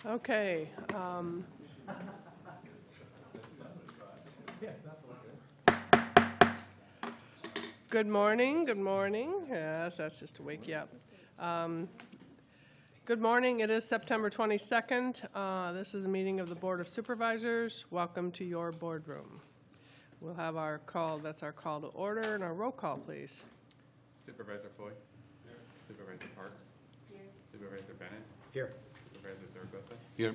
Okay. Good morning. Good morning. Yes, that's just to wake you up. Good morning. It is September 22nd. This is a meeting of the Board of Supervisors. Welcome to your boardroom. We'll have our call. That's our call to order, and our roll call, please. Supervisor Foy. Here. Supervisor Parks. Here. Supervisor Bennett. Here. Supervisor Zaragoza. Here.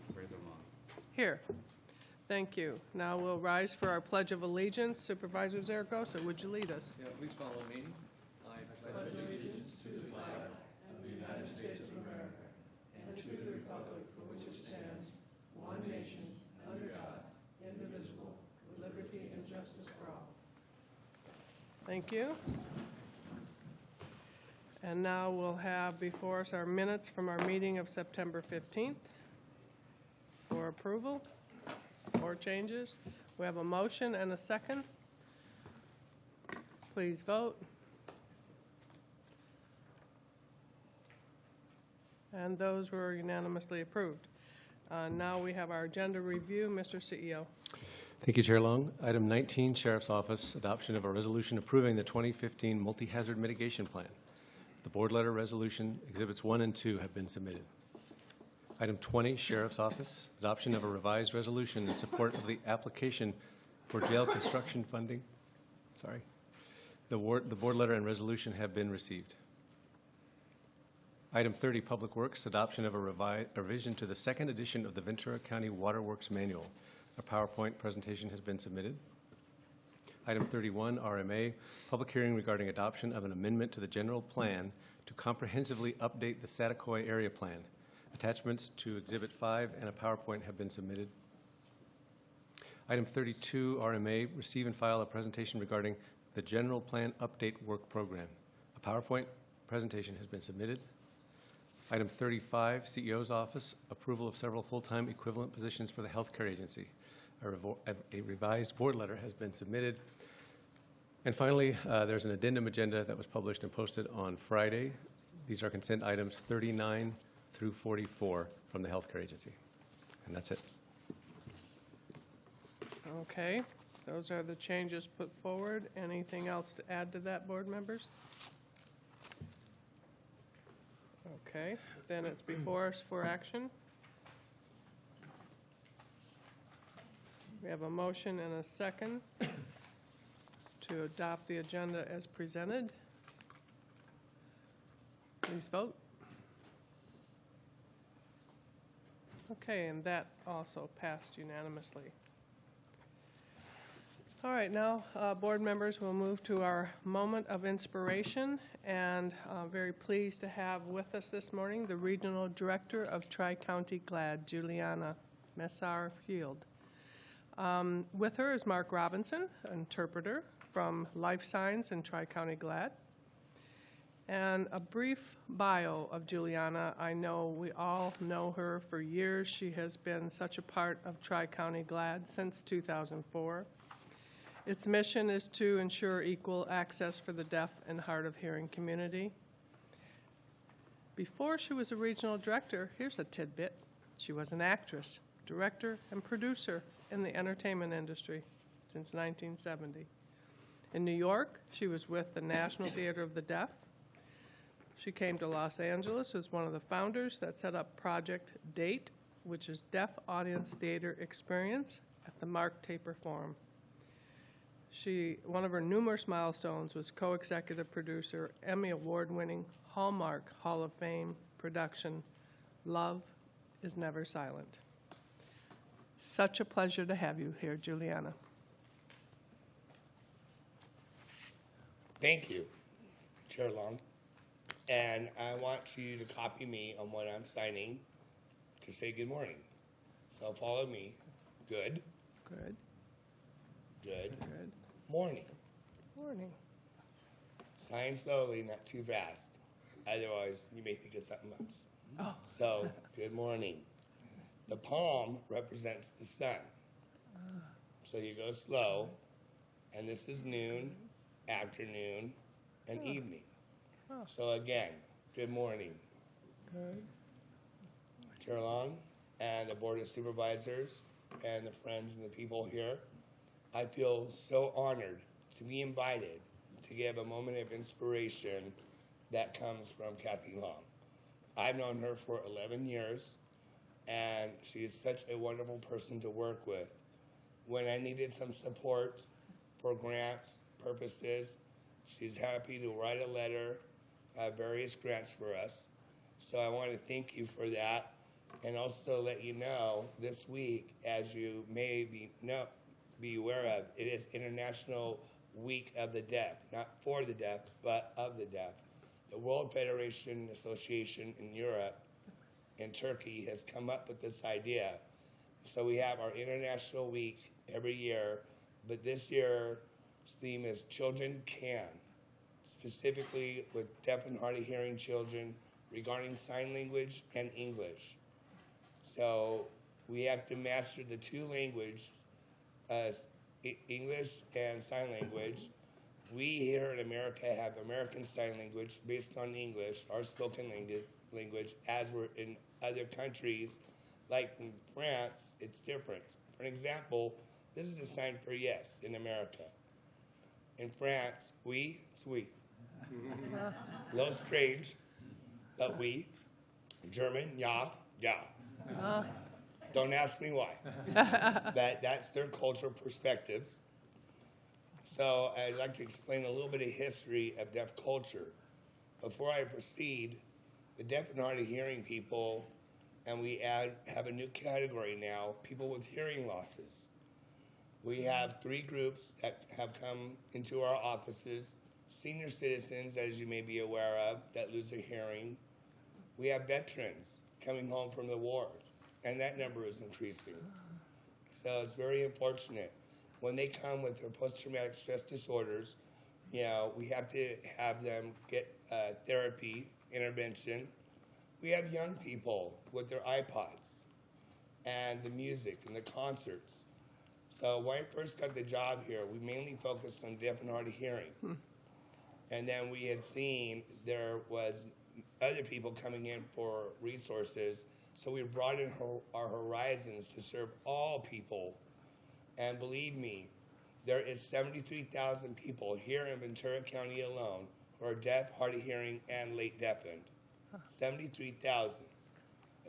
Supervisor Long. Here. Thank you. Now we'll rise for our Pledge of Allegiance. Supervisor Zaragoza, would you lead us? Yeah, please follow me. I pledge allegiance to the flag of the United States of America and to the republic for which it stands, one nation, under God, indivisible, with liberty and justice for all. Thank you. And now we'll have before us our minutes from our meeting of September 15th for approval or changes. We have a motion and a second. Please vote. And those were unanimously approved. Now we have our agenda review. Mr. CEO. Thank you, Chair Long. Item 19, Sheriff's Office, adoption of a resolution approving the 2015 Multi-Hazard Mitigation Plan. The board letter resolution, Exhibits 1 and 2, have been submitted. Item 20, Sheriff's Office, adoption of a revised resolution in support of the application for jail construction funding. Sorry. The board letter and resolution have been received. Item 30, Public Works, adoption of a revision to the second edition of the Ventura County Waterworks Manual. A PowerPoint presentation has been submitted. Item 31, RMA, public hearing regarding adoption of an amendment to the general plan to comprehensively update the Satacoy Area Plan. Attachments to Exhibit 5 and a PowerPoint have been submitted. Item 32, RMA, receive and file a presentation regarding the General Plan Update Work Program. A PowerPoint presentation has been submitted. Item 35, CEO's Office, approval of several full-time equivalent positions for the Healthcare Agency. A revised board letter has been submitted. And finally, there's an addendum agenda that was published and posted on Friday. These are consent items 39 through 44 from the Healthcare Agency. And that's it. Okay. Those are the changes put forward. Anything else to add to that, board members? Okay. Then it's before us for action. We have a motion and a second to adopt the agenda as presented. Please vote. Okay, and that also passed unanimously. All right, now, board members, we'll move to our moment of inspiration, and very pleased to have with us this morning the Regional Director of Tri-County GLAD, Juliana Messar-Field. With her is Mark Robinson, interpreter from Life Signs and Tri-County GLAD. And a brief bio of Juliana. I know we all know her for years. She has been such a part of Tri-County GLAD since 2004. Its mission is to ensure equal access for the deaf and hard of hearing community. Before she was a regional director, here's a tidbit. She was an actress, director, and producer in the entertainment industry since 1970. In New York, she was with the National Theater of the Deaf. She came to Los Angeles as one of the founders that set up Project DATE, which is Deaf Audience Theater Experience at the Mark Taper Forum. One of her numerous milestones was co-executive producer, Emmy Award-winning Hallmark Hall of Fame production, Love is Never Silent. Such a pleasure to have you here, Juliana. Thank you, Chair Long. And I want you to copy me on what I'm signing to say good morning. So follow me. Good. Good. Good. Good. Morning. Morning. Sign slowly, not too fast. Otherwise, you may think of something else. Oh. So, good morning. The palm represents the sun. So you go slow, and this is noon, afternoon, and evening. So again, good morning. Good. Chair Long, and the Board of Supervisors, and the friends and the people here. I feel so honored to be invited to give a moment of inspiration that comes from Kathy Long. I've known her for 11 years, and she is such a wonderful person to work with. When I needed some support for grants purposes, she's happy to write a letter, various grants for us. So I want to thank you for that, and also let you know this week, as you may be aware of, it is International Week of the Deaf, not for the deaf, but of the deaf. The World Federation Association in Europe and Turkey has come up with this idea. So we have our International Week every year, but this year's theme is Children Can, specifically with deaf and hard of hearing children regarding sign language and English. So we have to master the two languages, English and sign language. We here in America have American Sign Language based on English, our spoken language, as we're in other countries, like in France, it's different. For an example, this is a sign for yes in America. In France, oui, it's oui. A little strange, but oui. German, ja, ja. Don't ask me why. But that's their cultural perspectives. So I'd like to explain a little bit of history of deaf culture. Before I proceed, the deaf and hard of hearing people, and we have a new category now, people with hearing losses. We have 3 groups that have come into our offices. Senior citizens, as you may be aware of, that lose their hearing. We have veterans coming home from the war, and that number is increasing. So it's very unfortunate. When they come with their post-traumatic stress disorders, we have to have them get therapy, intervention. We have young people with their iPods and the music and the concerts. So when I first got the job here, we mainly focused on deaf and hard of hearing. And then we had seen there was other people coming in for resources, so we broadened our horizons to serve all people. And believe me, there is 73,000 people here in Ventura County alone who are deaf, hard of hearing, and late deafened. 73,000.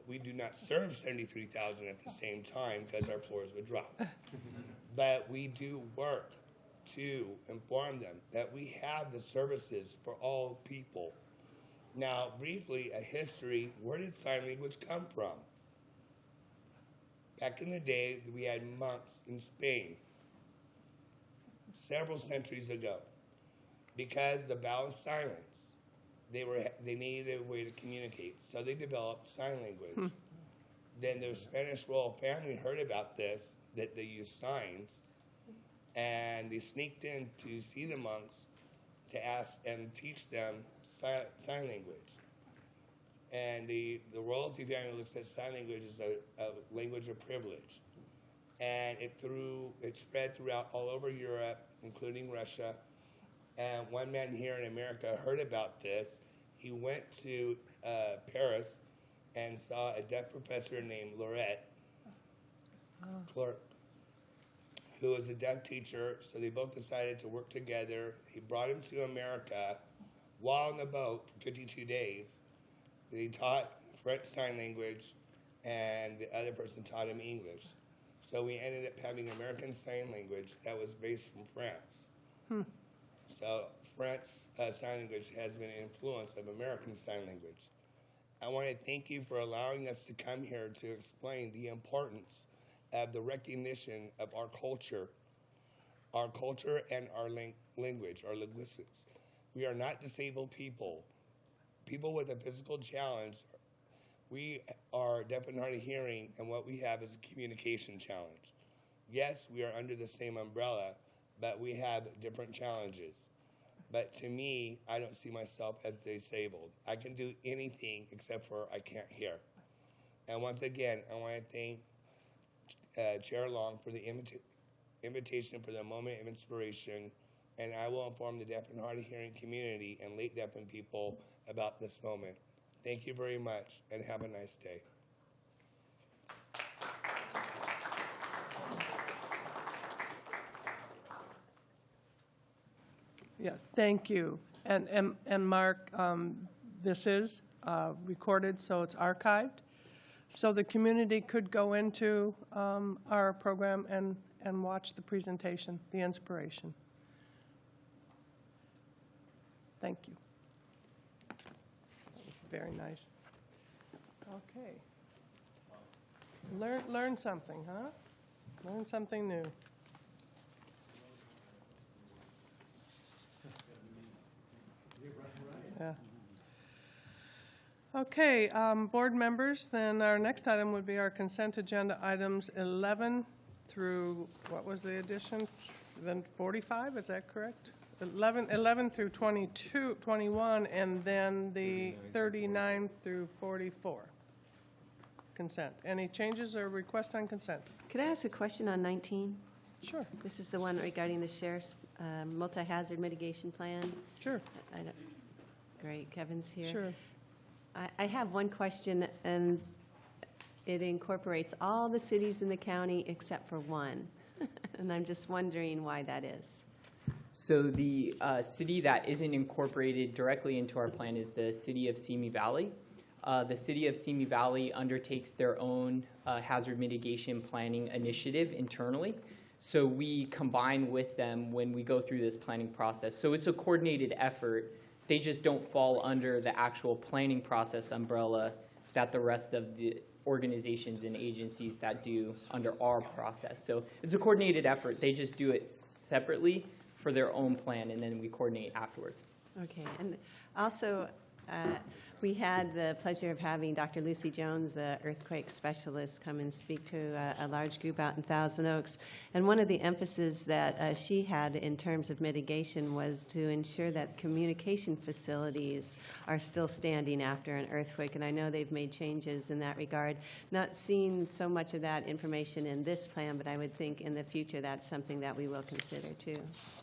We do not serve 73,000 at the same time because our floors would drop. But we do work to inform them that we have the services for all people. Now, briefly, a history, where did sign language come from? Back in the day, we had monks in Spain, several centuries ago. Because the vowel is silence, they needed a way to communicate, so they developed sign language. Then the Spanish royal family heard about this, that they used signs, and they sneaked in to see the monks to ask and teach them sign language. And the royalty family looks at sign language as a language of privilege. And it spread throughout all over Europe, including Russia. And one man here in America heard about this. He went to Paris and saw a deaf professor named Lorette Clark, who was a deaf teacher. So they both decided to work together. He brought him to America while on the boat for 52 days. They taught French Sign Language, and the other person taught him English. So we ended up having American Sign Language that was based from France. So French Sign Language has been an influence of American Sign Language. I want to thank you for allowing us to come here to explain the importance of the recognition of our culture and our language, our linguistics. We are not disabled people. People with a physical challenge, we are deaf and hard of hearing, and what we have is a communication challenge. Yes, we are under the same umbrella, but we have different challenges. But to me, I don't see myself as disabled. I can do anything except for I can't hear. And once again, I want to thank Chair Long for the invitation for the moment of inspiration, and I will inform the deaf and hard of hearing community and late deafened people about this moment. Thank you very much, and have a nice day. Yes, thank you. And Mark, this is recorded, so it's archived. So the community could go into our program and watch the presentation, the inspiration. Thank you. That was very nice. Okay. Learn something, huh? Learn something new. Yeah. Okay, board members, then our next item would be our consent agenda items 11 through, what was the addition? Then 45, is that correct? 11 through 22, 21, and then the 39 through 44. Consent. Any changes or requests on consent? Could I ask a question on 19? Sure, This is the one regarding the sheriff's multi-hazard mitigation plan. sure, Great, Kevin's here. sure. I have one question, and it incorporates all the cities in the county except for one. And I'm just wondering why that is. So the city that isn't incorporated directly into our plan is the city of Simi Valley. The city of Simi Valley undertakes their own hazard mitigation planning initiative internally. So we combine with them when we go through this planning process. So it's a coordinated effort. They just don't fall under the actual planning process umbrella that the rest of the organizations and agencies that do under our process. So it's a coordinated effort. They just do it separately for their own plan, and then we coordinate afterwards. Okay, and also, we had the pleasure of having Dr. Lucy Jones, the earthquake specialist, come and speak to a large group out in Thousand Oaks. And one of the emphasis that she had in terms of mitigation was to ensure that communication facilities are still standing after an earthquake. And I know they've made changes in that regard. Not seeing so much of that information in this plan, but I would think in the future that's something that we will consider too.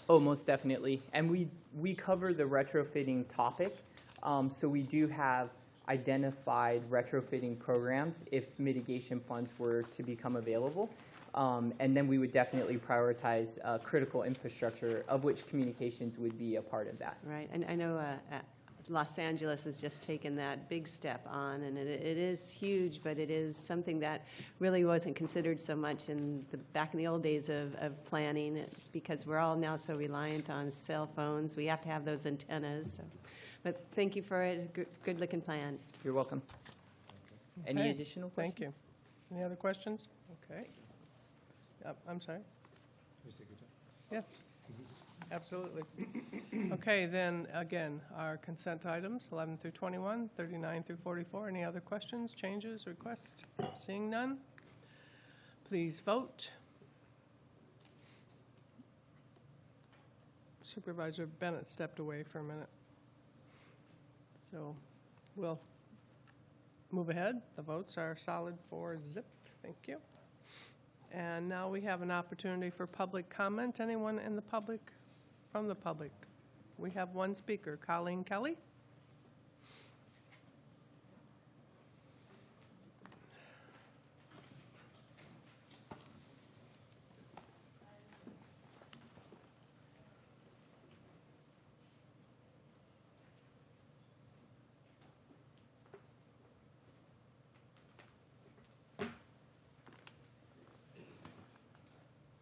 Oh, most definitely. And we cover the retrofitting topic. So we do have identified retrofitting programs if mitigation funds were to become available. And then we would definitely prioritize critical infrastructure, of which communications would be a part of that. Right, and I know Los Angeles has just taken that big step on, and it is huge, but it is something that really wasn't considered so much back in the old days of planning, because we're all now so reliant on cell phones. We have to have those antennas. So. But thank you for a good-looking plan. You're welcome. Any Okay, additional questions? Thank you. Any other questions? Okay. I'm sorry? Yes, absolutely. Okay, then, again, our consent items, 11 through 21, 39 through 44. Any other questions, changes, requests? Seeing none, please vote. Supervisor Bennett stepped away for a minute. So we'll move ahead. The votes are solid for zip. Thank you. And now we have an opportunity for public comment. Anyone in the public, from the public? We have one speaker, Colleen Kelly.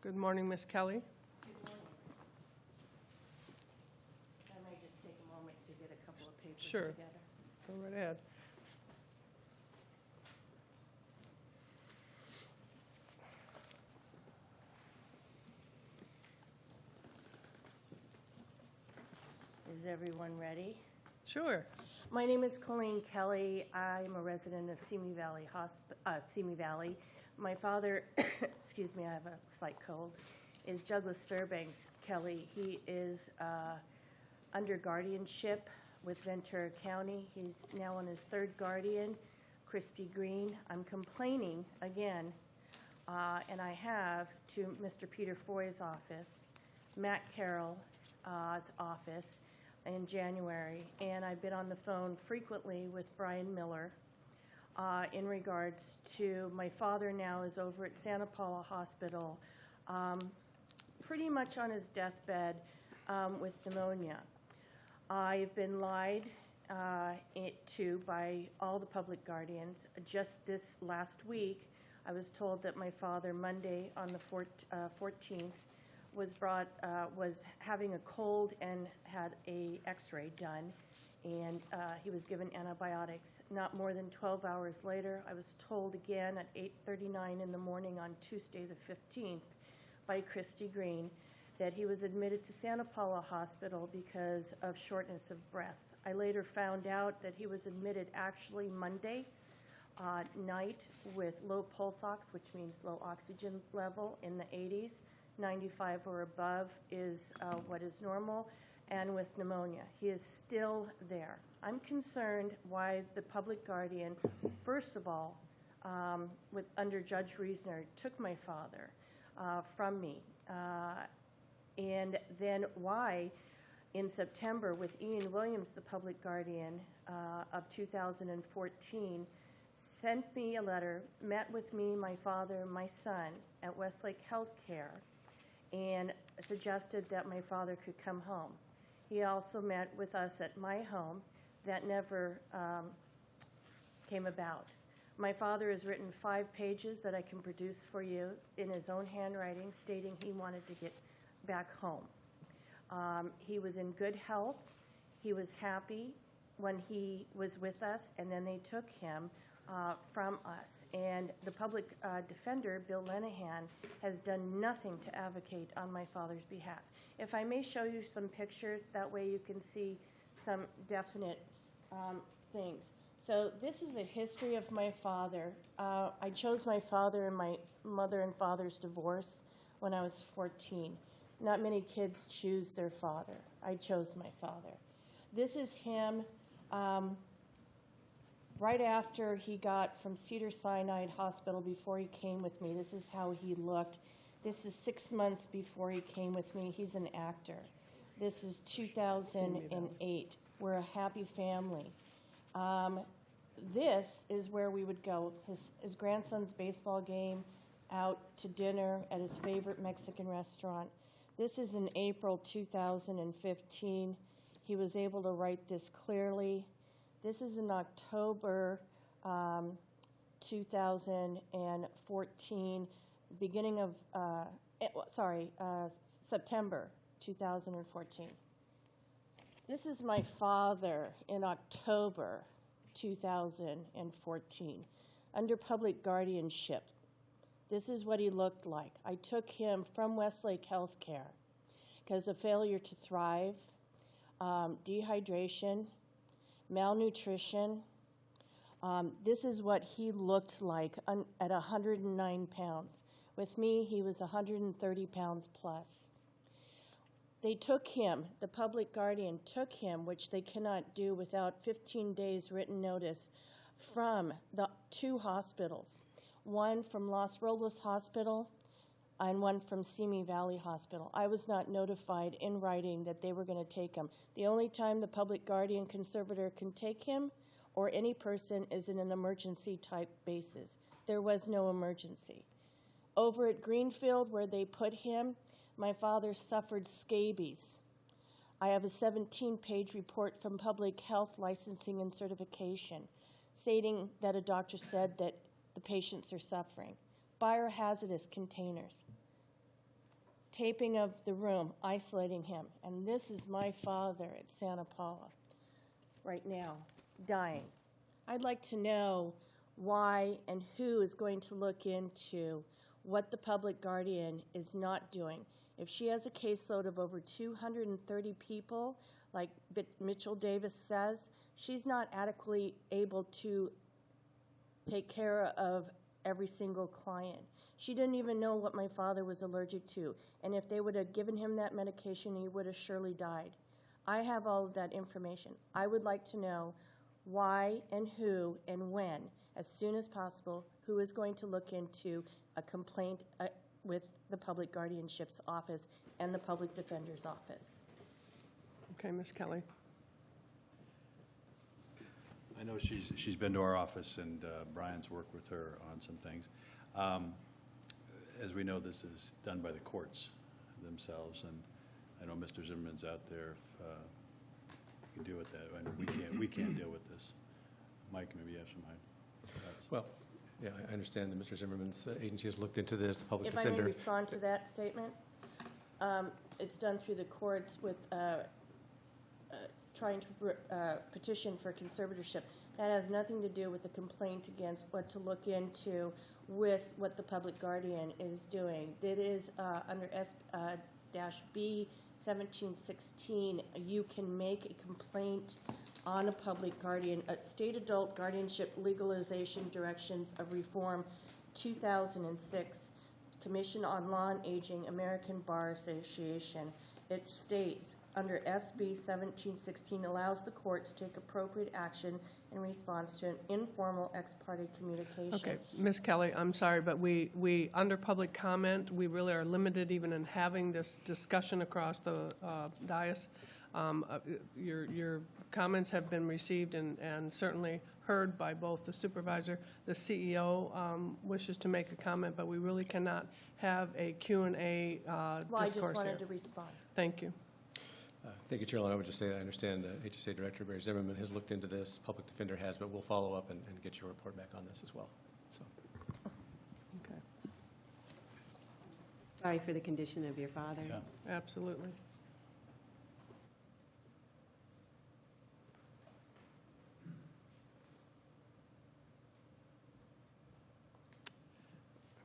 Good morning, Ms. Kelly. Good morning. I might just take a moment to get a couple of papers Sure. together. Go right ahead. Is everyone ready? Sure. My name is Colleen Kelly. I'm a resident of Simi Valley. My father, excuse me, I have a slight cold, is Douglas Fairbanks Kelly. He is under guardianship with Ventura County. He's now on his third guardian, Christy Green. I'm complaining again, and I have to Mr. Peter Foy's office, Matt Carroll's office in January, and I've been on the phone frequently with Brian Miller in regards to my father now is over at Santa Paula Hospital, pretty much on his deathbed. with pneumonia. I've been lied to by all the public guardians. Just this last week, I was told that my father, Monday on the 14th, was having a cold and had a x-ray done, and he was given antibiotics. Not more than 12 hours later, I was told again at 8:39 in the morning on Tuesday the 15th by Christy Green that he was admitted to Santa Paula Hospital because of shortness of breath. I later found out that he was admitted actually Monday night with low pulse ox, which means low oxygen level in the 80s. 95 or above is what is normal, and with pneumonia. He is still there. I'm concerned why the public guardian, first of all, under Judge Reisner, took my father from me, and then why in September with Ian Williams, the public guardian of 2014, sent me a letter, met with me, my father, and my son at Westlake Healthcare, and suggested that my father could come home. He also met with us at my home. That never came about. My father has written 5 pages that I can produce for you in his own handwriting stating he wanted to get back home. He was in good health. He was happy when he was with us, and then they took him from us. And the public defender, Bill Lenahan, has done nothing to advocate on my father's behalf. If I may show you some pictures, that way you can see some definite things. So this is a history of my father. I chose my father in my mother and father's divorce when I was 14. Not many kids choose their father. I chose my father. This is him right after he got from Cedars-Sinai Hospital before he came with me. This is how he looked. This is 6 months before he came with me. He's an actor. This is 2008. We're a happy family. This is where we would go. His grandson's baseball game, out to dinner at his favorite Mexican restaurant. This is in April 2015. He was able to write this clearly. This is in October 2014, beginning of, September 2014. This is my father in October 2014, under public guardianship. This is what he looked like. I took him from Westlake Healthcare because of failure to thrive, dehydration, malnutrition. This is what he looked like at 109 pounds. With me, he was 130 pounds plus. They took him, the public guardian took him, which they cannot do without 15 days written notice, from the 2 hospitals, one from Los Robles Hospital and one from Simi Valley Hospital. I was not notified in writing that they were going to take him. The only time the public guardian conservator can take him or any person is in an emergency type basis. There was no emergency. Over at Greenfield, where they put him, my father suffered scabies. I have a 17-page report from Public Health Licensing and Certification stating that a doctor said that the patients are suffering. Biohazardous containers. Taping of the room, isolating him. And this is my father at Santa Paula right now, dying. I'd like to know why and who is going to look into what the public guardian is not doing. If she has a caseload of over 230 people, like Mitchell Davis says, she's not adequately able to take care of every single client. She didn't even know what my father was allergic to, and if they would have given him that medication, he would have surely died. I have all of that information. I would like to know why and who and when, as soon as possible, who is going to look into a complaint with the Public Guardianship's office and the Public Defender's office. Okay, Ms. Kelly. I know she's been to our office, and Brian's worked with her on some things. As we know, this is done by the courts themselves, and I know Mr. Zimmerman's out there, if you can deal with that. I know we can't deal with this. Mike, maybe you have some thoughts. Well, yeah, I understand that Mr. Zimmerman's agency has looked into this, the public If I may defender. respond to that statement, it's done through the courts with trying to petition for conservatorship. That has nothing to do with the complaint against what to look into with what the public guardian is doing. It is under S-B 1716, you can make a complaint on a public guardian, State Adult Guardianship Legalization Directions of Reform 2006, Commission on Law and Aging, American Bar Association. It states, under SB 1716, allows the court to take appropriate action in response to an informal ex parte communication. Okay, Ms. Kelly, I'm sorry, but we under public comment, we really are limited even in having this discussion across the dais. Your comments have been received and certainly heard by both the supervisor. The CEO wishes to make a comment, but we really cannot have a Q&A Well, I just discourse wanted here. to respond. Thank you. Thank you, Chairman. I would just say I understand HSA Director Barry Zimmerman has looked into this, public defender has, but we'll follow up and get your report back on this as well. So, Okay, Sorry for the condition of your father. Yeah. absolutely.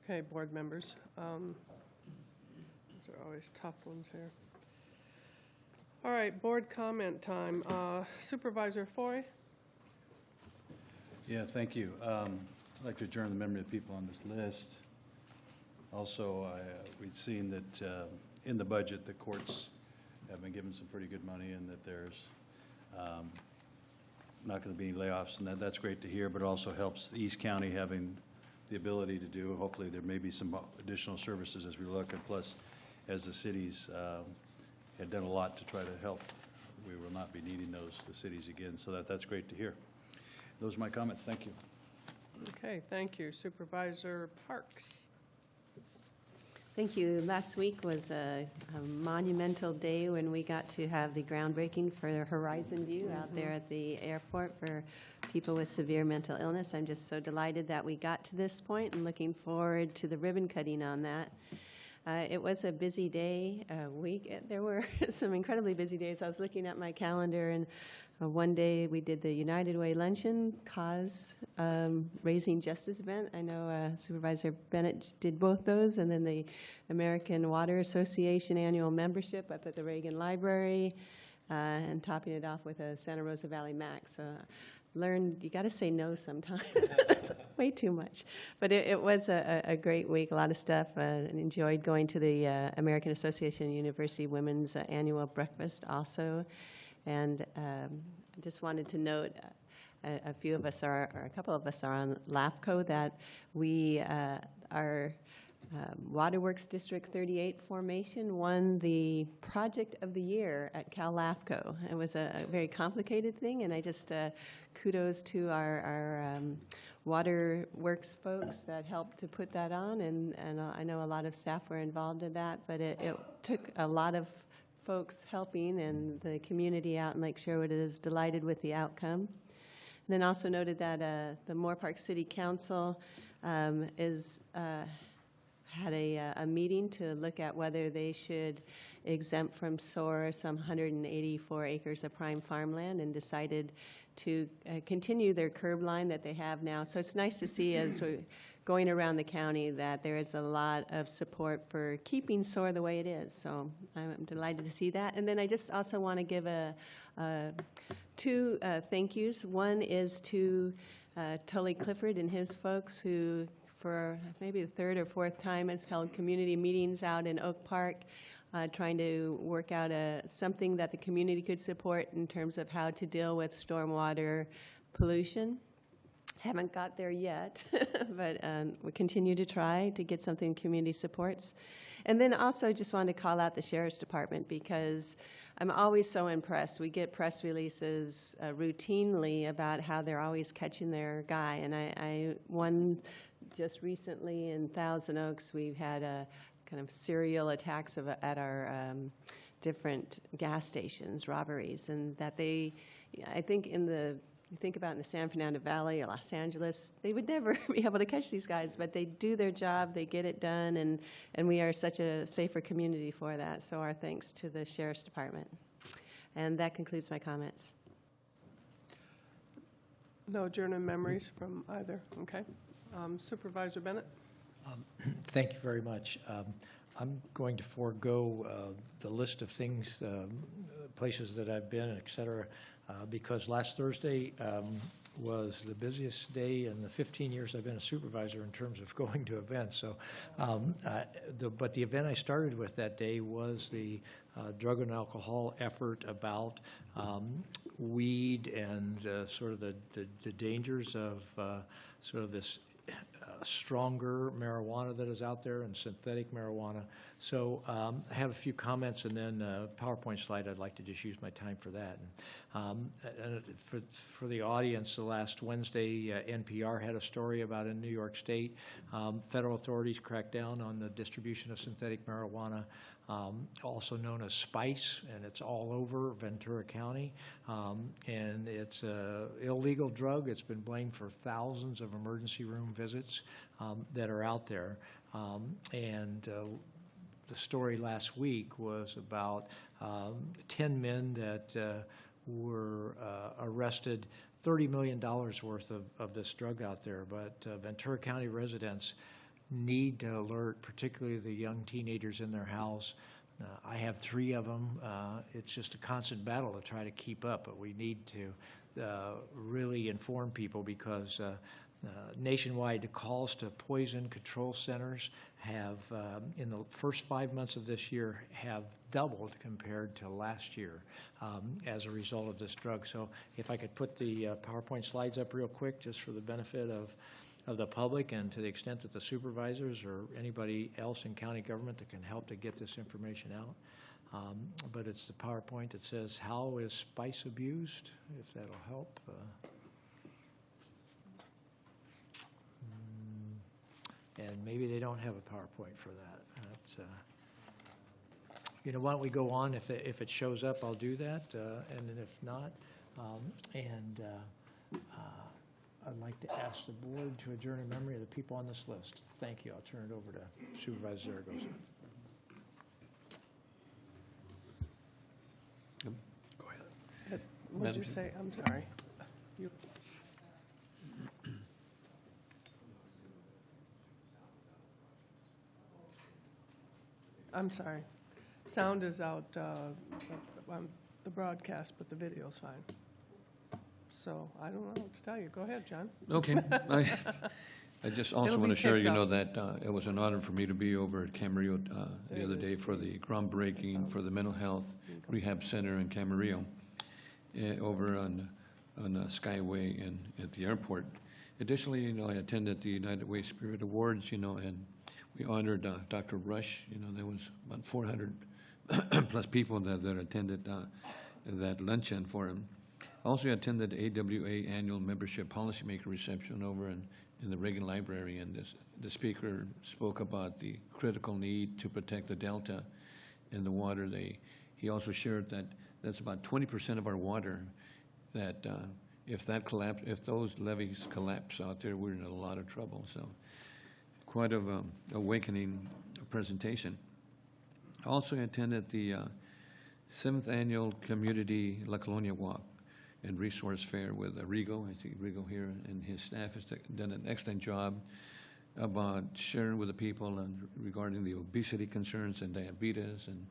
Okay, board members. These are always tough ones here. All right, board comment time. Supervisor Foy? Yeah, thank you. I'd like to adjourn the memory of the people on this list. Also, we'd seen that in the budget, the courts have been given some pretty good money and that there's not going to be any layoffs, and that's great to hear, but it also helps East County having the ability to do. Hopefully, there may be some additional services as we look, and plus, as the cities had done a lot to try to help, we will not be needing the cities again, so that's great to hear. Those are my comments. Thank you. Okay, thank you. Supervisor Parks? Thank you. Last week was a monumental day when we got to have the groundbreaking for Horizon View out there at the airport for people with severe mental illness. I'm just so delighted that we got to this point and looking forward to the ribbon cutting on that. It was a busy day, week. There were some incredibly busy days. I was looking at my calendar, and one day we did the United Way Luncheon Cause Raising Justice event. I know Supervisor Bennett did both those, and then the American Water Association annual membership up at the Reagan Library, and topping it off with a Santa Rosa Valley Max. So learned you got to say no sometimes. Way too much. But it was a great week, a lot of stuff, and enjoyed going to the American Association of University Women's annual breakfast also. And I just wanted to note a few of us are, or a couple of us are on LAFCO, that we are Waterworks District 38 formation won the Project of the Year at Cal LAFCO. It was a very complicated thing, and I just kudos to our Waterworks folks that helped to put that on, and I know a lot of staff were involved in that, but it took a lot of folks helping, and the community out in Lake Sherwood is delighted with the outcome. And then also noted that the Moore Park City Council had a meeting to look at whether they should exempt from SOAR some 184 acres of prime farmland, and decided to continue their curb line that they have now. So it's nice to see as we're going around the county that there is a lot of support for keeping SOAR the way it is. So I'm delighted to see that. And then I just also want to give two thank yous. One is to Tully Clifford and his folks, who for maybe the third or fourth time has held community meetings out in Oak Park, trying to work out something that the community could support in terms of how to deal with stormwater pollution. Haven't got there yet, but we continue to try to get something community supports. And then also just wanted to call out the Sheriff's Department, because I'm always so impressed. We get press releases routinely about how they're always catching their guy. And I won just recently in Thousand Oaks, we've had a kind of serial attacks at our different gas stations, robberies, and that they, I think you think about in the San Fernando Valley or Los Angeles, they would never be able to catch these guys, but they do their job, they get it done, and we are such a safer community for that. So our thanks to the Sheriff's Department. And that concludes my comments. No adjournment memories from either, okay. Supervisor Bennett? Thank you very much. I'm going to forego the list of things, places that I've been, et cetera, because last Thursday was the busiest day in the 15 years I've been a supervisor in terms of going to events. So, but the event I started with that day was the drug and alcohol effort about weed and sort of the dangers of sort of this stronger marijuana that is out there and synthetic marijuana. So I have a few comments and then a PowerPoint slide. I'd like to just use my time for that. And for the audience, the last Wednesday, NPR had a story about in New York State, federal authorities cracked down on the distribution of synthetic marijuana, also known as spice, and it's all over Ventura County. And it's an illegal drug. It's been blamed for thousands of emergency room visits that are out there. The story last week was about 10 men that were arrested, $30 million worth of this drug out there. But Ventura County residents need to alert, particularly the young teenagers in their house. I have 3 of them. It's just a constant battle to try to keep up, but we need to really inform people because nationwide, the calls to poison control centers have, in the first 5 months of this year, have doubled compared to last year as a result of this drug. So if I could put the PowerPoint slides up real quick, just for the benefit of the public and to the extent that the supervisors or anybody else in county government that can help to get this information out. But it's the PowerPoint that says, how is spice abused, if that'll help. And maybe they don't have a PowerPoint for that. That's, why don't we go on? If it shows up, I'll do that. And then if not, I'd like to ask the board to adjourn in memory of the people on this list. Thank you. I'll turn it over to Supervisor Zaragoza. Go ahead. What did you say? I'm sorry. You. I'm sorry. Sound is out on the broadcast, but the video's fine. So I don't know what to tell you. Go ahead, John. Okay. I just also want to share, that it was an honor for me to be over at Camarillo the other day for the groundbreaking for the Mental Health Rehab Center in Camarillo over on Skyway and at the airport. Additionally, I attended the United Way Spirit Awards, and we honored Dr. Rush. There was about 400 plus people that attended that luncheon for him. Also attended the AWA annual membership policymaker reception over in the Reagan Library, and the speaker spoke about the critical need to protect the Delta and the water. He also shared that that's about 20% of our water that if those levees collapse out there, we're in a lot of trouble. So quite of an awakening presentation. I also attended the 7th annual Community La Colonia Walk and Resource Fair with Rigo. I see Rigo here, and his staff has done an excellent job about sharing with the people regarding the obesity concerns and diabetes and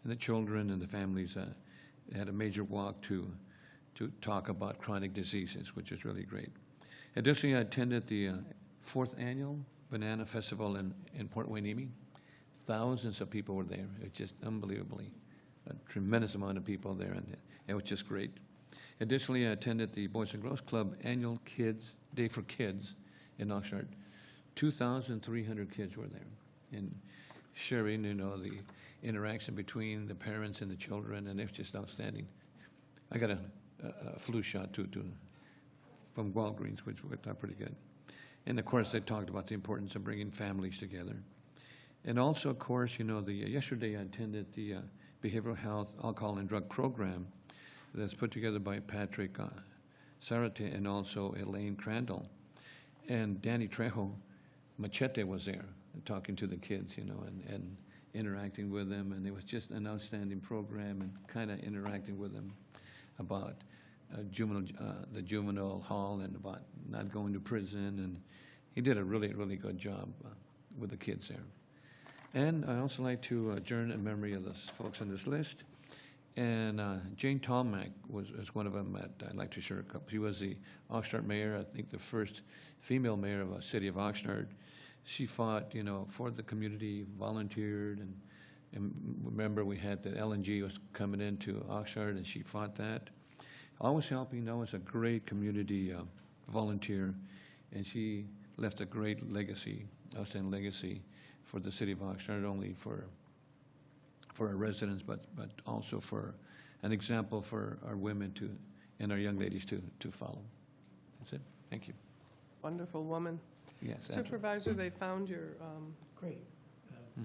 the children and the families. Had a major walk to talk about chronic diseases, which is really great. Additionally, I attended the 4th annual Banana Festival in Port Hueneme. Thousands of people were there. It's just unbelievably a tremendous amount of people there, and it was just great. Additionally, I attended the Boys and Girls Club annual Day for Kids in Oxnard. 2,300 kids were there, and sharing, the interaction between the parents and the children, and it's just outstanding. I got a flu shot too from Walgreens, which worked out pretty good. And of course, they talked about the importance of bringing families together. And also, of course, yesterday I attended the behavioral health, alcohol, and drug program that's put together by Patrick Sarate and also Elaine Crandall. And Danny Trejo Machete was there talking to the kids, and interacting with them. And it was just an outstanding program, and kind of interacting with them about the juvenile hall and about not going to prison. And he did a really, really good job with the kids there. And I also like to adjourn in memory of the folks on this list. And Jane Tomac was one of them that I'd like to share a couple. She was the Oxnard mayor, I think the first female mayor of the city of Oxnard. She fought, for the community, volunteered, and remember we had that LNG was coming into Oxnard, and she fought that. Always helping, always a great community volunteer, and she left a great legacy, outstanding legacy for the city of Oxnard, not only for our residents, but also for an example for our women and our young ladies to follow. That's it. Thank you. Wonderful woman. Yes, absolutely. Supervisor, they found your, Great.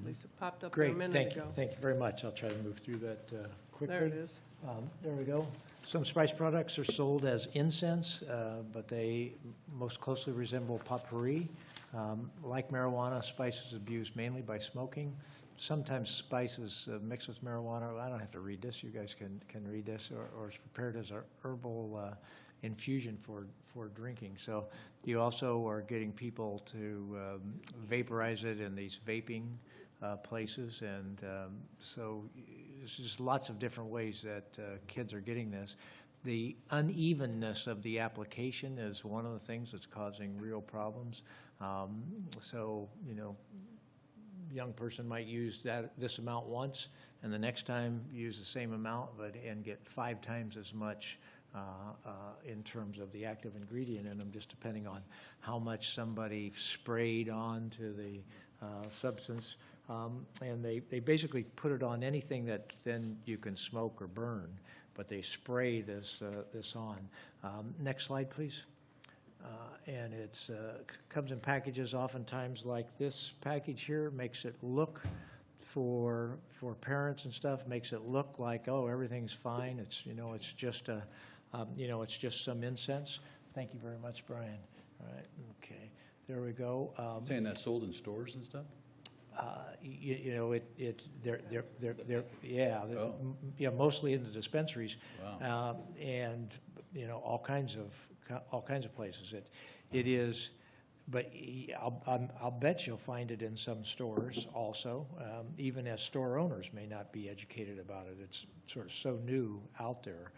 Lisa popped up there a Great, minute thank you. ago. Thank you very much. I'll try to move through that quickly. There it is. There we go. Some spice products are sold as incense, but they most closely resemble potpourri. Like marijuana, spice is abused mainly by smoking. Sometimes spices mixed with marijuana. I don't have to read this. You guys can read this, or it's prepared as a herbal infusion for drinking. So you also are getting people to vaporize it in these vaping places, and so there's just lots of different ways that kids are getting this. The unevenness of the application is one of the things that's causing real problems. So, young person might use this amount once, and the next time use the same amount, and get 5 times as much in terms of the active ingredient in them, just depending on how much somebody sprayed onto the substance. And they basically put it on anything that then you can smoke or burn, but they spray this on. Next slide, please. And it comes in packages oftentimes like this package here. Makes it look, for parents and stuff, makes it look like, oh, everything's fine. It's it's just it's just some incense. Thank you very much, Brian. All right, okay, there we go. Saying that's sold in stores and stuff? Mostly in the dispensaries. Wow. And all kinds of places. It is, but I'll bet you'll find it in some stores also, even as store owners may not be educated about it. It's sort of so new out there.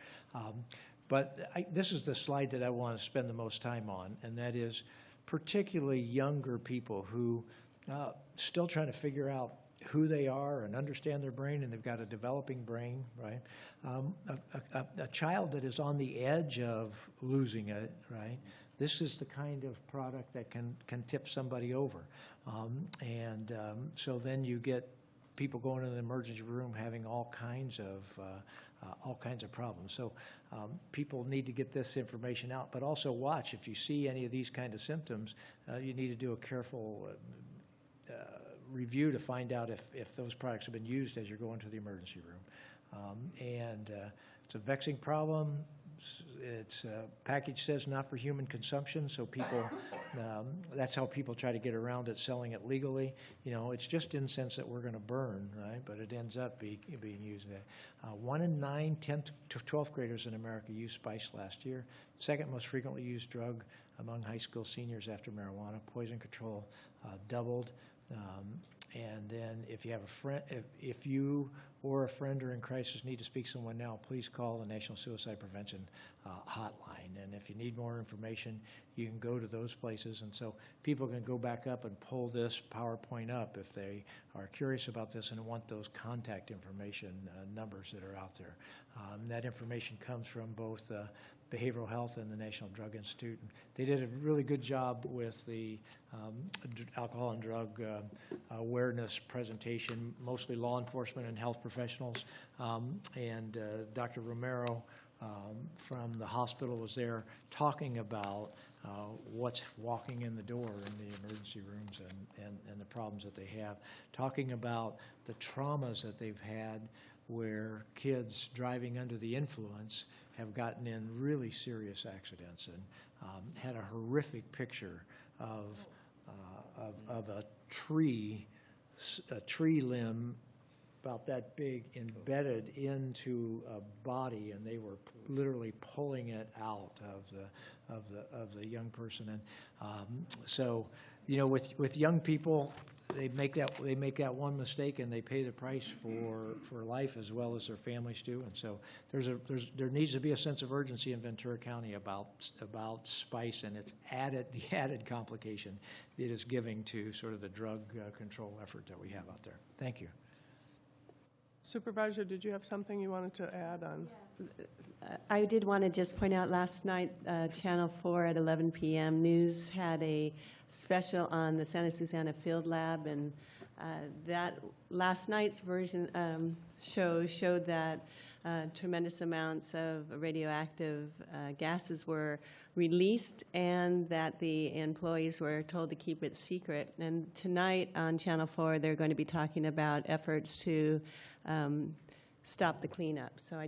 But this is the slide that I want to spend the most time on, and that is particularly younger people who still trying to figure out who they are and understand their brain, and they've got a developing brain, right? A child that is on the edge of losing it, right? This is the kind of product that can tip somebody over. So then you get people going to the emergency room having all kinds of problems. So people need to get this information out, but also watch. If you see any of these kind of symptoms, you need to do a careful review to find out if those products have been used as you're going to the emergency room. It's a vexing problem. It's package says not for human consumption, so people, that's how people try to get around it, selling it legally. It's just incense that we're going to burn, right? But it ends up being used. 1 in 9 10th to 12th graders in America used spice last year. Second most frequently used drug among high school seniors after marijuana. Poison control doubled. And then if you have a friend, if you or a friend are in crisis, need to speak to someone now, please call the National Suicide Prevention Hotline. And if you need more information, you can go to those places. And so people can go back up and pull this PowerPoint up if they are curious about this and want those contact information numbers that are out there. That information comes from both Behavioral Health and the National Drug Institute. They did a really good job with the alcohol and drug awareness presentation, mostly law enforcement and health professionals. Dr. Romero from the hospital was there talking about what's walking in the door in the emergency rooms and the problems that they have, talking about the traumas that they've had, where kids driving under the influence have gotten in really serious accidents, and had a horrific picture of a tree limb about that big embedded into a body, and they were literally pulling it out of the young person. And so, you know, with young people, they make that one mistake and they pay the price for life as well as their families do. And so there needs to be a sense of urgency in Ventura County about spice and the added complication it is giving to sort of the drug control effort that we have out there. Thank you. Supervisor, did you have something you wanted to add on? I did want to just point out last night, Channel 4 at 11 p.m. News had a special on the Santa Susana Field Lab, and that last night's version showed that tremendous amounts of radioactive gases were released and that the employees were told to keep it secret. And tonight on Channel 4, they're going to be talking about efforts to stop the cleanup. So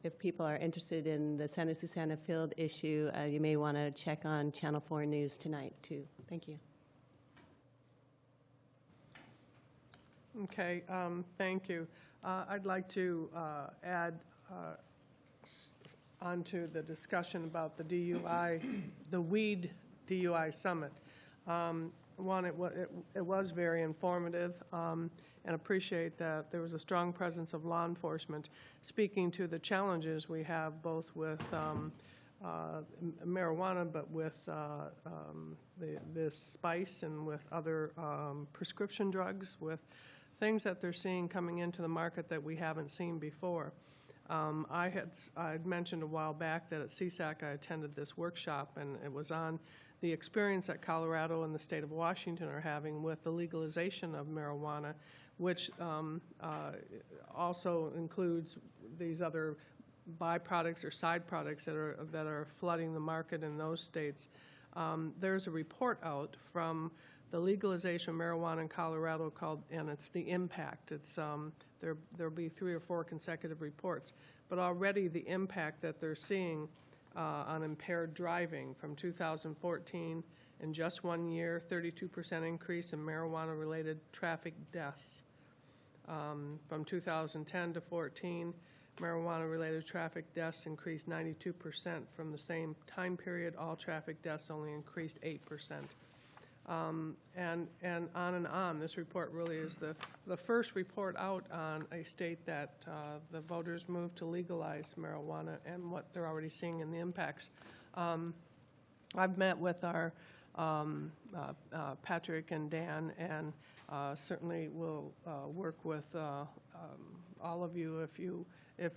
if people are interested in the Santa Susana Field issue, you may want to check on Channel 4 News tonight, too. Thank you. Okay, thank you. I'd like to add onto the discussion about the DUI, the WEED DUI Summit. One, it was very informative, and appreciate that there was a strong presence of law enforcement speaking to the challenges we have both with marijuana, but with this spice and with other prescription drugs, with things that they're seeing coming into the market that we haven't seen before. I'd mentioned a while back that at CSAC I attended this workshop, and it was on the experience that Colorado and the state of Washington are having with the legalization of marijuana, which also includes these other byproducts or side products that are flooding the market in those states. There's a report out from the legalization of marijuana in Colorado and it's the impact. It's there'll be 3 or 4 consecutive reports, but already the impact that they're seeing on impaired driving from 2014, in just 1 year, 32% increase in marijuana-related traffic deaths. From 2010 to 14, marijuana-related traffic deaths increased 92%. From the same time period, all traffic deaths only increased 8%. And on and on. This report really is the first report out on a state that the voters moved to legalize marijuana and what they're already seeing in the impacts. I've met with our Patrick and Dan, and certainly will work with all of you if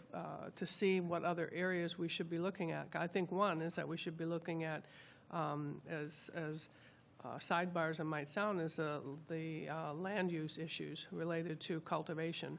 to see what other areas we should be looking at. I think one is that we should be looking at as sidebars, it might sound, is the land use issues related to cultivation.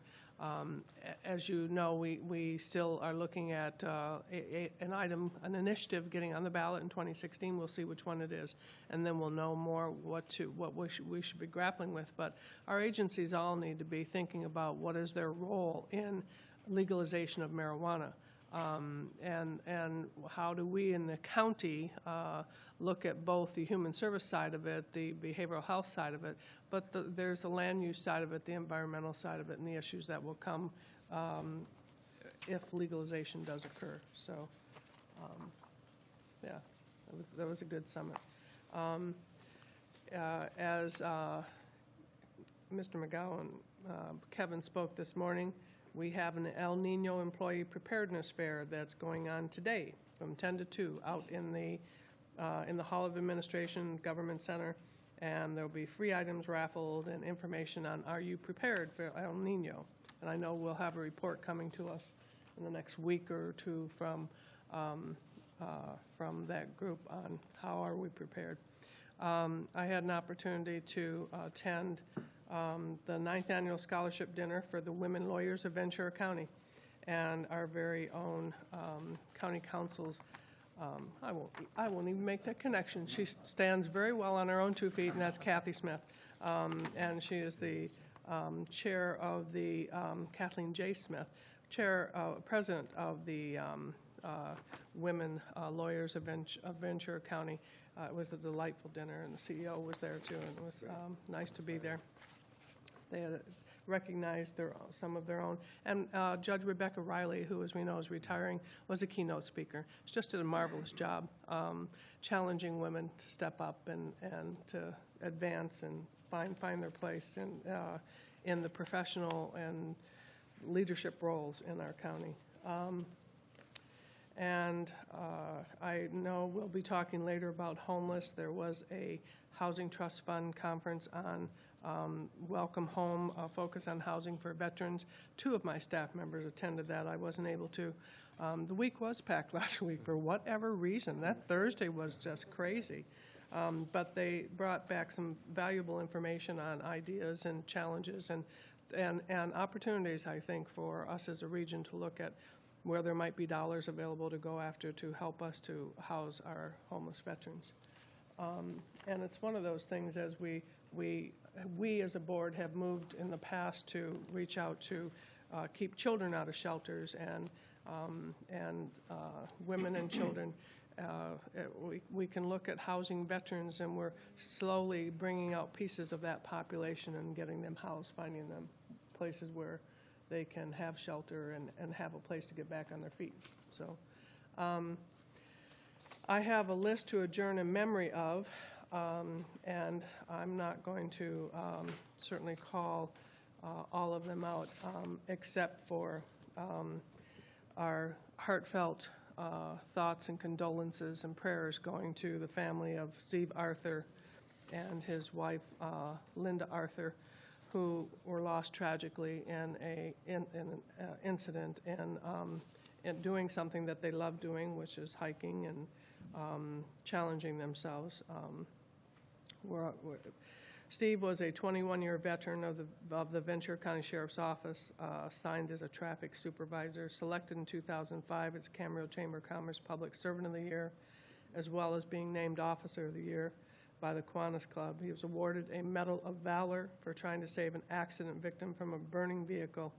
As you know, we still are looking at an initiative getting on the ballot in 2016. We'll see which one it is, and then we'll know more what we should be grappling with. But our agencies all need to be thinking about what is their role in legalization of marijuana. And how do we in the county look at both the human service side of it, the behavioral health side of it, but there's the land use side of it, the environmental side of it, and the issues that will come if legalization does occur. So, yeah, that was a good summit. As Mr. McGowan, Kevin spoke this morning, we have an El Nino Employee Preparedness Fair that's going on today from 10 to 2 out in the Hall of Administration Government Center, and there'll be free items raffled and information on are you prepared for El Nino. And I know we'll have a report coming to us in the next week or two from that group on how are we prepared. I had an opportunity to attend the 9th Annual Scholarship Dinner for the Women Lawyers of Ventura County, and our very own county counsel's, I won't even make that connection. She stands very well on her own 2 feet, and that's Kathy Smith. And she is the Chair of the, Kathleen J. Smith, President of the Women Lawyers of Ventura County. It was a delightful dinner, and the CEO was there too, and it was nice to be there. They had recognized some of their own. And Judge Rebecca Riley, who, as we know, is retiring, was a keynote speaker. She just did a marvelous job challenging women to step up and to advance and find their place in the professional and leadership roles in our county. I know we'll be talking later about homeless. There was a Housing Trust Fund conference on Welcome Home, focus on housing for veterans. 2 of my staff members attended that. I wasn't able to. The week was packed last week for whatever reason. That Thursday was just crazy. But they brought back some valuable information on ideas and challenges and opportunities, I think, for us as a region to look at where there might be dollars available to go after to help us to house our homeless veterans. And it's one of those things, as we as a board have moved in the past to reach out to keep children out of shelters and women and children. We can look at housing veterans, and we're slowly bringing out pieces of that population and getting them housed, finding them places where they can have shelter and have a place to get back on their feet. So I have a list to adjourn in memory of, and I'm not going to certainly call all of them out, except for our heartfelt thoughts and condolences and prayers going to the family of Steve Arthur and his wife, Linda Arthur, who were lost tragically in an incident and doing something that they love doing, which is hiking and challenging themselves. Steve was a 21-year veteran of the Ventura County Sheriff's Office, assigned as a traffic supervisor, selected in 2005 as Camarillo Chamber of Commerce Public Servant of the Year, as well as being named Officer of the Year by the Kiwanis Club. He was awarded a Medal of Valor for trying to save an accident victim from a burning vehicle.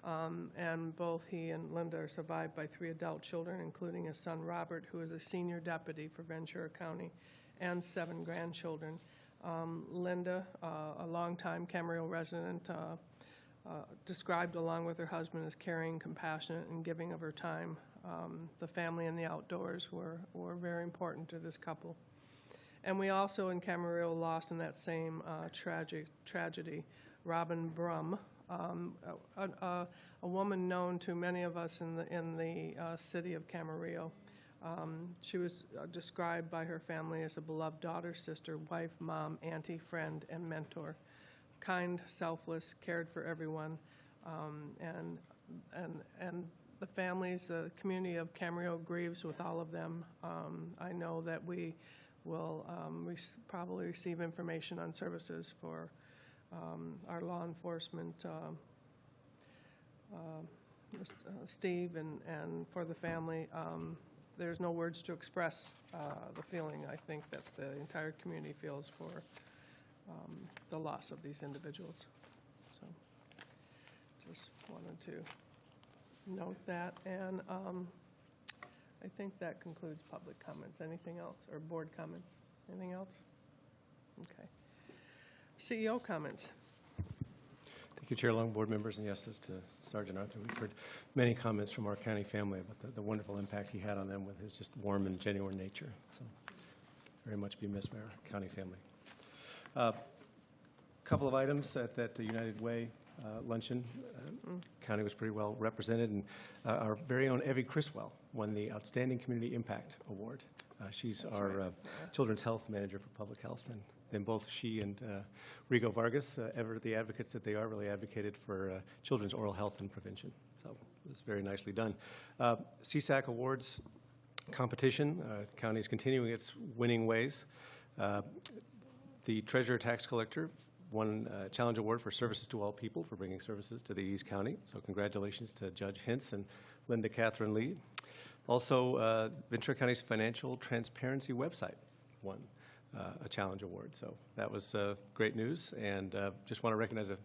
And both he and Linda are survived by 3 adult children, including his son Robert, who is a senior deputy for Ventura County, and 7 grandchildren. Linda, a longtime Camarillo resident, described along with her husband as caring, compassionate, and giving of her time. The family and the outdoors were very important to this couple. And we also in Camarillo lost in that same tragedy Robin Brum, a woman known to many of us in the city of Camarillo. She was described by her family as a beloved daughter, sister, wife, mom, auntie, friend, and mentor. Kind, selfless, cared for everyone, and the families, the community of Camarillo grieves with all of them. I know that we will probably receive information on services for our law enforcement, Steve, and for the family. There's no words to express the feeling, I think, that the entire community feels for the loss of these individuals. So just wanted to note that. And I think that concludes public comments. Anything else? Or board comments? Anything else? Okay. CEO comments. Thank you, Chair Long, board members, and yes, as to Sergeant Arthur, we've heard many comments from our county family about the wonderful impact he had on them with his just warm and genuine nature. So very much be missed by our county family. A couple of items at that United Way luncheon. County was pretty well represented, and our very own Evie Criswell won the Outstanding Community Impact Award. She's That's our right. Children's Health Manager for Public Health, and then both she and Rigo Vargas, ever the advocates that they are, really advocated for children's oral health and prevention. So it's very nicely done. CSAC Awards competition. County is continuing its winning ways. The Treasurer Tax Collector won a Challenge Award for Services to All People for bringing services to the East County. So congratulations to Judge Hintz and Linda Catherine Lee. Also, Ventura County's Financial Transparency website won a challenge award. So that was great news, and just want to recognize a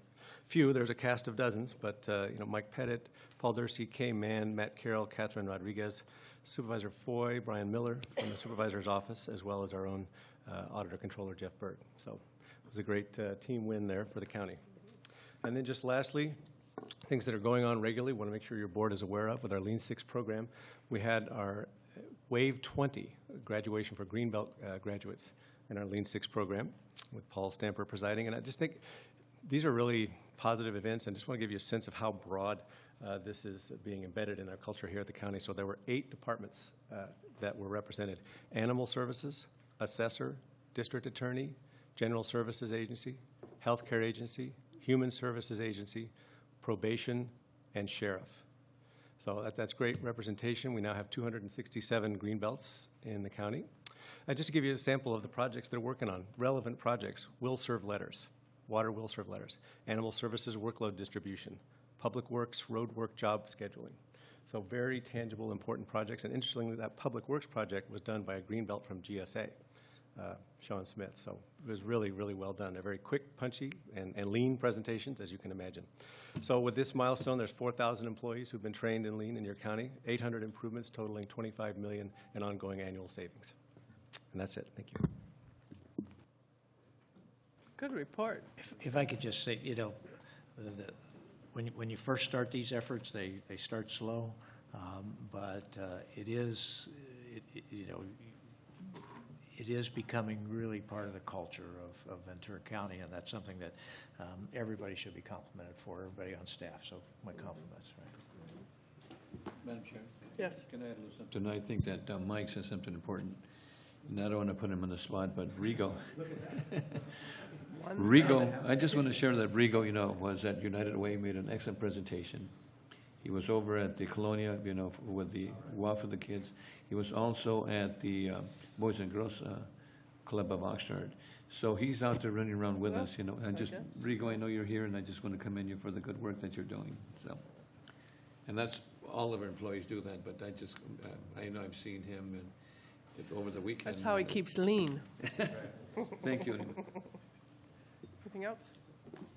few. There's a cast of dozens, but Mike Pettit, Paul Dursey, Kay Mann, Matt Carroll, Catherine Rodriguez, Supervisor Foy, Brian Miller from the Supervisor's Office, as well as our own Auditor Controller Jeff Berg. So it was a great team win there for the county. And then just lastly, things that are going on regularly, want to make sure your board is aware of with our Lean Six program. We had our Wave 20 graduation for Greenbelt graduates in our Lean Six program with Paul Stamper presiding. And I just think these are really positive events, and just want to give you a sense of how broad this is being embedded in our culture here at the county. So there were 8 departments that were represented: Animal Services, Assessor, District Attorney, General Services Agency, Healthcare Agency, Human Services Agency, Probation, and Sheriff. So that's great representation. We now have 267 green belts in the county. Just to give you a sample of the projects they're working on, relevant projects: will serve letters, water will serve letters, animal services workload distribution, public works road work job scheduling. So very tangible, important projects. And interestingly, that public works project was done by a green belt from GSA, Sean Smith. So it was really, really well done. They're very quick, punchy, and lean presentations, as you can imagine. So with this milestone, there's 4,000 employees who've been trained in lean in your county, 800 improvements totaling $25 million in ongoing annual savings. And that's it. Thank you. Good report. If I could just say, when you first start these efforts, they start slow, but it is becoming really part of the culture of Ventura County, and that's something that everybody should be complimented for, everybody on staff. So my compliments. Right? Madam Chair? Yes. Can I add a little something? I think that Mike said something important, and I don't want to put him on the spot, but Rigo. Rigo, I just want to share that Rigo, was at United Way, made an excellent presentation. He was over at the Colonia, with the WOW for the kids. He was also at the Boys and Girls Club of Oxnard. So he's out there running around with us, And just, Rigo, I know you're here, and I just want to commend you for the good work that you're doing. So, and that's, all of our employees do that, but I know I've seen him and over the weekend. That's how he keeps lean. Thank you. Anything else?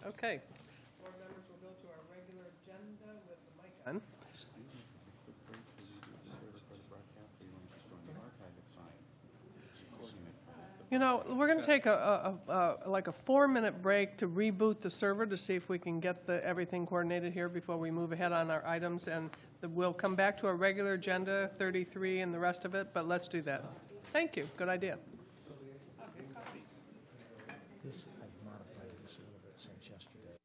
Okay. Board members will go to our regular agenda with the mic on. We're going to take like a 4-minute break to reboot the server to see if we can get everything coordinated here before we move ahead on our items, and we'll come back to our regular agenda, 33 and the rest of it, but let's do that. Thank you. Good idea. I've modified this a little bit since yesterday.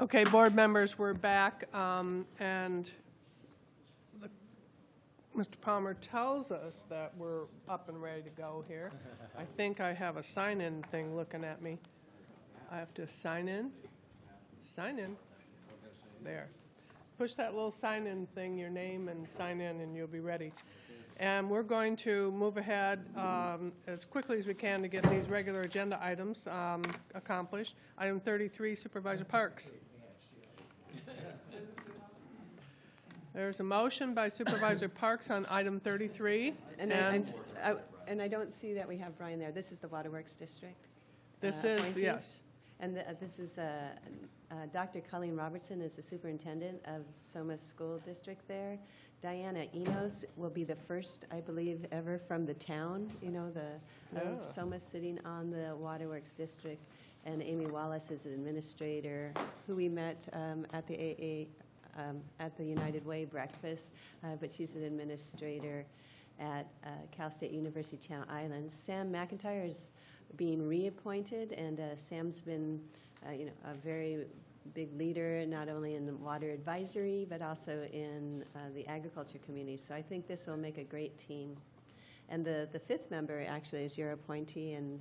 Okay, board members, we're back, and Mr. Palmer tells us that we're up and ready to go here. I think I have a sign-in thing looking at me. I have to sign in? Sign in. There. Push that little sign-in thing, your name, and sign in, and you'll be ready. And we're going to move ahead as quickly as we can to get these regular agenda items accomplished. Item 33, Supervisor Parks. There's a motion by Supervisor Parks on item 33. And I don't see that we have Brian there. This is the Waterworks District. This is, appointees. yes. And this is Dr. Colleen Robertson is the superintendent of Soma School District there. Diana Enos will be the first, I believe, ever from the town, of Soma sitting on the Waterworks District. And Amy Wallace is an administrator who we met at the AA, at the United Way breakfast, but she's an administrator at Cal State University Channel Islands. Sam McIntyre is being reappointed, and Sam's been, a very big leader, not only in the water advisory, but also in the agriculture community. So I think this will make a great team. And the fifth member actually is your appointee, and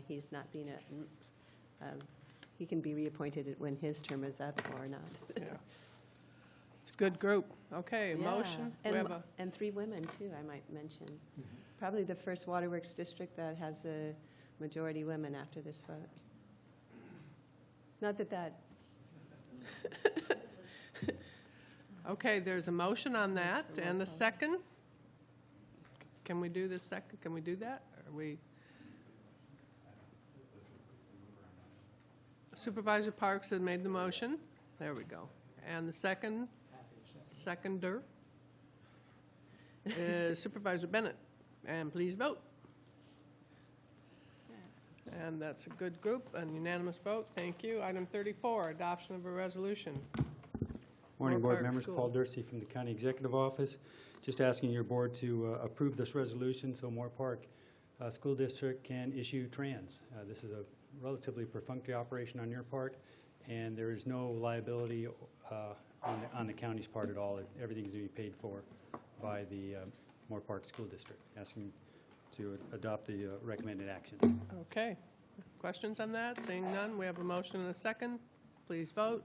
he's not being he can be reappointed when his term is up or not. Yeah. It's a good group. Okay, Yeah. motion. And, We have a, and 3 women, too, I might mention. Probably the first Waterworks district that has a majority women after this vote. Not that okay, there's a motion on that, and a second. Can we do the second? Can we do that? Are we? Supervisor Parks has made the motion. There we go. And the seconder is Supervisor Bennett. And please vote. And that's a good group, an unanimous vote. Thank you. Item 34, adoption of a resolution. Morning, Moore board Park members. School. Paul Dursey from the County Executive Office. Just asking your board to approve this resolution so Moore Park School District can issue trans. This is a relatively perfunctory operation on your part, and there is no liability on the county's part at all. Everything's going to be paid for by the Moore Park School District. Asking to adopt the recommended action. Okay. Questions on that? Seeing none, we have a motion and a second. Please vote.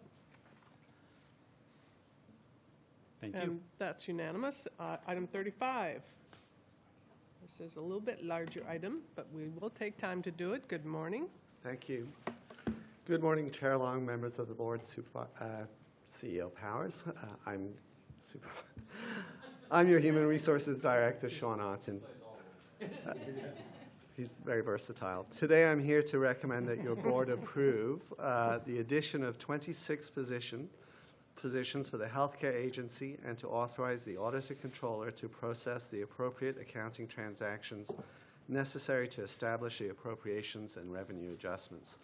Thank you. And that's unanimous. Item 35. This is a little bit larger item, but we will take time to do it. Good morning. Thank you. Good morning, Chair Long, members of the board, CEO Powers. I'm your Human Resources Director, Sean Otten. He's very versatile. Today I'm here to recommend that your board approve the addition of 26 positions for the healthcare agency and to authorize the auditor controller to process the appropriate accounting transactions necessary to establish the appropriations and revenue adjustments.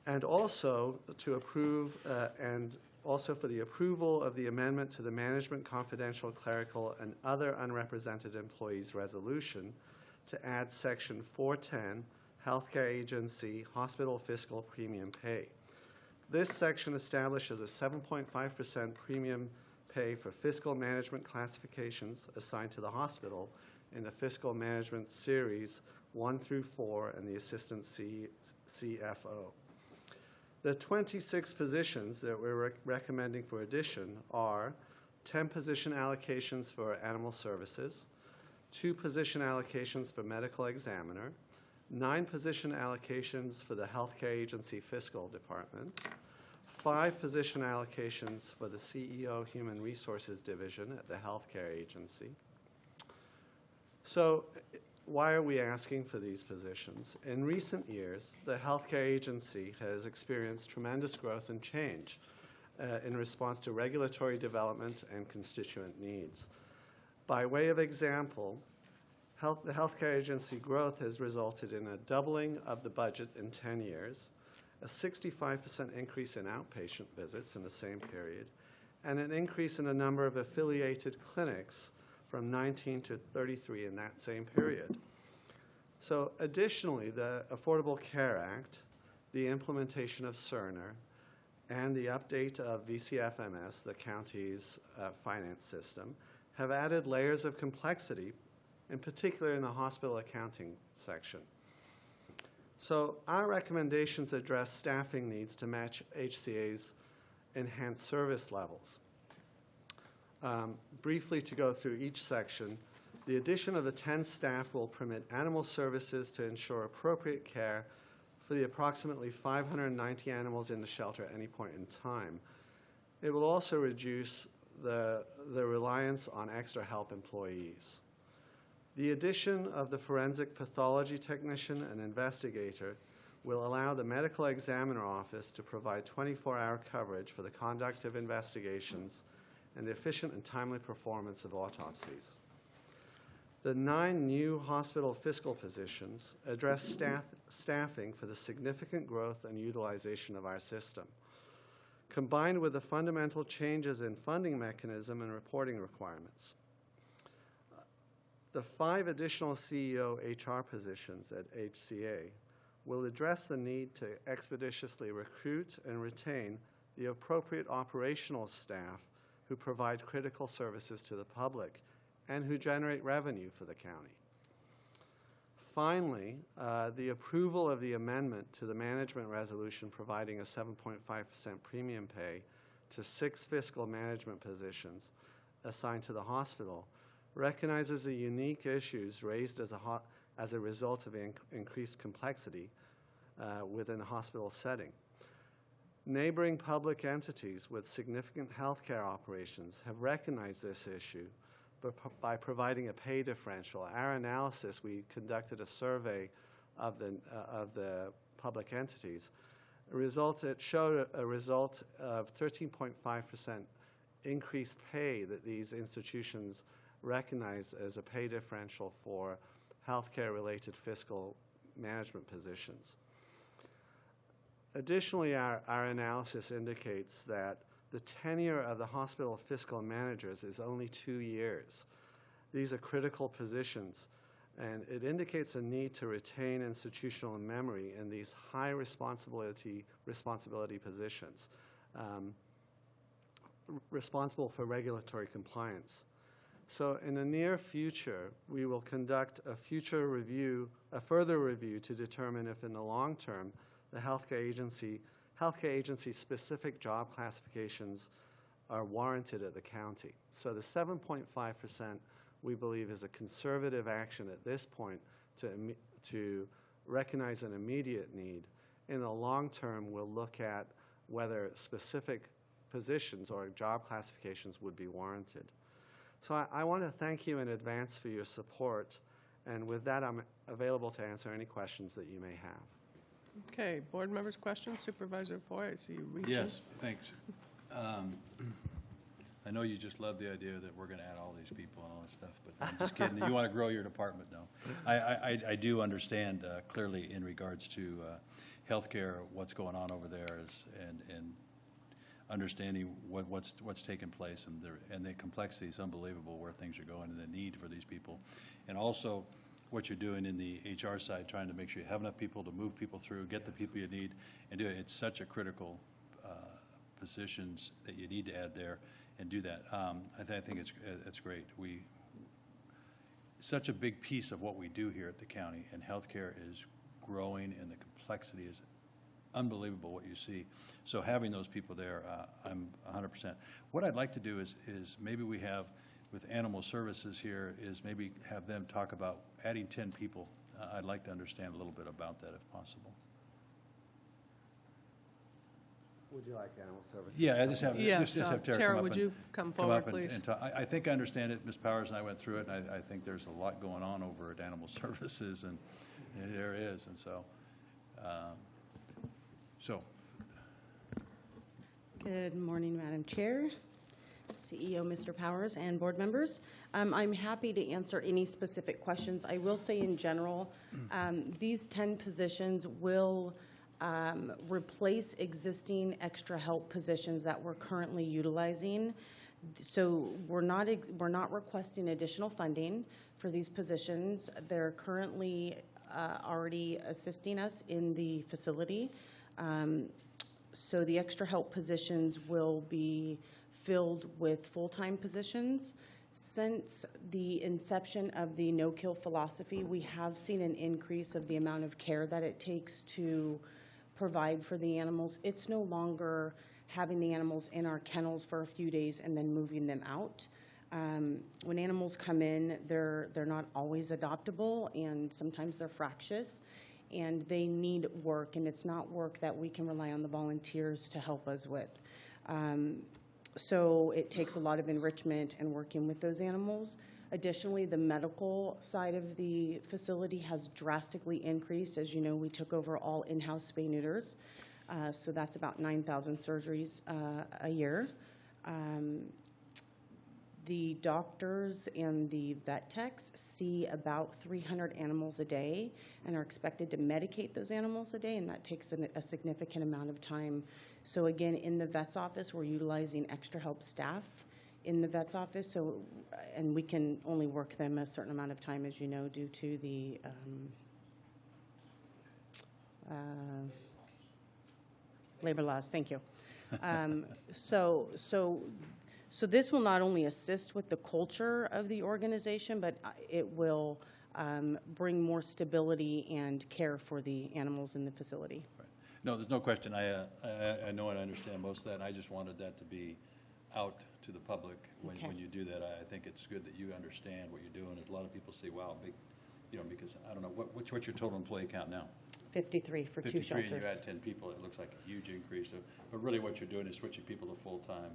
And also to approve and also for the approval of the amendment to the Management Confidential Clerical and Other Unrepresented Employees Resolution to add Section 410, Healthcare Agency Hospital Fiscal Premium Pay. This section establishes a 7.5% premium pay for fiscal management classifications assigned to the hospital in the Fiscal Management Series 1 through 4 and the Assistant CFO. The 26 positions that we're recommending for addition are 10 position allocations for animal services, 2 position allocations for medical examiner, 9 position allocations for the healthcare agency fiscal department, 5 position allocations for the CEO Human Resources Division at the healthcare agency. So why are we asking for these positions? In recent years, the healthcare agency has experienced tremendous growth and change in response to regulatory development and constituent needs. By way of example, the healthcare agency growth has resulted in a doubling of the budget in 10 years, a 65% increase in outpatient visits in the same period, and an increase in the number of affiliated clinics from 19 to 33 in that same period. So additionally, the Affordable Care Act, the implementation of Cerner, and the update of VCFMS, the county's finance system, have added layers of complexity, in particular in the hospital accounting section. So our recommendations address staffing needs to match HCA's enhanced service levels. Briefly to go through each section, the addition of the 10 staff will permit animal services to ensure appropriate care for the approximately 590 animals in the shelter at any point in time. It will also reduce the reliance on extra help employees. The addition of the forensic pathology technician and investigator will allow the medical examiner office to provide 24-hour coverage for the conduct of investigations and the efficient and timely performance of autopsies. The 9 new hospital fiscal positions address staffing for the significant growth and utilization of our system. Combined with the fundamental changes in funding mechanism and reporting requirements, the 5 additional CEO HR positions at HCA will address the need to expeditiously recruit and retain the appropriate operational staff who provide critical services to the public and who generate revenue for the county. Finally, the approval of the amendment to the management resolution providing a 7.5% premium pay to 6 fiscal management positions assigned to the hospital recognizes the unique issues raised as a result of increased complexity within a hospital setting. Neighboring public entities with significant healthcare operations have recognized this issue by providing a pay differential. Our analysis, we conducted a survey of the public entities. It showed a result of 13.5% increased pay that these institutions recognize as a pay differential for healthcare-related fiscal management positions. Additionally, our analysis indicates that the tenure of the hospital fiscal managers is only 2 years. These are critical positions, and it indicates a need to retain institutional memory in these high responsibility positions, responsible for regulatory compliance. So in the near future, we will conduct a further review to determine if in the long term the healthcare agency specific job classifications are warranted at the county. So the 7.5% we believe is a conservative action at this point to recognize an immediate need. In the long term, we'll look at whether specific positions or job classifications would be warranted. So I want to thank you in advance for your support, and with that, I'm available to answer any questions that you may have. Okay, board members' questions. Supervisor Foy, I see you reaching. Yes, thanks. I know you just love the idea that we're going to add all these people and all this stuff, but I'm just kidding. You want to grow your department, no. I do understand clearly in regards to healthcare, what's going on over there and understanding what's taken place, and the complexity is unbelievable where things are going and the need for these people. And also what you're doing in the HR side, trying to make sure you have enough people to move people through, get the people you need, and do it. It's such a critical positions that you need to add there and do that. I think it's great. Such a big piece of what we do here at the county, and healthcare is growing, and the complexity is unbelievable what you see. So having those people there, I'm 100%. What I'd like to do is maybe we have, with animal services here, is maybe have them talk about adding 10 people. I'd like to understand a little bit about that if possible. Would you like animal services? Yeah, I just have, Yes, just have Tara Tara, come up would and you come forward, please? and talk. I think I understand it. Ms. Powers and I went through it, and I think there's a lot going on over at Animal Services, and there is, and so. Good morning, Madam Chair, CEO Mr. Powers, and board members. I'm happy to answer any specific questions. I will say in general, these 10 positions will replace existing extra help positions that we're currently utilizing. So we're not requesting additional funding for these positions. They're currently already assisting us in the facility. So the extra help positions will be filled with full-time positions. Since the inception of the no-kill philosophy, we have seen an increase of the amount of care that it takes to provide for the animals. It's no longer having the animals in our kennels for a few days and then moving them out. When animals come in, they're not always adoptable, and sometimes they're fractious, and they need work, and it's not work that we can rely on the volunteers to help us with. So it takes a lot of enrichment and working with those animals. Additionally, the medical side of the facility has drastically increased. As you know, we took over all in-house spay neuters, so that's about 9,000 surgeries a year. The doctors and the vet techs see about 300 animals a day and are expected to medicate those animals a day, and that takes a significant amount of time. So again, in the vet's office, we're utilizing extra help staff in the vet's office, and we can only work them a certain amount of time, as you know, due to the labor laws. Thank you. So this will not only assist with the culture of the organization, but it will bring more stability and care for the animals in the facility. Right. No, there's no question. I know and I understand most of that, and I just wanted that to be out to the public when you do that. I think it's good that you understand what you're doing. A lot of people say, wow, big, because I don't know, what's your total employee count now? 53 for 2 shelters. 53, and you add 10 people, it looks like a huge increase. But really what you're doing is switching people to full-time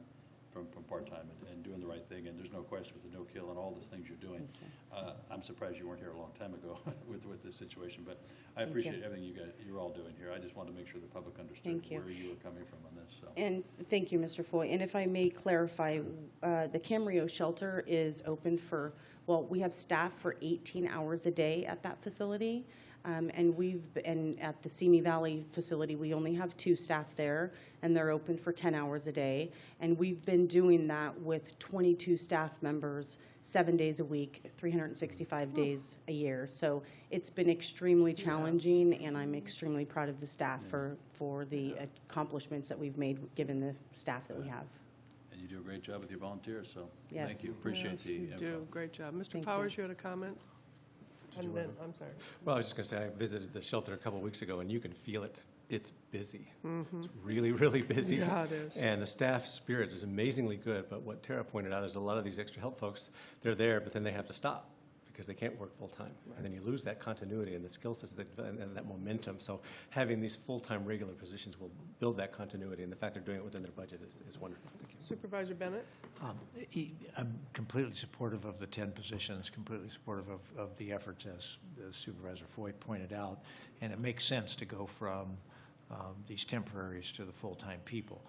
from part-time and doing the right thing, and there's no question with the no-kill and all those things you're doing. I'm surprised you weren't here a long time ago with this situation, but I appreciate everything you're all doing here. I just want to make sure the public understood where you were coming from on this. So. And thank you, Mr. Foy. And if I may clarify, the Camarillo shelter is open for, well, we have staff for 18 hours a day at that facility. And at the Simi Valley facility, we only have 2 staff there, and they're open for 10 hours a day. And we've been doing that with 22 staff members, 7 days a week, 365 days a year. So it's been extremely challenging, and I'm extremely proud of the staff for the accomplishments that we've made, given the staff that we have. And you do a great job with your volunteers, so yes. Thank you. Appreciate the info. You do. Great job. Mr. Powers, you had a comment? And then, I'm sorry. Well, I was just going to say, I visited the shelter a couple of weeks ago, and you can feel it. It's busy. It's really, really busy. Yeah, it is. And the staff spirit is amazingly good, but what Tara pointed out is a lot of these extra help folks, they're there, but then they have to stop because they can't work full-time. Right. And then you lose that continuity and the skill sets and that momentum. So having these full-time regular positions will build that continuity, and the fact they're doing it within their budget is wonderful. Thank you. Supervisor Bennett? I'm completely supportive of the 10 positions, completely supportive of the efforts, as Supervisor Foy pointed out, and it makes sense to go from these temporaries to the full-time people.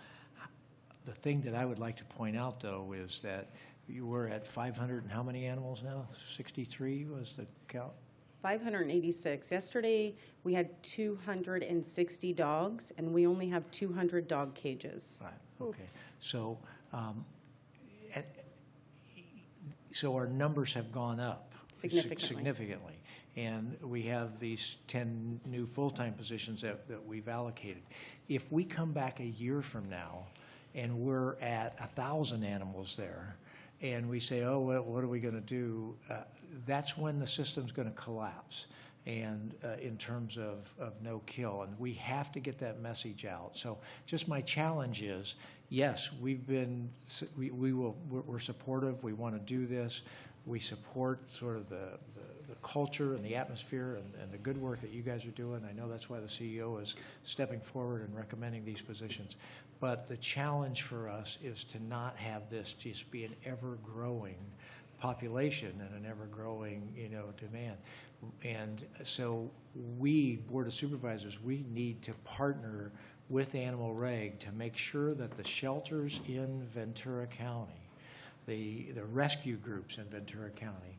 The thing that I would like to point out, though, is that you were at 500 and how many animals now? 63 was the count? 586. Yesterday, we had 260 dogs, and we only have 200 dog cages. Right, okay. So, so our numbers have gone up significantly. And we have these 10 new full-time positions that we've allocated. If we come back a year from now and we're at 1,000 animals there, and we say, oh, well, what are we going to do? That's when the system's going to collapse, and in terms of no kill. And we have to get that message out. So just my challenge is, yes, we're supportive. We want to do this. We support sort of the culture and the atmosphere and the good work that you guys are doing. I know that's why the CEO is stepping forward and recommending these positions. But the challenge for us is to not have this just be an ever-growing population and an ever-growing, demand. And so we, Board of Supervisors, we need to partner with Animal Reg to make sure that the shelters in Ventura County, the rescue groups in Ventura County,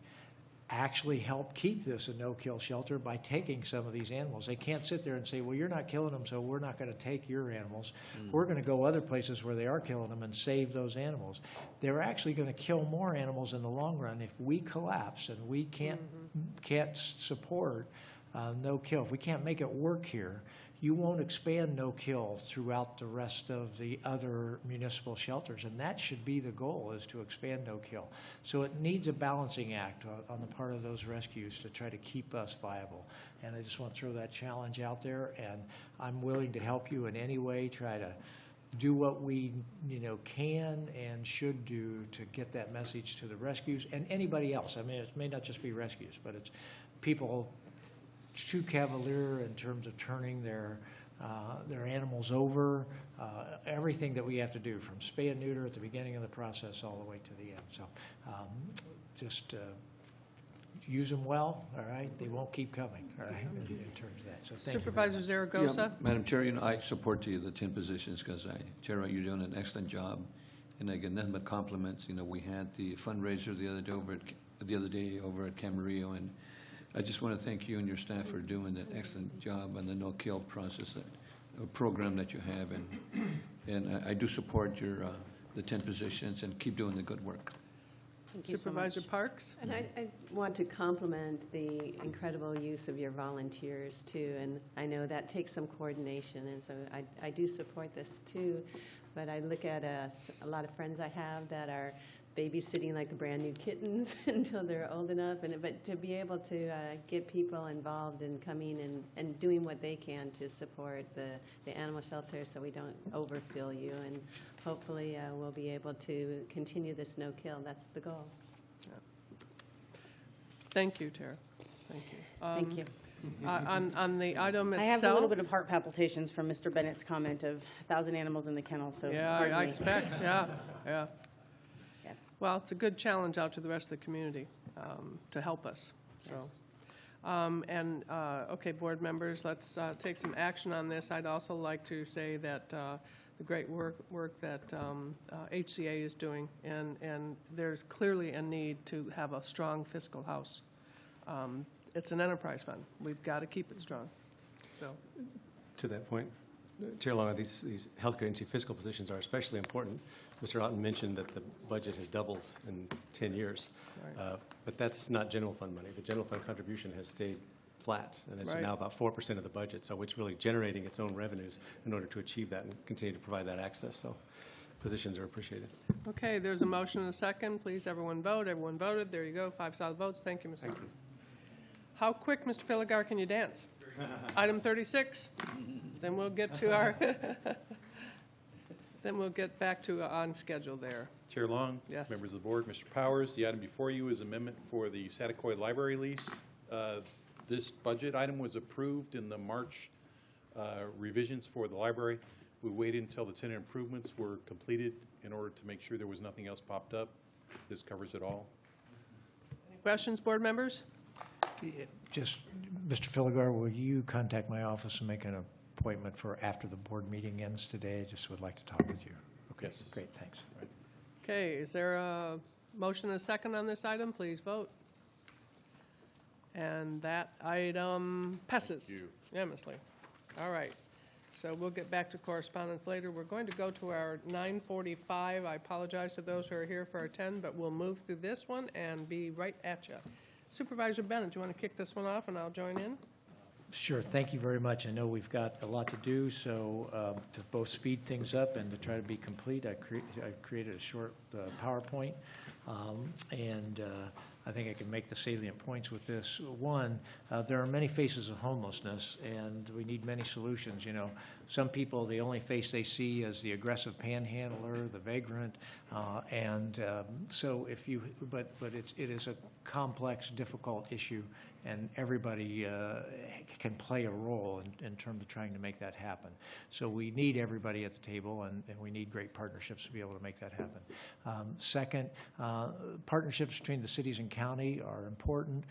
actually help keep this a no-kill shelter by taking some of these animals. They can't sit there and say, well, you're not killing them, so we're not going to take your animals. We're going to go other places where they are killing them and save those animals. They're actually going to kill more animals in the long run if we collapse and we can't support no-kill. If we can't make it work here, you won't expand no-kill throughout the rest of the other municipal shelters, and that should be the goal, is to expand no-kill. So it needs a balancing act on the part of those rescues to try to keep us viable. And I just want to throw that challenge out there, and I'm willing to help you in any way, try to do what we can and should do to get that message to the rescues and anybody else. I mean, it may not just be rescues, but it's people too cavalier in terms of turning their animals over, everything that we have to do from spay and neuter at the beginning of the process all the way to the end. So just use them well, all right? They won't keep coming, all right, in terms of that. So thank Supervisor you. Zaragoza? Yeah, Madam Chair, I support the 10 positions because Tara, you're doing an excellent job. And I get nothing but compliments. We had the fundraiser the other day over at Camarillo, and I just want to thank you and your staff for doing an excellent job on the no-kill process, program that you have, and I do support the 10 positions, and keep doing the good work. Thank you Supervisor so much. Parks? And I want to compliment the incredible use of your volunteers, too. And I know that takes some coordination, and so I do support this, too. But I look at a lot of friends I have that are babysitting like the brand-new kittens until they're old enough. But to be able to get people involved in coming and doing what they can to support the animal shelter so we don't overfill you. And hopefully we'll be able to continue this no-kill. That's the goal. Thank you, Tara. Thank you. Thank you. On the item itself? I have a little bit of heart palpitations from Mr. Bennett's comment of 1,000 animals in the kennel, so Yeah, pardon I me. expect, yeah. Yes. Well, it's a good challenge out to the rest of the community to help us, so. Yes. Okay, board members, let's take some action on this. I'd also like to say that the great work that HCA is doing, and there's clearly a need to have a strong fiscal house. It's an enterprise fund. We've got to keep it strong, so. To that point, Chair Long, these healthcare agency fiscal positions are especially important. Mr. Otten mentioned that the budget has doubled in 10 years, Right. But that's not general fund money. The general fund contribution has stayed flat, and it's Right. now about 4% of the budget, so it's really generating its own revenues in order to achieve that and continue to provide that access. So positions are appreciated. Okay, there's a motion and a second. Please, everyone vote. Everyone voted. There you go. 5 solid votes. Thank you, Mr. Thank you. How quick, Mr. Filligar, can you dance? Item 36. Then we'll get to our, then we'll get back to on schedule there. Chair Long, Yes. members of the board, Mr. Powers, the item before you is amendment for the Satakoy Library lease. This budget item was approved in the March revisions for the library. We waited until the tenant improvements were completed in order to make sure there was nothing else popped up. This covers it all. Any questions, board members? Just, Mr. Filligar, will you contact my office and make an appointment for after the board meeting ends today? I just would like to talk with you. Okay, Yes. great, thanks. Okay, is there a motion and a second on this item? Please vote. And that item passes unanimously. All right. So we'll get back to correspondence later. We're going to go to our 9:45. I apologize to those who are here for our 10, but we'll move through this one and be right at you. Supervisor Bennett, do you want to kick this one off and I'll join in? Sure, thank you very much. I know we've got a lot to do, so to both speed things up and to try to be complete, I created a short PowerPoint, and I think I can make the salient points with this. One, there are many faces of homelessness, and we need many solutions. You know, some people, the only face they see is the aggressive panhandler, the vagrant, so if you, but it is a complex, difficult issue, and everybody can play a role in terms of trying to make that happen. So we need everybody at the table, and we need great partnerships to be able to make that happen. Second, partnerships between the cities and county are important.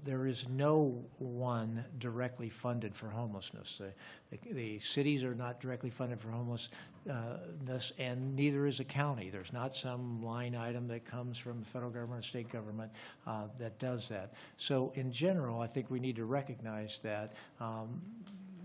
There is no one directly funded for homelessness. The cities are not directly funded for homelessness, and neither is a county. There's not some line item that comes from the federal government or state government that does that. So in general, I think we need to recognize that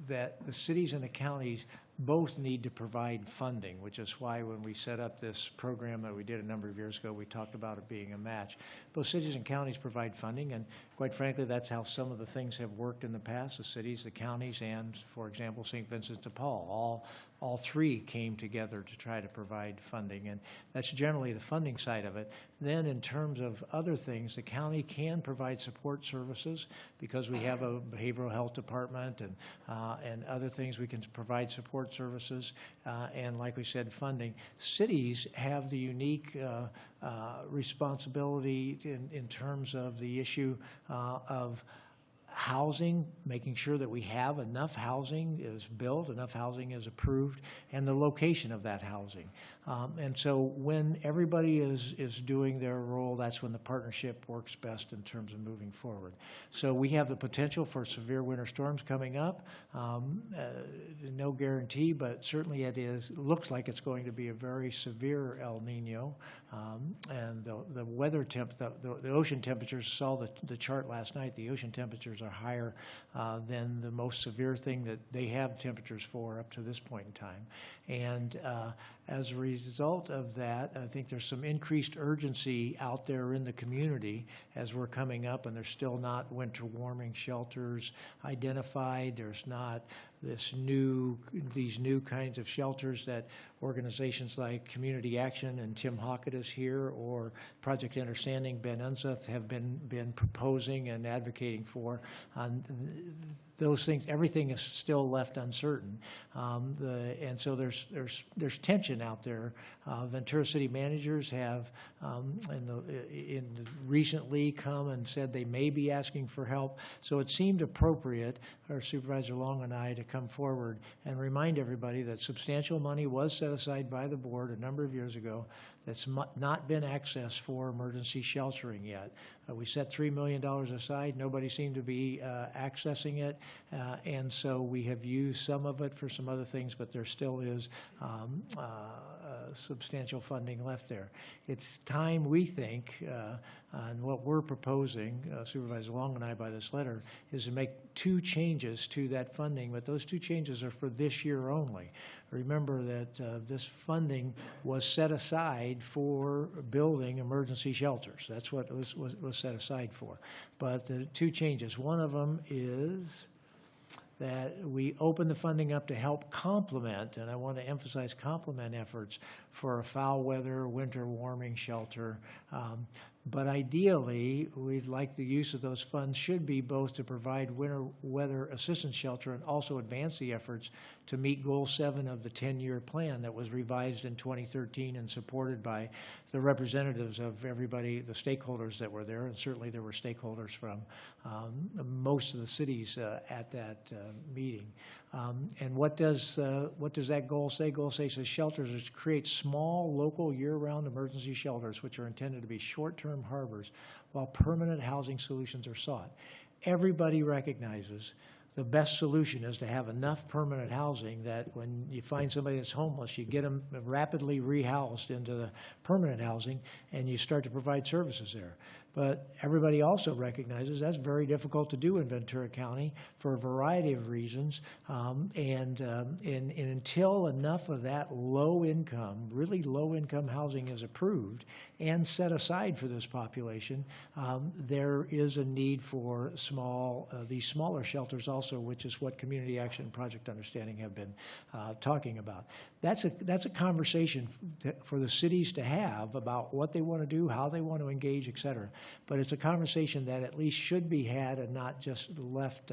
that the cities and the counties both need to provide funding, which is why when we set up this program that we did a number of years ago, we talked about it being a match. Both cities and counties provide funding, and quite frankly, that's how some of the things have worked in the past, the cities, the counties, and, for example, St. Vincent de Paul. All three came together to try to provide funding, and that's generally the funding side of it. Then in terms of other things, the county can provide support services because we have a behavioral health department and other things. We can provide support services, and like we said, funding. Cities have the unique responsibility in terms of the issue of housing, making sure that we have enough housing is built, enough housing is approved, and the location of that housing. And so when everybody is doing their role, that's when the partnership works best in terms of moving forward. So we have the potential for severe winter storms coming up. No guarantee, but certainly looks like it's going to be a very severe El Nino. And the weather the ocean temperatures, saw the chart last night, the ocean temperatures are higher than the most severe thing that they have temperatures for up to this point in time. And as a result of that, I think there's some increased urgency out there in the community as we're coming up, and there's still not winter warming shelters identified. There's not these new kinds of shelters that organizations like Community Action and Tim Hockett is here, or Project Understanding, Ben Unzuth, have been proposing and advocating for. Those things, everything is still left uncertain, and so there's tension out there. Ventura City managers have recently come and said they may be asking for help. So it seemed appropriate, our Supervisor Long and I, to come forward and remind everybody that substantial money was set aside by the board a number of years ago that's not been accessed for emergency sheltering yet. We set $3 million aside. Nobody seemed to be accessing it, and so we have used some of it for some other things, but there still is substantial funding left there. It's time, we think, and what we're proposing, Supervisor Long and I, by this letter, is to make 2 changes to that funding, but those 2 changes are for this year only. Remember that this funding was set aside for building emergency shelters. That's what it was set aside for. But the 2 changes, one of them is that we open the funding up to help complement, and I want to emphasize complement efforts for a foul weather winter warming shelter. But ideally, we'd like the use of those funds should be both to provide winter weather assistance shelter and also advance the efforts to meet Goal 7 of the 10-year plan that was revised in 2013 and supported by the representatives of everybody, the stakeholders that were there, and certainly there were stakeholders from most of the cities at that meeting. And what does that goal say? Goal says shelters is to create small, local, year-round emergency shelters, which are intended to be short-term harbors, while permanent housing solutions are sought. Everybody recognizes the best solution is to have enough permanent housing that when you find somebody that's homeless, you get them rapidly rehoused into the permanent housing, and you start to provide services there. But everybody also recognizes that's very difficult to do in Ventura County for a variety of reasons. And until enough of that really low-income housing is approved and set aside for this population, there is a need for these smaller shelters also, which is what Community Action and Project Understanding have been talking about. That's a conversation for the cities to have about what they want to do, how they want to engage, et cetera. But it's a conversation that at least should be had and not just left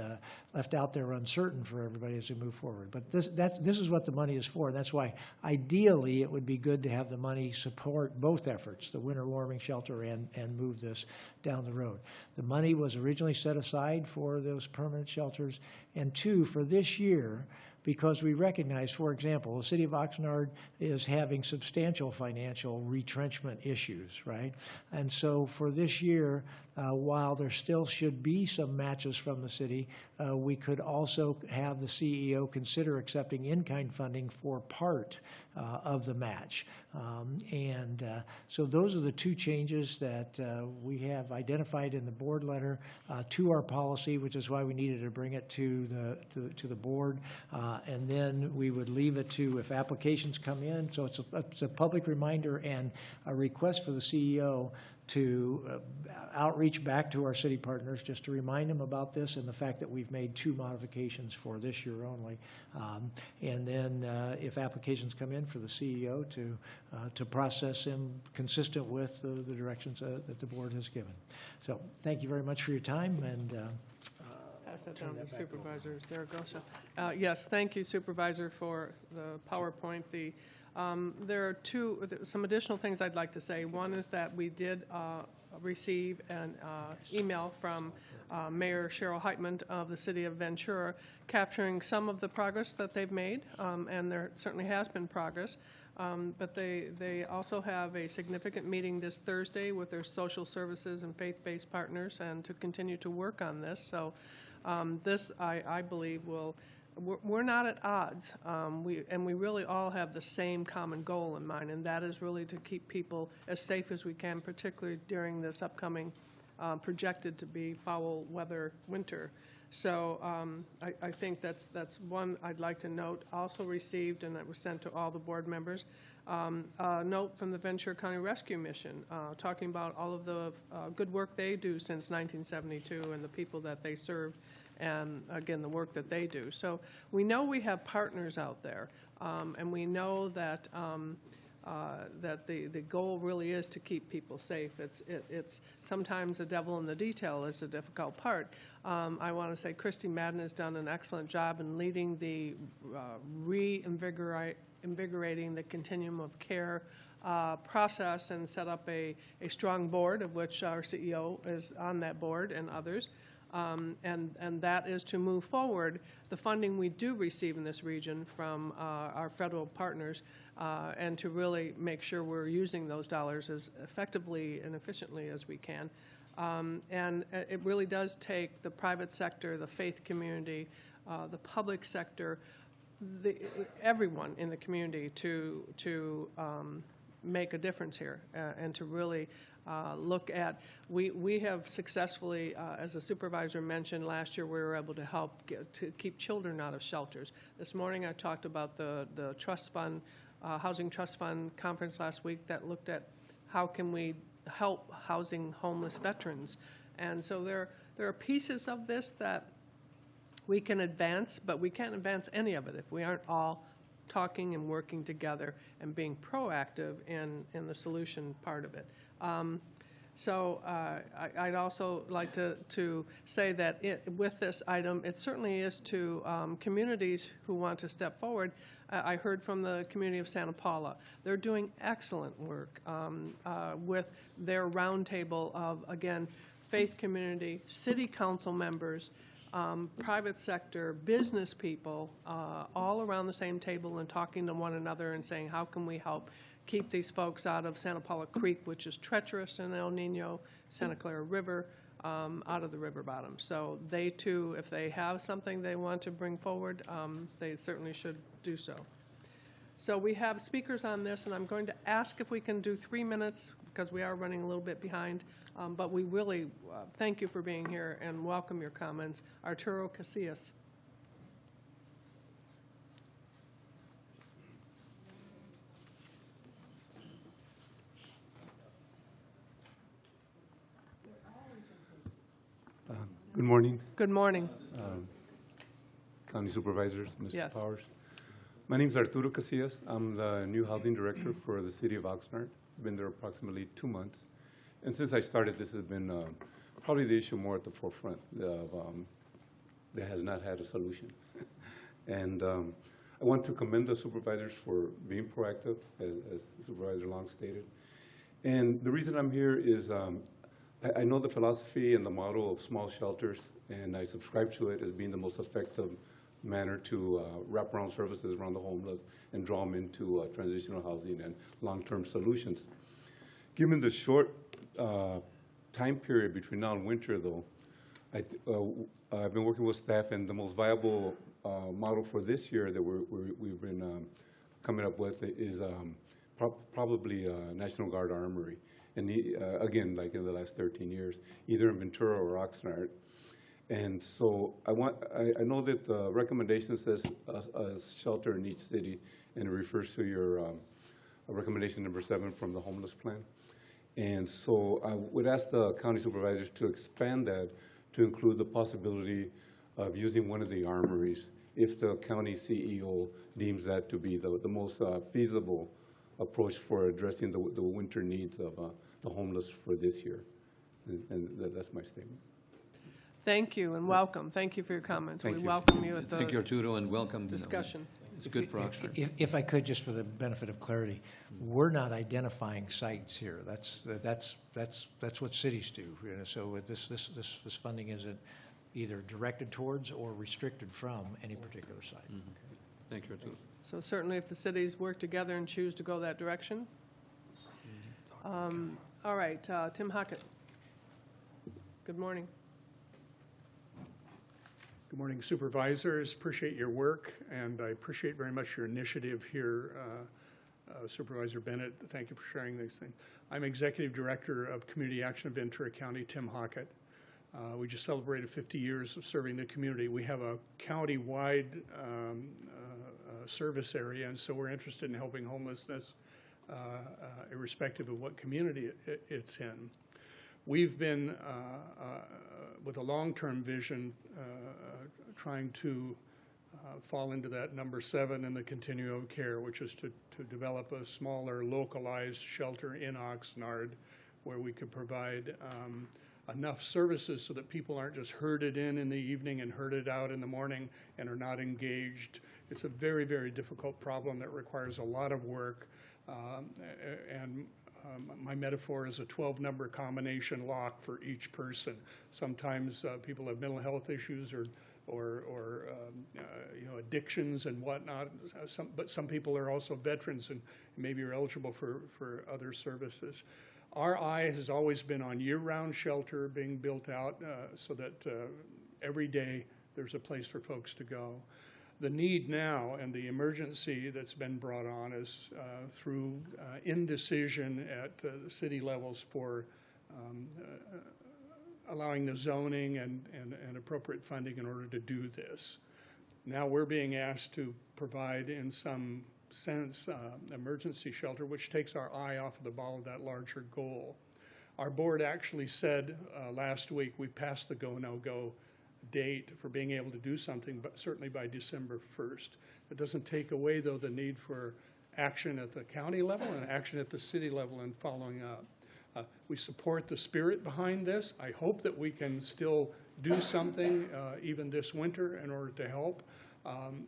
out there uncertain for everybody as we move forward. But this is what the money is for. And that's why ideally it would be good to have the money support both efforts, the winter warming shelter and move this down the road. The money was originally set aside for those permanent shelters, and 2, for this year, because we recognize, for example, the city of Oxnard is having substantial financial retrenchment issues, right? And so for this year, while there still should be some matches from the city, we could also have the CEO consider accepting in-kind funding for part of the match. So those are the 2 changes that we have identified in the board letter to our policy, which is why we needed to bring it to the board. and then we would leave it to if applications come in. So it's a public reminder and a request for the CEO to outreach back to our city partners just to remind them about this and the fact that we've made 2 modifications for this year only. And then if applications come in for the CEO to process them consistent with the directions that the board has given. So thank you very much for your time, and pass that down to Supervisor Zaragoza. Yes, thank you, Supervisor, for the PowerPoint. There are some additional things I'd like to say. One is that we did receive an email from Mayor Cheryl Heitman of the City of Ventura capturing some of the progress that they've made, and there certainly has been progress. But they also have a significant meeting this Thursday with their social services and faith-based partners, and to continue to work on this. So this, I believe, we're not at odds. We really all have the same common goal in mind, and that is really to keep people as safe as we can, particularly during this upcoming projected to be foul weather winter. So I think that's one I'd like to note. Also received, and it was sent to all the board members, a note from the Ventura County Rescue Mission talking about all of the good work they do since 1972 and the people that they serve, and again, the work that they do. So we know we have partners out there, and we know that that the goal really is to keep people safe. It's sometimes the devil in the detail is the difficult part. I want to say Christy Madden has done an excellent job in leading the reinvigorating the continuum of care process, and set up a strong board, of which our CEO is on that board, and others. And that is to move forward the funding we do receive in this region from our federal partners, and to really make sure we're using those dollars as effectively and efficiently as we can. And it really does take the private sector, the faith community, the public sector, everyone in the community to make a difference here, and to really look at, we have successfully, as the supervisor mentioned, last year we were able to help to keep children out of shelters. This morning I talked about the trust fund, housing trust fund conference last week that looked at how can we help housing homeless veterans. And so there are pieces of this that we can advance, but we can't advance any of it if we aren't all talking and working together and being proactive in the solution part of it. So I'd also like to say that with this item, it certainly is to communities who want to step forward. I heard from the community of Santa Paula. They're doing excellent work with their roundtable of, again, faith community, city council members, private sector, business people, all around the same table and talking to one another and saying, how can we help keep these folks out of Santa Paula Creek, which is treacherous in El Nino, Santa Clara River, out of the river bottom. So they too, if they have something they want to bring forward, they certainly should do so. So we have speakers on this, and I'm going to ask if we can do 3 minutes because we are running a little bit behind. But we really thank you for being here and welcome your comments. Arturo Casillas. Good morning. Good morning. County Supervisors, Mr. Yes. Powers. My name is Arturo Casillas. I'm the new housing director for the city of Oxnard. I've been there approximately 2 months. And since I started, this has been probably the issue more at the forefront that has not had a solution. And I want to commend the supervisors for being proactive, as Supervisor Long stated. And the reason I'm here is I know the philosophy and the model of small shelters, and I subscribe to it as being the most effective manner to wrap around services around the homeless and draw them into transitional housing and long-term solutions. Given the short time period between now and winter, though, I've been working with staff, and the most viable model for this year that we've been coming up with is probably National Guard Armory. And again, like in the last 13 years, either in Ventura or Oxnard. And so I know that the recommendation says a shelter in each city, and it refers to your recommendation number 7 from the homeless plan. And so I would ask the county supervisors to expand that to include the possibility of using one of the armories if the county CEO deems that to be the most feasible approach for addressing the winter needs of the homeless for this year. And that's my statement. Thank you and welcome. Thank you for your comments. Thank We you. welcome you at the Thank you, Arturo, and welcome. discussion. It's good for Oxnard. If I could, just for the benefit of clarity, we're not identifying sites here. That's what cities do. You know, so this funding isn't either directed towards or restricted from any particular site. Mm-hmm. Thank you, Arturo. So certainly if the cities work together and choose to go that direction. All right, Tim Hockett. Good morning. Good morning, Supervisors. Appreciate your work, and I appreciate very much your initiative here. Supervisor Bennett, thank you for sharing these things. I'm Executive Director of Community Action of Ventura County, Tim Hockett. We just celebrated 50 years of serving the community. We have a county-wide service area, and so we're interested in helping homelessness irrespective of what community it's in. We've been, with a long-term vision, trying to fall into that number 7 in the continuum of care, which is to develop a smaller, localized shelter in Oxnard where we could provide enough services so that people aren't just herded in the evening and herded out in the morning and are not engaged. It's a very, very difficult problem that requires a lot of work. My metaphor is a 12-number combination lock for each person. Sometimes people have mental health issues or you know, addictions and whatnot. But some people are also veterans and maybe are eligible for other services. Our eye has always been on year-round shelter being built out so that every day there's a place for folks to go. The need now and the emergency that's been brought on is through indecision at the city levels for allowing the zoning and appropriate funding in order to do this. Now we're being asked to provide, in some sense, emergency shelter, which takes our eye off of the ball of that larger goal. Our board actually said last week we passed the go, no-go date for being able to do something, but certainly by December 1st. It doesn't take away, though, the need for action at the county level and action at the city level and following up. We support the spirit behind this. I hope that we can still do something even this winter in order to help.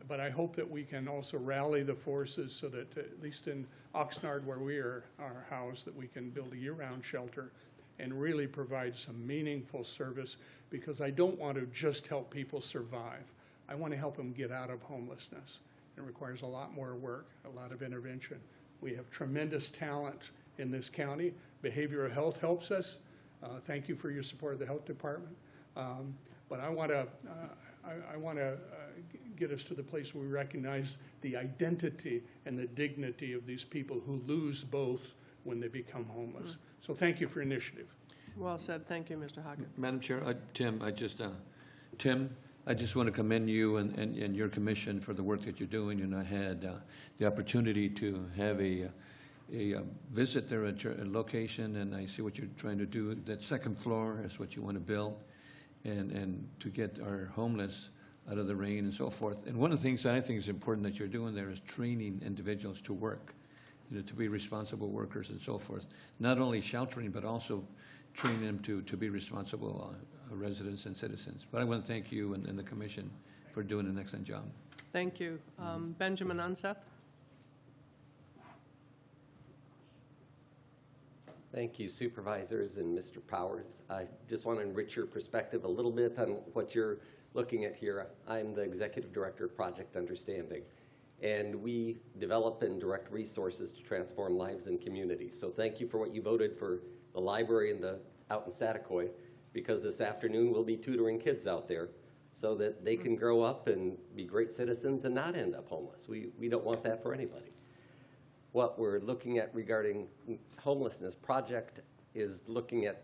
But I hope that we can also rally the forces so that at least in Oxnard, where we are housed, that we can build a year-round shelter and really provide some meaningful service, because I don't want to just help people survive. I want to help them get out of homelessness. It requires a lot more work, a lot of intervention. We have tremendous talent in this county. Behavioral health helps us. Thank you for your support of the health department. But I want to get us to the place where we recognize the identity and the dignity of these people who lose both when they become homeless. So thank you for your initiative. Well said. Thank you, Mr. Hockett. Madam Chair, Tim, I just want to commend you and your commission for the work that you're doing. And I had the opportunity to have a visit there at your location, and I see what you're trying to do. That second floor is what you want to build, and to get our homeless out of the rain and so forth. And one of the things that I think is important that you're doing there is training individuals to work, you know, to be responsible workers and so forth. Not only sheltering, but also training them to be responsible residents and citizens. But I want to thank you and the commission for doing an excellent job. Thank you. Benjamin Unseth. Thank you, Supervisors and Mr. Powers. I just want to enrich your perspective a little bit on what you're looking at here. I'm the Executive Director of Project Understanding, and we develop and direct resources to transform lives and communities. So thank you for what you voted for the library and out in Saticoy, because this afternoon we'll be tutoring kids out there so that they can grow up and be great citizens and not end up homeless. We don't want that for anybody. What we're looking at regarding homelessness project is looking at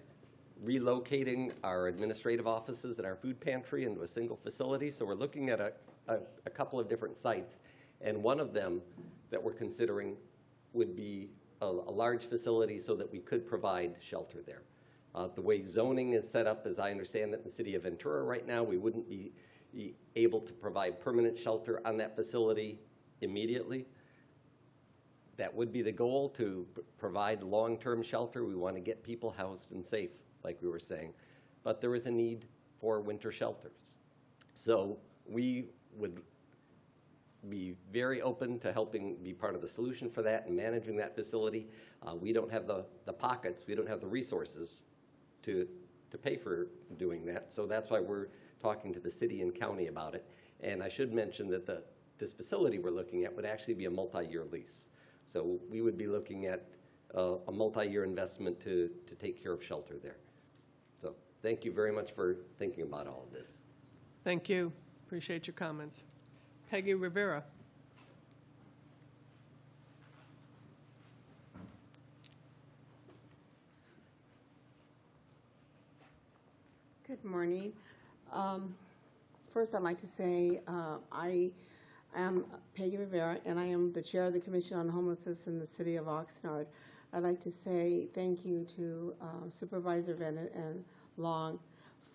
relocating our administrative offices and our food pantry into a single facility. So we're looking at a couple of different sites, and one of them that we're considering would be a large facility so that we could provide shelter there. The way zoning is set up, as I understand it, in the city of Ventura right now, we wouldn't be able to provide permanent shelter on that facility immediately. That would be the goal, to provide long-term shelter. We want to get people housed and safe, like we were saying. But there is a need for winter shelters. So we would be very open to helping be part of the solution for that and managing that facility. We don't have the pockets, we don't have the resources to pay for doing that. So that's why we're talking to the city and county about it. And I should mention that this facility we're looking at would actually be a multi-year lease. So we would be looking at a multi-year investment to take care of shelter there. So thank you very much for thinking about all of this. Thank you. Appreciate your comments. Peggy Rivera. Good morning. First, I'd like to say I am Peggy Rivera, and I am the chair of the Commission on Homelessness in the city of Oxnard. I'd like to say thank you to Supervisor Bennett and Long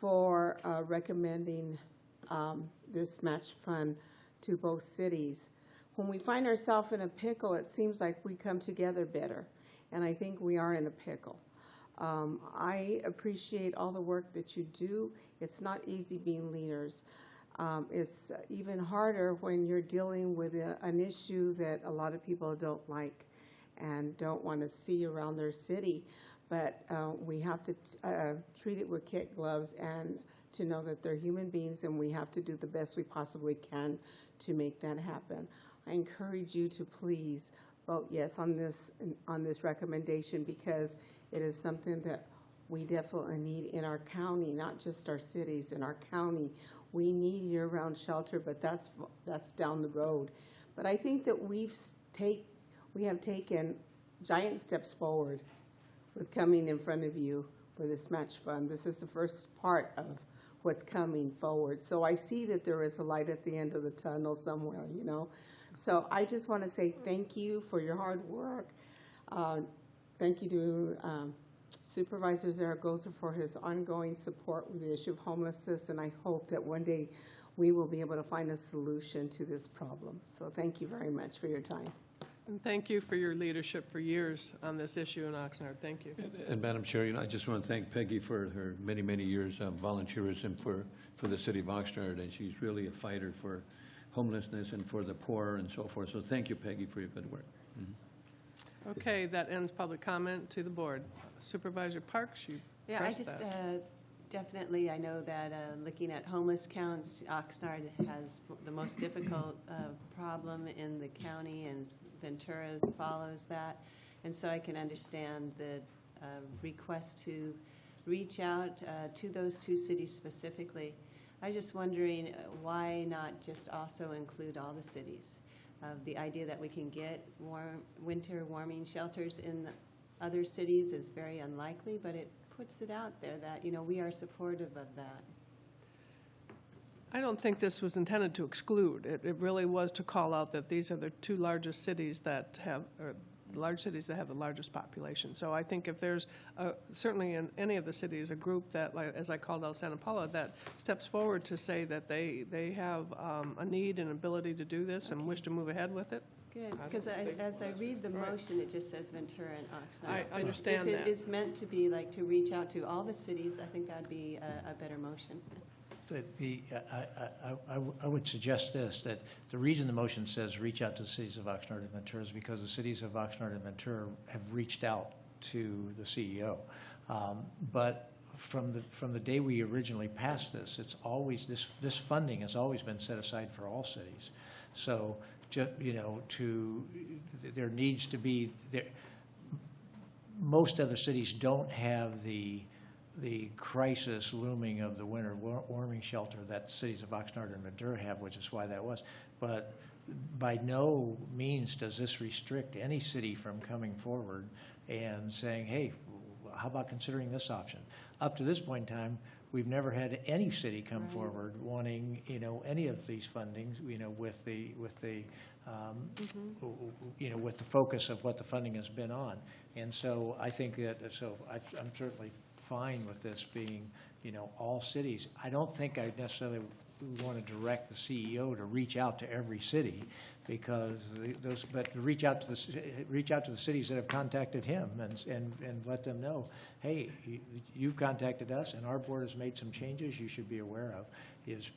for recommending this match fund to both cities. When we find ourselves in a pickle, it seems like we come together better, and I think we are in a pickle. I appreciate all the work that you do. It's not easy being leaders. It's even harder when you're dealing with an issue that a lot of people don't like and don't want to see around their city. But we have to treat it with kid gloves and to know that they're human beings, and we have to do the best we possibly can to make that happen. I encourage you to please vote yes on this recommendation, because it is something that we definitely need in our county, not just our cities. In our county, we need year-round shelter, but that's down the road. But I think that we have taken giant steps forward with coming in front of you for this match fund. This is the first part of what's coming forward. So I see that there is a light at the end of the tunnel somewhere, you know. So I just want to say thank you for your hard work. Thank you to Supervisor Zaragoza for his ongoing support with the issue of homelessness, and I hope that one day we will be able to find a solution to this problem. So thank you very much for your time. And thank you for your leadership for years on this issue in Oxnard. Thank you. And Madam Chair, I just want to thank Peggy for her many, many years of volunteerism for the city of Oxnard, and she's really a fighter for homelessness and for the poor and so forth. So thank you, Peggy, for your good work. Mm-hmm. Okay, that ends public comment to the board. Supervisor Parks, you Yeah, I just definitely, I know that looking at homeless counts, Oxnard has the most difficult problem in the county, and Ventura's follows that. And so I can understand the request to reach out to those two cities specifically. I was just wondering why not just also include all the cities? The idea that we can get winter warming shelters in other cities is very unlikely, but it puts it out there that, you know, we are supportive of that. I don't think this was intended to exclude. It really was to call out that these are the two largest cities that have, or large cities that have the largest population. So I think if there's certainly in any of the cities a group that, like, as I called out Santa Paula, that steps forward to say that they have a need and ability to do this and wish to move ahead with it. Good, because as I read the motion, it just says Ventura and Oxnard. I understand that. If it is meant to be like to reach out to all the cities, I think that would be a better motion. I would suggest this, that the reason the motion says reach out to the cities of Oxnard and Ventura is because the cities of Oxnard and Ventura have reached out to the CEO. But from the day we originally passed this, it's always, this funding has always been set aside for all cities. So, you know, there needs to be, most other cities don't have the crisis looming of the winter warming shelter that cities of Oxnard and Ventura have, which is why that was. But by no means does this restrict any city from coming forward and saying, hey, how about considering this option? up to this point in time, we've never had any city come forward wanting, any of these fundings, with the with the focus of what the funding has been on. And so I think that, I'm certainly fine with this being, all cities. I don't think I necessarily want to direct the CEO to reach out to every city, because but to reach out to the cities that have contacted him and let them know, hey, you've contacted us and our board has made some changes you should be aware of, is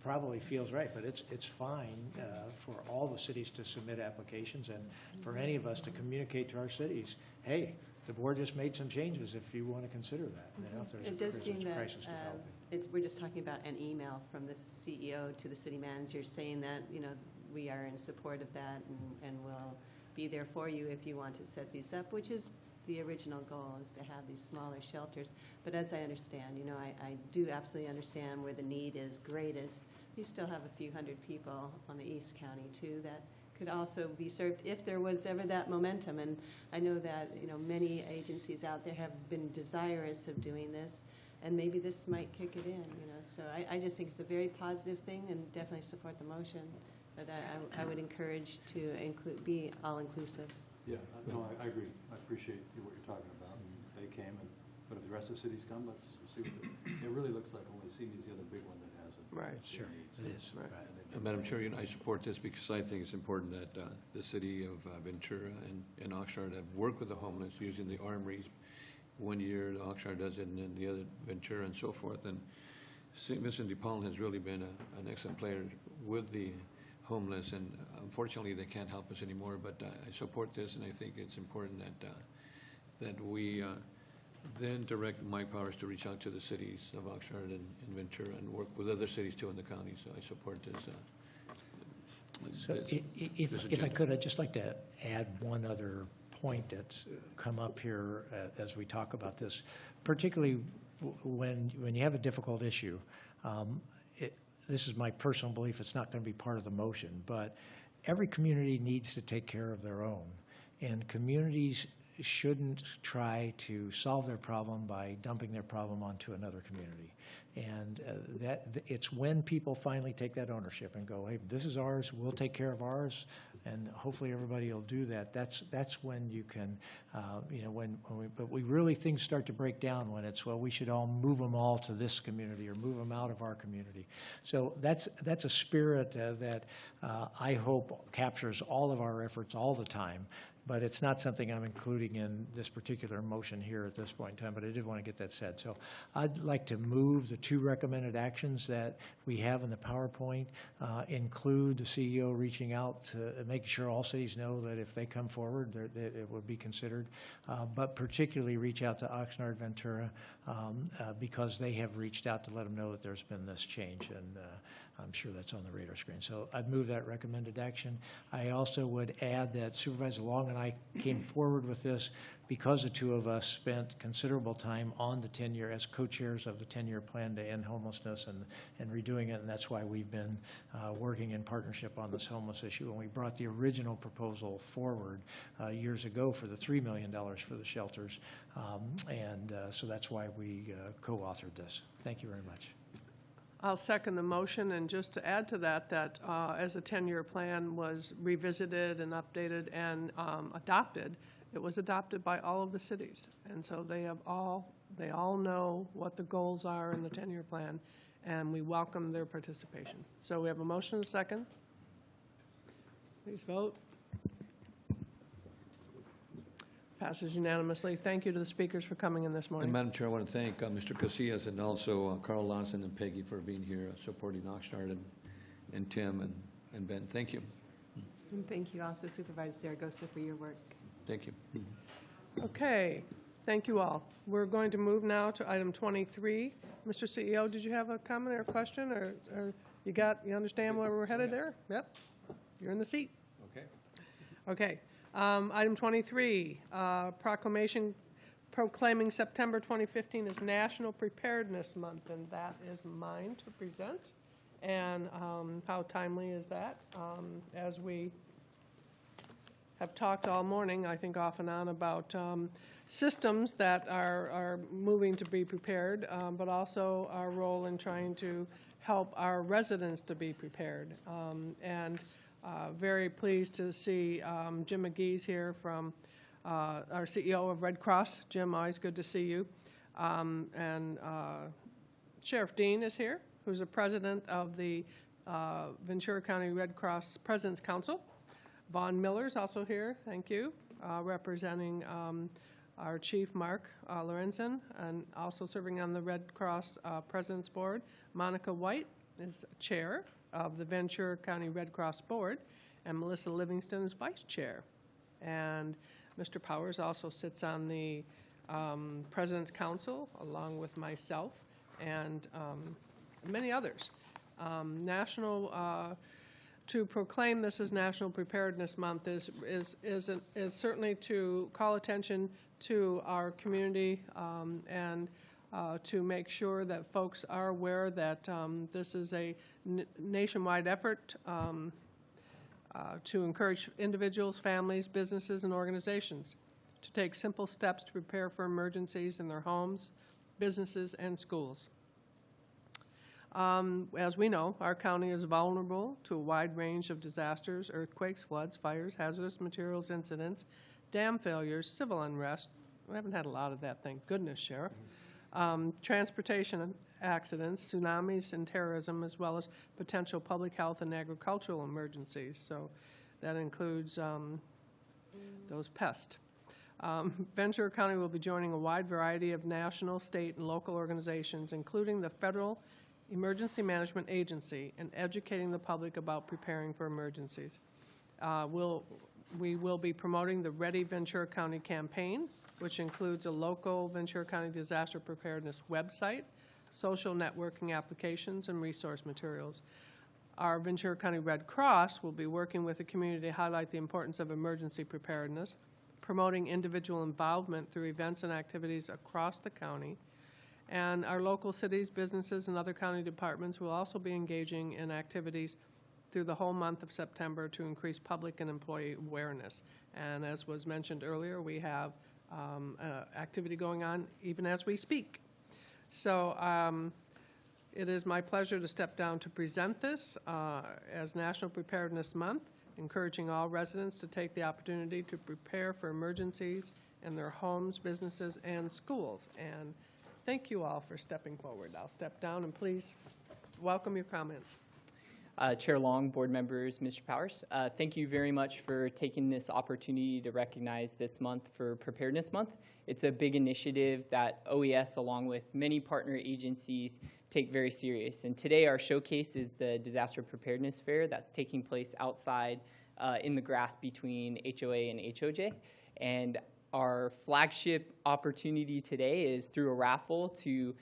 probably feels right. But it's fine for all the cities to submit applications, and for any of us to communicate to our cities, hey, the board just made some changes if you want to consider that. If there's It does seem that crisis developing. we're just talking about an email from the CEO to the city manager saying that, we are in support of that and will be there for you if you want to set these up, which is the original goal, is to have these smaller shelters. But as I understand, I do absolutely understand where the need is greatest. You still have a few hundred people on the East County too that could also be served if there was ever that momentum. And I know that, many agencies out there have been desirous of doing this, and maybe this might kick it in, So I just think it's a very positive thing and definitely support the motion. But I would encourage to be all-inclusive. Yeah, no, I agree. I appreciate what you're talking about. And they came, but if the rest of the cities come, let's see. It really looks like only Simi's the other big one that has it. Right. Sure, it is. Right. Madam Chair, I support this because I think it's important that the city of Ventura and Oxnard have worked with the homeless using the armories. One year, Oxnard does it, and then the other, Ventura, and so forth. And St. Vincent de Paul has really been an excellent player with the homeless, and unfortunately they can't help us anymore, but I support this, and I think it's important that we then direct Mike Powers to reach out to the cities of Oxnard and Ventura and work with other cities too in the county. So I support this. So if I could, I'd just like to add one other point that's come up here as we talk about this, particularly when you have a difficult issue. This is my personal belief, it's not going to be part of the motion, but every community needs to take care of their own. And communities shouldn't try to solve their problem by dumping their problem onto another community. And it's when people finally take that ownership and go, hey, this is ours, we'll take care of ours, and hopefully everybody will do that. That's when you can, but we really, things start to break down when it's, well, we should all move them all to this community or move them out of our community. So that's a spirit that I hope captures all of our efforts all the time. But it's not something I'm including in this particular motion here at this point in time, but I did want to get that said. So I'd like to move the two recommended actions that we have in the PowerPoint, include the CEO reaching out to making sure all cities know that if they come forward, that it would be considered, but particularly reach out to Oxnard, Ventura, because they have reached out to let them know that there's been this change, and I'm sure that's on the radar screen. So I'd move that recommended action. I also would add that Supervisor Long and I came forward with this because the two of us spent considerable time on the 10-year, as co-chairs of the 10-year plan to end homelessness and redoing it, and that's why we've been working in partnership on this homeless issue. And we brought the original proposal forward years ago for the $3 million for the shelters, so that's why we co-authored this. Thank you very much. I'll second the motion, and just to add to that, as the 10-year plan was revisited and updated and adopted, it was adopted by all of the cities. And so they all know what the goals are in the 10-year plan, and we welcome their participation. So we have a motion and a second. Please vote. Passes unanimously. Thank you to the speakers for coming in this morning. And Madam Chair, I want to thank Mr. Casillas and also Carl Lawson and Peggy for being here supporting Oxnard, and Tim and Ben. Thank you. And thank you also, Supervisor Zaragoza, for your work. Thank you. Okay. Thank you all. We're going to move now to item 23. Mr. CEO, did you have a comment or a question, or you understand where we're headed there? Yep. You're in the seat. Okay. Okay. Item 23, proclamation proclaiming September 2015 as National Preparedness Month, and that is mine to present. And how timely is that as we have talked all morning, I think off and on, about systems that are moving to be prepared, but also our role in trying to help our residents to be prepared. And very pleased to see Jim McGee's here from our CEO of Red Cross. Jim, always good to see you. And Sheriff Dean is here, who's the president of the Ventura County Red Cross President's Council. Vaughn Miller's also here, thank you, representing our chief, Mark Lorenzen, and also serving on the Red Cross President's Board. Monica White is chair of the Ventura County Red Cross Board, and Melissa Livingston is vice chair. And Mr. Powers also sits on the President's Council, along with myself and many others. To proclaim this as National Preparedness Month is certainly to call attention to our community and to make sure that folks are aware that this is a nationwide effort to encourage individuals, families, businesses, and organizations to take simple steps to prepare for emergencies in their homes, businesses, and schools. As we know, our county is vulnerable to a wide range of disasters: earthquakes, floods, fires, hazardous materials incidents, dam failures, civil unrest. We haven't had a lot of that, thank goodness, Sheriff. Transportation accidents, tsunamis, and terrorism, as well as potential public health and agricultural emergencies. So that includes those pests. Ventura County will be joining a wide variety of national, state, and local organizations, including the Federal Emergency Management Agency, and educating the public about preparing for emergencies. We will be promoting the Ready Ventura County campaign, which includes a local Ventura County disaster preparedness website, social networking applications, and resource materials. Our Ventura County Red Cross will be working with the community to highlight the importance of emergency preparedness, promoting individual involvement through events and activities across the county. And our local cities, businesses, and other county departments will also be engaging in activities through the whole month of September to increase public and employee awareness. And as was mentioned earlier, we have activity going on even as we speak. So it is my pleasure to step down to present this as National Preparedness Month, encouraging all residents to take the opportunity to prepare for emergencies in their homes, businesses, and schools. And thank you all for stepping forward. I'll step down, and please welcome your comments. Chair Long, board members, Mr. Powers, thank you very much for taking this opportunity to recognize this month for Preparedness Month. It's a big initiative that OES, along with many partner agencies, take very serious. And today our showcase is the Disaster Preparedness Fair that's taking place outside in the grass between HOA and HOJ. And our flagship opportunity today is through a raffle to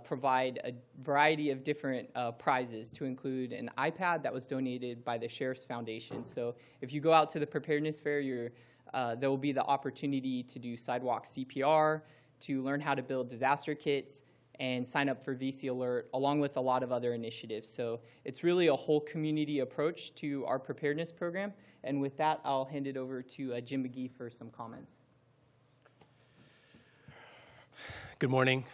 provide a variety of different prizes, to include an iPad that was donated by the Sheriff's Foundation. So if you go out to the Preparedness Fair, there will be the opportunity to do sidewalk CPR, to learn how to build disaster kits, and sign up for VC Alert, along with a lot of other initiatives. So it's really a whole community approach to our preparedness program. And with that, I'll hand it over to Jim McGee for some comments. Good morning,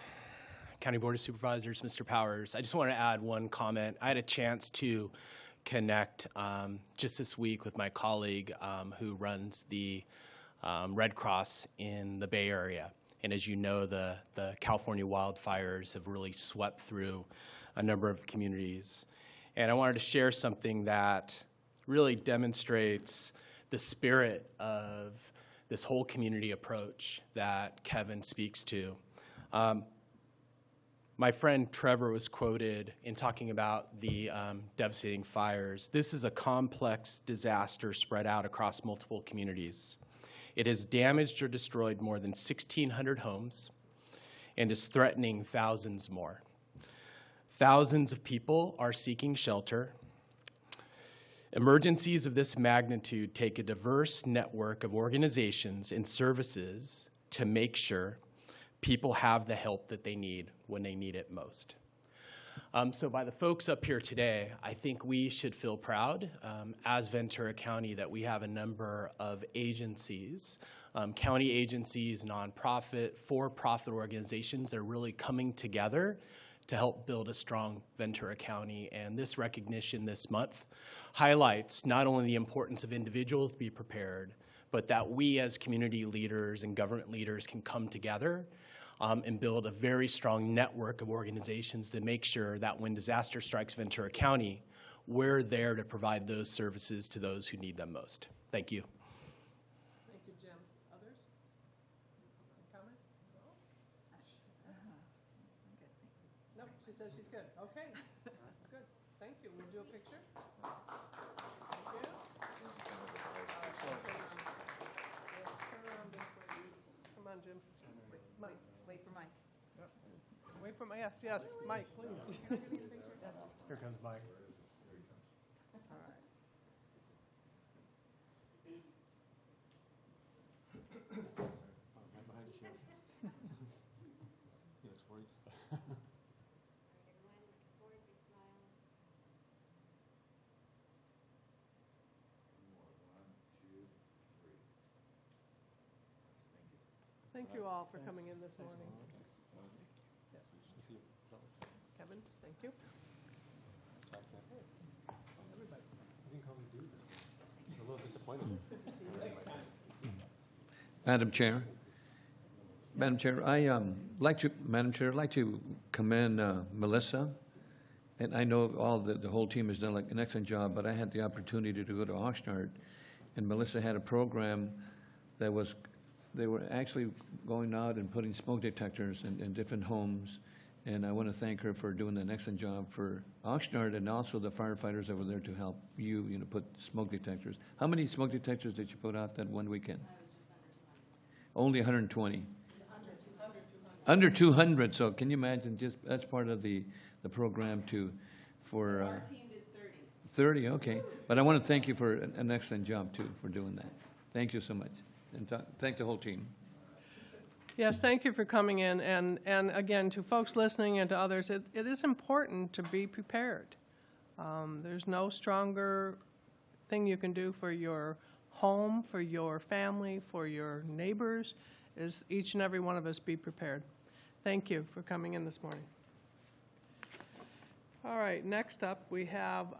County Board of Supervisors, Mr. Powers. I just want to add one comment. I had a chance to connect just this week with my colleague who runs the Red Cross in the Bay Area. And as you know, the California wildfires have really swept through a number of communities. And I wanted to share something that really demonstrates the spirit of this whole community approach that Kevin speaks to. My friend Trevor was quoted in talking about the devastating fires. This is a complex disaster spread out across multiple communities. It has damaged or destroyed more than 1,600 homes and is threatening thousands more. Thousands of people are seeking shelter. Emergencies of this magnitude take a diverse network of organizations and services to make sure people have the help that they need when they need it most. So by the folks up here today, I think we should feel proud as Ventura County that we have a number of agencies, county agencies, nonprofit, for-profit organizations that are really coming together to help build a strong Ventura County. And this recognition this month highlights not only the importance of individuals to be prepared, but that we as community leaders and government leaders can come together and build a very strong network of organizations to make sure that when disaster strikes Ventura County, we're there to provide those services to those who need them most. Thank you. Thank you, Jim. Others? Comments? No, she says she's good. Okay, good. Thank you. We'll do a picture. Thank you. Turn around this way. Come on, Jim. Mike. Wait for Mike. Wait for my, yes, Mike, please. Here comes Mike. All right. Thank you all for coming in this morning. Evans, thank you. Everybody. A little disappointed. Madam Chair, Madam Chair, I'd like to commend Melissa. And I know the whole team has done an excellent job, but I had the opportunity to go to Oxnard, and Melissa had a program that was, they were actually going out and putting smoke detectors in different homes. And I want to thank her for doing an excellent job for Oxnard and also the firefighters that were there to help you, put smoke detectors. How many smoke detectors did you put out that one weekend? Only 120. Under 200. So can you imagine? That's part of the program for. Our team did 30. 30. Okay. But I want to thank you for an excellent job too for doing that. Thank you so much, and thank the whole team. Yes, thank you for coming in. And again, to folks listening and to others, it is important to be prepared. There's no stronger thing you can do for your home, for your family, for your neighbors, is each and every one of us be prepared. Thank you for coming in this morning. All right, next up we have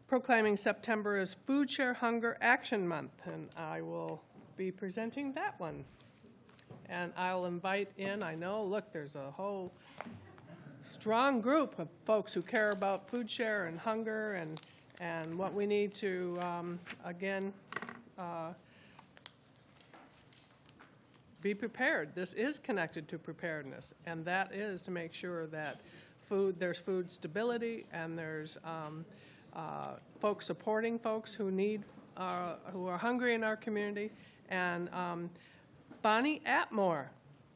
proclaiming September as Food Share Hunger Action Month, and I will be presenting that one. And I'll invite in, I know, look, there's a whole strong group of folks who care about food share and hunger and what we need to, again, be prepared. This is connected to preparedness, and that is to make sure that there's food stability and there's folks supporting folks who who are hungry in our community. And Bonnie Atmore.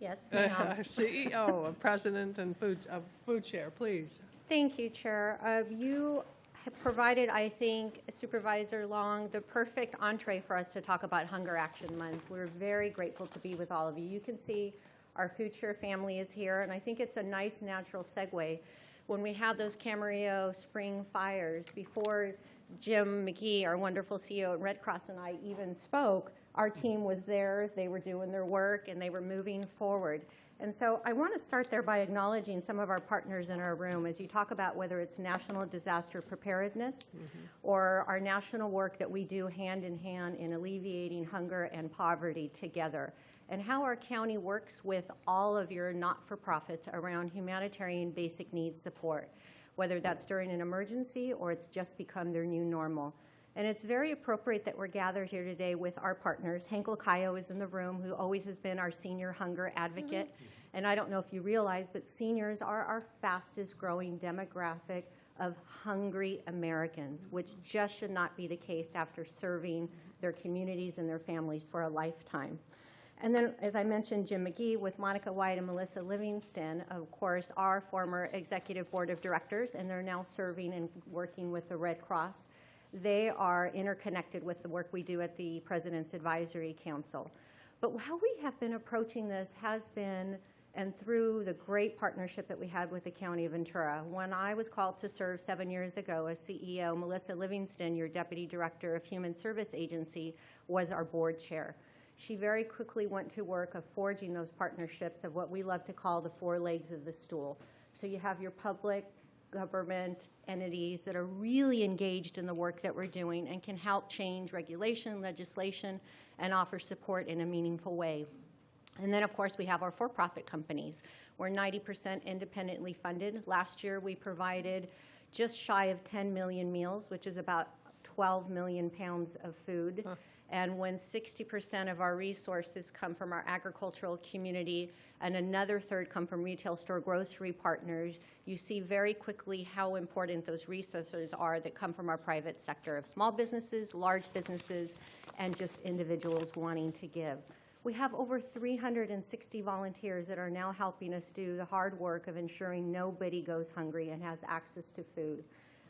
Yes, ma'am. CEO and President and of Food Share, please. Thank you, Chair. You have provided, I think, Supervisor Long, the perfect entree for us to talk about Hunger Action Month. We're very grateful to be with all of you. You can see our Food Share family is here, and I think it's a nice natural segue. When we had those Camarillo spring fires, before Jim McGee, our wonderful CEO at Red Cross, and I even spoke, our team was there, they were doing their work, and they were moving forward. And so I want to start there by acknowledging some of our partners in our room as you talk about whether it's national disaster preparedness or our national work that we do hand in hand in alleviating hunger and poverty together, and how our county works with all of your not-for-profits around humanitarian basic needs support, whether that's during an emergency or it's just become their new normal. And it's very appropriate that we're gathered here today with our partners. Henkel Kayo is in the room, who always has been our senior hunger advocate. And I don't know if you realize, but seniors are our fastest growing demographic of hungry Americans, which just should not be the case after serving their communities and their families for a lifetime. And then, as I mentioned, Jim McGee with Monica White and Melissa Livingston, of course, our former executive board of directors, and they're now serving and working with the Red Cross. They are interconnected with the work we do at the President's Advisory Council. But how we have been approaching this has been and through the great partnership that we had with the County of Ventura. When I was called to serve 7 years ago as CEO, Melissa Livingston, your Deputy Director of Human Service Agency, was our board chair. She very quickly went to work of forging those partnerships of what we love to call the 4 legs of the stool. So you have your public, government entities that are really engaged in the work that we're doing and can help change regulation, legislation, and offer support in a meaningful way. And then, of course, we have our for-profit companies. We're 90% independently funded. Last year, we provided just shy of 10 million meals, which is about 12 million pounds of food. And when 60% of our resources come from our agricultural community and another third come from retail store grocery partners, you see very quickly how important those resources are that come from our private sector of small businesses, large businesses, and just individuals wanting to give. We have over 360 volunteers that are now helping us do the hard work of ensuring nobody goes hungry and has access to food.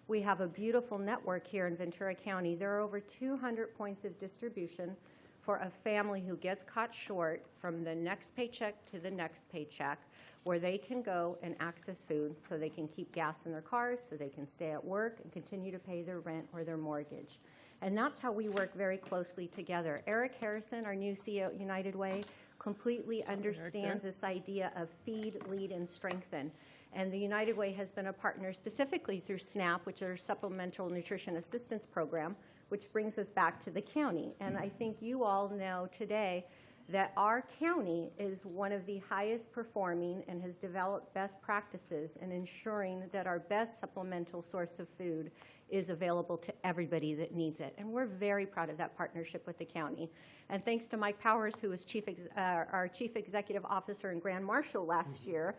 We have a beautiful network here in Ventura County. There are over 200 points of distribution for a family who gets caught short from the next paycheck to the next paycheck, where they can go and access food so they can keep gas in their cars, so they can stay at work and continue to pay their rent or their mortgage. And that's how we work very closely together. Eric Harrison, our new CEO at United Way, completely understands this idea of feed, lead, and strengthen. And the United Way has been a partner specifically through SNAP, which is our Supplemental Nutrition Assistance Program, which brings us back to the county. And I think you all know today that our county is one of the highest performing and has developed best practices in ensuring that our best supplemental source of food is available to everybody that needs it. And we're very proud of that partnership with the county. And thanks to Mike Powers, who was our Chief Executive Officer and Grand Marshal last year,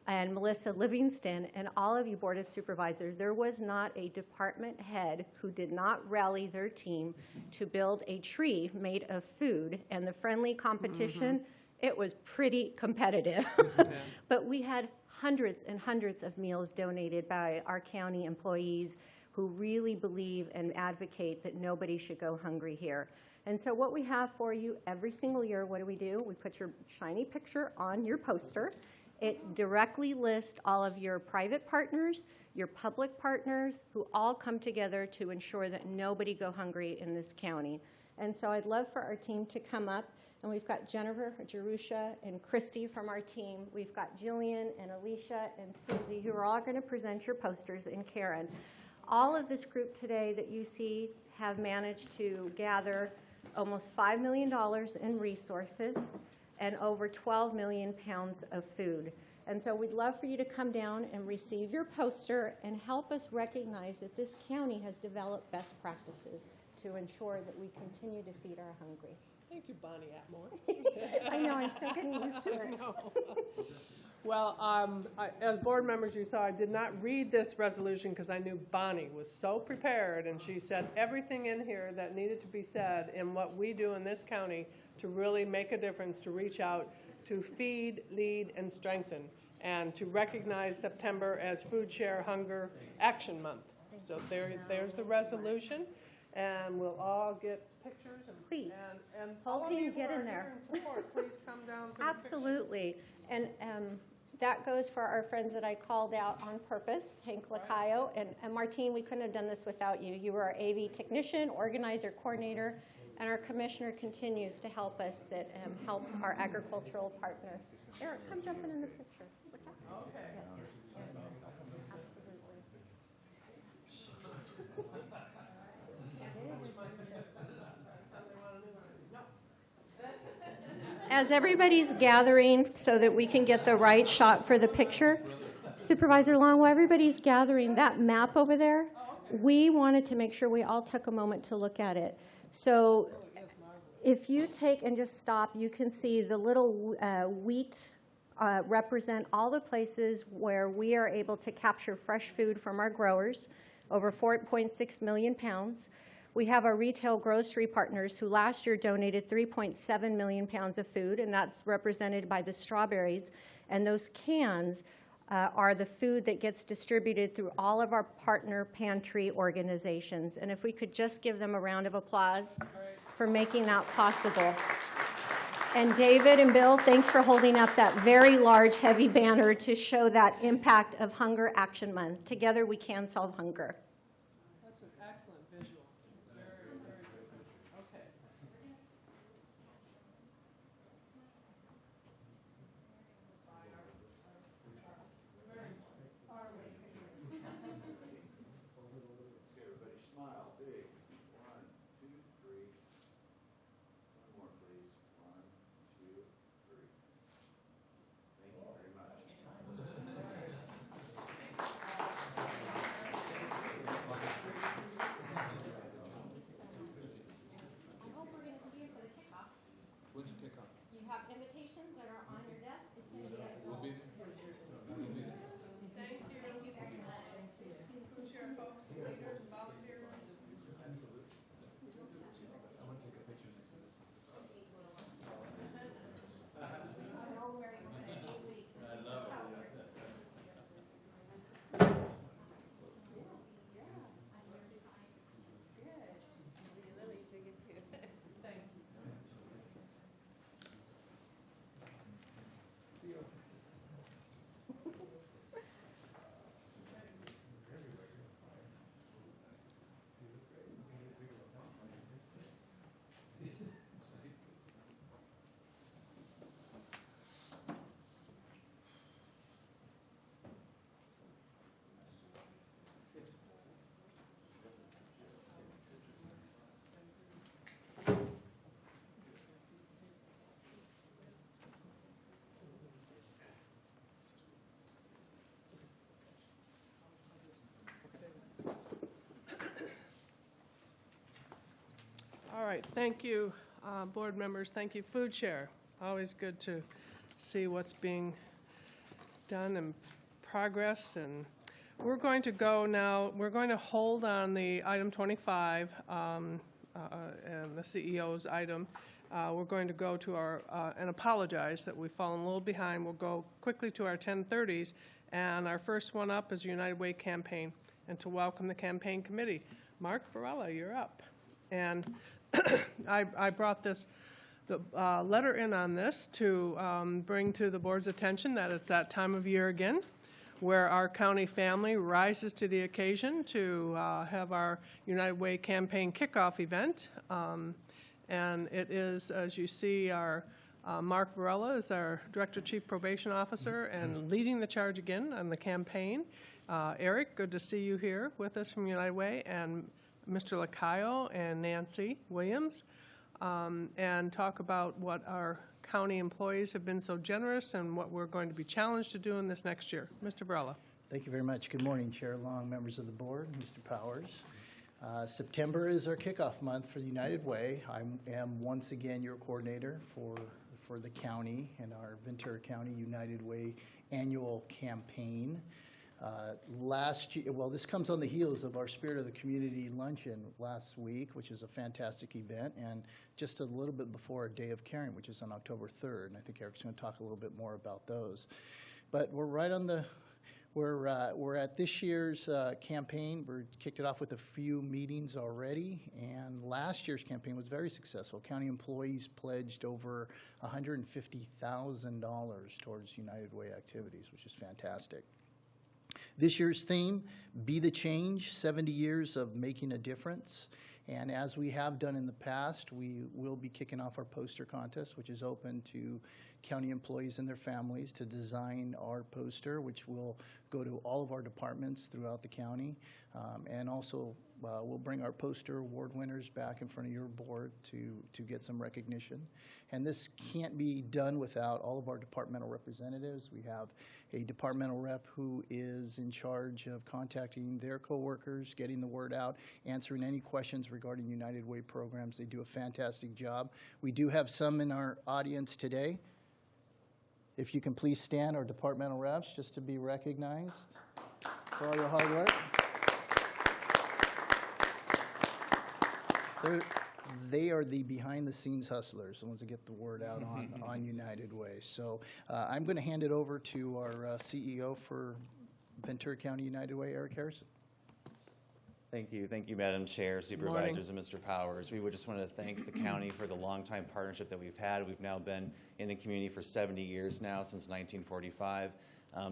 and Melissa Livingston, and all of you Board of Supervisors, there was not a department head who did not rally their team to build a tree made of food. And the friendly competition, it was pretty competitive. But we had hundreds and hundreds of meals donated by our county employees who really believe and advocate that nobody should go hungry here. And so what we have for you every single year, what do? We put your shiny picture on your poster. It directly lists all of your private partners, your public partners, who all come together to ensure that nobody go hungry in this county. And so I'd love for our team to come up. And we've got Jennifer, Jerusha, and Christy from our team. We've got Jillian and Alicia and Susie, who are all going to present your posters, and Karen. All of this group today that you see have managed to gather almost $5 million in resources and over 12 million pounds of food. And so we'd love for you to come down and receive your poster and help us recognize that this county has developed best practices to ensure that we continue to feed our hungry. Thank you, Bonnie Atmore. I know, I'm still getting used to it. Well, as board members, you saw I did not read this resolution because I knew Bonnie was so prepared, and she said everything in here that needed to be said in what we do in this county to really make a difference, to reach out, to feed, lead, and strengthen, and to recognize September as Food Share Hunger Action Month. So there's the resolution, and we'll all get pictures. Please. And Whole all of team, you get who are in there. here in support, please come down for the Absolutely. And that goes for our friends that I called out on purpose, Hank Lacayo. And Martine, we couldn't have done this without you. You were our AV technician, organizer, coordinator, and our commissioner continues to help us that helps our agricultural partners. Eric, come jump in the picture. What's that? Okay. Yes. As everybody's gathering so that we can get the right shot for the picture, Supervisor Long, while everybody's gathering that map over there, we wanted to make sure we all took a moment to look at it. So if you take and just stop, you can see the little wheat represent all the places where we are able to capture fresh food from our growers, over 4.6 million pounds. We have our retail grocery partners who last year donated 3.7 million pounds of food, and that's represented by the strawberries. And those cans are the food that gets distributed through all of our partner pantry organizations. And if we could just give them a round of applause for making that possible. And David and Bill, thanks for holding up that very large, heavy banner to show that impact of Hunger Action Month. Together we can solve hunger. That's an excellent visual. Very, very good. Okay. Everybody smile big. 1, 2, 3. One more, please. 1, 2, 3. Thank you very much. I hope we're going to see you for the kickoff. When's the kickoff? You have invitations that are on your desk. It's going to be at We'll be there. We'll be there. Thank you. Thank you very much. Food share folks, leaders, volunteers. All right, thank you, board members. Thank you, Food Share. Always good to see what's being done and progress. And we're going to go now, we're going to hold on the item 25 and the CEO's item. We're going to go to our, and apologize that we've fallen a little behind. We'll go quickly to our 10:30s. And our first one up is United Way campaign. And to welcome the campaign committee, Mark Varela, you're up. And I brought the letter in on this to bring to the board's attention that it's that time of year again where our county family rises to the occasion to have our United Way campaign kickoff event. And it is, as you see, our Mark Varela is our Director Chief Probation Officer and leading the charge again on the campaign. Eric, good to see you here with us from United Way, and Mr. Lacayo and Nancy Williams, and talk about what our county employees have been so generous and what we're going to be challenged to do in this next year. Mr. Varela. Thank you very much. Good morning, Chair Long, members of the board, Mr. Powers. September is our kickoff month for the United Way. I am once again your coordinator for the county and our Ventura County United Way annual campaign. Last year, well, this comes on the heels of our Spirit of the Community luncheon last week, which is a fantastic event, and just a little bit before our Day of Caring, which is on October 3rd, and I think Eric's going to talk a little bit more about those. But we're right on the, we're at this year's campaign. We kicked it off with a few meetings already, and last year's campaign was very successful. County employees pledged over $150,000 towards United Way activities, which is fantastic. This year's theme, Be the Change, 70 years of making a difference. And as we have done in the past, we will be kicking off our poster contest, which is open to county employees and their families to design our poster, which will go to all of our departments throughout the county. And also, we'll bring our poster award winners back in front of your board to get some recognition. And this can't be done without all of our departmental representatives. We have a departmental rep who is in charge of contacting their coworkers, getting the word out, answering any questions regarding United Way programs. They do a fantastic job. We do have some in our audience today. If you can please stand, our departmental reps, just to be recognized for all your hard work. They are the behind-the-scenes hustlers, the ones that get the word out on United Way. So I'm going to hand it over to our CEO for Ventura County United Way, Eric Harrison. Thank you, Madam Chair, Supervisors, and Mr. Powers. We would just want to thank the county for the longtime partnership that we've had. We've now been in the community for 70 years now, since 1945.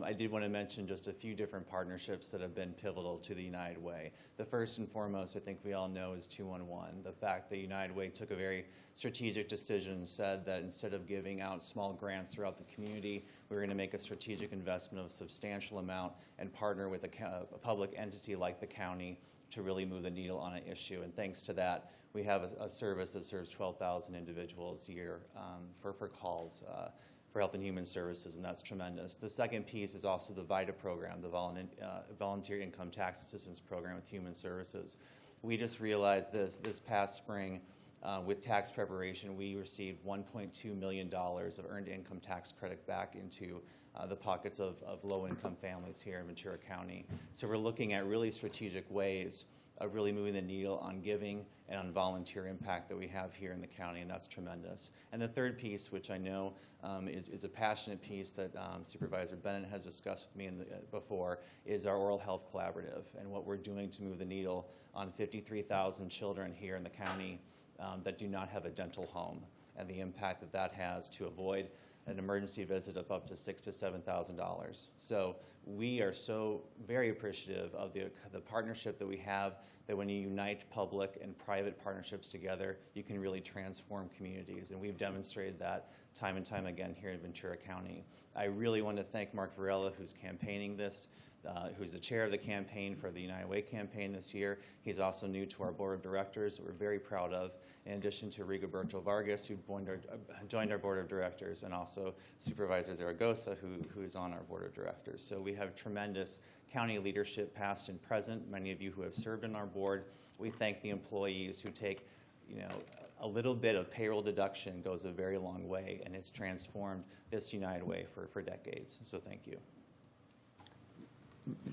I did want to mention just a few different partnerships that have been pivotal to the United Way. The first and foremost, I think we all know, is 211. The fact that United Way took a very strategic decision and said that instead of giving out small grants throughout the community, we were going to make a strategic investment of a substantial amount and partner with a public entity like the county to really move the needle on an issue. And thanks to that, we have a service that serves 12,000 individuals a year for calls for Health and Human Services, and that's tremendous. The second piece is also the VITA program, the Volunteer Income Tax Assistance Program with Human Services. We just realized this past spring with tax preparation, we received $1.2 million of earned income tax credit back into the pockets of low-income families here in Ventura County. So we're looking at really strategic ways of really moving the needle on giving and on volunteer impact that we have here in the county, and that's tremendous. And the third piece, which I know is a passionate piece that Supervisor Bennett has discussed with me before, is our Oral Health Collaborative and what we're doing to move the needle on 53,000 children here in the county that do not have a dental home, and the impact that that has to avoid an emergency visit of up to $6,000 to $7,000. So we are so very appreciative of the partnership that we have, that when you unite public and private partnerships together, you can really transform communities. And we've demonstrated that time and time again here in Ventura County. I really want to thank Mark Varela, who's campaigning this, who's the chair of the campaign for the United Way campaign this year. He's also new to our board of directors that we're very proud of, in addition to Rigoberto Vargas, who joined our board of directors, and also Supervisor Zaragoza, who's on our board of directors. So we have tremendous county leadership, past and present, many of you who have served on our board. We thank the employees who take, a little bit of payroll deduction goes a very long way, and it's transformed this United Way for decades. So thank you.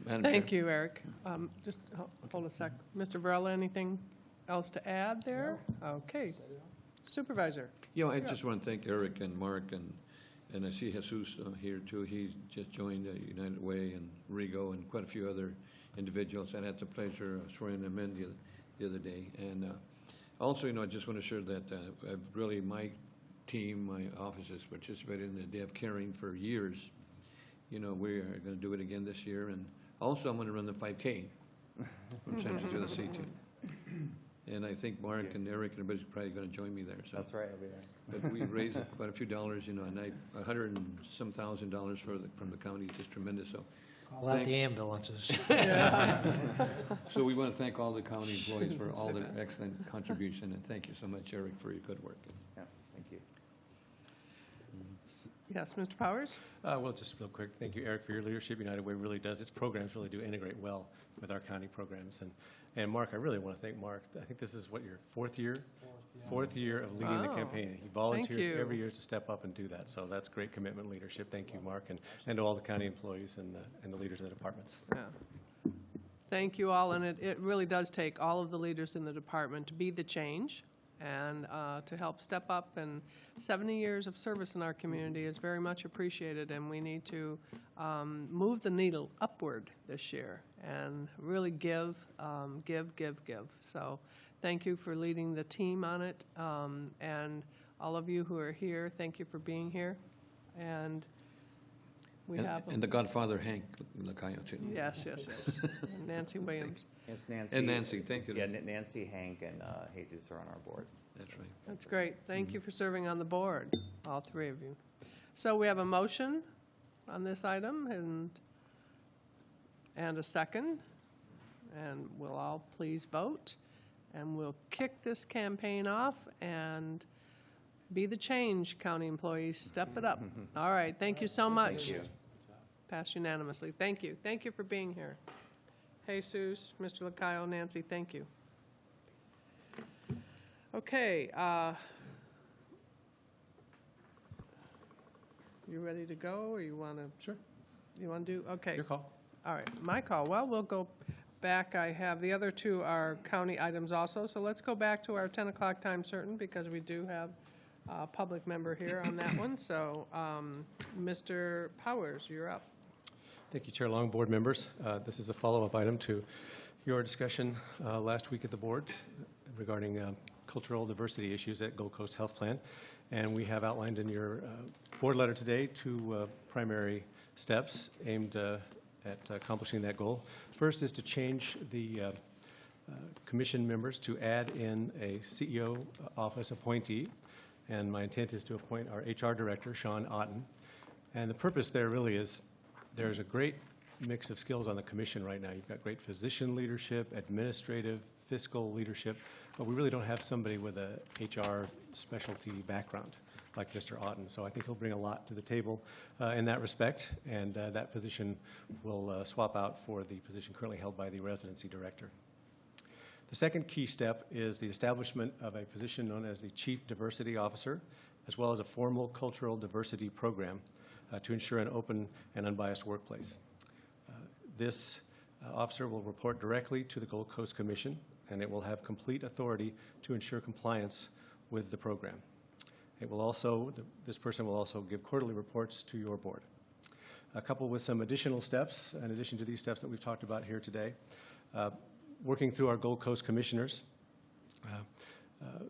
Thank you, Eric. Just hold a sec. Mr. Varela, anything else to add there? No. Okay. Supervisor. I just want to thank Eric and Mark, and I see Jesus here too. He's just joined United Way, and Rigo, and quite a few other individuals. I had the pleasure of swearing them in the other day. And also, I just want to share that really my team, my office has participated in the Day of Caring for years. We are going to do it again this year. And also, I'm going to run the 5K from San Jose to the C2. And I think Mark and Eric and everybody's probably going to join me there. So. That's right, I'll be there. But we raised quite a few dollars, and $100 and some thousand from the county, just tremendous. So call out the ambulances. So we want to thank all the county employees for all their excellent contribution, and thank you so much, Eric, for your good work. Yeah, thank you. Yes, Mr. Powers? Well, just real quick, thank you, Eric, for your leadership. United Way really does. Its programs really do integrate well with our county programs. And Mark, I really want to thank Mark. I think this is, your fourth year? Fourth year of leading the campaign. He volunteers every year to step up and do that. So that's great commitment, leadership. Thank you, Mark, and to all the county employees and the leaders of the departments. Yeah. Thank you all, and it really does take all of the leaders in the department to be the change and to help step up. And 70 years of service in our community is very much appreciated, and we need to move the needle upward this year and really give. So thank you for leading the team on it, and all of you who are here, thank you for being here. And we have and the Godfather, Hank Lacayo, too. Yes. And Nancy Williams. Yes, Nancy. And Nancy, thank you. Yeah, Nancy, Hank, and Jesus are on our board. That's right. That's great. Thank you for serving on the board, all three of you. So we have a motion on this item and a second, and we'll all please vote, and we'll kick this campaign off and be the change, county employees. Step it up. All right. Thank you so much. Thank you. Passed unanimously. Thank you. Thank you for being here. Jesus, Mr. Lacayo, Nancy, thank you. Okay. You ready to go, or you want to? Sure. You want to do? Okay. Your call. All right. My call. Well, we'll go back. I have the other two are county items also. So let's go back to our 10 o'clock time certain, because we do have a public member here on that one. So Mr. Powers, you're up. Thank you, Chair Long, board members. This is a follow-up item to your discussion last week at the board regarding cultural diversity issues at Gold Coast Health Plan. And we have outlined in your board letter today two primary steps aimed at accomplishing that goal. First is to change the commission members to add in a CEO office appointee. And my intent is to appoint our HR director, Sean Otten. And the purpose there really is there's a great mix of skills on the commission right now. You've got great physician leadership, administrative, fiscal leadership, but we really don't have somebody with a HR specialty background like Mr. Otten. So I think he'll bring a lot to the table in that respect, and that position will swap out for the position currently held by the residency director. The second key step is the establishment of a position known as the Chief Diversity Officer, as well as a formal cultural diversity program to ensure an open and unbiased workplace. This officer will report directly to the Gold Coast Commission, and it will have complete authority to ensure compliance with the program. It will also, this person will also give quarterly reports to your board. Coupled with some additional steps, in addition to these steps that we've talked about here today, working through our Gold Coast commissioners,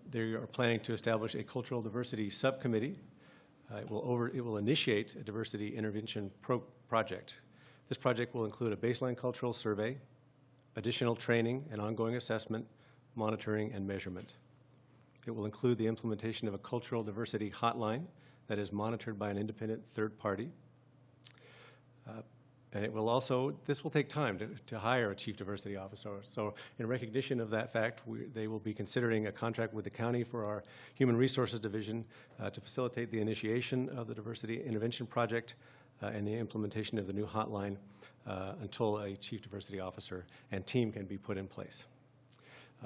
they are planning to establish a cultural diversity subcommittee. It will initiate a diversity intervention project. This project will include a baseline cultural survey, additional training and ongoing assessment, monitoring, and measurement. It will include the implementation of a cultural diversity hotline that is monitored by an independent third party. And it will also, this will take time to hire a chief diversity officer. So in recognition of that fact, they will be considering a contract with the county for our human resources division to facilitate the initiation of the diversity intervention project and the implementation of the new hotline until a chief diversity officer and team can be put in place.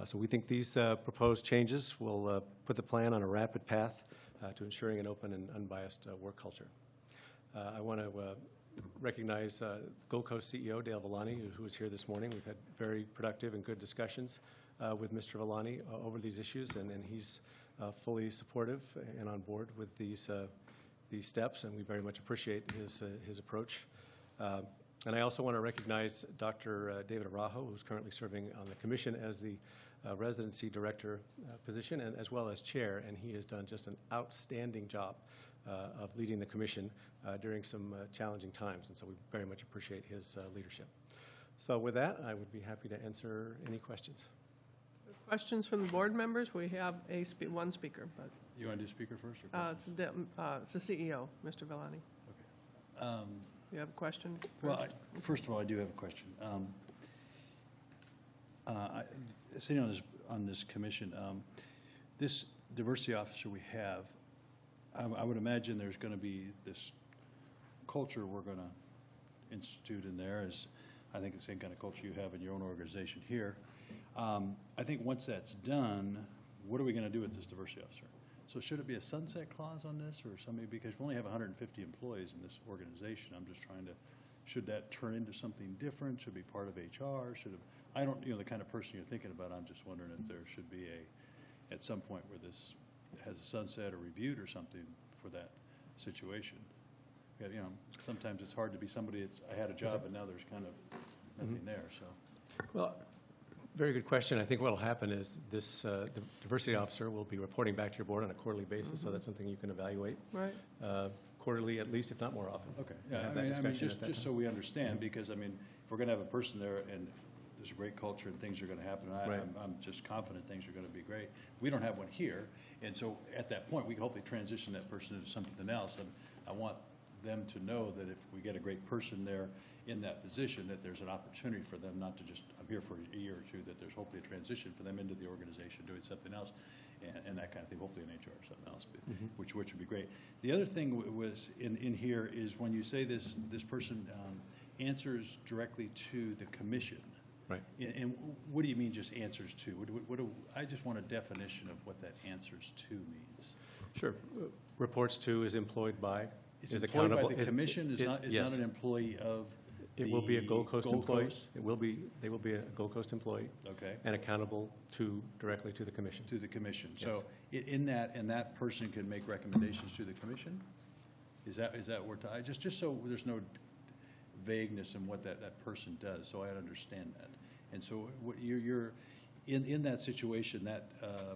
So we think these proposed changes will put the plan on a rapid path to ensuring an open and unbiased work culture. I want to recognize Gold Coast CEO Dale Villani, who is here this morning. We've had very productive and good discussions with Mr. Villani over these issues, and he's fully supportive and on board with these steps, and we very much appreciate his approach. And I also want to recognize Dr. David Araujo, who's currently serving on the commission as the residency director position, and as well as chair, and he has done just an outstanding job of leading the commission during some challenging times, and so we very much appreciate his leadership. So with that, I would be happy to answer any questions. Questions from the board members? We have one speaker, but You want to do speaker first? Or it's the CEO, Mr. Villani. Okay. You have a question? Well, first of all, I do have a question. Sitting on this commission, this diversity officer we have, I would imagine there's going to be this culture we're going to institute in there, as I think the same kind of culture you have in your own organization here. I think once that's done, what are we going to do with this diversity officer? So should it be a sunset clause on this or something? Because we only have 150 employees in this organization. I'm just trying to, should that turn into something different? Should it be part of HR? Should it, I don't, the kind of person you're thinking about, I'm just wondering if there should be at some point where this has a sunset or reviewed or something for that situation. Yeah, sometimes it's hard to be somebody that's, I had a job and now there's kind of nothing there, so. Well, very good question. I think what will happen is this the diversity officer will be reporting back to your board on a quarterly basis, so that's something you can evaluate. Right. Quarterly at least, if not more often. Okay, yeah, I mean just so we understand, because I mean, if we're going to have a person there and there's a great culture and things are going to happen, I'm just confident things are going to be great. We don't have one here, and so at that point, we hopefully transition that person into something else, and I want them to know that if we get a great person there in that position, that there's an opportunity for them not to just, I'm here for a year or two, that there's hopefully a transition for them into the organization doing something else and that kind of thing, hopefully in HR or something else, which would be great. The other thing was in here is when you say this person answers directly to the commission. Right. And what do you mean just answers to? I just want a definition of what that answers to means. Sure. Reports to is employed by. Is accountable by the commission? Is not an employee of. It will be a Gold Coast employee. It will be. They will be a Gold Coast employee. Okay. And accountable directly to the commission. To the commission. Yes. So in that person can make recommendations to the commission. Is that what just so there's no vagueness in what that person does, so I understand that. And so you're in that situation, that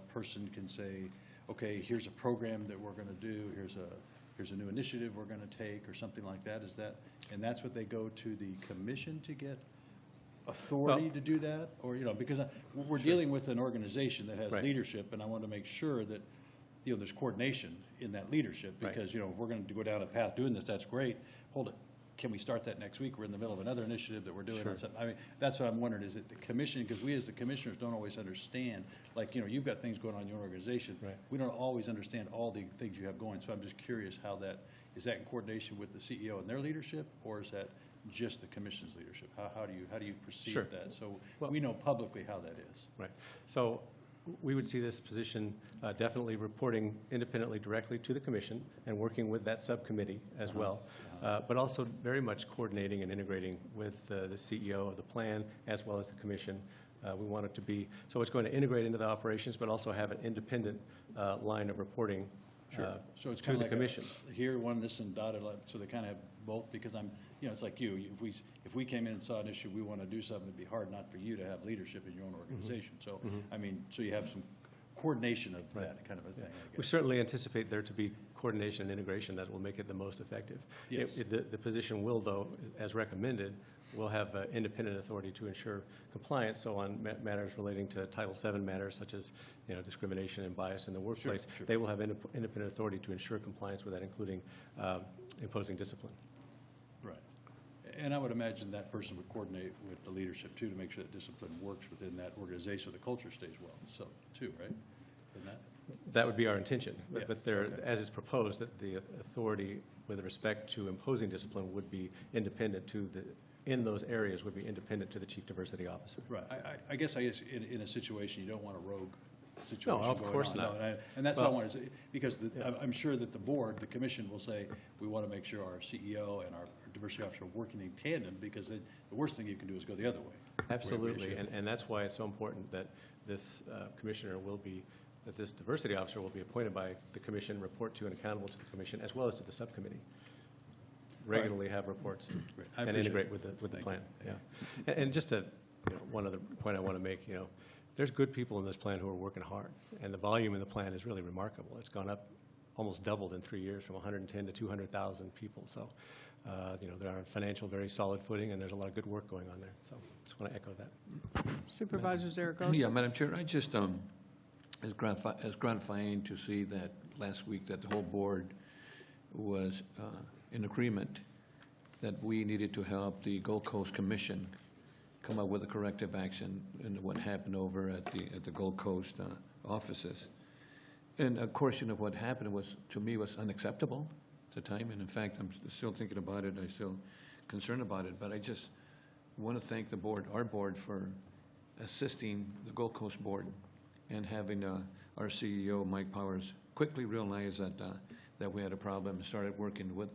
person can say, okay, here's a program that we're going to do, here's a new initiative we're going to take, or something like that. Is that, and that's what they go to the commission to get authority to do that? Or, because we're dealing with an organization that has leadership, and I want to make sure that, there's coordination in that leadership, because, if we're going to go down a path doing this, that's great. Hold it. Can we start that next week? We're in the middle of another initiative that we're doing. Sure. I mean, that's what I'm wondering, is it the commission, because we as the commissioners don't always understand, like, you've got things going on in your organization. Right. We don't always understand all the things you have going, so I'm just curious how is that in coordination with the CEO and their leadership, or is that just the commission's leadership? How do you perceive Sure. that? So we know publicly how that is. Right. So we would see this position definitely reporting independently directly to the commission and working with that subcommittee as well, but also very much coordinating and integrating with the CEO of the plan as well as the commission. We want it to be, so it's going to integrate into the operations, but also have an independent line of reporting So it's to kind the of like commission. Here, one, this, and dotted line, so they kind of have both, because it's like if we came in and saw an issue, we want to do something, it'd be hard not for you to have leadership in your own organization. So, so you have some coordination of that kind of a thing, I We guess. certainly anticipate there to be coordination and integration that will make it the most effective. Yes. The position will, though, as recommended, will have independent authority to ensure compliance. So on matters relating to Title VII matters such as discrimination and bias in the workplace, Sure. they will have independent authority to ensure compliance with that, including imposing discipline. Right. And I would imagine that person would coordinate with the leadership, too, to make sure that discipline works within that organization, the culture stays well, so, too, right? Isn't that? That would be our intention. Yeah, But there, okay. as it's proposed, that the authority with respect to imposing discipline would be independent to in those areas would be independent to the Chief Diversity Officer. Right. I guess in a situation, you don't want a rogue situation No, of going course on. not. No, and that's Well, what I wanted to say, because I'm sure that the commission will say, we want to make sure our CEO and our diversity officer are working in tandem, because the worst thing you can do is go the other way. Absolutely, and that's why it's so important that this commissioner will be, that this diversity officer will be appointed by the commission, report to and accountable to the commission, as well as to the subcommittee. Regularly have reports and integrate with the plan. Yeah, and just one other point I want to make. There's good people in this plan who are working hard, and the volume in the plan is really remarkable. It's gone up, almost doubled in 3 years, from 110 to 200,000 people. So, they're on financial very solid footing, and there's a lot of good work going on there. So, just want to echo that. Supervisor Zaragoza. Yeah, Madam Chair, I just, it's gratifying to see that last week that the whole board was in agreement that we needed to help the Gold Coast Commission come up with a corrective action in what happened over at the Gold Coast offices. And of course, what happened was, to me, was unacceptable at the time. And in fact, I'm still thinking about it. I'm still concerned about it. But I just want to thank the board, our board, for assisting the Gold Coast board and having our CEO, Mike Powers, quickly realize that we had a problem and started working with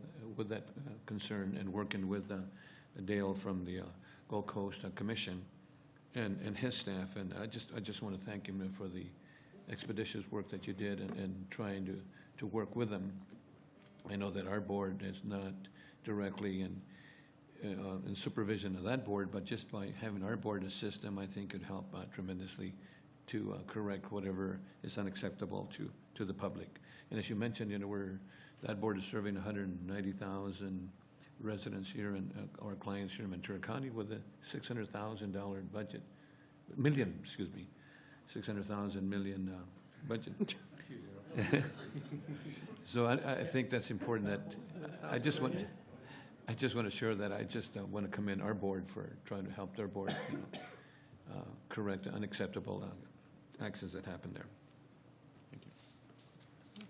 that concern and working with Dale from the Gold Coast Commission and his staff. And I just want to thank him for the expeditious work that you did and trying to work with them. I know that our board is not directly in supervision of that board, but just by having our board assist them, I think could help tremendously to correct whatever is unacceptable to the public. And as you mentioned, that board is serving 190,000 residents here and our clients here in Ventura County with a $600,000 budget, $600,000 million budget. So I think that's important. That I just want to share that I just want to commend our board for trying to help their board correct unacceptable actions that happened there. Thank you.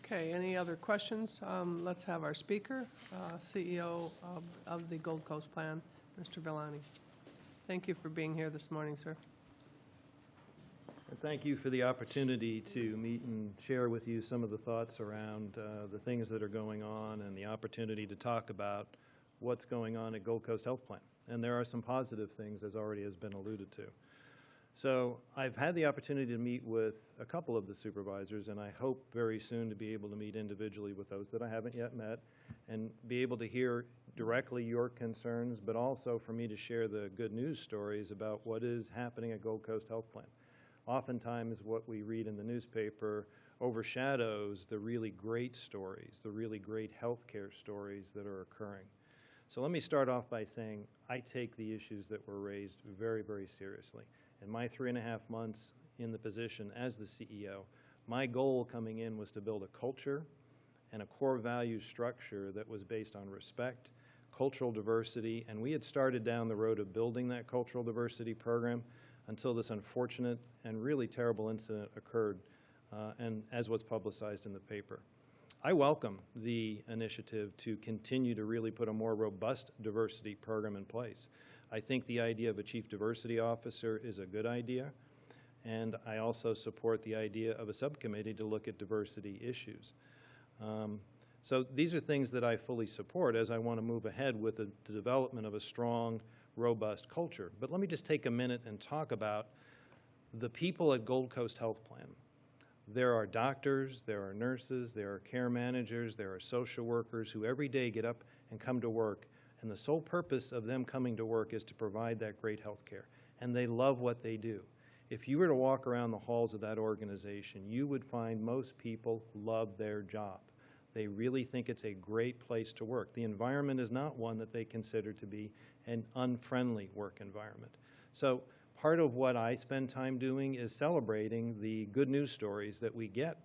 Okay, any other questions? Let's have our speaker, CEO of the Gold Coast Plan, Mr. Villani. Thank you for being here this morning, sir. And thank you for the opportunity to meet and share with you some of the thoughts around the things that are going on and the opportunity to talk about what's going on at Gold Coast Health Plan. And there are some positive things, as already has been alluded to. So I've had the opportunity to meet with a couple of the supervisors, and I hope very soon to be able to meet individually with those that I haven't yet met and be able to hear directly your concerns, but also for me to share the good news stories about what is happening at Gold Coast Health Plan. Oftentimes what we read in the newspaper overshadows the really great stories, the really great healthcare stories that are occurring. So let me start off by saying I take the issues that were raised very, very seriously. In my 3.5 months in the position as the CEO, my goal coming in was to build a culture and a core value structure that was based on respect, cultural diversity, and we had started down the road of building that cultural diversity program until this unfortunate and really terrible incident occurred, and as was publicized in the paper. I welcome the initiative to continue to really put a more robust diversity program in place. I think the idea of a chief diversity officer is a good idea, and I also support the idea of a subcommittee to look at diversity issues. So these are things that I fully support as I want to move ahead with the development of a strong, robust culture. But let me just take a minute and talk about the people at Gold Coast Health Plan. There are doctors, there are nurses, there are care managers, there are social workers who every day get up and come to work, and the sole purpose of them coming to work is to provide that great health care, and they love what they do. If you were to walk around the halls of that organization, you would find most people love their job. They really think it's a great place to work. The environment is not one that they consider to be an unfriendly work environment. So part of what I spend time doing is celebrating the good news stories that we get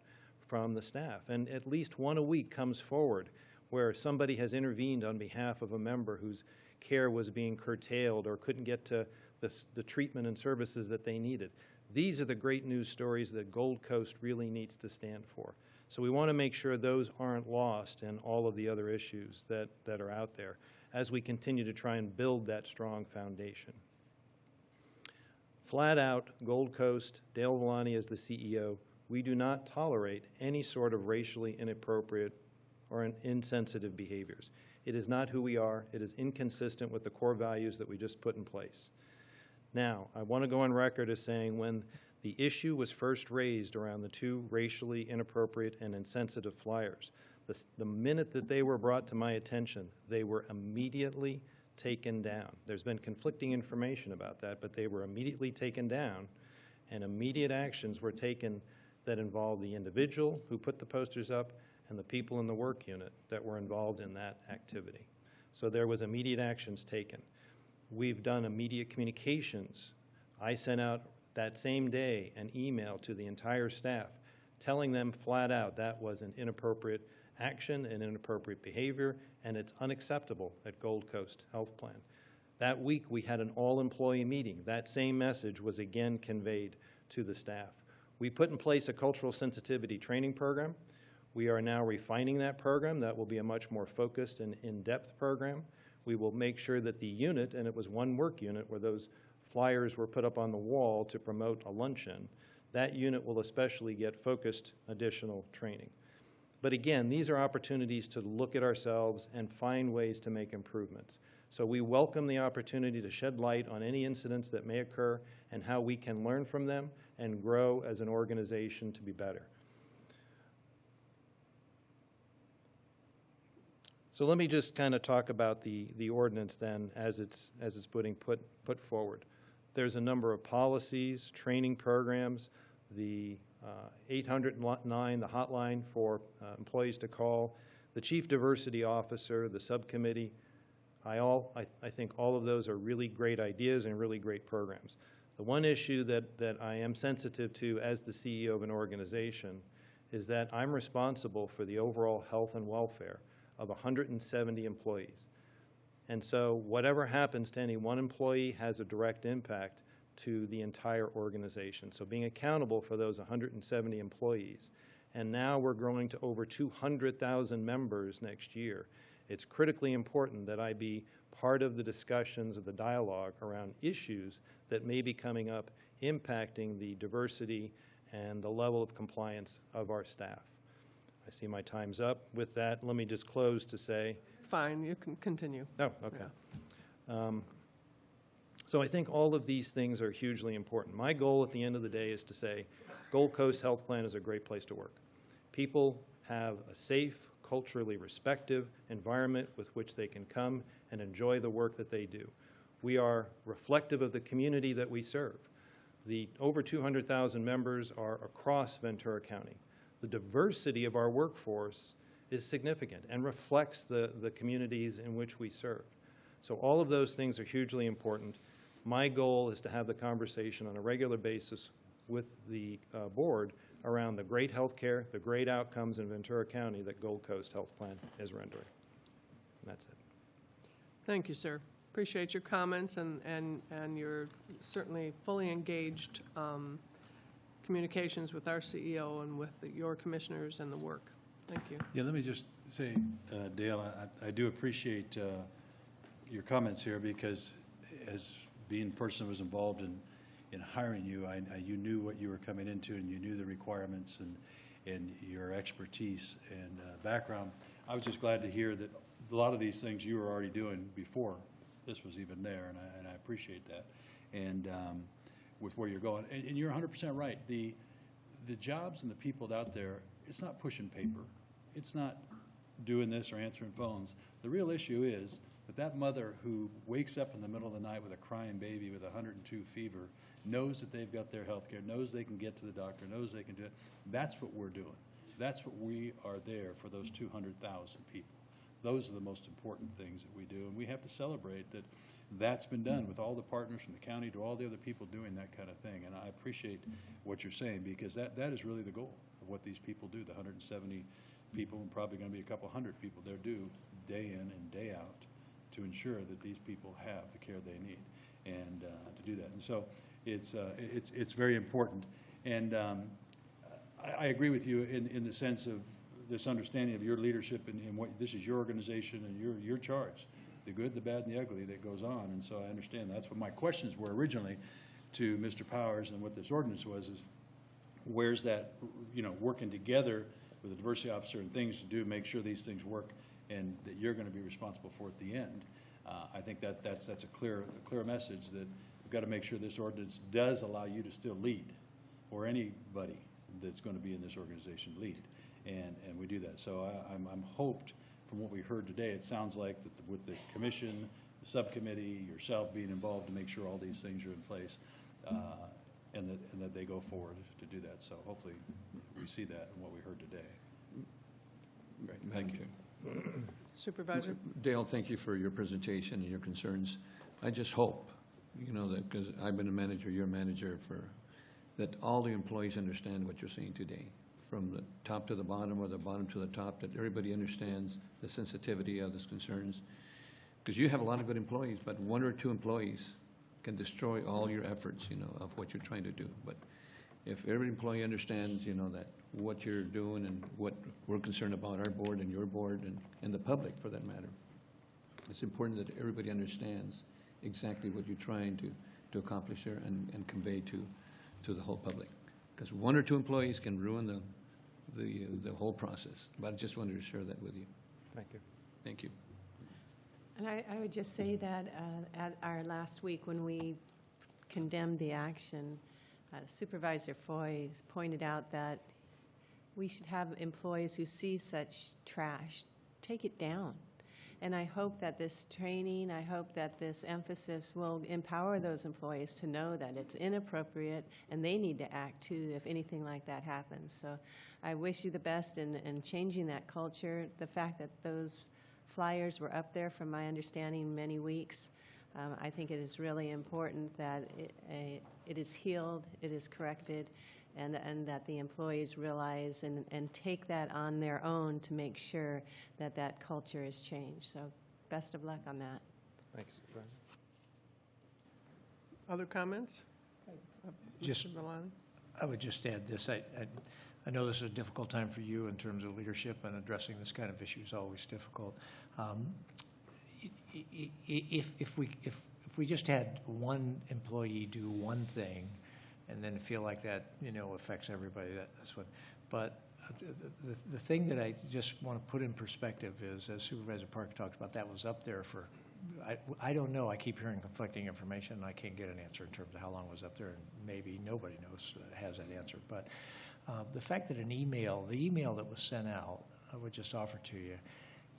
from the staff. And at least one a week comes forward where somebody has intervened on behalf of a member whose care was being curtailed or couldn't get to the treatment and services that they needed. These are the great news stories that Gold Coast really needs to stand for. So we want to make sure those aren't lost in all of the other issues that are out there as we continue to try and build that strong foundation. Flat out, Gold Coast, Dale Villani as the CEO, we do not tolerate any sort of racially inappropriate or insensitive behaviors. It is not who we are. It is inconsistent with the core values that we just put in place. Now, I want to go on record as saying when the issue was first raised around the 2 racially inappropriate and insensitive flyers, the minute that they were brought to my attention, they were immediately taken down. There's been conflicting information about that, but they were immediately taken down, and immediate actions were taken that involved the individual who put the posters up and the people in the work unit that were involved in that activity. So there was immediate actions taken. We've done immediate communications. I sent out that same day an email to the entire staff telling them flat out that was an inappropriate action and inappropriate behavior, and it's unacceptable at Gold Coast Health Plan. That week we had an all-employee meeting. That same message was again conveyed to the staff. We put in place a cultural sensitivity training program. We are now refining that program. That will be a much more focused and in-depth program. We will make sure that the unit, and it was one work unit where those flyers were put up on the wall to promote a luncheon, that unit will especially get focused additional training. But again, these are opportunities to look at ourselves and find ways to make improvements. So we welcome the opportunity to shed light on any incidents that may occur and how we can learn from them and grow as an organization to be better. So let me just kind of talk about the ordinance then as it's put forward. There's a number of policies, training programs, the 809, the hotline for employees to call, the chief diversity officer, the subcommittee. I think all of those are really great ideas and really great programs. The one issue that I am sensitive to as the CEO of an organization is that I'm responsible for the overall health and welfare of 170 employees. And so whatever happens to any one employee has a direct impact to the entire organization. So being accountable for those 170 employees. And now we're growing to over 200,000 members next year. It's critically important that I be part of the discussions of the dialogue around issues that may be coming up impacting the diversity and the level of compliance of our staff. I see my time's up. With that, let me just close to say... Fine, you can continue. Oh, okay. So I think all of these things are hugely important. My goal at the end of the day is to say, Gold Coast Health Plan is a great place to work. People have a safe, culturally respective environment with which they can come and enjoy the work that they do. We are reflective of the community that we serve. The over 200,000 members are across Ventura County. The diversity of our workforce is significant and reflects the communities in which we serve. So all of those things are hugely important. My goal is to have the conversation on a regular basis with the board around the great health care, the great outcomes in Ventura County that Gold Coast Health Plan is rendering. And that's it. Thank you, sir. Appreciate your comments and your certainly fully engaged communications with our CEO and with your commissioners and the work. Thank you. Yeah, let me just say, Dale, I do appreciate your comments here, because as being the person who was involved in hiring you, you knew what you were coming into, and you knew the requirements and your expertise and background. I was just glad to hear that a lot of these things you were already doing before this was even there, and I appreciate that. And with where you're going, and you're 100% right. The jobs and the people out there, it's not pushing paper. It's not doing this or answering phones. The real issue is that mother who wakes up in the middle of the night with a crying baby with 102 fever knows that they've got their health care, knows they can get to the doctor, knows they can do it. That's what we're doing. That's what we are there for, those 200,000 people. Those are the most important things that we do, and we have to celebrate that that's been done with all the partners from the county to all the other people doing that kind of thing. And I appreciate what you're saying, because that is really the goal of what these people do. The 170 people, and probably going to be a couple hundred people there, do day in and day out to ensure that these people have the care they need, and to do that. And so it's very important. And I agree with you in the sense of this understanding of your leadership and what this is your organization and your charge, the good, the bad, and the ugly that goes on. And so I understand that's what my questions were originally to Mr. Powers, and what this ordinance was, is where's that, working together with the diversity officer and things to do, make sure these things work, and that you're going to be responsible for at the end. I think that's a clear message that we've got to make sure this ordinance does allow you to still lead, or anybody that's going to be in this organization lead, and we do that. So I'm hoped from what we heard today, it sounds like that with the commission, the subcommittee, yourself being involved to make sure all these things are in place, and that they go forward to do that. So hopefully we see that in what we heard today. Great. Thank you. Supervisor? Dale, thank you for your presentation and your concerns. I just hope, that because I've been a manager, you're a manager, that all the employees understand what you're saying today, from the top to the bottom or the bottom to the top, that everybody understands the sensitivity of these concerns. Because you have a lot of good employees, but one or two employees can destroy all your efforts, of what you're trying to do. But if every employee understands, that what you're doing and what we're concerned about, our board and your board and the public for that matter, it's important that everybody understands exactly what you're trying to accomplish there and convey to the whole public. Because one or two employees can ruin the whole process. But I just wanted to share that with you. Thank you. Thank you. And I would just say that at our last week when we condemned the action, Supervisor Foy pointed out that we should have employees who see such trash take it down. And I hope that this training, I hope that this emphasis will empower those employees to know that it's inappropriate and they need to act too if anything like that happens. So I wish you the best in changing that culture. The fact that those flyers were up there, from my understanding, many weeks, I think it is really important that it is healed, it is corrected, and that the employees realize and take that on their own to make sure that that culture is changed. So best of luck on that. Thanks, Supervisor. Other comments? Just, Mr. Milani? I would just add this. I know this is a difficult time for you in terms of leadership, and addressing this kind of issue is always difficult. If we just had one employee do one thing, and then feel like that, affects everybody, that's what. But the thing that I just want to put in perspective is, as Supervisor Park talked about, that was up there for I don't know. I keep hearing conflicting information, and I can't get an answer in terms of how long it was up there, and maybe nobody knows has that answer. But the fact that the email that was sent out, I would just offer to you,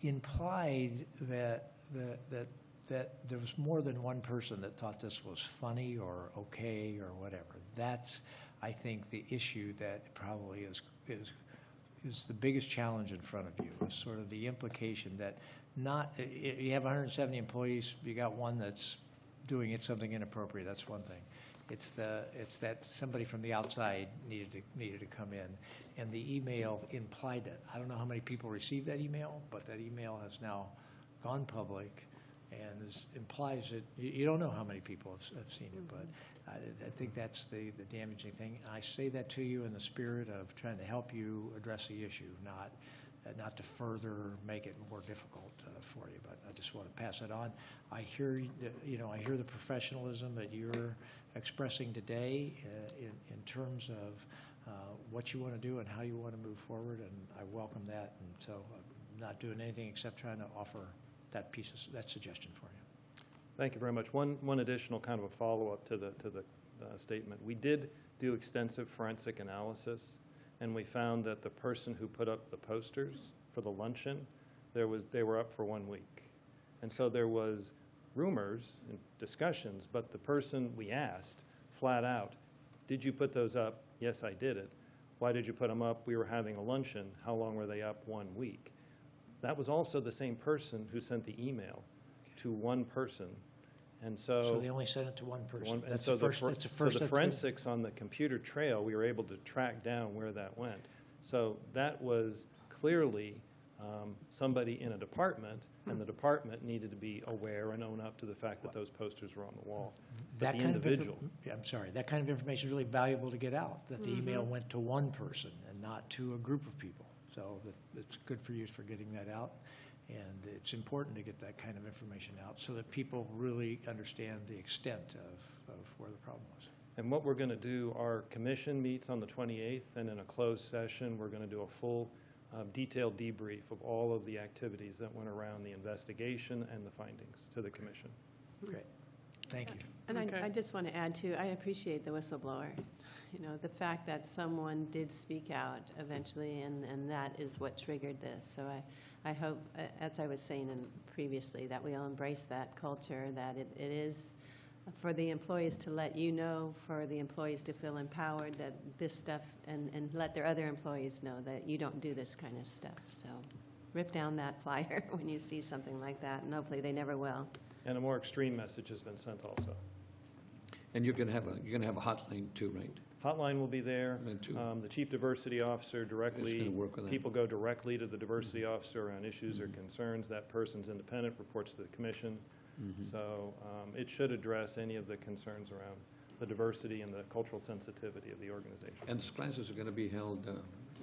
implied that there was more than one person that thought this was funny or okay or whatever. That's, I think, the issue that probably is the biggest challenge in front of you, is sort of the implication that you have 170 employees, you got one that's doing something inappropriate, that's one thing. It's that somebody from the outside needed to come in, and the email implied that. I don't know how many people received that email, but that email has now gone public, and implies that you don't know how many people have seen it, but I think that's the damaging thing. I say that to you in the spirit of trying to help you address the issue, not to further make it more difficult for you. But I just want to pass it on. I hear the professionalism that you're expressing today in terms of what you want to do and how you want to move forward, and I welcome that. And so I'm not doing anything except trying to offer that suggestion for you. Thank you very much. One additional kind of a follow-up to the statement. We did do extensive forensic analysis, and we found that the person who put up the posters for the luncheon, they were up for 1 week. And so there was rumors and discussions, but the person we asked flat out, did you put those up? Yes, I did it. Why did you put them up? We were having a luncheon. How long were they up? 1 week. That was also the same person who sent the email to one person. And so they only sent it to one person. And so the forensics on the computer trail, we were able to track down where that went. So that was clearly somebody in a department, and the department needed to be aware and own up to the fact that those posters were on the wall. But the individual. I'm sorry, that kind of information is really valuable to get out, that the email went to one person and not to a group of people. So it's good for you for getting that out. And it's important to get that kind of information out so that people really understand the extent of where the problem was. And what we're going to do, our commission meets on the 28th, and in a closed session, we're going to do a full detailed debrief of all of the activities that went around the investigation and the findings to the commission. Great. Thank you. And I just want to add, too, I appreciate the whistleblower. You know, the fact that someone did speak out eventually, and that is what triggered this. So I hope, as I was saying previously, that we'll embrace that culture, that it is for the employees to let you know, for the employees to feel empowered that this stuff, and let their other employees know that you don't do this kind of stuff. So rip down that flyer when you see something like that, and hopefully they never will. And a more extreme message has been sent also. And you're going to have a hotline too, right? Hotline will be there. The Chief Diversity Officer directly, people go directly to the Diversity Officer on issues or concerns. That person's independent, reports to the Commission. So it should address any of the concerns around the diversity and the cultural sensitivity of the organization. And these classes are going to be held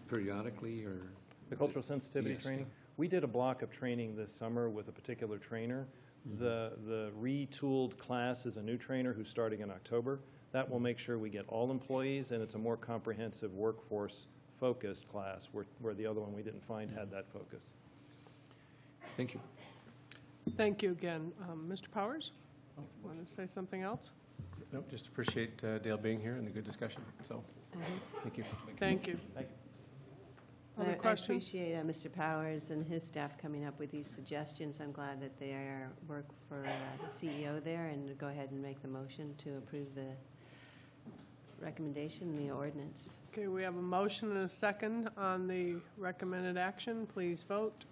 periodically, or? The cultural sensitivity training? We did a block of training this summer with a particular trainer. The retooled class is a new trainer who's starting in October. That will make sure we get all employees, and it's a more comprehensive workforce-focused class, where the other one we didn't find had that focus. Thank you. Thank you again. Mr. Powers, want to say something else? Nope, just appreciate Dale being here and the good discussion. So, thank you. Thank you. Thank you. Other questions? I appreciate Mr. Powers and his staff coming up with these suggestions. I'm glad that they work for the CEO there, and go ahead and make the motion to approve the recommendation and the ordinance. Okay, we have a motion and a second on the recommended action. Please vote.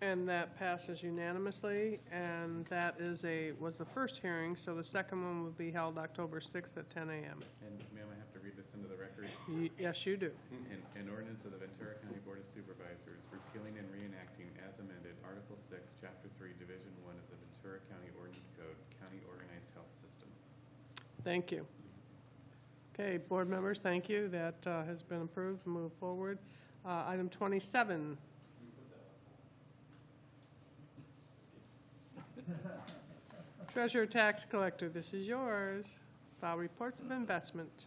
And that passes unanimously, and that was the first hearing, so the second one will be held October 6th at 10 a.m. And ma'am, I have to read this into the record. Yes, you do. An ordinance of the Ventura County Board of Supervisors repealing and reenacting as amended Article 6, Chapter 3, Division 1 of the Ventura County Ordinance Code, County Organized Health System. Thank you. Okay, board members, thank you. That has been approved. Move forward. Item 27. Treasurer Tax Collector, this is yours. File reports of investment.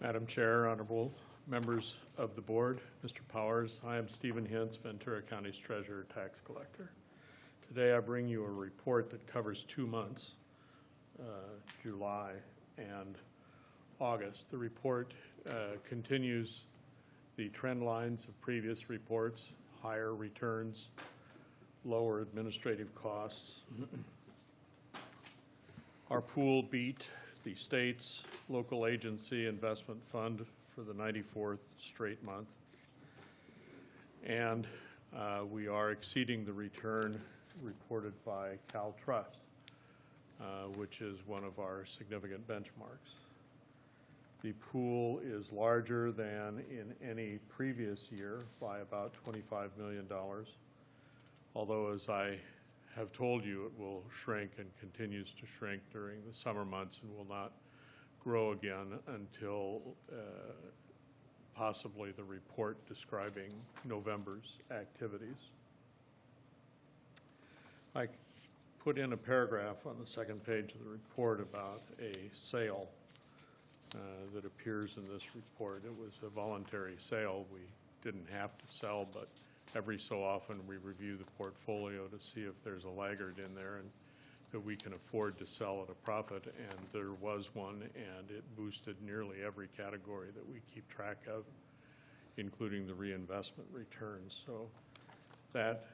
Madam Chair, honorable members of the board, Mr. Powers, I am Stephen Hintz, Ventura County's Treasurer Tax Collector. Today I bring you a report that covers 2 months, July and August. The report continues the trend lines of previous reports, higher returns, lower administrative costs. Our pool beat the state's local agency investment fund for the 94th straight month. And we are exceeding the return reported by CalTrust, which is one of our significant benchmarks. The pool is larger than in any previous year by about $25 million, although as I have told you, it will shrink and continues to shrink during the summer months and will not grow again until possibly the report describing November's activities. I put in a paragraph on the second page of the report about a sale that appears in this report. It was a voluntary sale. We didn't have to sell, but every so often we review the portfolio to see if there's a laggard in there and that we can afford to sell at a profit, and there was one, and it boosted nearly every category that we keep track of, including the reinvestment returns. So that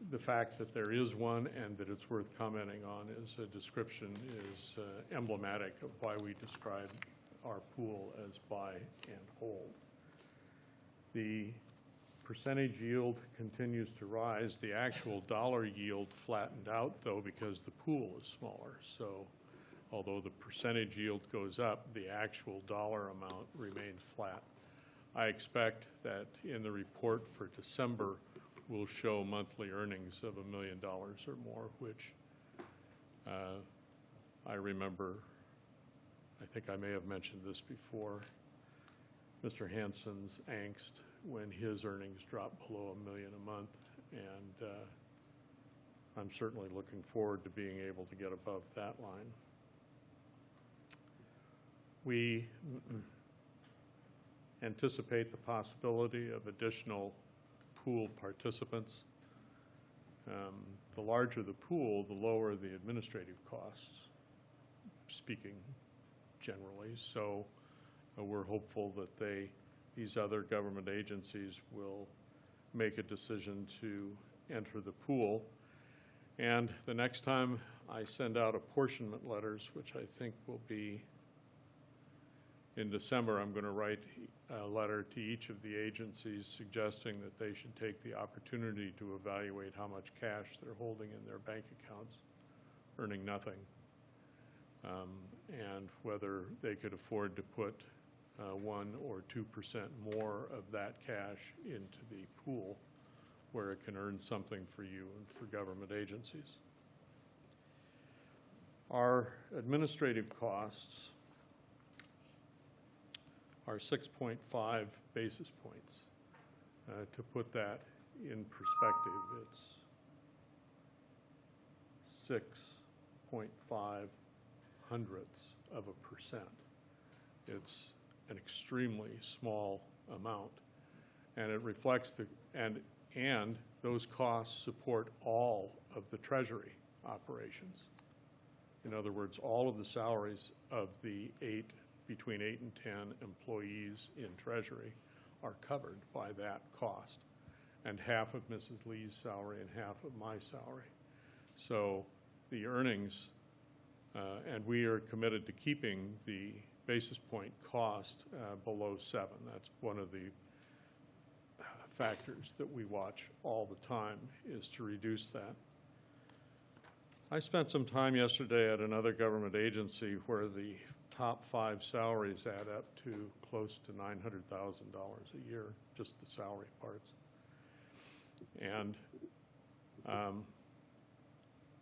the fact that there is one and that it's worth commenting on is a description is emblematic of why we describe our pool as buy and hold. The percentage yield continues to rise. The actual dollar yield flattened out, though, because the pool is smaller. So although the percentage yield goes up, the actual dollar amount remains flat. I expect that in the report for December, we'll show monthly earnings of $1 million or more, which I remember, I think I may have mentioned this before, Mr. Hansen's angst when his earnings dropped below $1 million a month, and I'm certainly looking forward to being able to get above that line. We anticipate the possibility of additional pool participants. The larger the pool, the lower the administrative costs, speaking generally. So we're hopeful that these other government agencies will make a decision to enter the pool. And the next time I send out apportionment letters, which I think will be in December, I'm going to write a letter to each of the agencies suggesting that they should take the opportunity to evaluate how much cash they're holding in their bank accounts, earning nothing, and whether they could afford to put 1 or 2% more of that cash into the pool where it can earn something for you and for government agencies. Our administrative costs are 6.5 basis points. To put that in perspective, it's 6.5 hundredths of a percent. It's an extremely small amount, and it reflects and those costs support all of the Treasury operations. In other words, all of the salaries of the between 8 and 10 employees in Treasury are covered by that cost, and half of Mrs. Lee's salary and half of my salary. So the earnings, and we are committed to keeping the basis point cost below 7. That's one of the factors that we watch all the time, is to reduce that. I spent some time yesterday at another government agency where the top 5 salaries add up to close to $900,000 a year, just the salary parts. And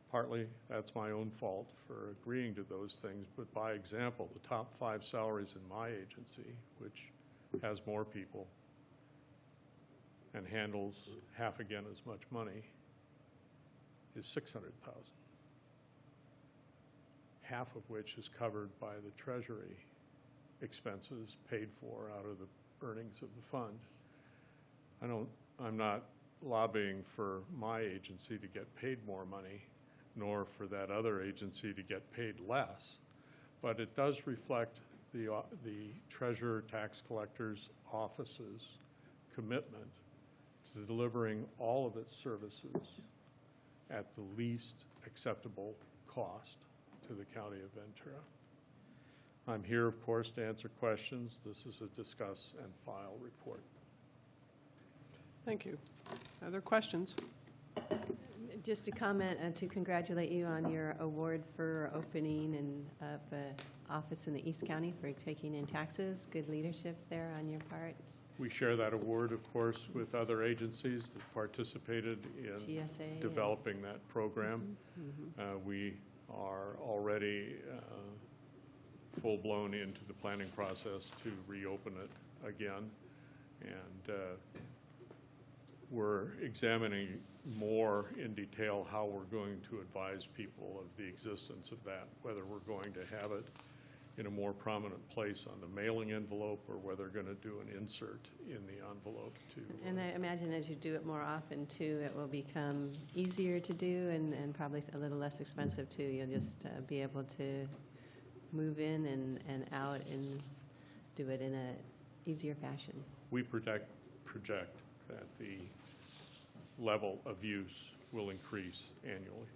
partly that's my own fault for agreeing to those things, but by example, the top 5 salaries in my agency, which has more people and handles half again as much money, is $600,000. Half of which is covered by the Treasury expenses paid for out of the earnings of the fund. I'm not lobbying for my agency to get paid more money, nor for that other agency to get paid less, but it does reflect the treasurer, tax collector's office's commitment to delivering all of its services at the least acceptable cost to the County of Ventura. I'm here, of course, to answer questions. This is a discuss and file report. Thank you. Other questions? Just a comment and to congratulate you on your award for opening an office in the East County for taking in taxes. Good leadership there on your part. We share that award, of course, with other agencies that participated in GSA, developing that program. We are already full-blown into the planning process to reopen it again. And we're examining more in detail how we're going to advise people of the existence of that, whether we're going to have it in a more prominent place on the mailing envelope or whether we're going to do an insert in the envelope to. And I imagine as you do it more often too, it will become easier to do and probably a little less expensive too. You'll just be able to move in and out and do it in a easier fashion. We project that the level of use will increase annually.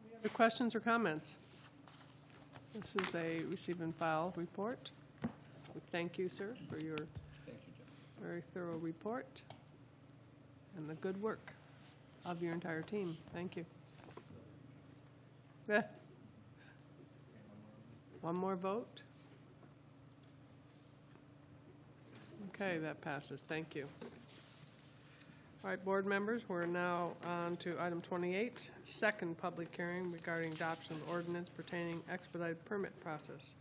Any other questions or comments? This is a receive and file report. We thank you, sir, for your very thorough report and the good work of your entire team. Thank you. Yeah. One more vote? Okay, that passes. Thank you. All right, board members, we're now on to item 28, second public hearing regarding adoption of ordinance pertaining expedited permit process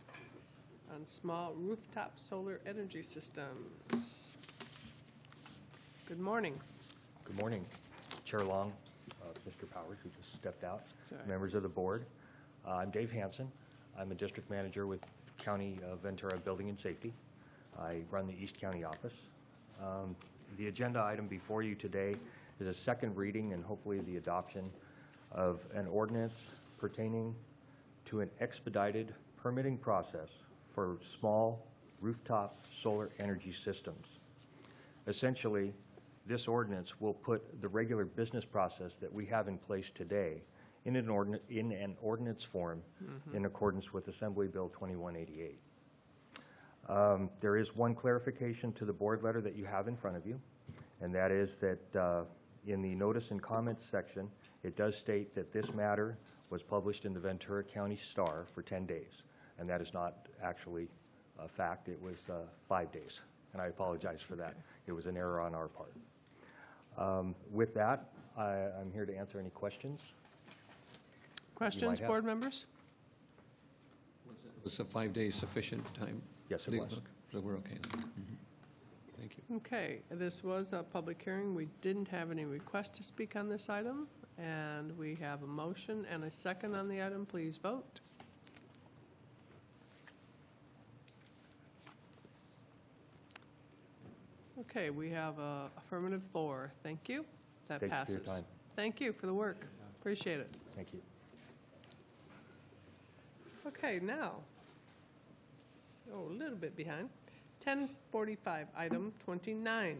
on small rooftop solar energy systems. Good morning. Good morning, Chair Long, Mr. Powers, who just stepped out, right. members of the board. I'm Dave Hansen. I'm a district manager with County of Ventura Building and Safety. I run the East County office. The agenda item before you today is a second reading and hopefully the adoption of an ordinance pertaining to an expedited permitting process for small rooftop solar energy systems. Essentially, this ordinance will put the regular business process that we have in place today in an ordinance form in accordance with Assembly Bill 2188. There is one clarification to the board letter that you have in front of you, and that is that in the notice and comments section, it does state that this matter was published in the Ventura County Star for 10 days, and that is not actually a fact. It was 5 days, and I apologize for that. It was an error on our part. With that, I'm here to answer any questions. Questions, board members? Was the 5 days sufficient time? Yes, it was. So we're okay then. Thank you. Okay, this was a public hearing. We didn't have any requests to speak on this item, and we have a motion and a second on the item. Please vote. Okay, we have a affirmative 4. Thank you. That Thank you for passes. your time. Thank you for the work. Appreciate it. Thank you. Okay, now, a little bit behind. 10:45, item 29.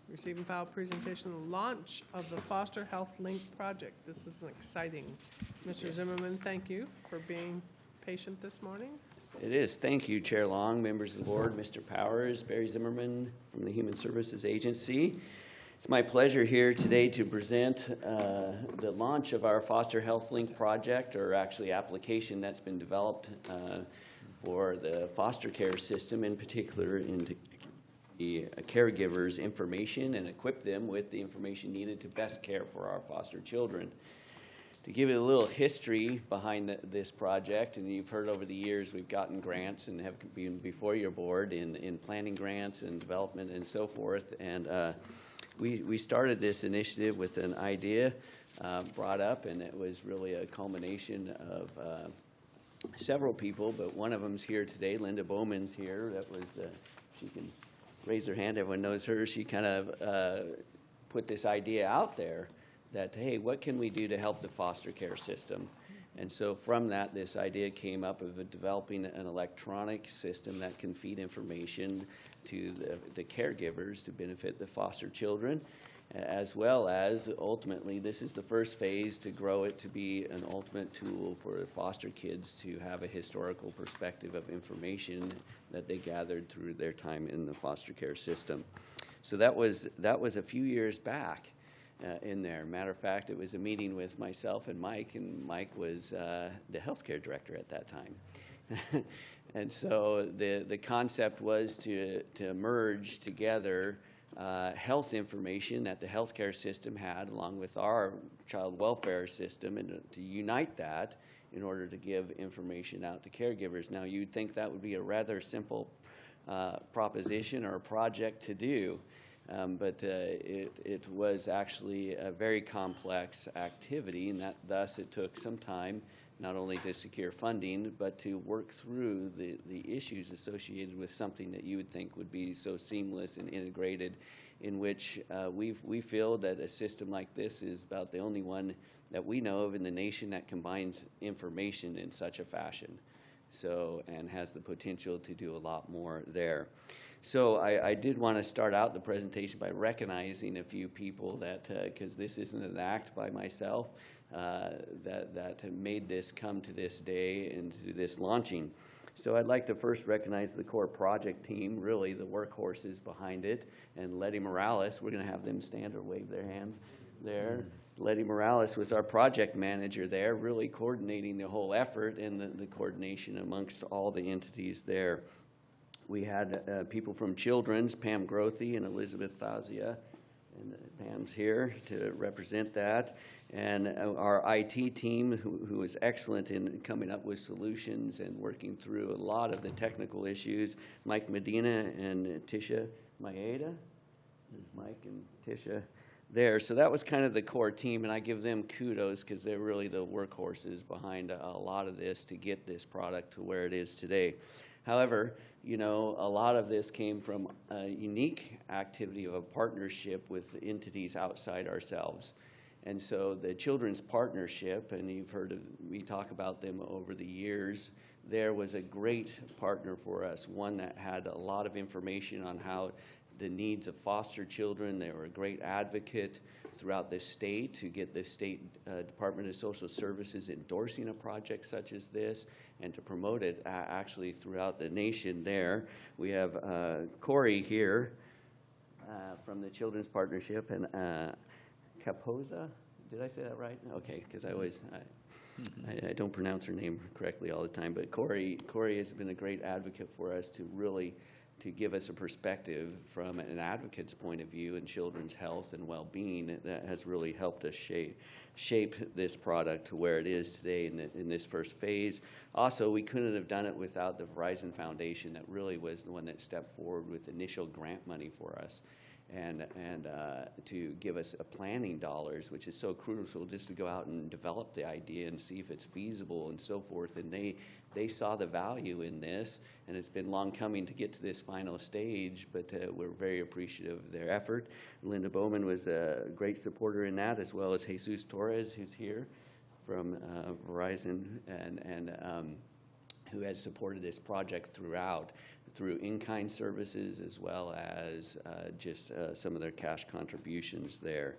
Receive and file presentation, the launch of the Foster Health Link project. This is an exciting. Mr. Zimmerman, thank you for being patient this morning. It is. Thank you, Chair Long, members of the board, Mr. Powers, Barry Zimmerman from the Human Services Agency. It's my pleasure here today to present the launch of our Foster Health Link project, or actually application that's been developed for the foster care system, in particular into the caregivers' information and equip them with the information needed to best care for our foster children. To give you a little history behind this project, and you've heard over the years we've gotten grants and have been before your board in planning grants and development and so forth, and we started this initiative with an idea brought up, and it was really a culmination of several people, but one of them's here today. Linda Bowman's here. That was, she can raise her hand. Everyone knows her. She kind of put this idea out there that, hey, what can we do to help the foster care system? And so from that, this idea came up of developing an electronic system that can feed information to the caregivers to benefit the foster children, as well as ultimately this is the first phase to grow it to be an ultimate tool for foster kids to have a historical perspective of information that they gathered through their time in the foster care system. So that was a few years back in there. Matter of fact, it was a meeting with myself and Mike was the healthcare director at that time. And so the concept was to merge together health information that the healthcare system had along with our child welfare system and to unite that in order to give information out to caregivers. Now, you'd think that would be a rather simple proposition or a project to do, but it was actually a very complex activity, and thus it took some time not only to secure funding, but to work through the issues associated with something that you would think would be so seamless and integrated, in which we feel that a system like this is about the only one that we know of in the nation that combines information in such a fashion, so, and has the potential to do a lot more there. So I did want to start out the presentation by recognizing a few people that, because this isn't an act by myself, that made this come to this day and to this launching. So I'd like to first recognize the core project team, really the workhorses behind it, and Letty Morales. We're going to have them stand or wave their hands there. Letty Morales was our project manager there, really coordinating the whole effort and the coordination amongst all the entities there. We had people from Children's, Pam Grothy and Elizabeth Thazia, and Pam's here to represent that. And our IT team, who is excellent in coming up with solutions and working through a lot of the technical issues, Mike Medina and Tisha Maeda. There's Mike and Tisha there. So that was kind of the core team, and I give them kudos because they're really the workhorses behind a lot of this to get this product to where it is today. However, you know, a lot of this came from a unique activity of a partnership with entities outside ourselves. And so the Children's Partnership, and you've heard me talk about them over the years, there was a great partner for us, one that had a lot of information on how the needs of foster children. They were a great advocate throughout the state to get the state Department of Social Services endorsing a project such as this and to promote it actually throughout the nation there. We have Corey here from the Children's Partnership, and Capoza, did I say that right? Okay, because I don't pronounce her name correctly all the time, but Corey has been a great advocate for us to really to give us a perspective from an advocate's point of view in children's health and well-being that has really helped us shape this product to where it is today in this first phase. Also, we couldn't have done it without the Verizon Foundation that really was the one that stepped forward with initial grant money for us and to give us a planning dollars, which is so crucial just to go out and develop the idea and see if it's feasible and so forth. And they saw the value in this, and it's been long coming to get to this final stage, but we're very appreciative of their effort. Linda Bowman was a great supporter in that, as well as Jesus Torres, who's here from Verizon, and who has supported this project throughout, through in-kind services as well as just some of their cash contributions there.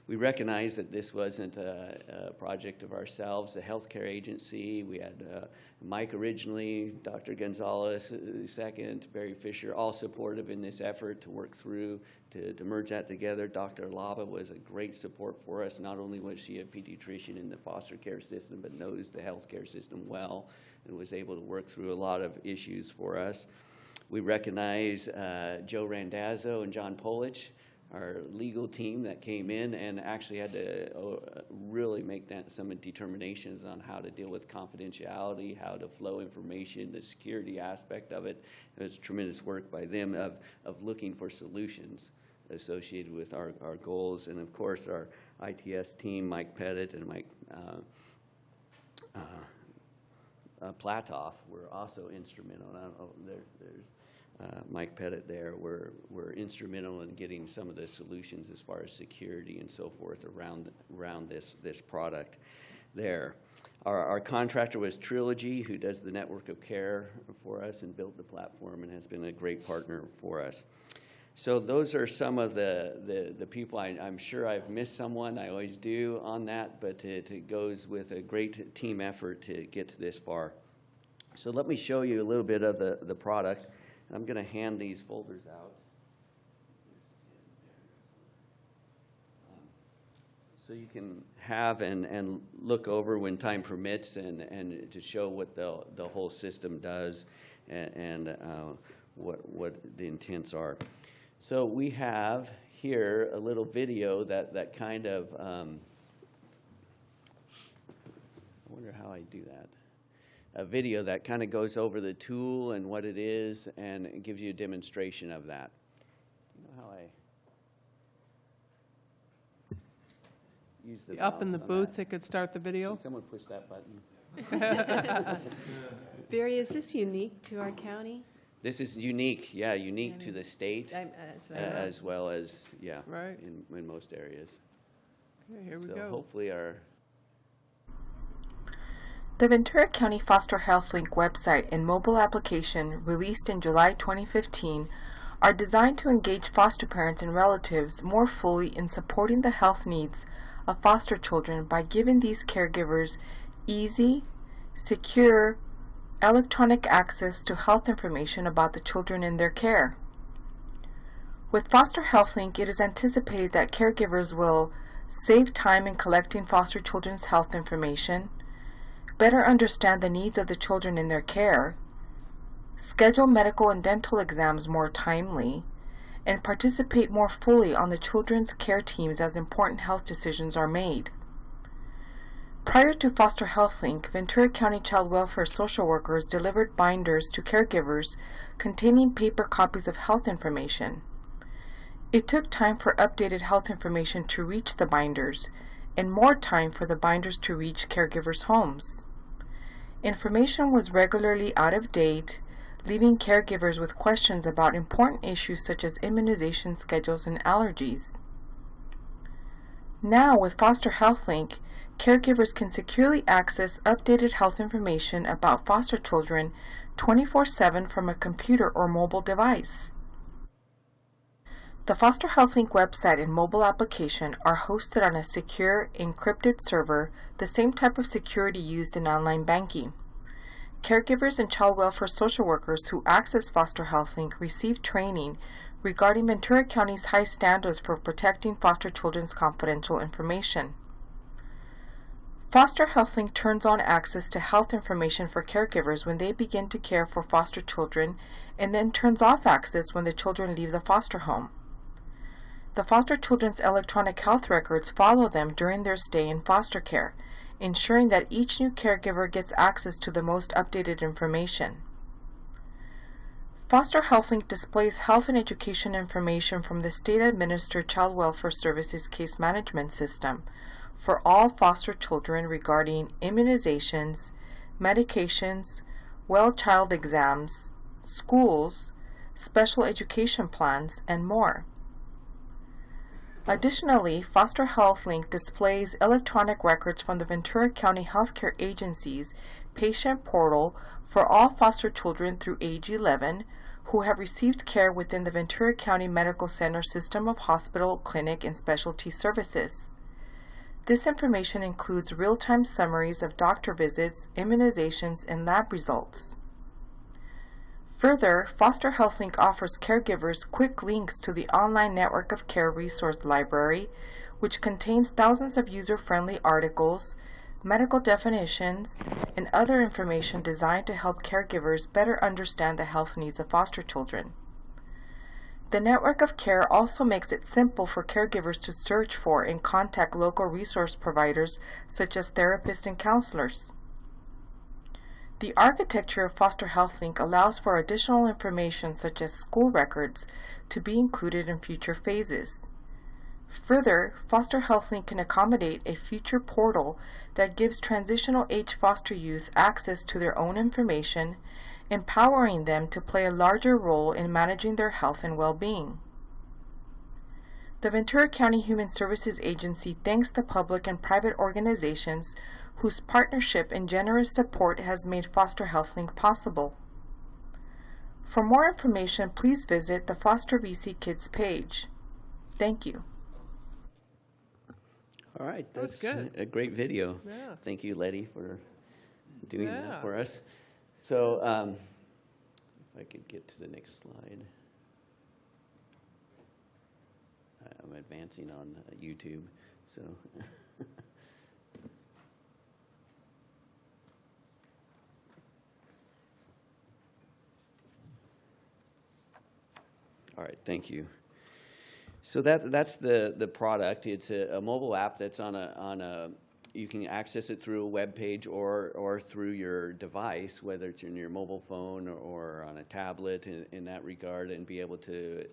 We recognize that this wasn't a project of ourselves, the healthcare agency. We had Mike originally, Dr. Gonzalez second, Barry Fisher, all supportive in this effort to work through to merge that together. Dr. Lava was a great support for us. Not only was she a pediatrician in the foster care system, but knows the healthcare system well and was able to work through a lot of issues for us. We recognize Joe Randazzo and John Polich, our legal team that came in and actually had to really make some determinations on how to deal with confidentiality, how to flow information, the security aspect of it. It was tremendous work by them of looking for solutions associated with our goals. And of course, our ITS team, Mike Pettit and Mike Platoff were also instrumental. And I don't know, there's Mike Pettit there. Were instrumental in getting some of the solutions as far as security and so forth around this product there. Our contractor was Trilogy, who does the network of care for us and built the platform and has been a great partner for us. So those are some of the people. I'm sure I've missed someone. I always do on that, but it goes with a great team effort to get to this far. So let me show you a little bit of the product. I'm going to hand these folders out. So you can have and look over when time permits and to show what the whole system does and what the intents are. So we have here a little video that kind of, I wonder how I do that. A video that kind of goes over the tool and what it is and it gives you a demonstration of that. You know how I use the Up in the mouse on booth, that? they could start the video. Can someone push that button? Barry, is this unique to our county? This is unique, yeah, unique to the state as well as, yeah, right. in most areas. Okay, here we So go. hopefully our The Ventura County Foster Health Link website and mobile application, released in July 2015, are designed to engage foster parents and relatives more fully in supporting the health needs of foster children by giving these caregivers easy, secure, electronic access to health information about the children in their care. With Foster Health Link, it is anticipated that caregivers will save time in collecting foster children's health information, better understand the needs of the children in their care, schedule medical and dental exams more timely, and participate more fully on the children's care teams as important health decisions are made. Prior to Foster Health Link, Ventura County Child Welfare social workers delivered binders to caregivers containing paper copies of health information. It took time for updated health information to reach the binders, and more time for the binders to reach caregivers' homes. Information was regularly out of date, leaving caregivers with questions about important issues such as immunization schedules and allergies. Now, with Foster Health Link, caregivers can securely access updated health information about foster children 24/7 from a computer or mobile device. The Foster Health Link website and mobile application are hosted on a secure, encrypted server, the same type of security used in online banking. Caregivers and child welfare social workers who access Foster Health Link receive training regarding Ventura County's high standards for protecting foster children's confidential information. Foster Health Link turns on access to health information for caregivers when they begin to care for foster children and then turns off access when the children leave the foster home. The foster children's electronic health records follow them during their stay in foster care, ensuring that each new caregiver gets access to the most updated information. Foster Health Link displays health and education information from the state-administered Child Welfare Services case management system for all foster children regarding immunizations, medications, well child exams, schools, special education plans, and more. Additionally, Foster Health Link displays electronic records from the Ventura County Healthcare Agency's patient portal for all foster children through age 11 who have received care within the Ventura County Medical Center system of hospital, clinic, and specialty services. This information includes real-time summaries of doctor visits, immunizations, and lab results. Further, Foster Health Link offers caregivers quick links to the online Network of Care resource library, which contains thousands of user-friendly articles, medical definitions, and other information designed to help caregivers better understand the health needs of foster children. The Network of Care also makes it simple for caregivers to search for and contact local resource providers such as therapists and counselors. The architecture of Foster Health Link allows for additional information such as school records to be included in future phases. Further, Foster HealthLink can accommodate a future portal that gives transitional age foster youth access to their own information, empowering them to play a larger role in managing their health and well-being. The Ventura County Human Services Agency thanks the public and private organizations whose partnership and generous support has made Foster HealthLink possible. For more information, please visit the Foster VC Kids page. Thank you. All right, That's good. a great video. Yeah. Thank you, Letty, for doing Yeah. that for us. So if I could get to the next slide. I'm advancing on YouTube, so. All right, thank you. So that's the product. It's a mobile app that's on a you can access it through a web page or through your device, whether it's in your mobile phone or on a tablet in that regard, and be able to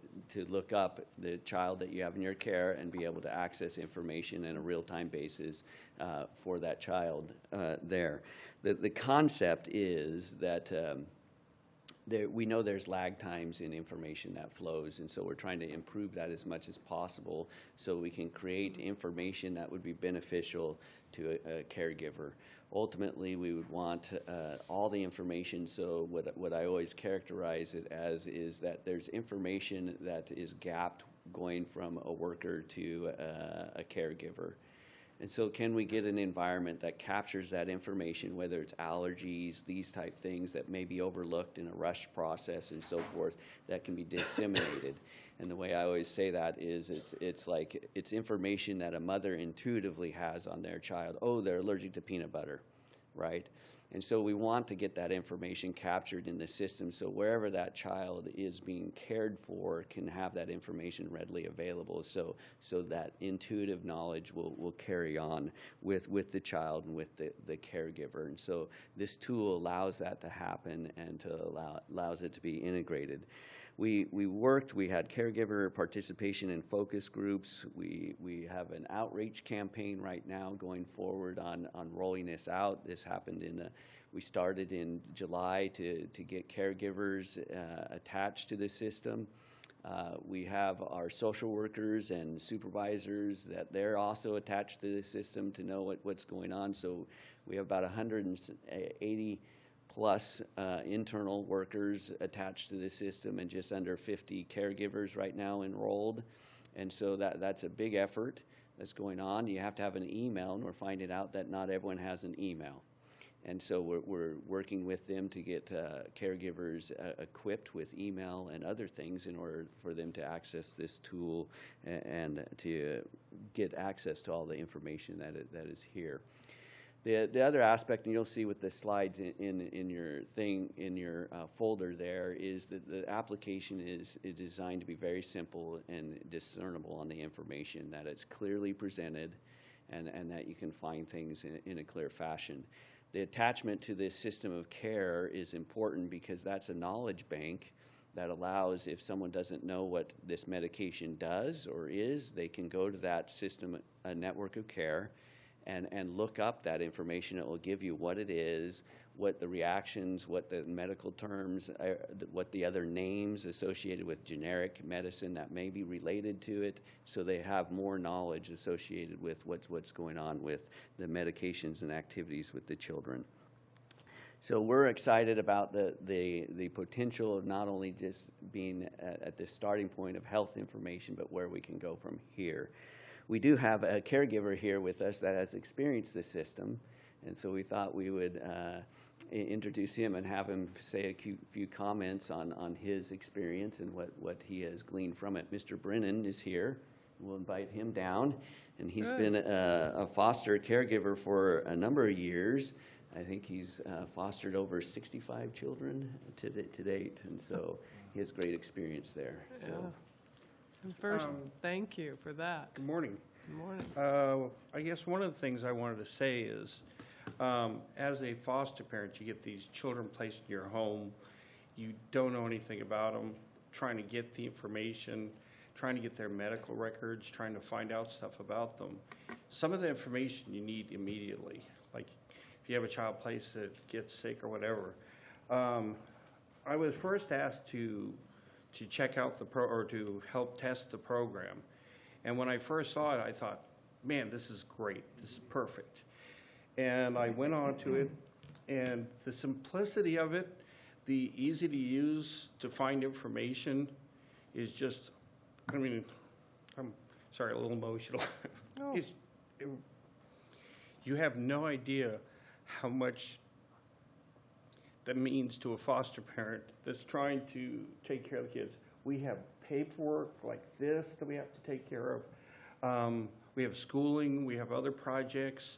look up the child that you have in your care and be able to access information on a real-time basis for that child there. The concept is that we know there's lag times in information that flows, and so we're trying to improve that as much as possible so we can create information that would be beneficial to a caregiver. Ultimately, we would want all the information, so what I always characterize it as is that there's information that is gapped going from a worker to a caregiver. And so can we get an environment that captures that information, whether it's allergies, these type things that may be overlooked in a rush process and so forth, that can be disseminated. And the way I always say that is it's information that a mother intuitively has on their child. Oh, they're allergic to peanut butter, right? And so we want to get that information captured in the system so wherever that child is being cared for can have that information readily available so that intuitive knowledge will carry on with the child and with the caregiver. And so this tool allows that to happen and allows it to be integrated. We had caregiver participation in focus groups. We have an outreach campaign right now going forward on rolling this out. This happened we started in July to get caregivers attached to the system. We have our social workers and supervisors that they're also attached to the system to know what's going on. So we have about 180 plus internal workers attached to the system and just under 50 caregivers right now enrolled. And so that's a big effort that's going on. You have to have an email, and we're finding out that not everyone has an email. And so we're working with them to get caregivers equipped with email and other things in order for them to access this tool and to get access to all the information that is here. The other aspect, and you'll see with the slides in your folder there, is that the application is designed to be very simple and discernible on the information, that it's clearly presented and that you can find things in a clear fashion. The attachment to this system of care is important because that's a knowledge bank that allows, if someone doesn't know what this medication does or is, they can go to that system, a network of care, and look up that information. It will give you what it is, what the reactions, what the medical terms, what the other names associated with generic medicine that may be related to it, so they have more knowledge associated with what's going on with the medications and activities with the children. So we're excited about the potential of not only just being at the starting point of health information, but where we can go from here. We do have a caregiver here with us that has experienced the system, and so we thought we would introduce him and have him say a few comments on his experience and what he has gleaned from it. Mr. Brennan is here. We'll invite him down, and he's been a foster caregiver for a number of years. I think he's fostered over 65 children to date, and so he has great experience there. So. Yeah. And first, thank you for that. Good morning. Good morning. I guess one of the things I wanted to say is, as a foster parent, you get these children placed in your home. You don't know anything about them, trying to get the information, trying to get their medical records, trying to find out stuff about them. Some of the information you need immediately, like if you have a child placed that gets sick or whatever. I was first asked to check out or to help test the program. And when I first saw it, I thought, man, this is great. This is perfect. And I went on to it, and the simplicity of it, the easy to use to find information is just, I mean, I'm sorry, a little emotional. Oh. You have no idea how much that means to a foster parent that's trying to take care of the kids. We have paperwork like this that we have to take care of. We have schooling, we have other projects,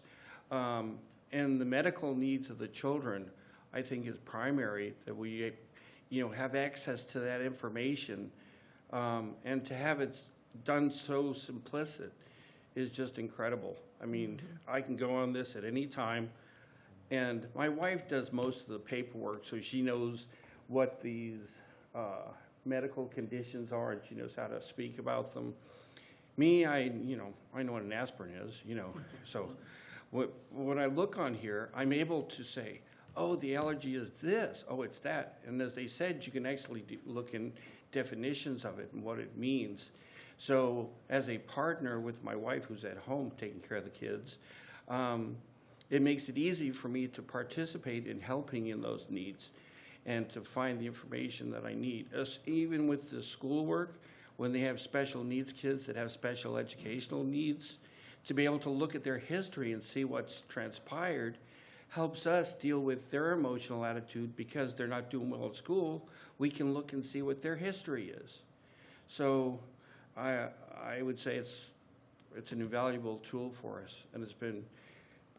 and the medical needs of the children, I think, is primary, that we, have access to that information, and to have it done so simplistic is just incredible. I mean, I can go on this at any time, and my wife does most of the paperwork, so she knows what these medical conditions are, and she knows how to speak about them. Me, I know what an aspirin is, so when I look on here, I'm able to say, oh, the allergy is this, oh, it's that. And as they said, you can actually look in definitions of it and what it means. So as a partner with my wife who's at home taking care of the kids, it makes it easy for me to participate in helping in those needs and to find the information that I need. Even with the schoolwork, when they have special needs kids that have special educational needs, to be able to look at their history and see what's transpired helps us deal with their emotional attitude. Because they're not doing well at school, we can look and see what their history is. So I would say it's an invaluable tool for us, and it's been,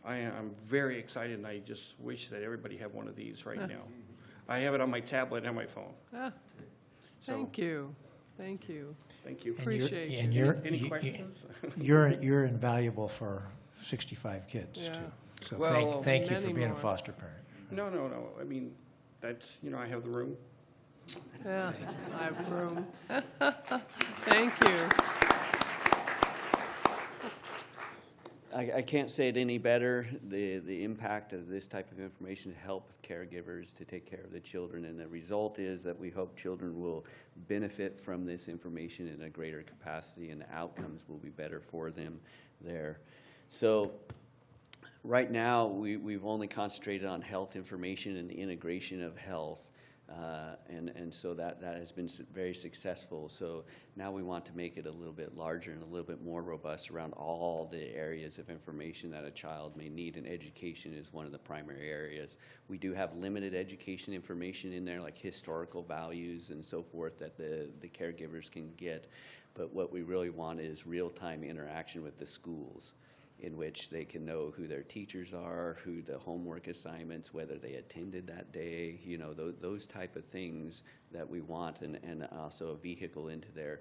I'm very excited, and I just wish that everybody had one of these right now. I have it on my tablet and my phone. Thank you. Thank you. Thank you. Appreciate and you. Any questions? You're invaluable for 65 kids, Yeah. too. So Well, thank you for many being more. a foster parent. No. I mean, that's, I have the room. Yeah, I have room. Thank you. I can't say it any better. The impact of this type of information to help caregivers to take care of the children, and the result is that we hope children will benefit from this information in a greater capacity, and the outcomes will be better for them there. So right now, we've only concentrated on health information and the integration of health. And so that has been very successful. So now we want to make it a little bit larger and a little bit more robust around all the areas of information that a child may need, and education is one of the primary areas. We do have limited education information in there, like historical values and so forth, that the caregivers can get. But what we really want is real-time interaction with the schools, in which they can know who their teachers are, who the homework assignments, whether they attended that day, those type of things that we want, and also a vehicle into their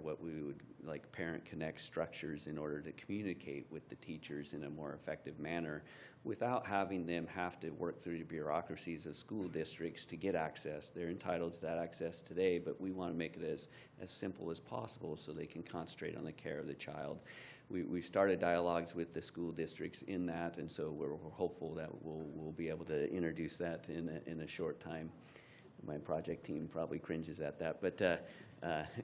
what we would like parent connect structures in order to communicate with the teachers in a more effective manner without having them have to work through the bureaucracies of school districts to get access. They're entitled to that access today, but we want to make it as simple as possible so they can concentrate on the care of the child. We've started dialogues with the school districts in that, and so we're hopeful that we'll be able to introduce that in a short time. My project team probably cringes at that, but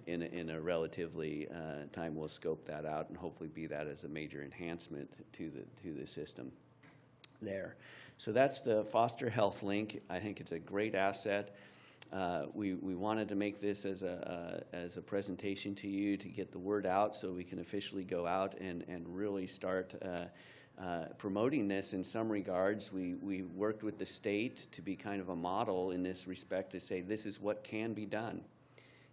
in a relatively time, we'll scope that out and hopefully be that as a major enhancement to the system there. So that's the Foster Health Link. I think it's a great asset. We wanted to make this as a presentation to you to get the word out so we can officially go out and really start promoting this in some regards. We worked with the state to be kind of a model in this respect to say this is what can be done.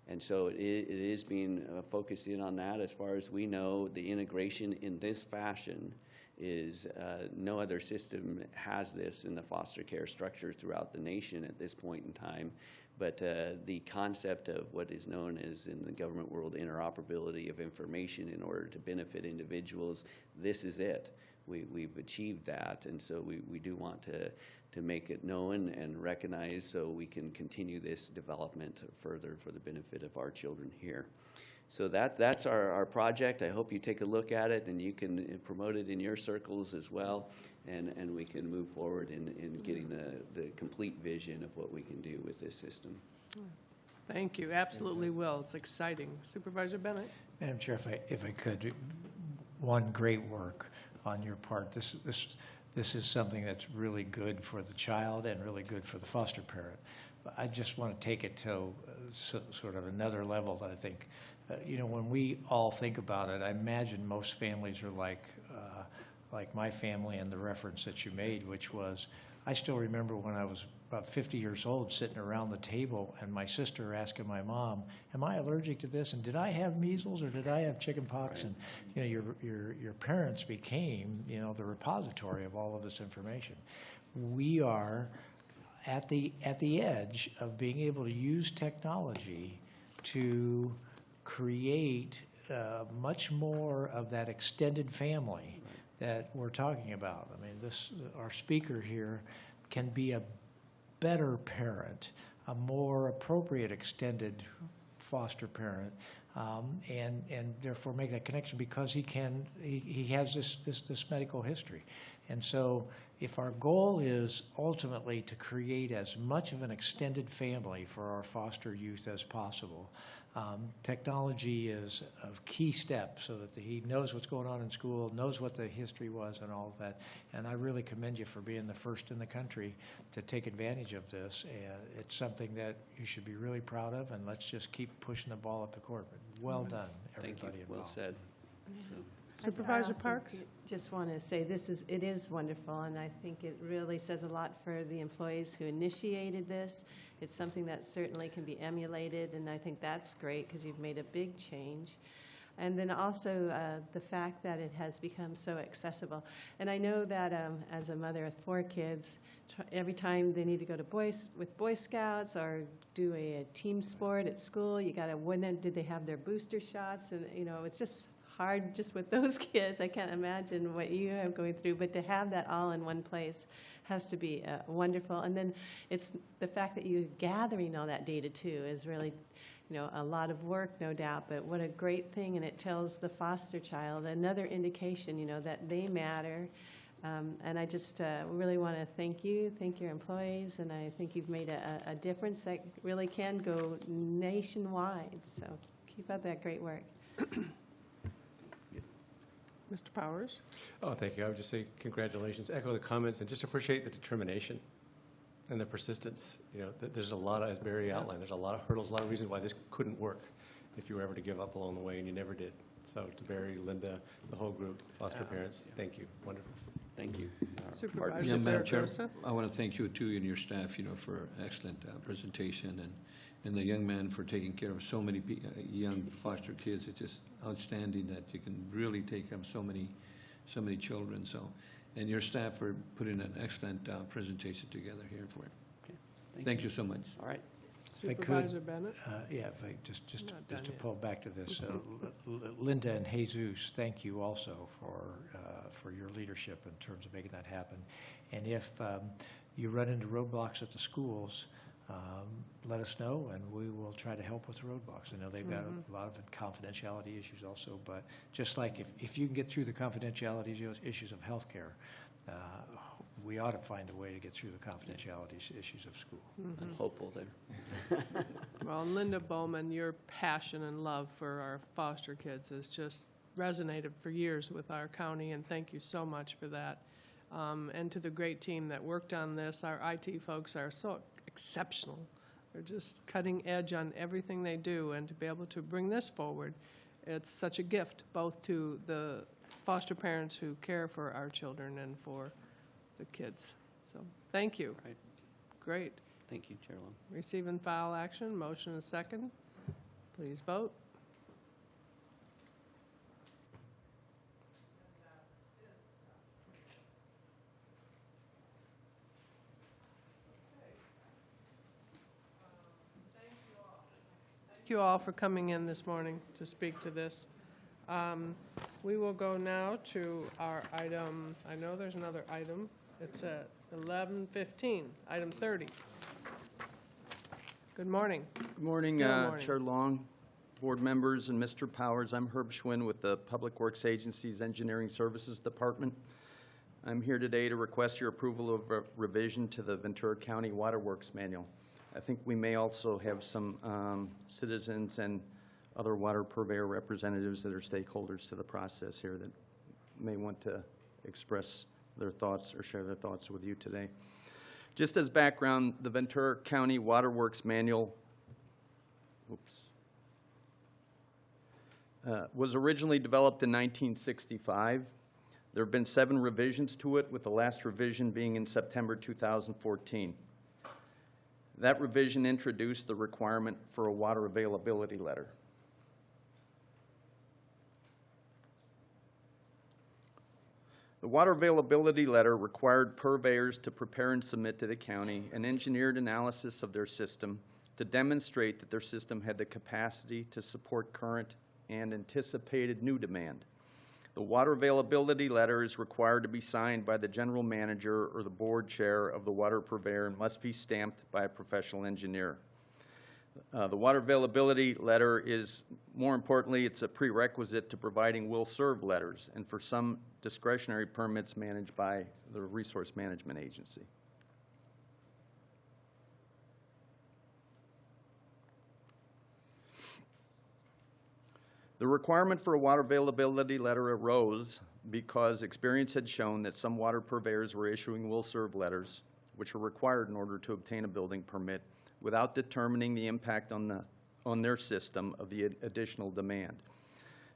And so it is being focused in on that. As far as we know, the integration in this fashion is no other system has this in the foster care structure throughout the nation at this point in time. But the concept of what is known as in the government world interoperability of information in order to benefit individuals, this is it. We've achieved that, and so we do want to make it known and recognized so we can continue this development further for the benefit of our children here. So that's our project. I hope you take a look at it and you can promote it in your circles as well, and we can move forward in getting the complete vision of what we can do with this system. Thank you, absolutely will. It's exciting. Supervisor Bennett? Madam Chair, if I could, one, great work on your part. This is something that's really good for the child and really good for the foster parent. But I just want to take it to sort of another level that I think, you know, when we all think about it, I imagine most families are like my family and the reference that you made, which was, I still remember when I was about 50 years old sitting around the table and my sister asking my mom, am I allergic to this? And did I have measles or did I have chicken pox? Right. And you know, your parents became, you know, the repository of all of this information. We are at the edge of being able to use technology to create much more of that extended family that we're talking about. I mean, our speaker here can be a better parent, a more appropriate extended foster parent, and therefore make that connection because he has this medical history. And so if our goal is ultimately to create as much of an extended family for our foster youth as possible, technology is a key step so that he knows what's going on in school, knows what the history was and all of that. And I really commend you for being the first in the country to take advantage of this. And it's something that you should be really proud of, and let's just keep pushing the ball up the court. Well done, everybody involved. Well said. Supervisor Parks? Just want to say it is wonderful, and I think it really says a lot for the employees who initiated this. It's something that certainly can be emulated, and I think that's great because you've made a big change. And then also the fact that it has become so accessible. And I know that as a mother of 4 kids, every time they need to go to Boy Scouts or do a team sport at school, you got to, when did they have their booster shots? And, you know, it's just hard just with those kids. I can't imagine what you have going through, but to have that all in one place has to be wonderful. And then it's the fact that you're gathering all that data too is really, you know, a lot of work, no doubt, but what a great thing. And it tells the foster child another indication, you know, that they matter. And I just really want to thank your employees, and I think you've made a difference that really can go nationwide. So keep up that great work. Mr. Powers? Oh, thank you. I would just say congratulations, echo the comments, and just appreciate the determination and the persistence. You know, there's a lot of, as Barry outlined, there's a lot of hurdles, a lot of reasons why this couldn't work if you were ever to give up along the way, and you never did. So to Barry, Linda, the whole group, foster parents, thank you. Wonderful. Thank you. Supervisor Madam Chair, Zaragoza? I want to thank you too and your staff, you know, for excellent presentation, and the young man for taking care of so many young foster kids. It's just outstanding that you can really take care of so many children. So, and your staff for putting an excellent presentation together here for it. Okay. Thank you so much. All right. Supervisor Bennett? Yeah, if I just to pull back to this, Linda and Jesus, thank you also for your leadership in terms of making that happen. And if you run into roadblocks at the schools, let us know, and we will try to help with the roadblocks. I know they've got a lot of confidentiality issues also, but just like if you can get through the confidentiality issues of healthcare, we ought to find a way to get through the confidentiality issues of school. I'm hopeful there. Well, Linda Bowman, your passion and love for our foster kids has just resonated for years with our county, and thank you so much for that. And to the great team that worked on this, our IT folks are so exceptional. They're just cutting edge on everything they do, and to be able to bring this forward, it's such a gift both to the foster parents who care for our children and for the kids. So thank you. Right. Great. Thank you, Chair Long. Receive and file action. Motion and second. Please vote. Thank you all for coming in this morning to speak to this. We will go now to our item. I know there's another item. It's at 11:15, item 30. Good morning. Good morning, Still morning. Chair Long, board members, and Mr. Powers. I'm Herb Schwinn with the Public Works Agency's Engineering Services Department. I'm here today to request your approval of a revision to the Ventura County Waterworks Manual. I think we may also have some citizens and other water purveyor representatives that are stakeholders to the process here that may want to express their thoughts or share their thoughts with you today. Just as background, the Ventura County Waterworks Manual was originally developed in 1965. There have been 7 revisions to it, with the last revision being in September 2014. That revision introduced the requirement for a water availability letter. The water availability letter required purveyors to prepare and submit to the county an engineered analysis of their system to demonstrate that their system had the capacity to support current and anticipated new demand. The water availability letter is required to be signed by the general manager or the board chair of the water purveyor and must be stamped by a professional engineer. The water availability letter is, more importantly, it's a prerequisite to providing will-serve letters and for some discretionary permits managed by the Resource Management Agency. The requirement for a water availability letter arose because experience had shown that some water purveyors were issuing will-serve letters, which are required in order to obtain a building permit, without determining the impact on their system of the additional demand.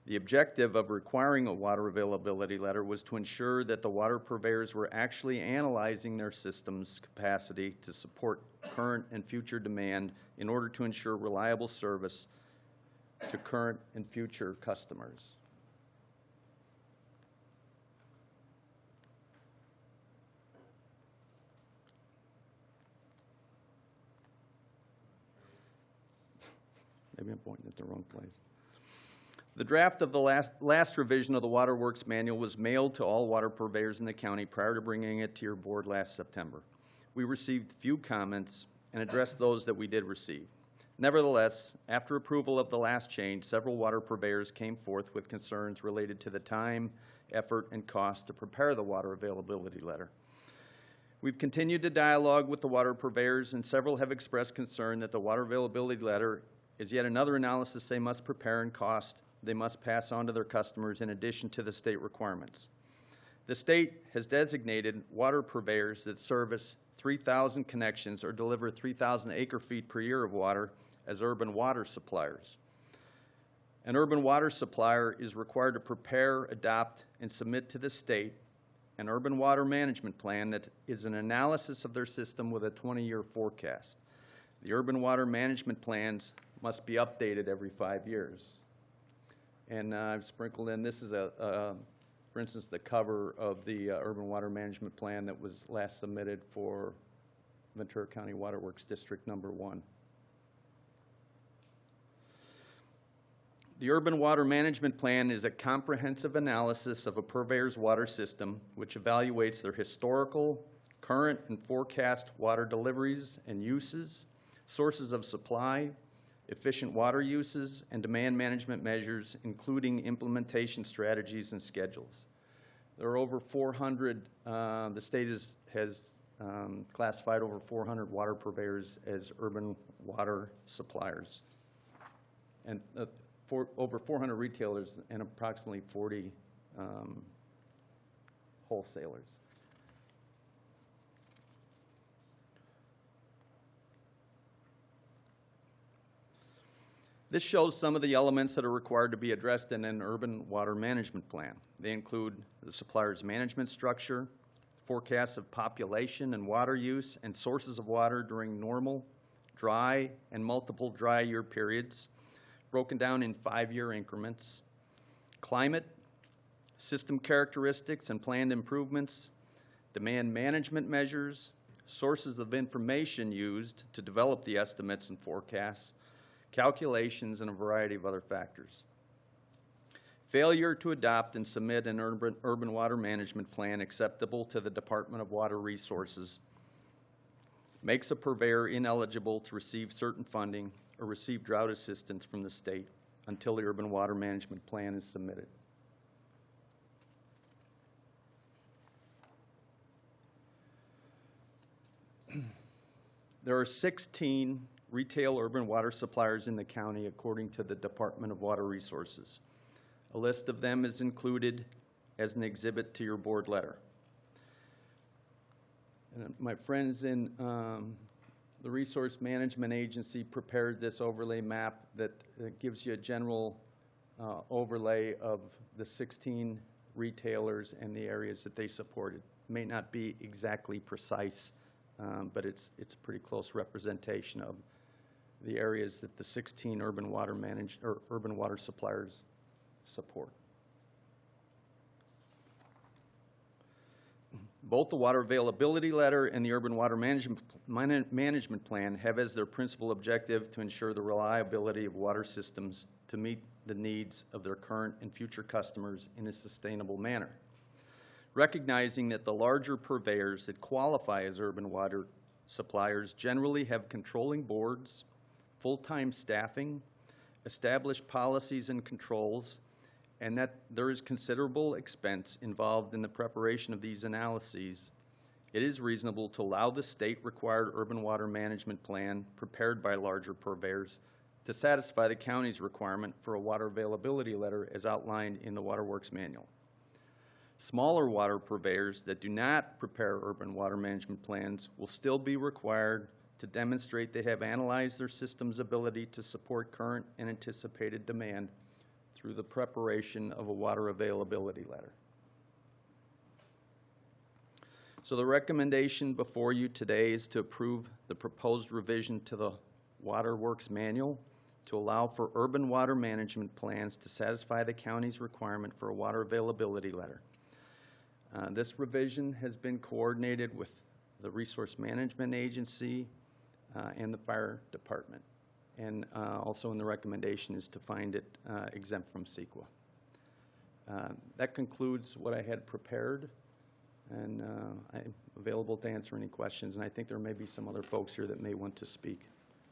The objective of requiring a water availability letter was to ensure that the water purveyors were actually analyzing their system's capacity to support current and future demand in order to ensure reliable service to current and future customers. Maybe I'm pointing at the wrong place. The draft of the last revision of the Waterworks Manual was mailed to all water purveyors in the county prior to bringing it to your board last September. We received few comments and addressed those that we did receive. Nevertheless, after approval of the last change, several water purveyors came forth with concerns related to the time, effort, and cost to prepare the water availability letter. We've continued to dialogue with the water purveyors, and several have expressed concern that the water availability letter is yet another analysis they must prepare and cost they must pass on to their customers in addition to the state requirements. The state has designated water purveyors that service 3,000 connections or deliver 3,000 acre-feet per year of water as urban water suppliers. An urban water supplier is required to prepare, adopt, and submit to the state an urban water management plan that is an analysis of their system with a 20-year forecast. The urban water management plans must be updated every 5 years. And I've sprinkled in, this is for instance, the cover of the urban water management plan that was last submitted for Ventura County Waterworks District Number 1. The urban water management plan is a comprehensive analysis of a purveyor's water system, which evaluates their historical, current, and forecast water deliveries and uses, sources of supply, efficient water uses, and demand management measures, including implementation strategies and schedules. There are over 400, the state has classified over 400 water purveyors as urban water suppliers, and over 400 retailers and approximately 40 wholesalers. This shows some of the elements that are required to be addressed in an urban water management plan. They include the supplier's management structure, forecasts of population and water use and sources of water during normal, dry, and multiple dry year periods, broken down in 5-year increments, climate, system characteristics and planned improvements, demand management measures, sources of information used to develop the estimates and forecasts, calculations, and a variety of other factors. Failure to adopt and submit an urban water management plan acceptable to the Department of Water Resources makes a purveyor ineligible to receive certain funding or receive drought assistance from the state until the urban water management plan is submitted. There are 16 retail urban water suppliers in the county according to the Department of Water Resources. A list of them is included as an exhibit to your board letter. And my friends in the Resource Management Agency prepared this overlay map that gives you a general overlay of the 16 retailers and the areas that they supported. May not be exactly precise, but it's a pretty close representation of the areas that the 16 urban water suppliers support. Both the water availability letter and the urban water management plan have as their principal objective to ensure the reliability of water systems to meet the needs of their current and future customers in a sustainable manner. Recognizing that the larger purveyors that qualify as urban water suppliers generally have controlling boards, full-time staffing, established policies and controls, and that there is considerable expense involved in the preparation of these analyses, it is reasonable to allow the state-required urban water management plan prepared by larger purveyors to satisfy the county's requirement for a water availability letter as outlined in the Waterworks Manual. Smaller water purveyors that do not prepare urban water management plans will still be required to demonstrate they have analyzed their system's ability to support current and anticipated demand through the preparation of a water availability letter. So the recommendation before you today is to approve the proposed revision to the Waterworks Manual to allow for urban water management plans to satisfy the county's requirement for a water availability letter. This revision has been coordinated with the Resource Management Agency and the Fire Department. And also in the recommendation is to find it exempt from CEQA. That concludes what I had prepared, and I'm available to answer any questions, and I think there may be some other folks here that may want to speak.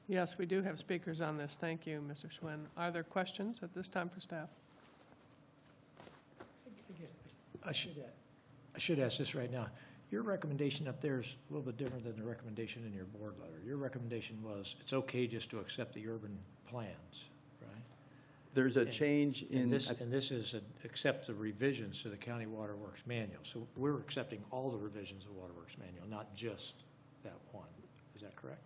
Yes, we do have speakers on this. Thank you, Mr. Schwinn. Are there questions at this time for staff? I should ask this right now. Your recommendation up there is a little bit different than the recommendation in your board letter. Your recommendation was it's okay just to accept the urban plans, right? There's a change in... And this is accept the revisions to the County Waterworks Manual. So we're accepting all the revisions of the Waterworks Manual, not just that one. Is that correct?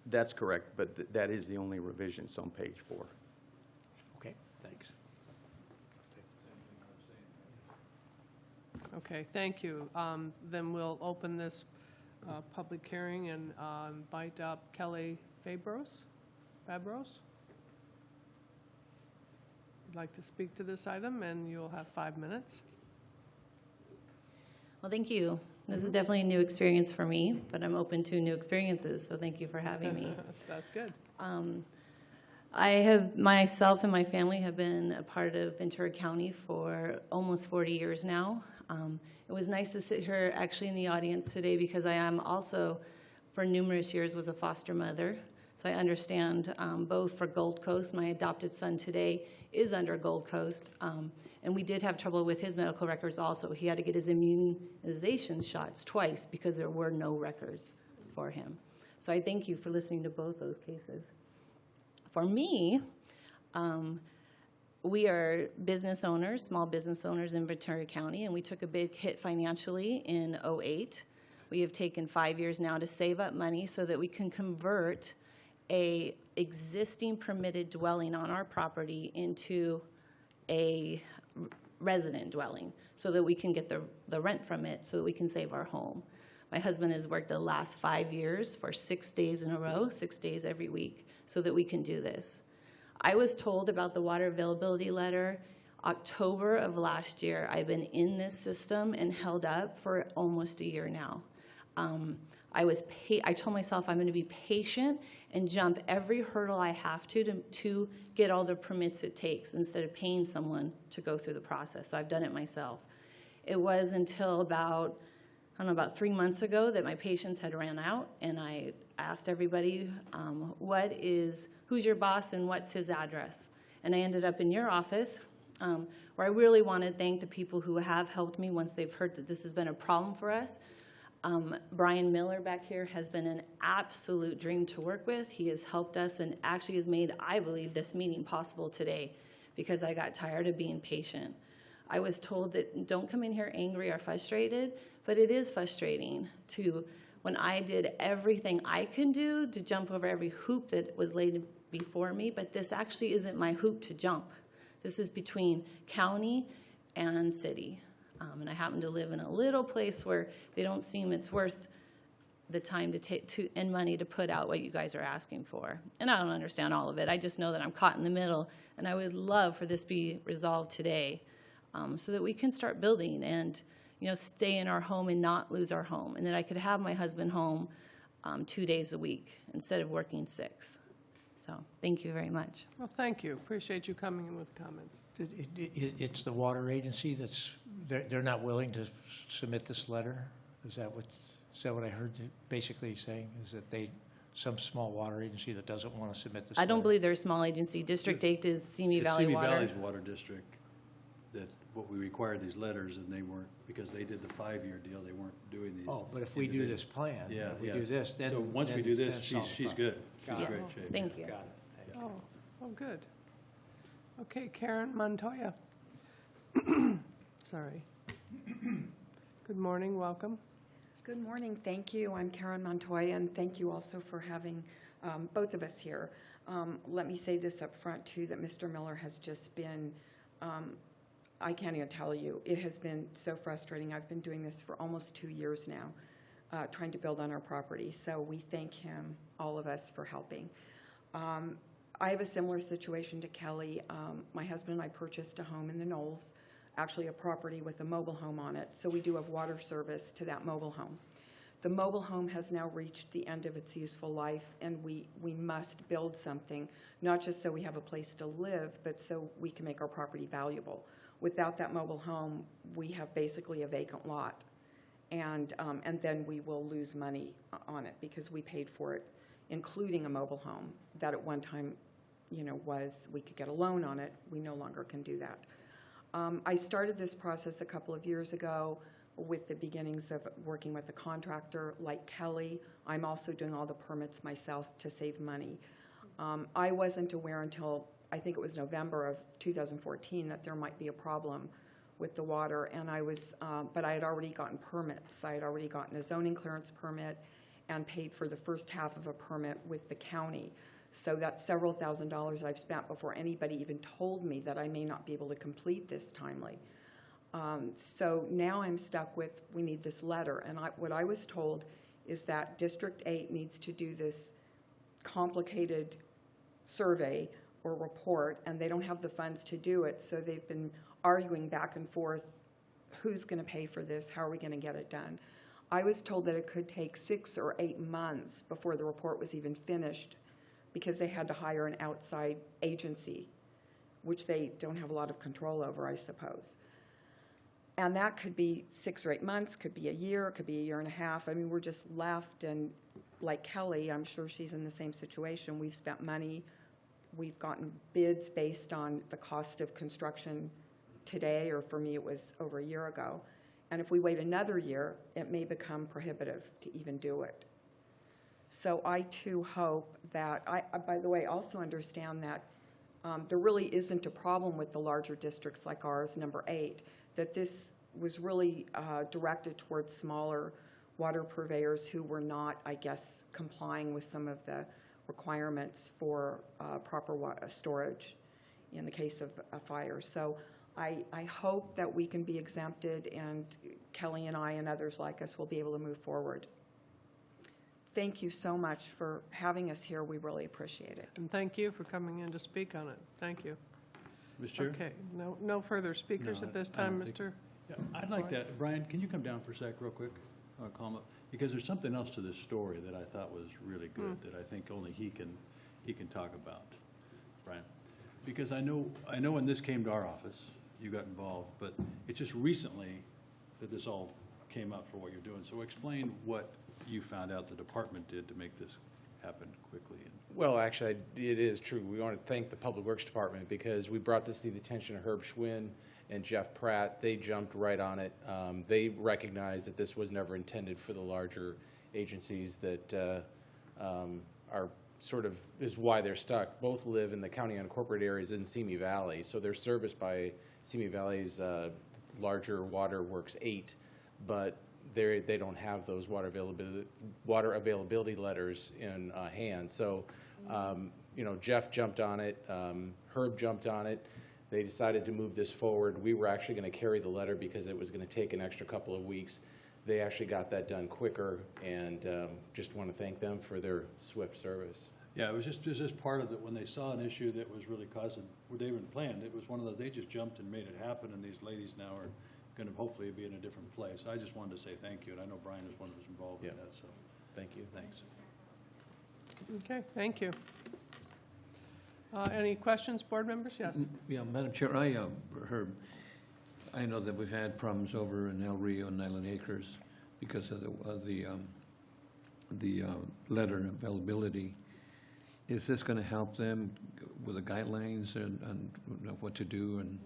That's correct, but that is the only revision. It's on page 4. Okay, thanks. Okay, thank you. Then we'll open this public hearing and invite up Kelly Fabros. Would like to speak to this item, and you'll have 5 minutes. Well, thank you. This is definitely a new experience for me, but I'm open to new experiences, so thank you for having me. That's good. Myself and my family have been a part of Ventura County for almost 40 years now. It was nice to sit here actually in the audience today because I am also, for numerous years, was a foster mother. So I understand both for Gold Coast, my adopted son today is under Gold Coast, and we did have trouble with his medical records also. He had to get his immunization shots twice because there were no records for him. So I thank you for listening to both those cases. For me, we are business owners, small business owners in Ventura County, and we took a big hit financially in 2008. We have taken 5 years now to save up money so that we can convert a existing permitted dwelling on our property into a resident dwelling so that we can get the rent from it so that we can save our home. My husband has worked the last 5 years for 6 days in a row, 6 days every week, so that we can do this. I was told about the water availability letter October of last year. I've been in this system and held up for almost a year now. I told myself I'm going to be patient and jump every hurdle I have to get all the permits it takes instead of paying someone to go through the process. So I've done it myself. It was until about 3 months ago that my patience had ran out, and I asked everybody, who's your boss and what's his address? And I ended up in your office, where I really want to thank the people who have helped me once they've heard that this has been a problem for us. Brian Miller back here has been an absolute dream to work with. He has helped us and actually has made, I believe, this meeting possible today because I got tired of being patient. I was told that don't come in here angry or frustrated, but it is frustrating when I did everything I can do to jump over every hoop that was laid before me, but this actually isn't my hoop to jump. This is between county and city. And I happen to live in a little place where they don't seem it's worth the time and money to put out what you guys are asking for. And I don't understand all of it. I just know that I'm caught in the middle, and I would love for this to be resolved today so that we can start building and stay in our home and not lose our home, and that I could have my husband home 2 days a week instead of working 6. So thank you very much. Well, thank you. Appreciate you coming in with comments. It's the water agency they're not willing to submit this letter? Is that what I heard you basically saying? Is that some small water agency that doesn't want to submit this letter? I don't believe they're a small agency. District 8 is Simi Valley Water. Simi Valley's water district. That's what we required these letters, and they weren't, because they did the 5-year deal, they weren't doing these. Oh, but if we do this plan, Yeah, if we yeah. do this, then. So once we do this, she's good. She's in great Yes, shape. thank you. Got it. Oh, good. Okay, Karen Montoya. Sorry. Good morning, welcome. Good morning, thank you. I'm Karen Montoya, and thank you also for having both of us here. Let me say this up front, too, that Mr. Miller has just been, I can't even tell you, it has been so frustrating. I've been doing this for almost 2 years now, trying to build on our property. So we thank him, all of us, for helping. I have a similar situation to Kelly. My husband and I purchased a home in the Knolls, actually a property with a mobile home on it. So we do have water service to that mobile home. The mobile home has now reached the end of its useful life, and we must build something, not just so we have a place to live, but so we can make our property valuable. Without that mobile home, we have basically a vacant lot, and then we will lose money on it because we paid for it, including a mobile home that at one time, we could get a loan on it. We no longer can do that. I started this process a couple of years ago with the beginnings of working with a contractor like Kelly. I'm also doing all the permits myself to save money. I wasn't aware until, I think it was November of 2014, that there might be a problem with the water, and but I had already gotten permits. I had already gotten a zoning clearance permit and paid for the first half of a permit with the county. So that's several $1,000s I've spent before anybody even told me that I may not be able to complete this timely. So now I'm stuck with, we need this letter. And what I was told is that District 8 needs to do this complicated survey or report, and they don't have the funds to do it. So they've been arguing back and forth, who's going to pay for this? How are we going to get it done? I was told that it could take 6 or 8 months before the report was even finished, because they had to hire an outside agency, which they don't have a lot of control over, I suppose. And that could be 6 or 8 months, could be a year, could be a year and a half. I mean, we're just left, and like Kelly, I'm sure she's in the same situation. We've spent money. We've gotten bids based on the cost of construction today, or for me it was over a year ago. And if we wait another year, it may become prohibitive to even do it. So I, too, hope that, I by the way, also understand that there really isn't a problem with the larger districts like ours, number 8, that this was really directed towards smaller water purveyors who were not, I guess, complying with some of the requirements for proper water storage in the case of a fire. So I hope that we can be exempted, and Kelly and I and others like us will be able to move forward. Thank you so much for having us here. We really appreciate it. And thank you for coming in to speak on it. Thank you. Mr. Chair? Okay, no further speakers at this time, Mr. Yeah, I'd like that. Brian, can you come down for a sec real quick? Comment? Because there's something else to this story that I thought was really good that I think only he can talk about, Brian. Because I know when this came to our office, you got involved, but it's just recently that this all came up for what you're doing. So explain what you found out the department did to make this happen quickly. Well, actually, it is true. We want to thank the Public Works Department because we brought this to the attention of Herb Schwinn and Jeff Pratt. They jumped right on it. They recognized that this was never intended for the larger agencies that are sort of is why they're stuck. Both live in the county unincorporated areas in Simi Valley, so they're serviced by Simi Valley's larger Water Works 8, but they don't have those water availability letters in hand. So, you know, Jeff jumped on it, Herb jumped on it. They decided to move this forward. We were actually going to carry the letter because it was going to take an extra couple of weeks. They actually got that done quicker, and just want to thank them for their swift service. Yeah, it was just part of it. When they saw an issue that was really causing, where they even planned, it was one of those, they just jumped and made it happen, and these ladies now are going to hopefully be in a different place. I just wanted to say thank you, and I know Brian was one who was involved in that, so. Thank you. Thanks. Okay, thank you. Any questions, board members? Yes. Yeah, Madam Chair, I heard, I know that we've had problems over in El Rio and Island Acres because of the letter availability. Is this going to help them with the guidelines and what to do? And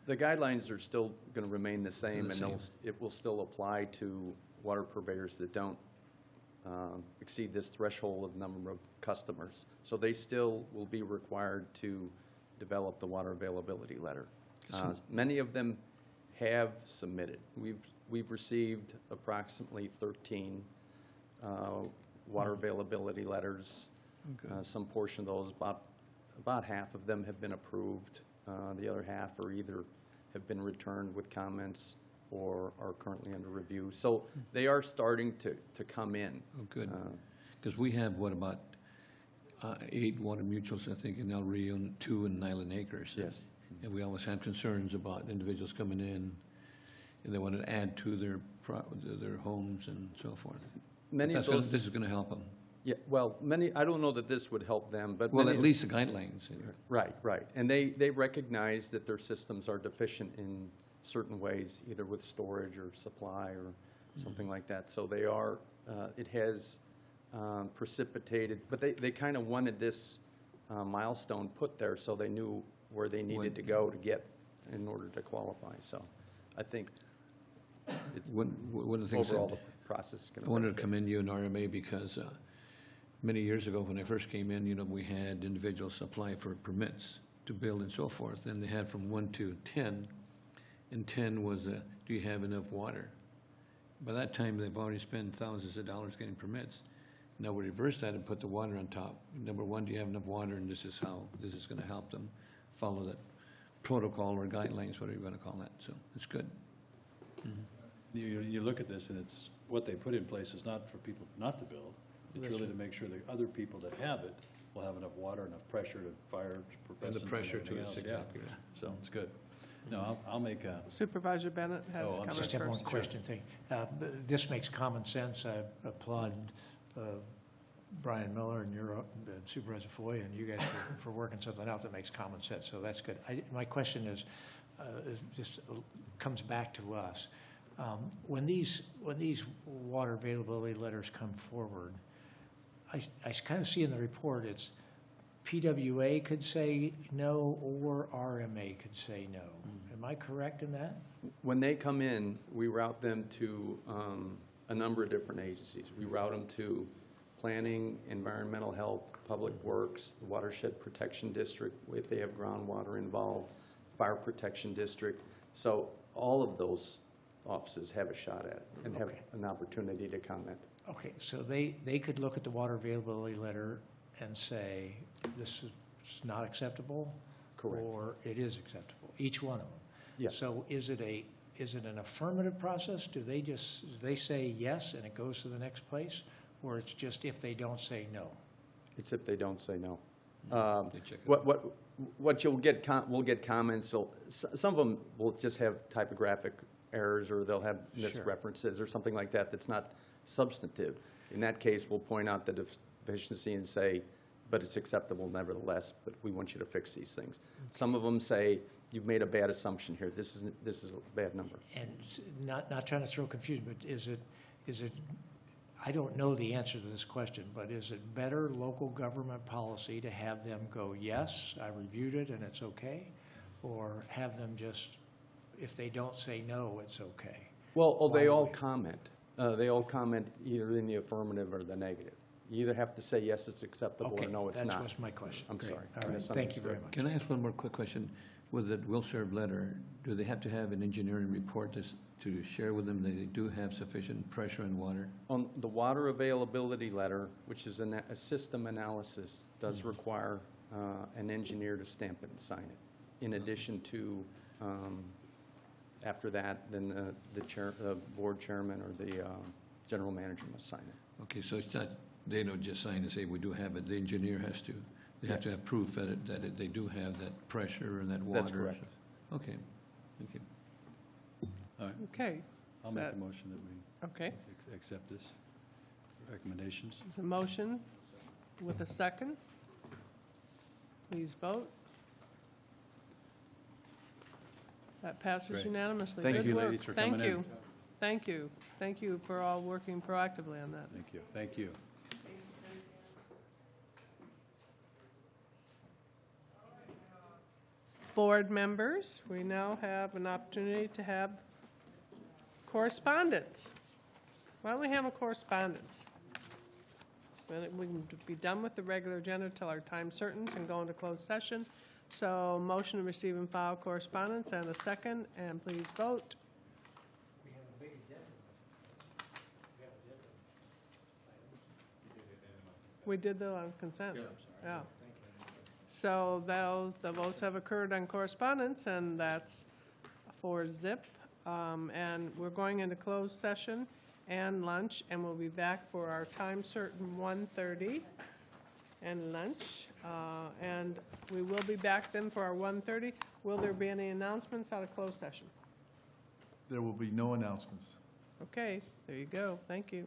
the guidelines are still going to remain the same, The and same. it will still apply to water purveyors that don't exceed this threshold of number of customers. So they still will be required to develop the water availability letter. Many of them have submitted. We've received approximately 13 water availability letters. Some portion of those, about half of them have been approved. The other half are either have been returned with comments or are currently under review. So they are starting to come in. Oh, good. Because we have, what, about 8 water mutuals, I think, in El Rio, and 2 in Island Acres. Yes. And we always have concerns about individuals coming in, and they want to add to their homes and so forth. Many of those, this is going to help them. yeah, well, I don't know that this would help them, but Well, many at least the guidelines. Right. And they recognize that their systems are deficient in certain ways, either with storage or supply or something like that. So they are, it has precipitated, but they kind of wanted this milestone put there so they knew where they needed to go to get in order to qualify. So I think it's One of the things overall that the process is going to I wanted to commend you and RMA because many years ago when I first came in, you know, we had individuals apply for permits to build and so forth, and they had from 1 to 10, and 10 was, do you have enough water? By that time, they've already spent thousands of dollars getting permits. Now we reversed that and put the water on top. Number 1, do you have enough water? And this is how this is going to help them follow that protocol or guidelines, whatever you want to call that. So it's good. You look at this, and it's, what they put in place is not for people not to build. It's really to make sure that other people that have it will have enough water, enough pressure to fire. And the pressure to everything it, else. exactly. Yeah. So it's good. No, I'll make a. Supervisor Bennett has I comments just have one first. question thing. This makes common sense. I applaud Brian Miller and Supervisor Foy and you guys for working something out that makes common sense. So that's good. My question is just comes back to us. When these water availability letters come forward, I kind of see in the report it's PWA could say no or RMA could say no. Am I correct in that? When they come in, we route them to a number of different agencies. We route them to Planning, Environmental Health, Public Works, the Watershed Protection District, if they have groundwater involved, Fire Protection District. So all of those offices have a shot at it and have an opportunity to comment. Okay, so they could look at the water availability letter and say, this is not acceptable? Correct. Or it is acceptable, each one of them? Yes. So is it an affirmative process? Do they say yes and it goes to the next place? Or it's just if they don't say no? It's if they don't say no. They check it What you'll get, we'll get comments, so some of them will just have typographic errors or they'll have misreferences or something like that that's not substantive. In that case, we'll point out the deficiency and say, but it's acceptable nevertheless, but we want you to fix these things. Some of them say, you've made a bad assumption here. This is a bad number. And not trying to throw confusion, but is it I don't know the answer to this question, but is it better local government policy to have them go, yes, I reviewed it and it's okay? Or have them just, if they don't say no, it's okay? Well, they all comment. They all comment either in the affirmative or the negative. You either have to say yes, it's acceptable, or no, it's not. That was my question. I'm Great. sorry. All right, thank you very much. Can I ask one more quick question? With the will-serve letter, do they have to have an engineering report to share with them that they do have sufficient pressure and water? On the water availability letter, which is a system analysis, does require an engineer to stamp it and sign it. In addition to, after that, then the board chairman or the general manager must sign it. Okay, so it's not, they don't just sign and say, we do have it. The engineer has to. They have to have proof that they do have that pressure and that water. That's correct. Okay, thank you. All right. Okay. I'll make a motion that we Okay. accept this recommendations. There's a motion with a second. Please vote. That passes Great. unanimously. Thank Good you, work. ladies, for coming in. Thank you. Thank you. Thank you for all working proactively on that. Thank you. Thank you. Board members, we now have an opportunity to have correspondence. Why don't we handle correspondence? We can be done with the regular agenda till our time certain and go into closed session. So motion to receive and file correspondence and a second, and please vote. We did the on consent. Yeah. So the votes have occurred on correspondence, and that's for zip. And we're going into closed session and lunch, and we'll be back for our time certain 1:30 and lunch. And we will be back then for our 1:30. Will there be any announcements out of closed session? There will be no announcements. Okay, there you go. Thank you.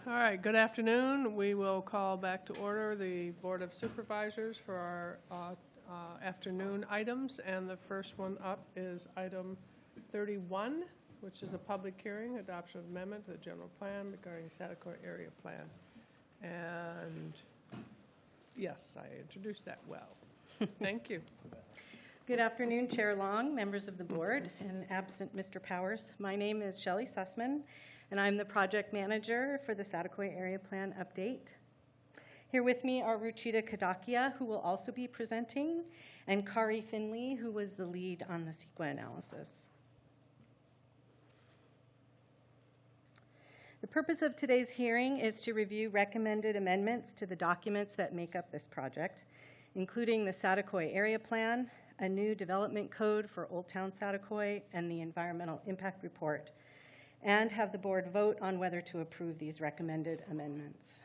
All right, good afternoon. We will call back to order the Board of Supervisors for our afternoon items, and the first one up is item 31, which is a public hearing, adoption of amendment to the general plan regarding Sattercourt area plan. And yes, I introduced that well. Thank you. Good afternoon, Chair Long, members of the board, and absent Mr. Powers. My name is Shelley Sussman. and I'm the project manager for the Saticoy Area Plan update. Here with me are Ruchita Kadakia, who will also be presenting, and Kari Finley, who was the lead on the CEQA analysis. The purpose of today's hearing is to review recommended amendments to the documents that make up this project, including the Saticoy Area Plan, a new development code for Old Town Saticoy, and the Environmental Impact Report, and have the board vote on whether to approve these recommended amendments.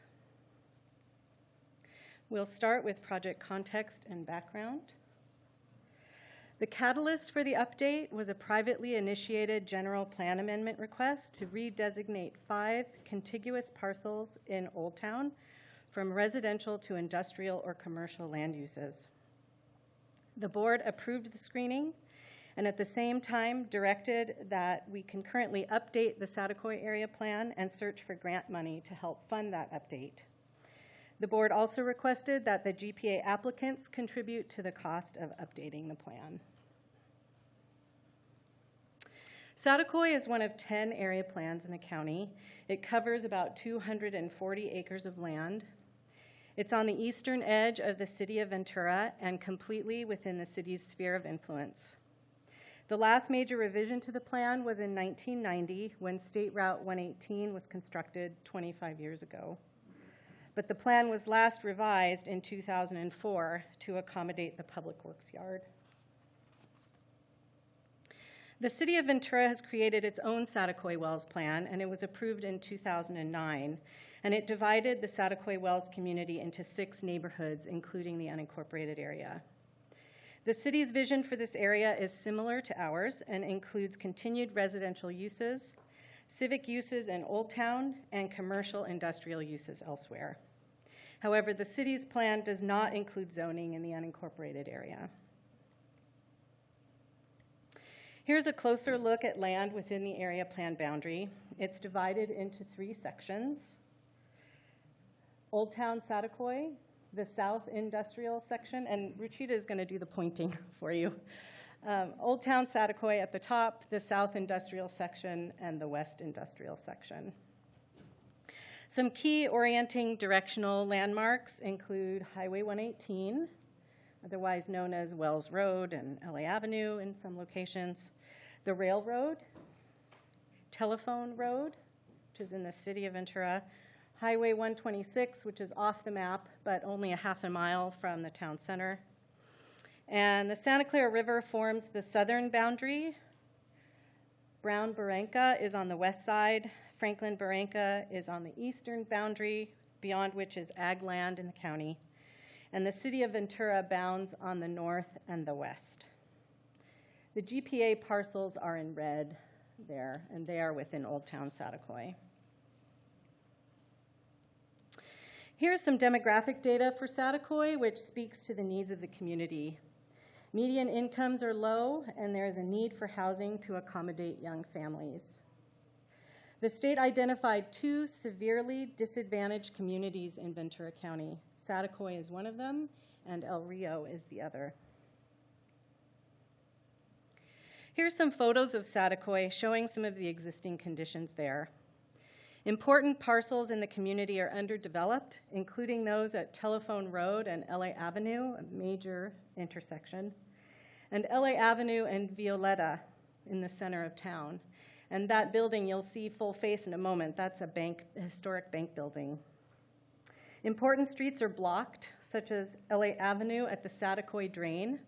We'll start with project context and background. The catalyst for the update was a privately initiated general plan amendment request to redesignate 5 contiguous parcels in Old Town from residential to industrial or commercial land uses. The board approved the screening and at the same time directed that we concurrently update the Saticoy Area Plan and search for grant money to help fund that update. The board also requested that the GPA applicants contribute to the cost of updating the plan. Saticoy is one of 10 area plans in the county. It covers about 240 acres of land. It's on the eastern edge of the city of Ventura and completely within the city's sphere of influence. The last major revision to the plan was in 1990 when State Route 118 was constructed 25 years ago. But the plan was last revised in 2004 to accommodate the Public Works Yard. The City of Ventura has created its own Saticoy Wells plan, and it was approved in 2009, and it divided the Saticoy Wells community into 6 neighborhoods, including the unincorporated area. The city's vision for this area is similar to ours and includes continued residential uses, civic uses in Old Town, and commercial industrial uses elsewhere. However, the city's plan does not include zoning in the unincorporated area. Here's a closer look at land within the area plan boundary. It's divided into 3 sections. Old Town Saticoy, the South Industrial section, and Ruchita is going to do the pointing for you. Old Town Saticoy at the top, the South Industrial section, and the West Industrial section. Some key orienting directional landmarks include Highway 118, otherwise known as Wells Road and LA Avenue in some locations, the railroad, Telephone Road, which is in the city of Ventura, Highway 126, which is off the map, but only a half a mile from the town center. And the Santa Clara River forms the southern boundary. Brown Barranca is on the west side. Franklin Barranca is on the eastern boundary, beyond which is ag land in the county. And the city of Ventura bounds on the north and the west. The GPA parcels are in red there, and they are within Old Town Saticoy. Here's some demographic data for Saticoy, which speaks to the needs of the community. Median incomes are low, and there is a need for housing to accommodate young families. The state identified 2 severely disadvantaged communities in Ventura County. Saticoy is one of them, and El Rio is the other. Here's some photos of Saticoy showing some of the existing conditions there. Important parcels in the community are underdeveloped, including those at Telephone Road and LA Avenue, a major intersection, and LA Avenue and Violeta in the center of town. And that building you'll see full face in a moment. That's a historic bank building. Important streets are blocked, such as LA Avenue at the Saticoy Drain,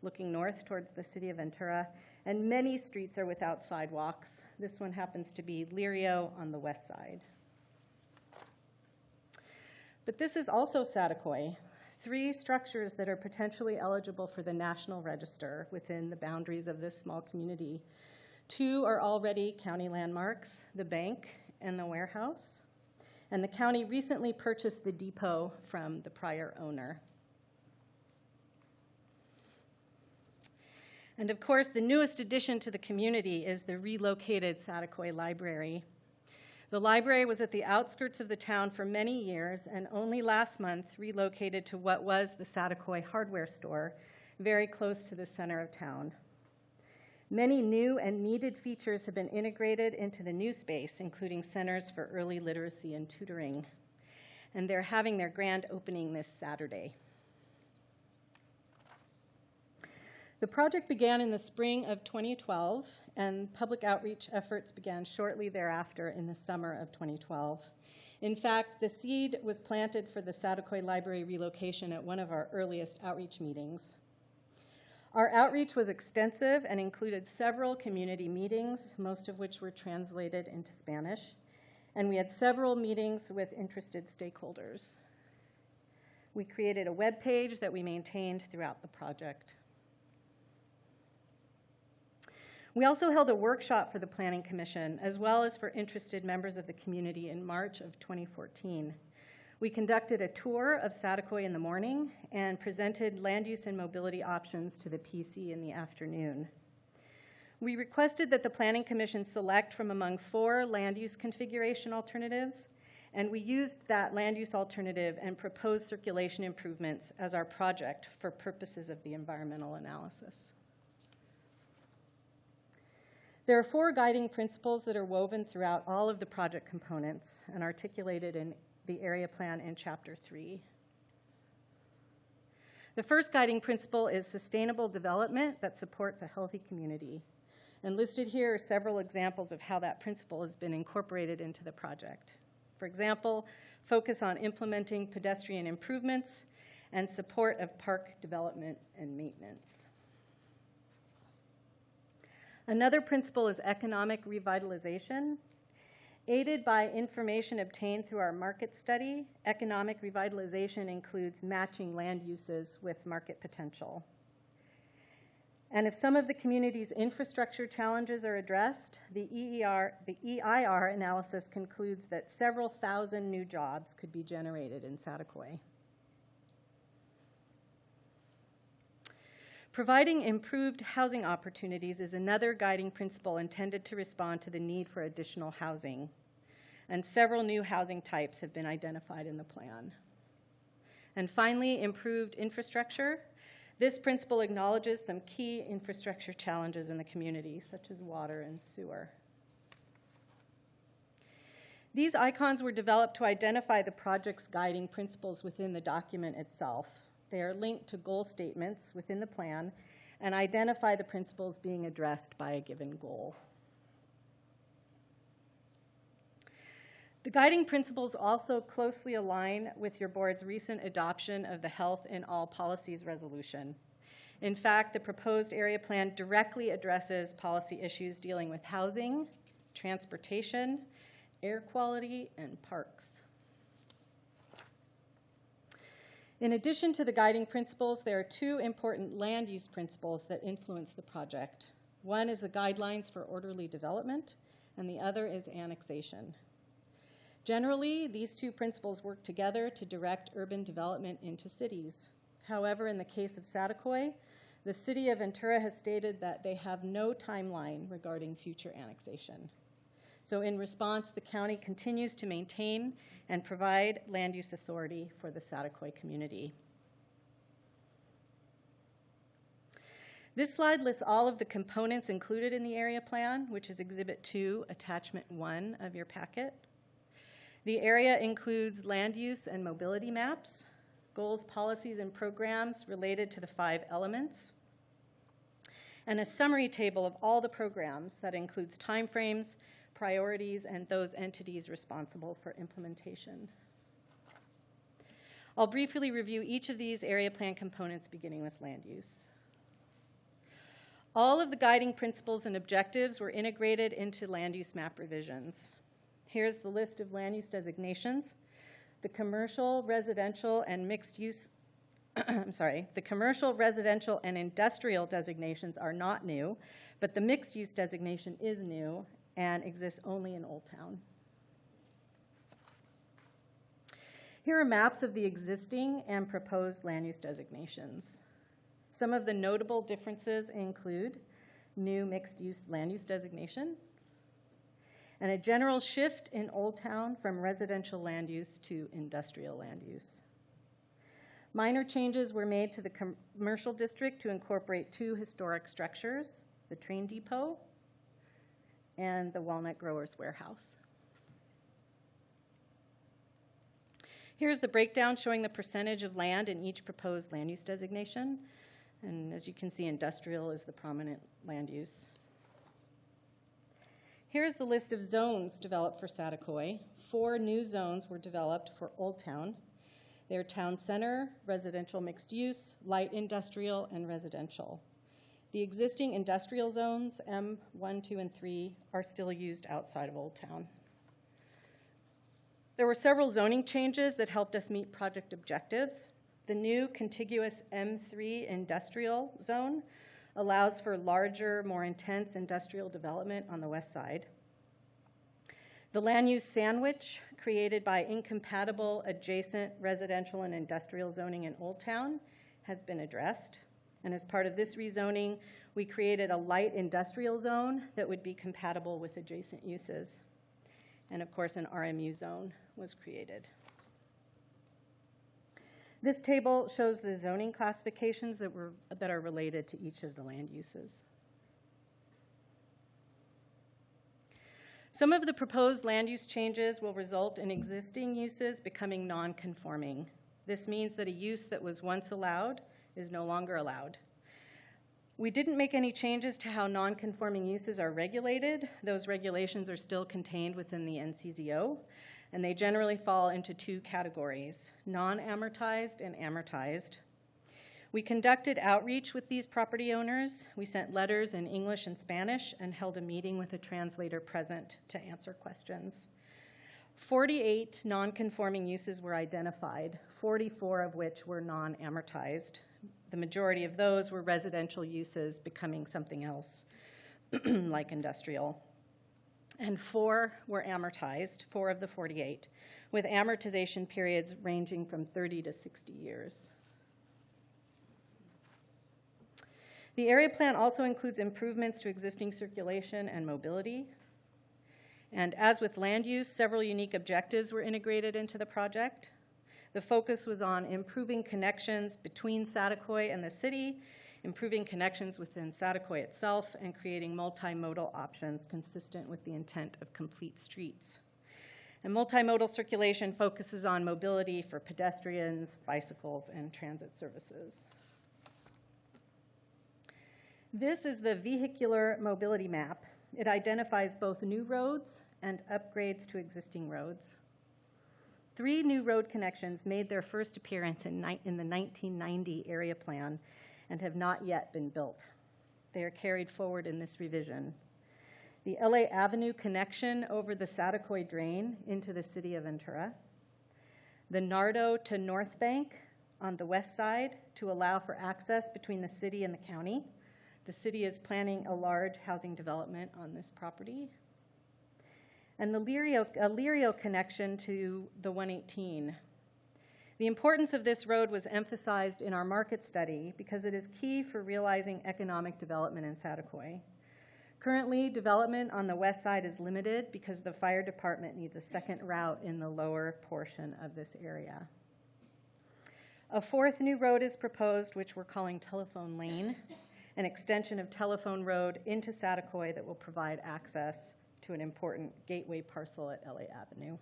looking north towards the city of Ventura, and many streets are without sidewalks. This one happens to be Lirio on the west side. But this is also Saticoy, 3 structures that are potentially eligible for the National Register within the boundaries of this small community. 2 are already county landmarks, the bank and the warehouse. And the county recently purchased the depot from the prior owner. And of course, the newest addition to the community is the relocated Saticoy Library. The library was at the outskirts of the town for many years and only last month relocated to what was the Saticoy hardware store, very close to the center of town. Many new and needed features have been integrated into the new space, including centers for early literacy and tutoring. And they're having their grand opening this Saturday. The project began in the spring of 2012, and public outreach efforts began shortly thereafter in the summer of 2012. In fact, the seed was planted for the Saticoy Library relocation at one of our earliest outreach meetings. Our outreach was extensive and included several community meetings, most of which were translated into Spanish, and we had several meetings with interested stakeholders. We created a web page that we maintained throughout the project. We also held a workshop for the Planning Commission, as well as for interested members of the community in March of 2014. We conducted a tour of Saticoy in the morning and presented land use and mobility options to the PC in the afternoon. We requested that the Planning Commission select from among 4 land use configuration alternatives, and we used that land use alternative and proposed circulation improvements as our project for purposes of the environmental analysis. There are 4 guiding principles that are woven throughout all of the project components and articulated in the area plan in Chapter 3. The first guiding principle is sustainable development that supports a healthy community. And listed here are several examples of how that principle has been incorporated into the project. For example, focus on implementing pedestrian improvements and support of park development and maintenance. Another principle is economic revitalization. Aided by information obtained through our market study, economic revitalization includes matching land uses with market potential. And if some of the community's infrastructure challenges are addressed, the EIR analysis concludes that several thousand new jobs could be generated in Saticoy. Providing improved housing opportunities is another guiding principle intended to respond to the need for additional housing. And several new housing types have been identified in the plan. And finally, improved infrastructure. This principle acknowledges some key infrastructure challenges in the community, such as water and sewer. These icons were developed to identify the project's guiding principles within the document itself. They are linked to goal statements within the plan and identify the principles being addressed by a given goal. The guiding principles also closely align with your board's recent adoption of the Health in All Policies resolution. In fact, the proposed area plan directly addresses policy issues dealing with housing, transportation, air quality, and parks. In addition to the guiding principles, there are 2 important land use principles that influence the project. One is the guidelines for orderly development, and the other is annexation. Generally, these 2 principles work together to direct urban development into cities. However, in the case of Saticoy, the city of Ventura has stated that they have no timeline regarding future annexation. So in response, the county continues to maintain and provide land use authority for the Saticoy community. This slide lists all of the components included in the area plan, which is Exhibit 2, Attachment 1 of your packet. The area includes land use and mobility maps, goals, policies, and programs related to the 5 elements, and a summary table of all the programs that includes timeframes, priorities, and those entities responsible for implementation. I'll briefly review each of these area plan components, beginning with land use. All of the guiding principles and objectives were integrated into land use map revisions. Here's the list of land use designations. The commercial, residential, and mixed use, the commercial, residential, and industrial designations are not new, but the mixed use designation is new and exists only in Old Town. Here are maps of the existing and proposed land use designations. Some of the notable differences include new mixed-use land use designation and a general shift in Old Town from residential land use to industrial land use. Minor changes were made to the commercial district to incorporate 2 historic structures, the the train depot and the Walnut Growers Warehouse. Here's the breakdown showing the percentage of land in each proposed land use designation. And as you can see, industrial is the prominent land use. Here's the list of zones developed for Saticoy. 4 new zones were developed for Old Town. They're town center, residential mixed use, light industrial, and residential. The existing industrial zones, M1, 2, and 3, are still used outside of Old Town. There were several zoning changes that helped us meet project objectives. The new contiguous M3 industrial zone allows for larger, more intense industrial development on the west side. The land use sandwich created by incompatible adjacent residential and industrial zoning in Old Town has been addressed. And as part of this rezoning, we created a light industrial zone that would be compatible with adjacent uses. And of course, an RMU zone was created. This table shows the zoning classifications that are related to each of the land uses. Some of the proposed land use changes will result in existing uses becoming non-conforming. This means that a use that was once allowed is no longer allowed. We didn't make any changes to how non-conforming uses are regulated. Those regulations are still contained within the NCZO, and they generally fall into 2 categories, non-amortized and amortized. We conducted outreach with these property owners. We sent letters in English and Spanish and held a meeting with a translator present to answer questions. 48 non-conforming uses were identified, 44 of which were non-amortized. The majority of those were residential uses becoming something else, like industrial. And 4 were amortized, 4 of the 48, with amortization periods ranging from 30 to 60 years. The area plan also includes improvements to existing circulation and mobility. And as with land use, several unique objectives were integrated into the project. The focus was on improving connections between Saticoy and the city, improving connections within Saticoy itself, and creating multimodal options consistent with the intent of complete streets. And multimodal circulation focuses on mobility for pedestrians, bicycles, and transit services. This is the vehicular mobility map. It identifies both new roads and upgrades to existing roads. 3 new road connections made their first appearance in the 1990 area plan and have not yet been built. They are carried forward in this revision. The LA Avenue connection over the Saticoy drain into the city of Ventura. The Nardo to North Bank on the west side to allow for access between the city and the county. The city is planning a large housing development on this property. And the Lirio connection to the 118. The importance of this road was emphasized in our market study because it is key for realizing economic development in Saticoy. Currently, development on the west side is limited because the fire department needs a second route in the lower portion of this area. A 4th new road is proposed, which we're calling Telephone Lane, an extension of Telephone Road into Saticoy that will provide access to an important gateway parcel at LA Avenue.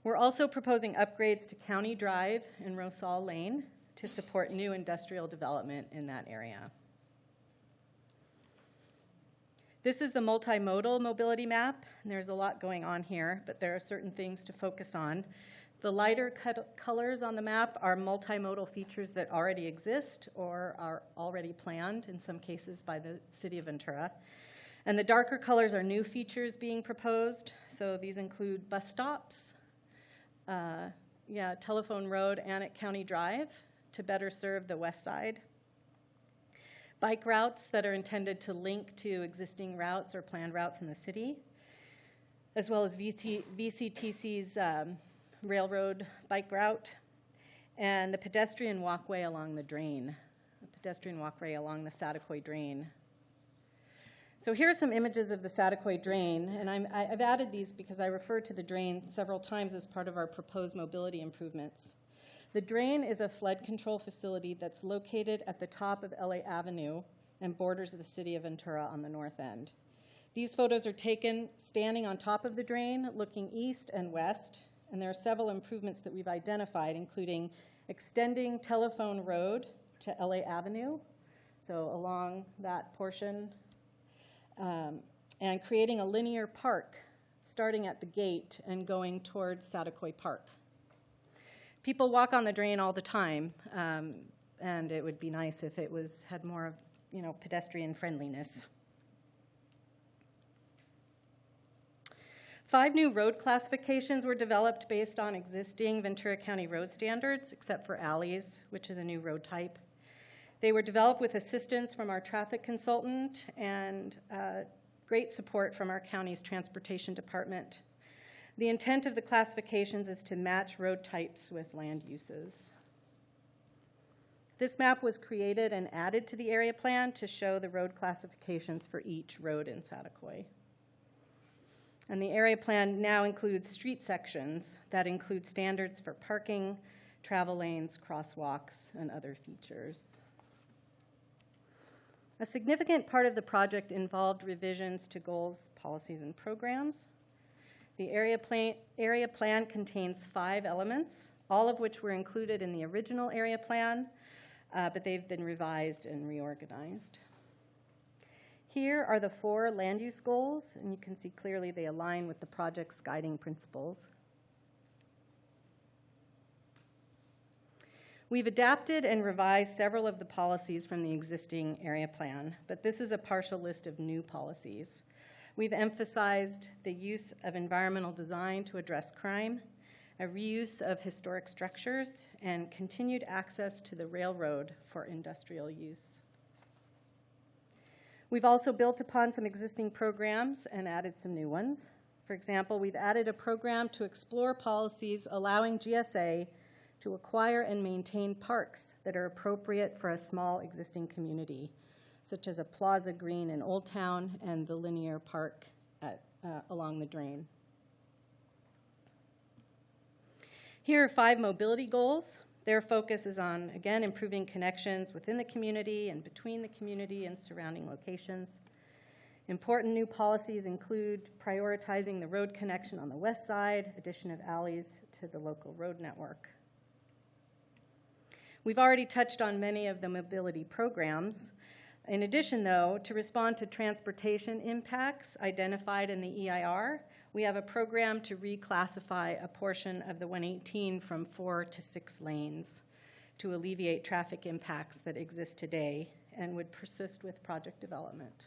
We're also proposing upgrades to County Drive and Rosal Lane to support new industrial development in that area. This is the multimodal mobility map, and there's a lot going on here, but there are certain things to focus on. The lighter colors on the map are multimodal features that already exist or are already planned, in some cases by the city of Ventura. And the darker colors are new features being proposed. So these include bus stops, Telephone Road and at County Drive to better serve the west side. Bike routes that are intended to link to existing routes or planned routes in the city, as well as VCTC's railroad bike route, and the pedestrian walkway along the drain, the pedestrian walkway along the Saticoy drain. So here are some images of the Saticoy drain, and I've added these because I refer to the drain several times as part of our proposed mobility improvements. The drain is a flood control facility that's located at the top of LA Avenue and borders the city of Ventura on the north end. These photos are taken standing on top of the drain, looking east and west, and there are several improvements that we've identified, including extending Telephone Road to LA Avenue, so along that portion, and creating a linear park starting at the gate and going towards Satakoy Park. People walk on the drain all the time, and it would be nice if it had more of, pedestrian friendliness. 5 new road classifications were developed based on existing Ventura County road standards, except for alleys, which is a new road type. They were developed with assistance from our traffic consultant and great support from our county's transportation department. The intent of the classifications is to match road types with land uses. This map was created and added to the area plan to show the road classifications for each road in Satakoy. And the area plan now includes street sections that include standards for parking, travel lanes, crosswalks, and other features. A significant part of the project involved revisions to goals, policies, and programs. The area plan contains 5 elements, all of which were included in the original area plan, but they've been revised and reorganized. Here are the 4 land use goals, and you can see clearly they align with the project's guiding principles. We've adapted and revised several of the policies from the existing area plan, but this is a partial list of new policies. We've emphasized the use of environmental design to address crime, a reuse of historic structures, and continued access to the railroad for industrial use. We've also built upon some existing programs and added some new ones. For example, we've added a program to explore policies allowing GSA to acquire and maintain parks that are appropriate for a small existing community, such as a Plaza Green in Old Town and the linear park along the drain. Here are 5 mobility goals. Their focus is on, again, improving connections within the community and between the community and surrounding locations. Important new policies include prioritizing the road connection on the west side, addition of alleys to the local road network. We've already touched on many of the mobility programs. In addition, though, to respond to transportation impacts identified in the EIR, we have a program to reclassify a portion of the 118 from 4 to 6 lanes to alleviate traffic impacts that exist today and would persist with project development.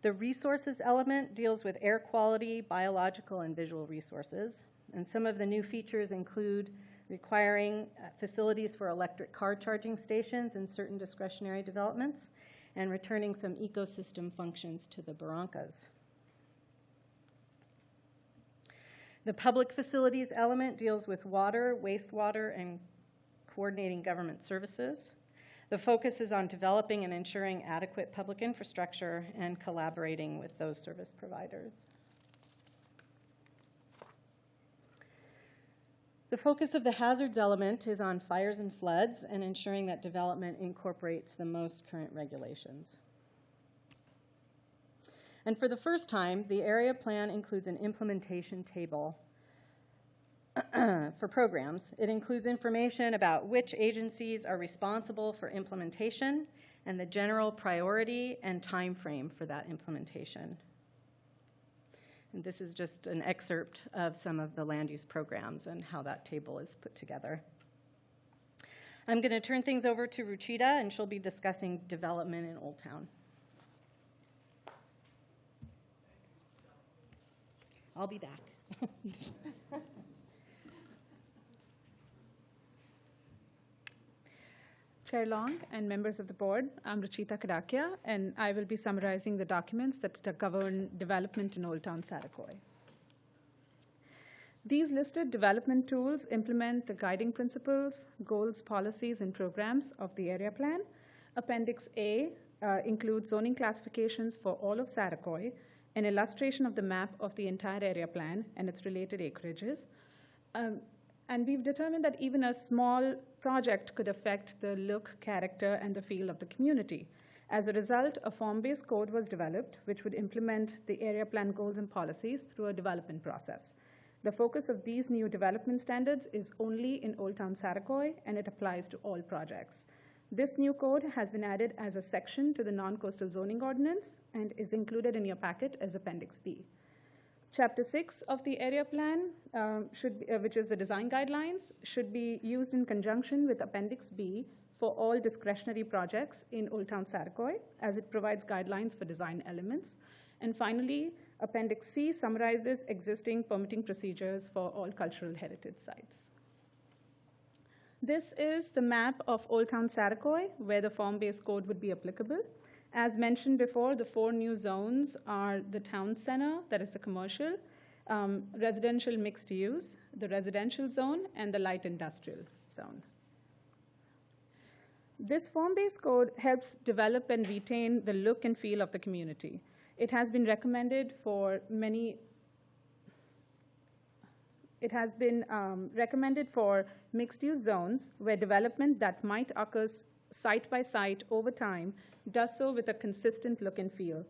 The resources element deals with air quality, biological, and visual resources, and some of the new features include requiring facilities for electric car charging stations in certain discretionary developments, and returning some ecosystem functions to the barrancas. The public facilities element deals with water, wastewater, and coordinating government services. The focus is on developing and ensuring adequate public infrastructure and collaborating with those service providers. The focus of the hazards element is on fires and floods and ensuring that development incorporates the most current regulations. And for the first time, the area plan includes an implementation table for programs. It includes information about which agencies are responsible for implementation and the general priority and time frame for that implementation. And this is just an excerpt of some of the land use programs and how that table is put together. I'm going to turn things over to Ruchita, and she'll be discussing development in Old Town. I'll be back. Chair Long and members of the board, I'm Ruchita Kadakia, and I will be summarizing the documents that govern development in Old Town Satakoy. These listed development tools implement the guiding principles, goals, policies, and programs of the area plan. Appendix A includes zoning classifications for all of Satakoy, an illustration of the map of the entire area plan and its related acreages. And we've determined that even a small project could affect the look, character, and the feel of the community. As a result, a form-based code was developed, which would implement the area plan goals and policies through a development process. The focus of these new development standards is only in Old Town Saracoy, and it applies to all projects. This new code has been added as a section to the non-coastal zoning ordinance and is included in your packet as Appendix B. Chapter 6 of the area plan, which is the design guidelines, should be used in conjunction with Appendix B for all discretionary projects in Old Town Saracoy, as it provides guidelines for design elements. And finally, Appendix C summarizes existing permitting procedures for all cultural heritage sites. This is the map of Old Town Saracoy, where the form-based code would be applicable. As mentioned before, the 4 new zones are the town center, that is the commercial, residential mixed use, the residential zone, and the light industrial zone. This form-based code helps develop and retain the look and feel of the community. It has been recommended for mixed-use zones where development that might occur site by site over time does so with a consistent look and feel.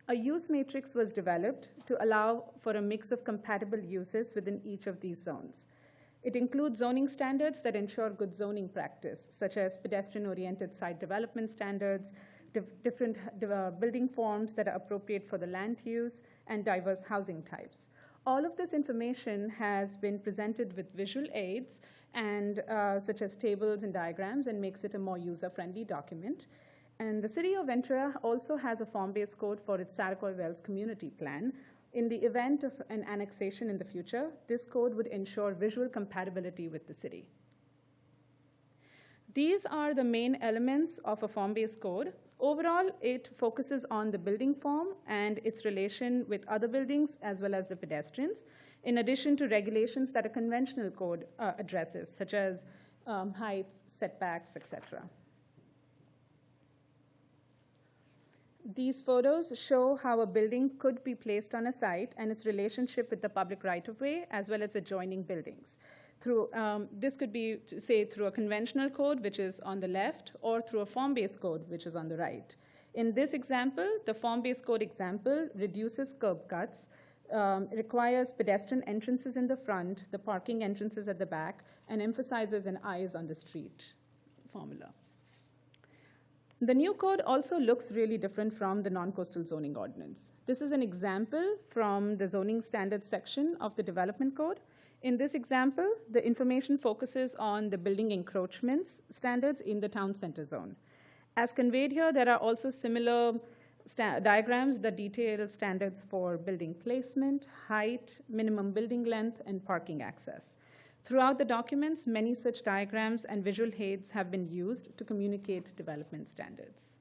A use matrix was developed to allow for a mix of compatible uses within each of these zones. It includes zoning standards that ensure good zoning practice, such as pedestrian-oriented site development standards, different building forms that are appropriate for the land use, and diverse housing types. All of this information has been presented with visual aids, and such as tables and diagrams, and makes it a more user-friendly document. And the City of Ventura also has a form-based code for its Saracoy Wells community plan. In the event of an annexation in the future, this code would ensure visual compatibility with the city. These are the main elements of a form-based code. Overall, it focuses on the building form and its relation with other buildings as well as the pedestrians, in addition to regulations that a conventional code addresses, such as heights, setbacks, etc. These photos show how a building could be placed on a site and its relationship with the public right-of-way as well as adjoining buildings. This could be, say, through a conventional code, which is on the left, or through a form-based code, which is on the right. In this example, the form-based code example reduces curb cuts, requires pedestrian entrances in the front, the parking entrances at the back, and emphasizes an eyes on the street formula. The new code also looks really different from the non-coastal zoning ordinance. This is an example from the zoning standards section of the development code. In this example, the information focuses on the building encroachments standards in the town center zone. As conveyed here, there are also similar diagrams that detail standards for building placement, height, minimum building length, and parking access. Throughout the documents, many such diagrams and visual aids have been used to communicate development standards.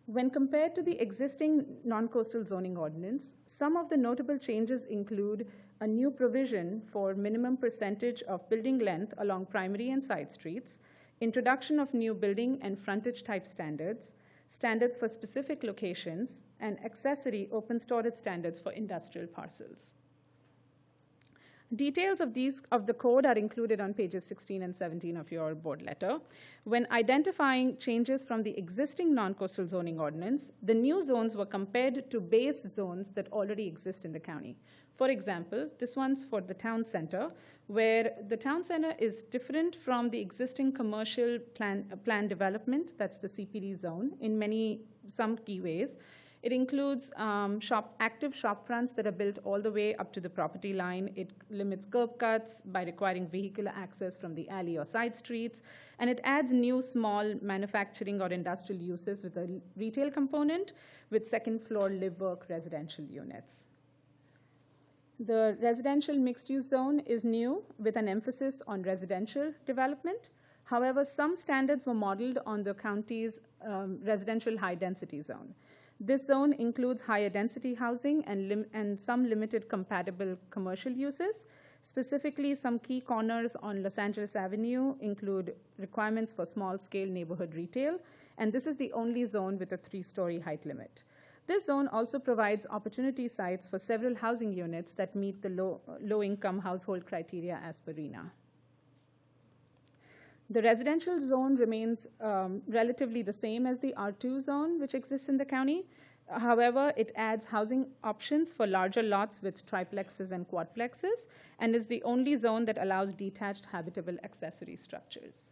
When compared to the existing non-coastal zoning ordinance, some of the notable changes include a new provision for minimum percentage of building length along primary and side streets, introduction of new building and frontage type standards, standards for specific locations, and accessory open storage standards for industrial parcels. Details of the code are included on pages 16 and 17 of your board letter. When identifying changes from the existing non-coastal zoning ordinance, the new zones were compared to base zones that already exist in the county. For example, this one's for the town center, where the town center is different from the existing commercial plan development, that's the CPD zone, in some key ways. It includes active shop fronts that are built all the way up to the property line. It limits curb cuts by requiring vehicular access from the alley or side streets. And it adds new small manufacturing or industrial uses with a retail component with second floor live work residential units. The residential mixed-use zone is new with an emphasis on residential development. However, some standards were modeled on the county's residential high-density zone. This zone includes higher density housing and some limited compatible commercial uses. Specifically, some key corners on Los Angeles Avenue include requirements for small-scale neighborhood retail, and this is the only zone with a 3-story height limit. This zone also provides opportunity sites for several housing units that meet the low-income household criteria as per RENA. The residential zone remains relatively the same as the R2 zone, which exists in the county. However, it adds housing options for larger lots with triplexes and quadplexes, and is the only zone that allows detached habitable accessory structures.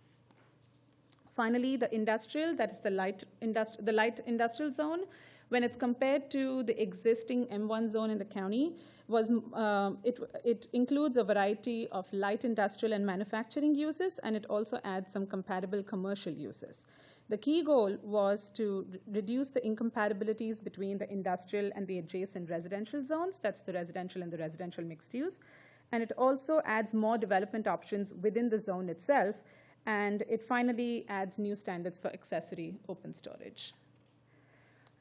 Finally, the industrial, that is the light industrial zone, when it's compared to the existing M1 zone in the county, it includes a variety of light industrial and manufacturing uses, and it also adds some compatible commercial uses. The key goal was to reduce the incompatibilities between the industrial and the adjacent residential zones, that's the residential and the residential mixed use, and it also adds more development options within the zone itself, and it finally adds new standards for accessory open storage.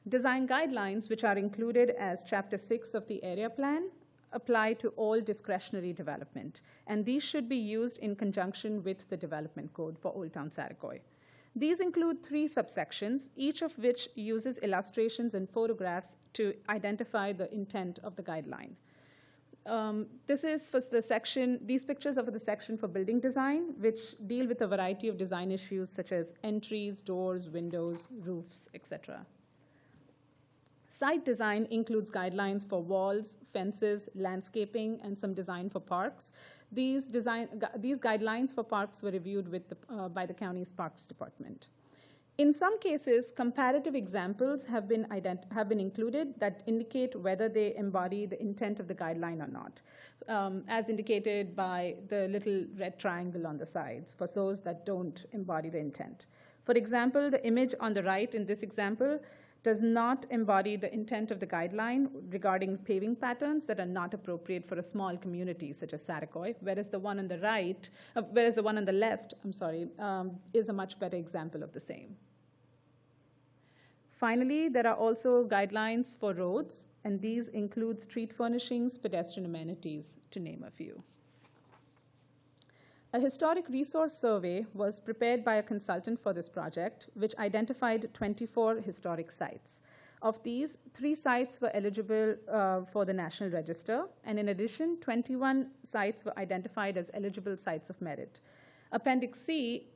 Design guidelines, which are included as Chapter 6 of the area plan, apply to all discretionary development, and these should be used in conjunction with the development code for Old Town Sarakoy. These include 3 subsections, each of which uses illustrations and photographs to identify the intent of the guideline. This is for the section, these pictures are for the section for building design, which deal with a variety of design issues such as entries, doors, windows, roofs, etc. Site design includes guidelines for walls, fences, landscaping, and some design for parks. These guidelines for parks were reviewed by the county's Parks Department. In some cases, comparative examples have been included that indicate whether they embody the intent of the guideline or not, as indicated by the little red triangle on the sides for those that don't embody the intent. For example, the image on the right in this example does not embody the intent of the guideline regarding paving patterns that are not appropriate for a small community such as Sarakoy, whereas the one on the left, is a much better example of the same. Finally, there are also guidelines for roads, and these include street furnishings, pedestrian amenities, to name a few. A historic resource survey was prepared by a consultant for this project, which identified 24 historic sites. Of these, 3 sites were eligible for the National Register, and in addition, 21 sites were identified as eligible sites of merit. Appendix C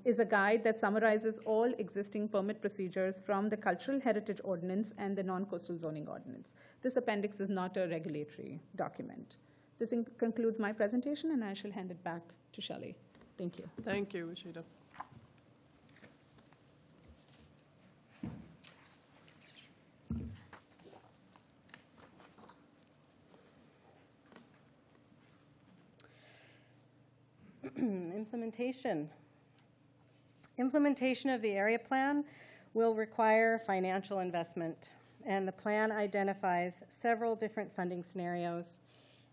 is a guide that summarizes all existing permit procedures from the Cultural Heritage Ordinance and the Non-Coastal Zoning Ordinance. This appendix is not a regulatory document. This concludes my presentation, and I shall hand it back to Shelley. Thank you. Thank you, Rashida. Implementation. Implementation of the area plan will require financial investment, and the plan identifies several different funding scenarios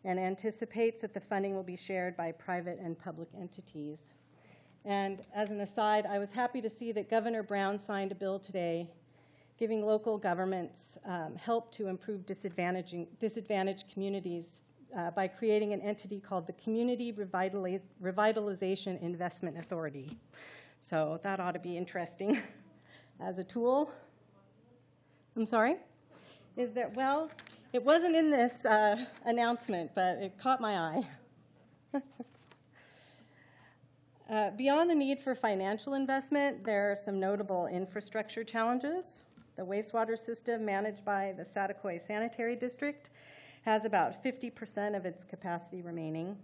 and anticipates that the funding will be shared by private and public entities. And as an aside, I was happy to see that Governor Brown signed a bill today giving local governments help to improve disadvantaged communities by creating an entity called the Community Revitalization Investment Authority. So that ought to be interesting as a tool. I'm sorry? Is there, well, it wasn't in this announcement, but it caught my eye. Beyond the need for financial investment, there are some notable infrastructure challenges. The wastewater system managed by the Satakoy Sanitary District has about 50% of its capacity remaining.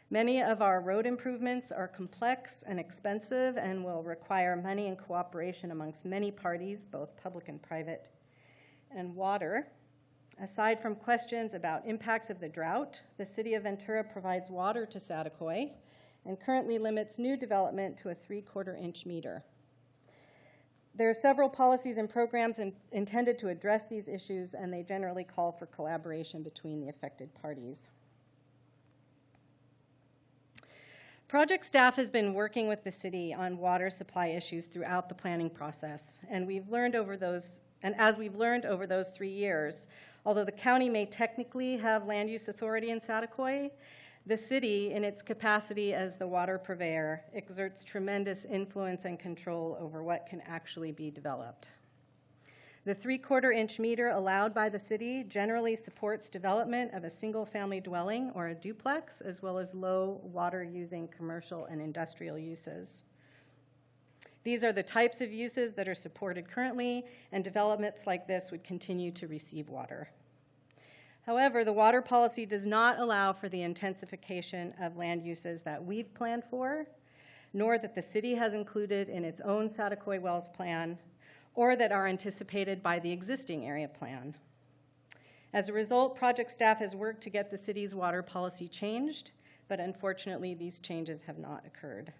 Many of our road improvements are complex and expensive and will require money and cooperation amongst many parties, both public and private. And water. Aside from questions about impacts of the drought, the City of Ventura provides water to Satakoy and currently limits new development to a 3/4-inch meter. There are several policies and programs intended to address these issues, and they generally call for collaboration between the affected parties. Project staff has been working with the city on water supply issues throughout the planning process, and as we've learned over those 3 years, although the county may technically have land use authority in Satakoy, the city, in its capacity as the water purveyor, exerts tremendous influence and control over what can actually be developed. The 3/4-inch meter allowed by the city generally supports development of a single-family dwelling or a duplex, as well as low water-using commercial and industrial uses. These are the types of uses that are supported currently, and developments like this would continue to receive water. However, the water policy does not allow for the intensification of land uses that we've planned for, nor that the city has included in its own Saticoy Wells plan, or that are anticipated by the existing area plan. As a result, project staff has worked to get the city's water policy changed, but unfortunately, these changes have not occurred.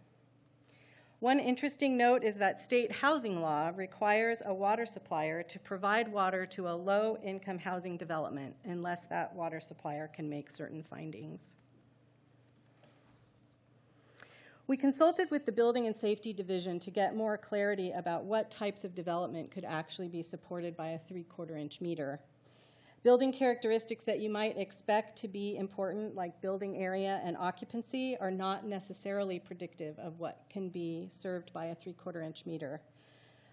One interesting note is that state housing law requires a water supplier to provide water to a low-income housing development unless that water supplier can make certain findings. We consulted with the Building and Safety Division to get more clarity about what types of development could actually be supported by a 3/4-inch meter. Building characteristics that you might expect to be important, like building area and occupancy, are not necessarily predictive of what can be served by a 3/4-inch meter.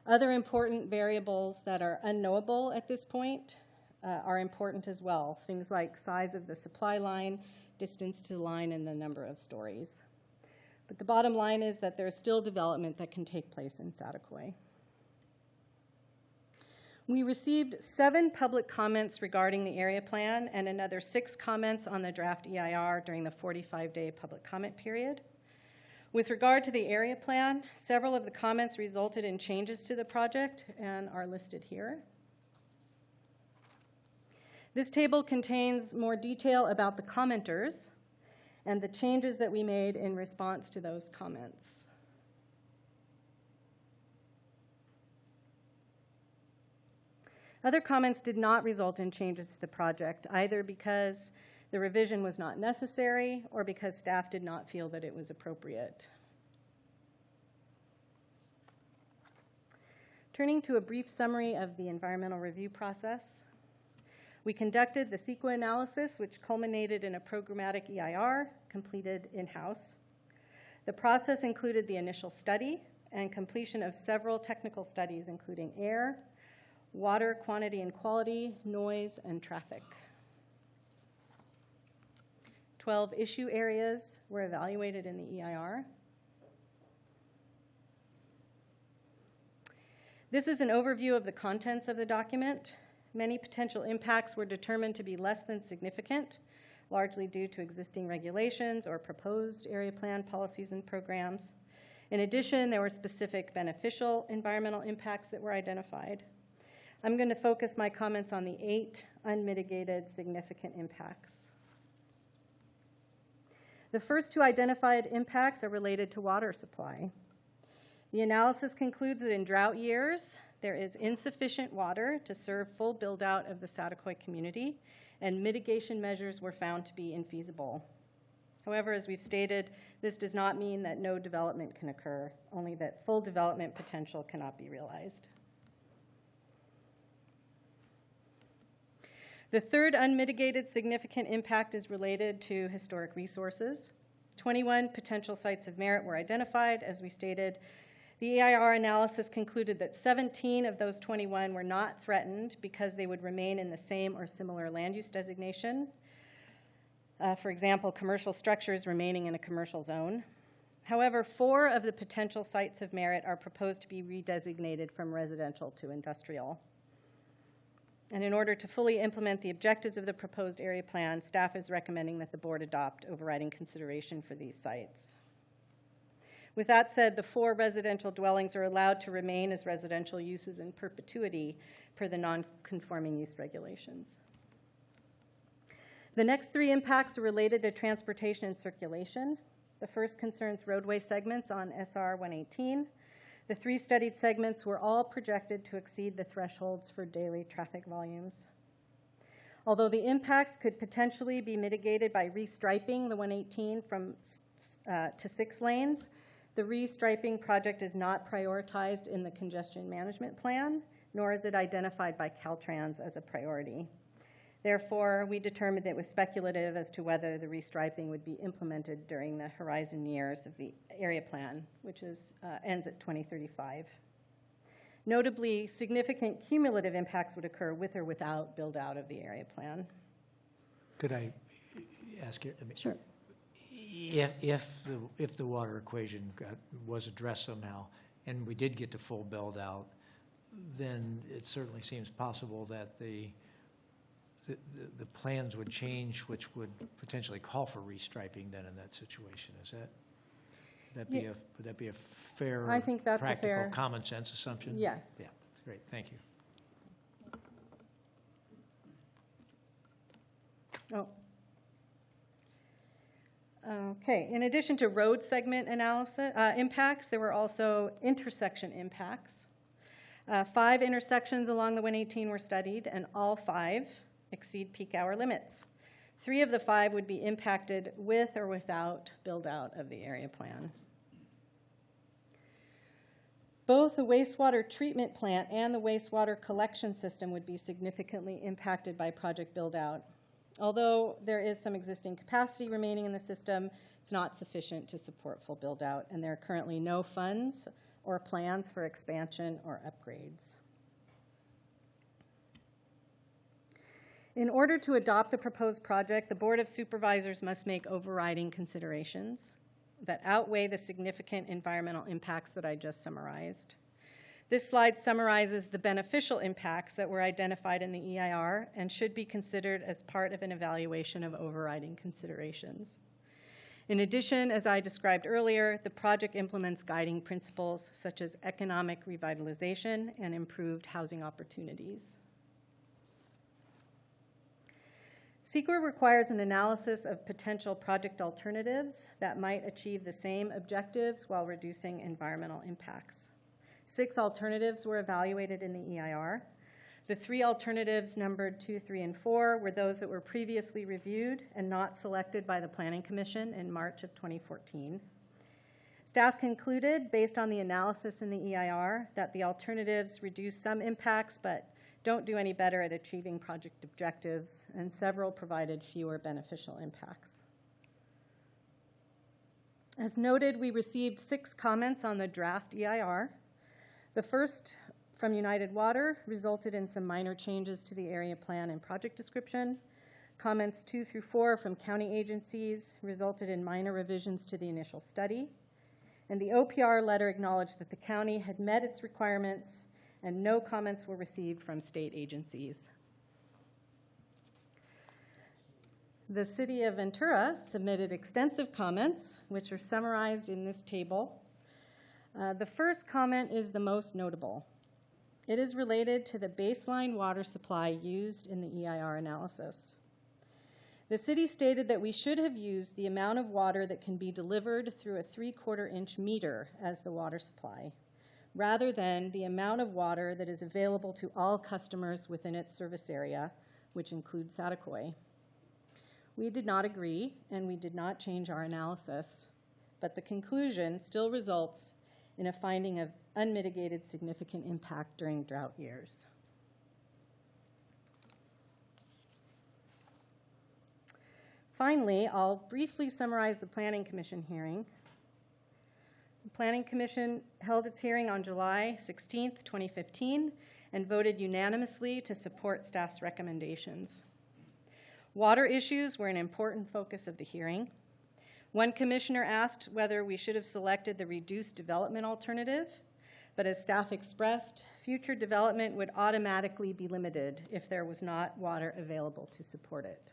Other important variables that are unknowable at this point are important as well, things like size of the supply line, distance to the line, and the number of stories. But the bottom line is that there's still development that can take place in Saticoy. We received 7 public comments regarding the area plan and another 6 comments on the draft EIR during the 45-day public comment period. With regard to the area plan, several of the comments resulted in changes to the project and are listed here. This table contains more detail about the commenters and the changes that we made in response to those comments. Other comments did not result in changes to the project, either because the revision was not necessary or because staff did not feel that it was appropriate. Turning to a brief summary of the environmental review process, we conducted the CEQA analysis, which culminated in a programmatic EIR completed in-house. The process included the initial study and completion of several technical studies, including air, water quantity and quality, noise, and traffic. 12 issue areas were evaluated in the EIR. This is an overview of the contents of the document. Many potential impacts were determined to be less than significant, largely due to existing regulations or proposed area plan policies and programs. In addition, there were specific beneficial environmental impacts that were identified. I'm going to focus my comments on the 8 unmitigated significant impacts. The first 2 identified impacts are related to water supply. The analysis concludes that in drought years, there is insufficient water to serve full build-out of the Saticoy community, and mitigation measures were found to be infeasible. However, as we've stated, this does not mean that no development can occur, only that full development potential cannot be realized. The third unmitigated significant impact is related to historic resources. 21 potential sites of merit were identified. As we stated, the EIR analysis concluded that 17 of those 21 were not threatened because they would remain in the same or similar land use designation. For example, commercial structures remaining in a commercial zone. However, 4 of the potential sites of merit are proposed to be redesignated from residential to industrial. And in order to fully implement the objectives of the proposed area plan, staff is recommending that the board adopt overriding consideration for these sites. With that said, the 4 residential dwellings are allowed to remain as residential uses in perpetuity per the non-conforming use regulations. The next 3 impacts are related to transportation and circulation. The first concerns roadway segments on SR 118. The 3 studied segments were all projected to exceed the thresholds for daily traffic volumes. Although the impacts could potentially be mitigated by restriping the 118 to 6 lanes, the restriping project is not prioritized in the congestion management plan, nor is it identified by Caltrans as a priority. Therefore, we determined it was speculative as to whether the restriping would be implemented during the horizon years of the area plan, which ends at 2035. Notably, significant cumulative impacts would occur with or without build-out of the area plan. Could I ask you? Sure. If the water equation was addressed somehow, and we did get to full build-out, then it certainly seems possible that the plans would change, which would potentially call for restriping then in that situation. Would that be a fair, I think that's practical, a fair, common sense assumption? Yes. Yeah, great, thank you. Oh. Okay, in addition to road segment analysis impacts, there were also intersection impacts. 5 intersections along the 118 were studied, and all 5 exceed peak hour limits. 3 of the 5 would be impacted with or without build-out of the area plan. Both the wastewater treatment plant and the wastewater collection system would be significantly impacted by project build-out. Although there is some existing capacity remaining in the system, it's not sufficient to support full build-out, and there are currently no funds or plans for expansion or upgrades. In order to adopt the proposed project, the Board of Supervisors must make overriding considerations that outweigh the significant environmental impacts that I just summarized. This slide summarizes the beneficial impacts that were identified in the EIR and should be considered as part of an evaluation of overriding considerations. In addition, as I described earlier, the project implements guiding principles such as economic revitalization and improved housing opportunities. CEQA requires an analysis of potential project alternatives that might achieve the same objectives while reducing environmental impacts. 6 alternatives were evaluated in the EIR. The 3 alternatives numbered 2, 3, and 4 were those that were previously reviewed and not selected by the Planning Commission in March of 2014. Staff concluded, based on the analysis in the EIR, that the alternatives reduce some impacts but don't do any better at achieving project objectives, and several provided fewer beneficial impacts. As noted, we received 6 comments on the draft EIR. The first, from United Water, resulted in some minor changes to the area plan and project description. Comments 2 through 4 from county agencies resulted in minor revisions to the initial study. And the OPR letter acknowledged that the county had met its requirements and no comments were received from state agencies. The City of Ventura submitted extensive comments, which are summarized in this table. The first comment is the most notable. It is related to the baseline water supply used in the EIR analysis. The city stated that we should have used the amount of water that can be delivered through a 3/4-inch meter as the water supply, rather than the amount of water that is available to all customers within its service area, which includes Saticoy. We did not agree, and we did not change our analysis, but the conclusion still results in a finding of unmitigated significant impact during drought years. Finally, I'll briefly summarize the Planning Commission hearing. The Planning Commission held its hearing on July 16th, 2015, and voted unanimously to support staff's recommendations. Water issues were an important focus of the hearing. One commissioner asked whether we should have selected the reduced development alternative, but as staff expressed, future development would automatically be limited if there was not water available to support it.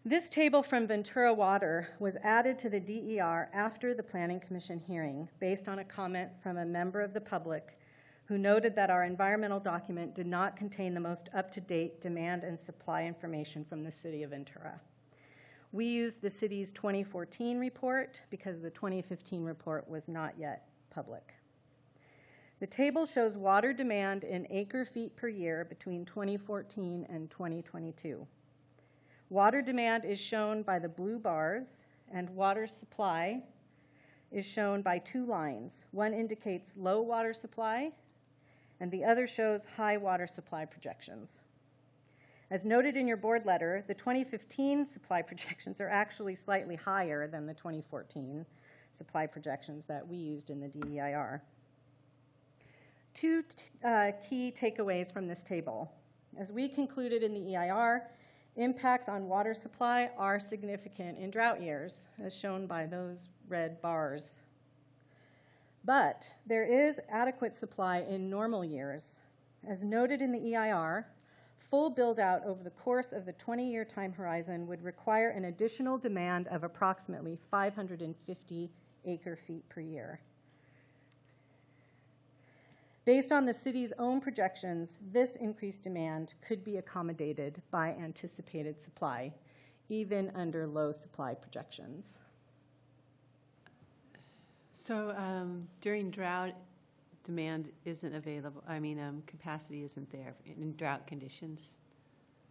This table from Ventura Water was added to the DER after the Planning Commission hearing based on a comment from a member of the public who noted that our environmental document did not contain the most up-to-date demand and supply information from the City of Ventura. We used the city's 2014 report because the 2015 report was not yet public. The table shows water demand in acre-feet per year between 2014 and 2022. Water demand is shown by the blue bars, and water supply is shown by 2 lines. One indicates low water supply, and the other shows high water supply projections. As noted in your board letter, the 2015 supply projections are actually slightly higher than the 2014, supply projections that we used in the DEIR. Two key takeaways from this table. As we concluded in the EIR, impacts on water supply are significant in drought years, as shown by those red bars. But there is adequate supply in normal years. As noted in the EIR, full build-out over the course of the 20-year time horizon would require an additional demand of approximately 550 acre-feet per year. Based on the city's own projections, this increased demand could be accommodated by anticipated supply, even under low supply projections. So during drought, demand isn't available, capacity isn't there in drought conditions?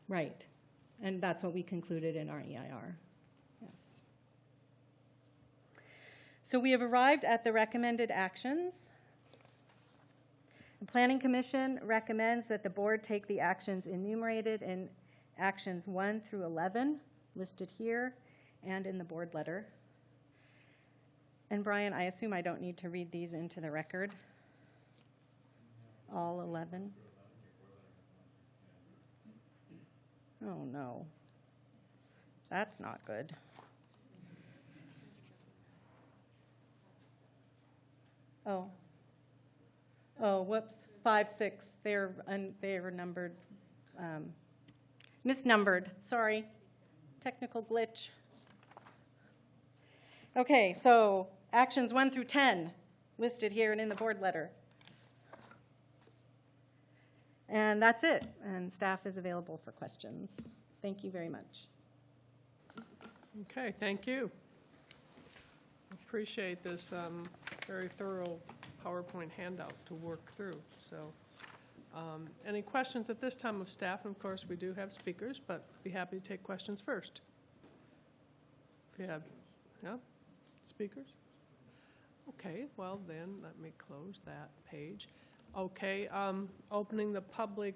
Right, and that's what we concluded in our EIR, yes. So we have arrived at the recommended actions. The Planning Commission recommends that the board take the actions enumerated in actions 1 through 11, listed here and in the board letter. And Brian, I assume I don't need to read these into the record? All 11? Oh, no. That's not good. Oh, whoops, 5, 6, they were numbered, misnumbered, sorry, technical glitch. Okay, so actions 1 through 10, listed here and in the board letter. And that's it, and staff is available for questions. Thank you very much. Okay, thank you. Appreciate this very thorough PowerPoint handout to work through. So any questions at this time of staff? And of course, we do have speakers, but be happy to take questions first. If you have, yeah, speakers? Okay, well then, let me close that page. Okay, opening the public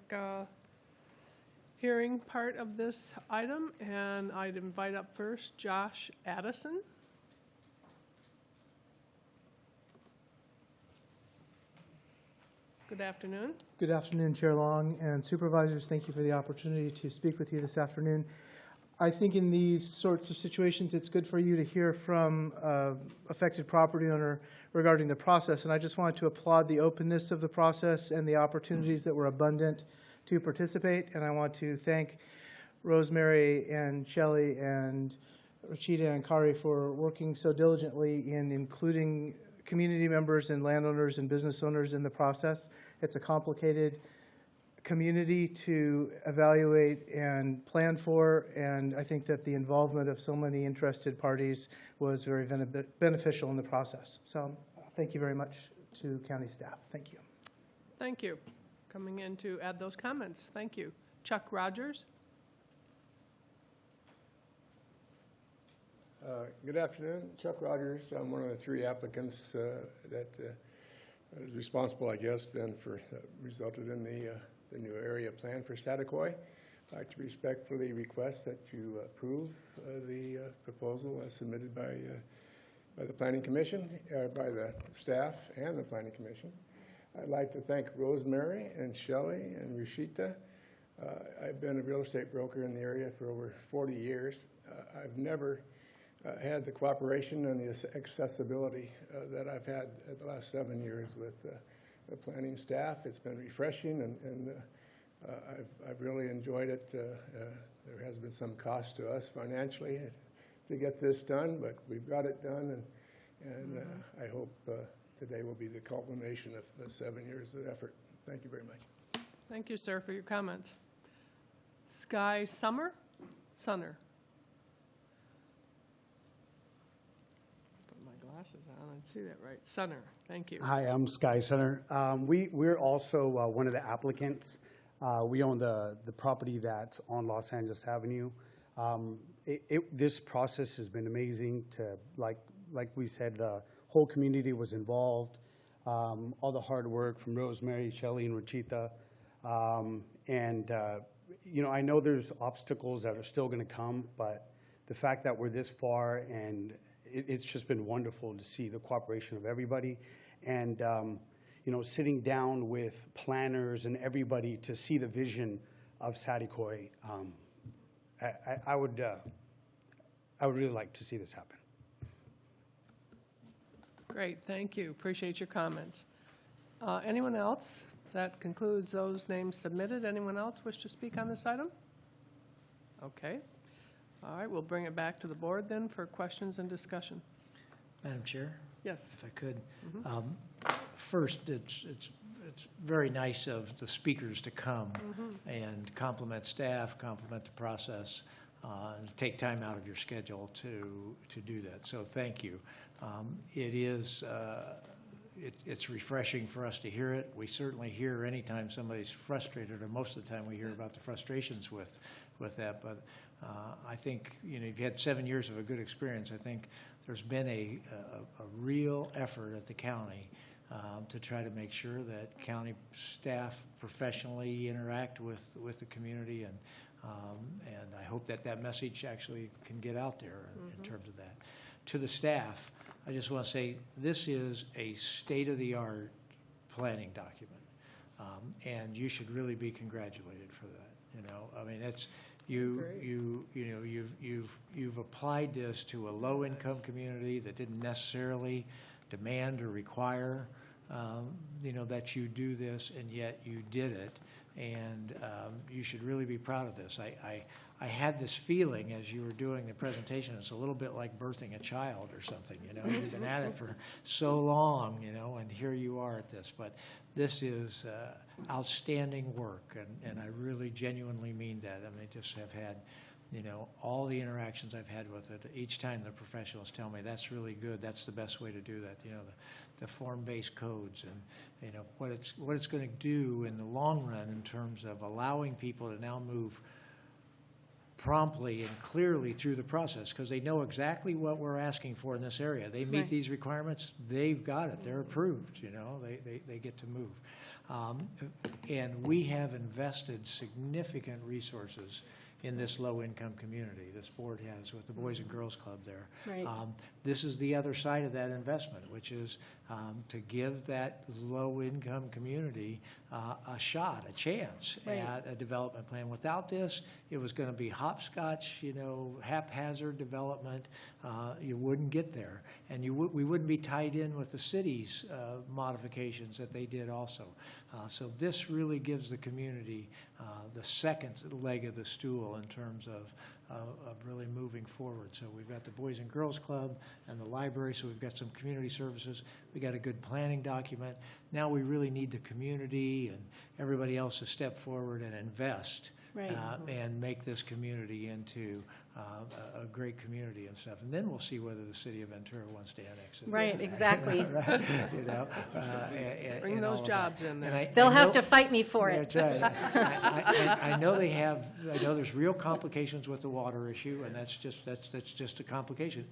hearing part of this item, and I'd invite up first Josh Addison. Good afternoon. Good afternoon, Chair Long and Supervisors. Thank you for the opportunity to speak with you this afternoon. I think in these sorts of situations, it's good for you to hear from affected property owner regarding the process. And I just wanted to applaud the openness of the process and the opportunities that were abundant to participate. And I want to thank Rosemary and Shelley and Rachita and Kari for working so diligently in including community members and landowners and business owners in the process. It's a complicated community to evaluate and plan for, and I think that the involvement of so many interested parties was very beneficial in the process. So thank you very much to county staff. Thank you. Thank you. Coming in to add those comments. Thank you. Chuck Rogers. Good afternoon. Chuck Rogers. I'm one of the 3 applicants that was responsible, I guess, then for resulted in the new area plan for Saticoy. I'd like to respectfully request that you approve the proposal as submitted by the Planning Commission, by the staff and the Planning Commission. I'd like to thank Rosemary and Shelley and Rashita. I've been a real estate broker in the area for over 40 years. I've never had the cooperation and the accessibility that I've had at the last 7 years with the planning staff. It's been refreshing, and I've really enjoyed it. There has been some cost to us financially to get this done, but we've got it done, and I hope today will be the culmination of the 7 years of effort. Thank you very much. Thank you, sir, for your comments. Sky Sunner. Glasses on, I'd see that right. Sunner, thank you. Hi, I'm Sky Sunner. We're also one of the applicants. We own the property that's on Los Angeles Avenue. This process has been amazing. Like we said, the whole community was involved. All the hard work from Rosemary, Shelley, and Rachita. I know there's obstacles that are still going to come, but the fact that we're this far and it's just been wonderful to see the cooperation of everybody. And, sitting down with planners and everybody to see the vision of Saticoy, I would really like to see this happen. Great, thank you. Appreciate your comments. Anyone else? That concludes those names submitted. Anyone else wish to speak on this item? Okay. All right, we'll bring it back to the board then for questions and discussion. Madam Chair? Yes. If I could. First, it's very nice of the speakers to come and compliment staff, compliment the process, and take time out of your schedule to do that. So thank you. It is it's refreshing for us to hear it. We certainly hear anytime somebody's frustrated, or most of the time we hear about the frustrations with that. But I think, you've had 7 years of a good experience. I think there's been a real effort at the county to try to make sure that county staff professionally interact with the community, and I hope that message actually can get out there in terms of that. To the staff, I just want to say this is a state-of-the-art planning document, and you should really be congratulated for that. I mean, it's you've applied this to a low-income community that didn't necessarily demand or require that you do this, and yet you did it, and you should really be proud of this. I had this feeling as you were doing the presentation, it's a little bit like birthing a child or something, You've been at it for so long, and here you are at this. But this is outstanding work, and I really genuinely mean that. I mean, I just have had, all the interactions I've had with it, each time the professionals tell me that's really good, that's the best way to do that, the form-based codes, and what it's going to do in the long run in terms of allowing people to now move promptly and clearly through the process, because they know exactly what we're asking for in this area. They meet these requirements, they've got it, they're approved, they get to move. And we have invested significant resources in this low-income community. This board has with the Boys and Girls Club there. Right. This is the other side of that investment, which is to give that low-income community a shot, a chance at a development plan. Without this, it was going to be hopscotch, haphazard development. You wouldn't get there. And we wouldn't be tied in with the city's modifications that they did also. So this really gives the community the second leg of the stool in terms of really moving forward. So we've got the Boys and Girls Club and the library, so we've got some community services. We got a good planning document. Now we really need the community and everybody else to step forward and invest and make this community into a great community and stuff. And then we'll see whether the city of Ventura wants to annex it. Right, exactly. Bring those jobs in there. They'll have to fight me for it. That's right. I know they have. I know there's real complications with the water issue, and that's just a complication.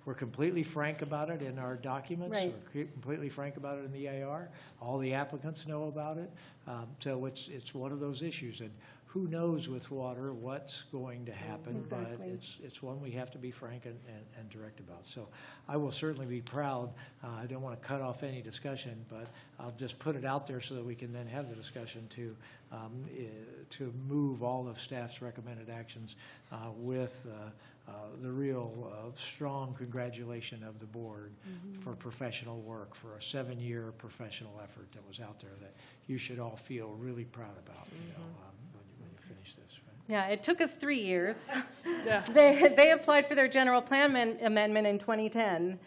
We're completely frank about it in our documents. Right. We're completely frank about it in the EIR. All the applicants know about it. So it's one of those issues. And who knows with water what's going to happen, exactly. But it's one we have to be frank and direct about. So I will certainly be proud. I don't want to cut off any discussion, but I'll just put it out there so that we can then have the discussion to move all of staff's recommended actions with the real strong congratulation of the board for professional work, for a 7-year professional effort that was out there that you should all feel really proud about, when you finish this, right? Yeah, it took us 3 years. They applied for their general plan amendment in 2010,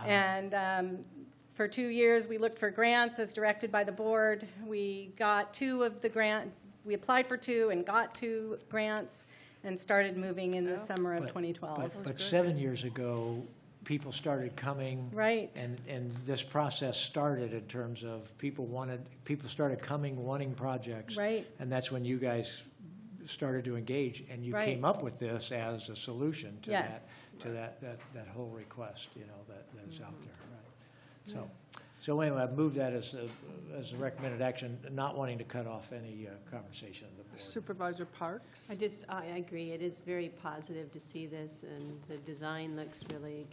and for 2 years we looked for grants as directed by the board. We got 2 of the grant. We applied for 2 and got 2 grants and started moving in the summer of 2012. But 7 years ago, people started coming. Right. And this process started in terms of people started coming wanting projects. Right. And that's when you guys started to engage, and you came up with this as a solution to that whole request, that is out there, right? So So anyway, I've moved that as a recommended action, not wanting to cut off any conversation of the board. Supervisor Parks? I agree. It is very positive to see this, and the design looks really,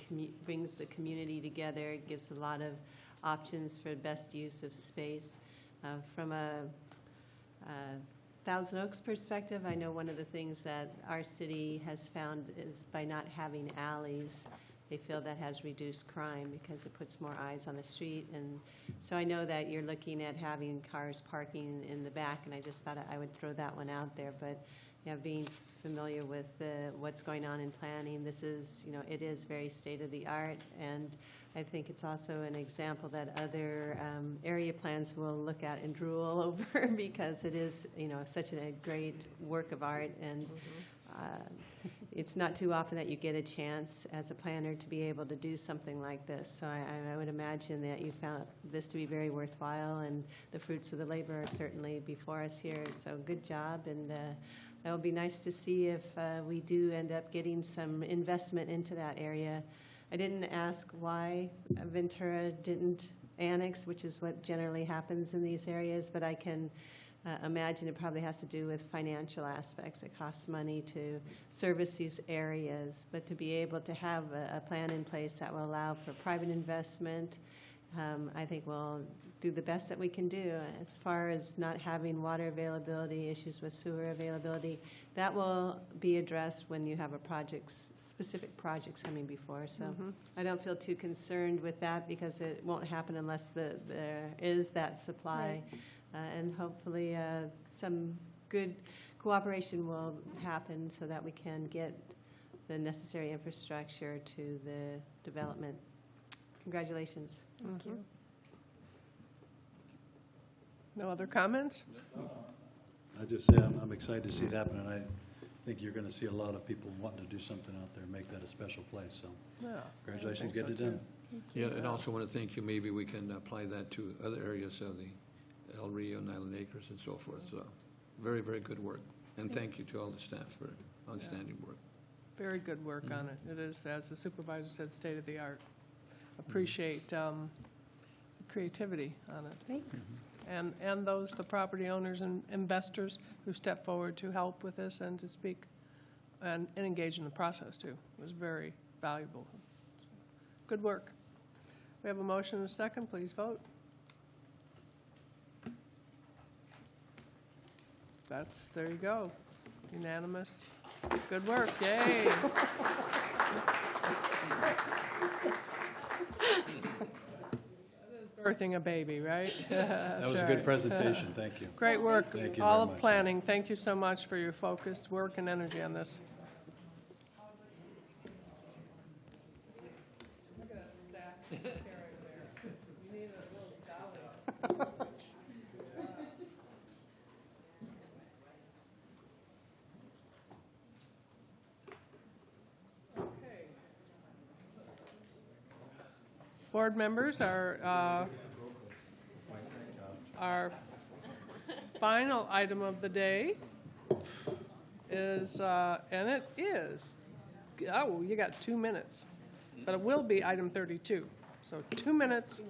brings the community together. It gives a lot of options for best use of space. From a Thousand Oaks perspective, I know one of the things that our city has found is by not having alleys, they feel that has reduced crime because it puts more eyes on the street. And so I know that you're looking at having cars parking in the back, and I just thought I would throw that one out there. But being familiar with what's going on in planning, this is, it is very state-of-the-art, and I think it's also an example that other area plans will look at and drool over because it is, such a great work of art, and it's not too often that you get a chance as a planner to be able to do something like this. So I would imagine that you found this to be very worthwhile, and the fruits of the labor are certainly before us here. So good job, and it will be nice to see if we do end up getting some investment into that area. I didn't ask why Ventura didn't annex, which is what generally happens in these areas, but I can imagine it probably has to do with financial aspects. It costs money to service these areas, but to be able to have a plan in place that will allow for private investment, I think we'll do the best that we can do. As far as not having water availability, issues with sewer availability, that will be addressed when you have specific projects coming before. So I don't feel too concerned with that because it won't happen unless there is that supply. And hopefully some good cooperation will happen so that we can get the necessary infrastructure to the development. Congratulations. Thank you. No other comments? I just say I'm excited to see it happen, and I think you're going to see a lot of people wanting to do something out there and make that a special place. So congratulations, getting it done. Yeah, and also want to thank you. Maybe we can apply that to other areas of the El Rio, Island Acres, and so forth. So very, very good work. And thank you to all the staff for outstanding work. Very good work on it. It is, as the supervisor said, state-of-the-art. Appreciate creativity on it. Thanks. And the property owners and investors who stepped forward to help with this and to speak and engage in the process, too. It was very valuable. Good work. We have a motion and a second. Please vote. There you go. Unanimous. Good work. Yay. Birthing a baby, right? That was a good presentation. Thank you. Great work. Thank you All very of much. planning. Thank you so much for your focused work and energy on this. Look at that stack there. You need a little dolly. Board members, our final item of the day is, and it is, oh, you got 2 minutes, but it will be item 32. So 2 minutes.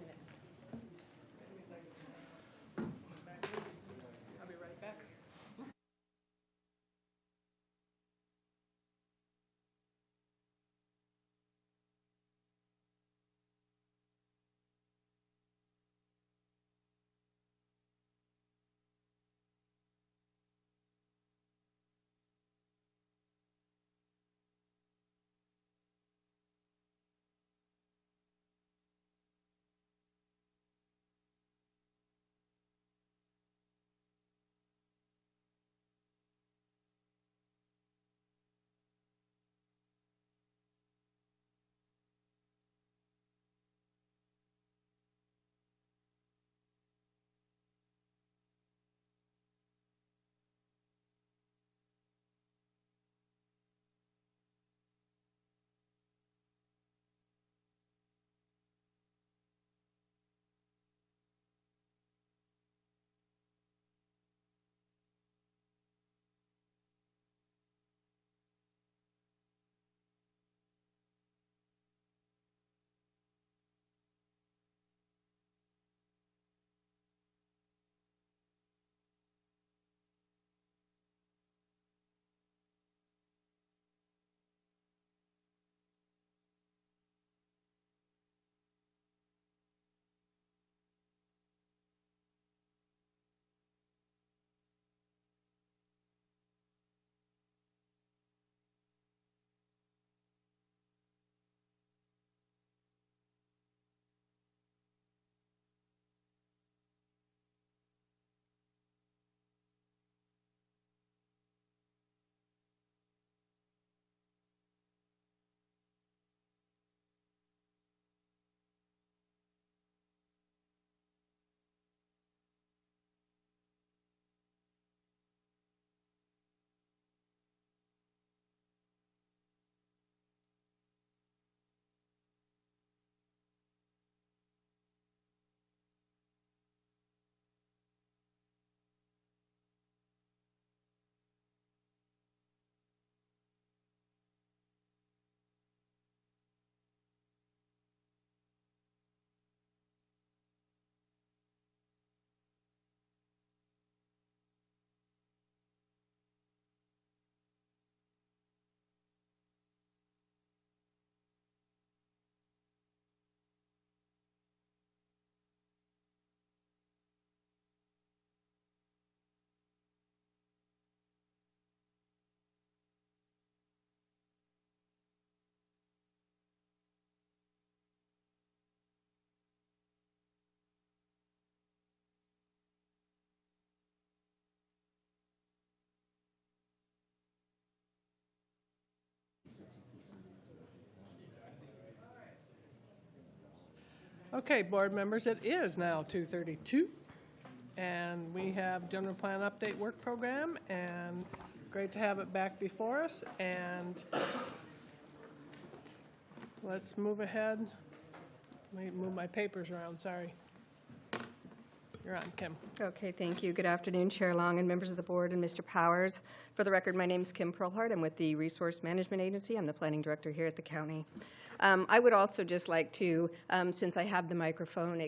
Okay, board members, it is now 2:32, and we have general plan update work program, and great to have it back before us, and let's move ahead. Let me move my papers around, sorry. You're on, Kim. Okay, thank you. Good afternoon, Chair Long and members of the board and Mr. Powers. For the record, my name is Kim Perlhart. I'm with the Resource Management Agency. I'm the planning director here at the county. I would also just like to, since I have the microphone,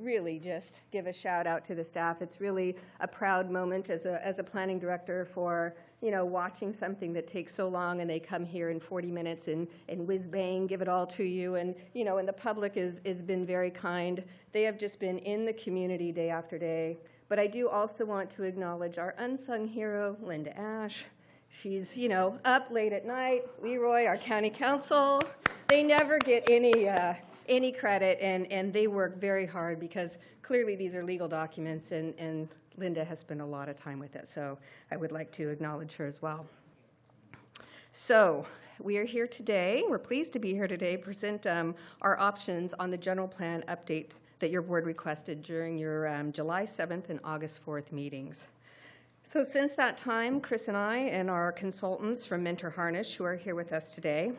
really just give a shout out to the staff. It's really a proud moment as a planning director for, watching something that takes so long and they come here in 40 minutes and whiz bang, give it all to you. And, and the public has been very kind. They have just been in the community day after day. But I do also want to acknowledge our unsung hero, Linda Ash. She's, up late at night. Leroy, our county council. They never get any credit, and they work very hard because clearly these are legal documents, and Linda has spent a lot of time with it. So I would like to acknowledge her as well. So we are here today. We're pleased to be here today to present our options on the general plan update that your board requested during your July 7th and August 4th meetings. So since that time, Chris and I and our consultants from Mentor Harnish, who are here with us today,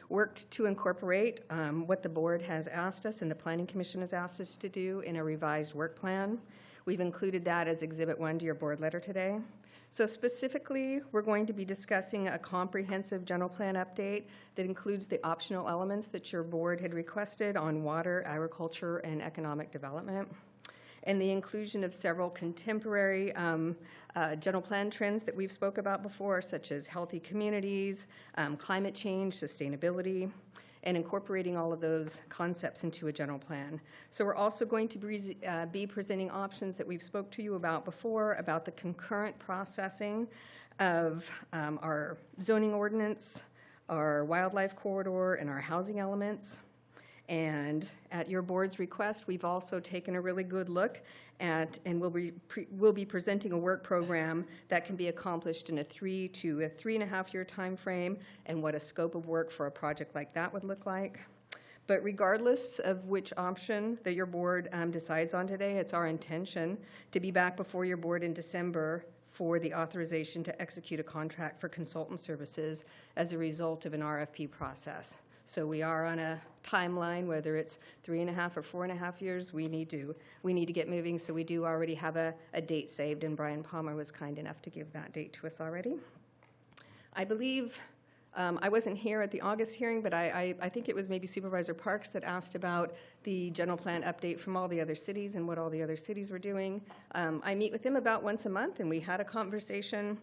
worked to incorporate what the board has asked us and the Planning Commission has asked us to do in a revised work plan. We've included that as Exhibit 1 to your board letter today. So specifically, we're going to be discussing a comprehensive general plan update that includes the optional elements that your board had requested on water, agriculture, and economic development, and the inclusion of several contemporary general plan trends that we've spoke about before, such as healthy communities, climate change, sustainability, and incorporating all of those concepts into a general plan. So we're also going to be presenting options that we've spoke to you about before, about the concurrent processing of our zoning ordinance, our wildlife corridor, and our housing elements. And at your board's request, we've also taken a really good look at, and we'll be presenting a work program that can be accomplished in a 3 to 3.5 year time frame, and what a scope of work for a project like that would look like. But regardless of which option that your board decides on today, it's our intention to be back before your board in December for the authorization to execute a contract for consultant services as a result of an RFP process. So we are on a timeline, whether it's 3.5 or 4.5 years, we need to get moving. So we do already have a date saved, and Brian Palmer was kind enough to give that date to us already. I believe, I wasn't here at the August hearing, but I think it was maybe Supervisor Parks that asked about the general plan update from all the other cities and what all the other cities were doing. I meet with them about once a month, and we had a conversation.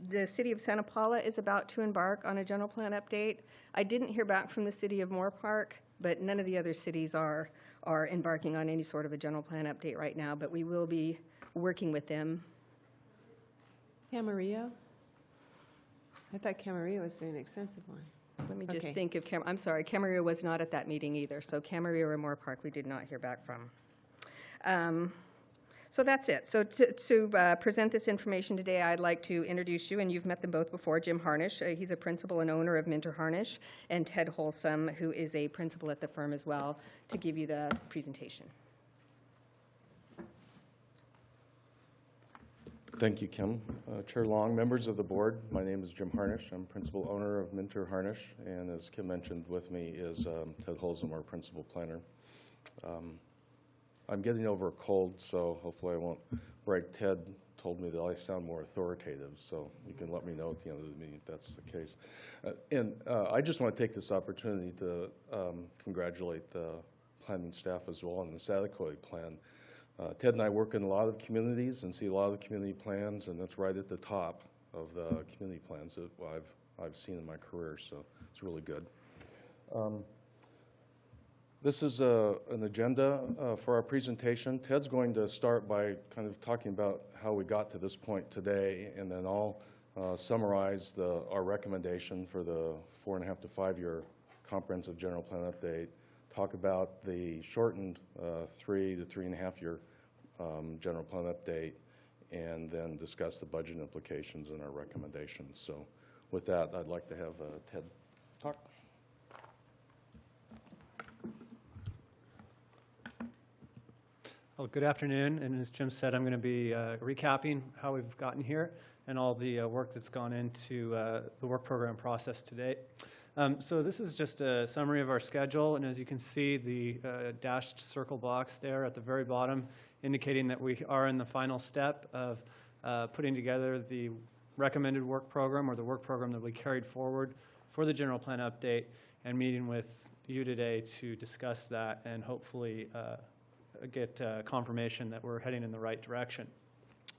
The city of Santa Paula is about to embark on a general plan update. I didn't hear back from the city of Moore Park, but none of the other cities are embarking on any sort of a general plan update right now, but we will be working with them. Camarillo? I thought Camarillo was doing an extensive one. Let me just think of I'm sorry, Camarillo was not at that meeting either, so Camarillo or Moore Park we did not hear back from. So that's it. So to present this information today, I'd like to introduce you, and you've met them both before, Jim Harnish. He's a principal and owner of Mentor Harnish, and Ted Holsom, who is a principal at the firm as well, to give you the presentation. Thank you, Kim. Chair Long, members of the board, my name is Jim Harnish. I'm principal owner of Mentor Harnish, and as Kim mentioned, with me is Ted Holsom, our principal planner. I'm getting over a cold, so hopefully I won't break. Ted told me that I sound more authoritative, so you can let me know at the end of the meeting if that's the case. I just want to take this opportunity to congratulate the planning staff as well on the Satakoy plan. Ted and I work in a lot of communities and see a lot of community plans, and that's right at the top of the community plans that I've seen in my career, so it's really good. This is an agenda for our presentation. Ted's going to start by kind of talking about how we got to this point today, and then I'll summarize our recommendation for the 4.5 to 5 year comprehensive general plan update, talk about the shortened 3 to 3.5 year general plan update, and then discuss the budget implications and our recommendations. So with that, I'd like to have Ted talk. Well, good afternoon, and as Jim said, I'm going to be recapping how we've gotten here and all the work that's gone into the work program process to date. So this is just a summary of our schedule, and as you can see, the dashed circle box there at the very bottom indicating that we are in the final step of putting together the recommended work program or the work program that we carried forward for the general plan update, and meeting with you today to discuss that and hopefully get confirmation that we're heading in the right direction.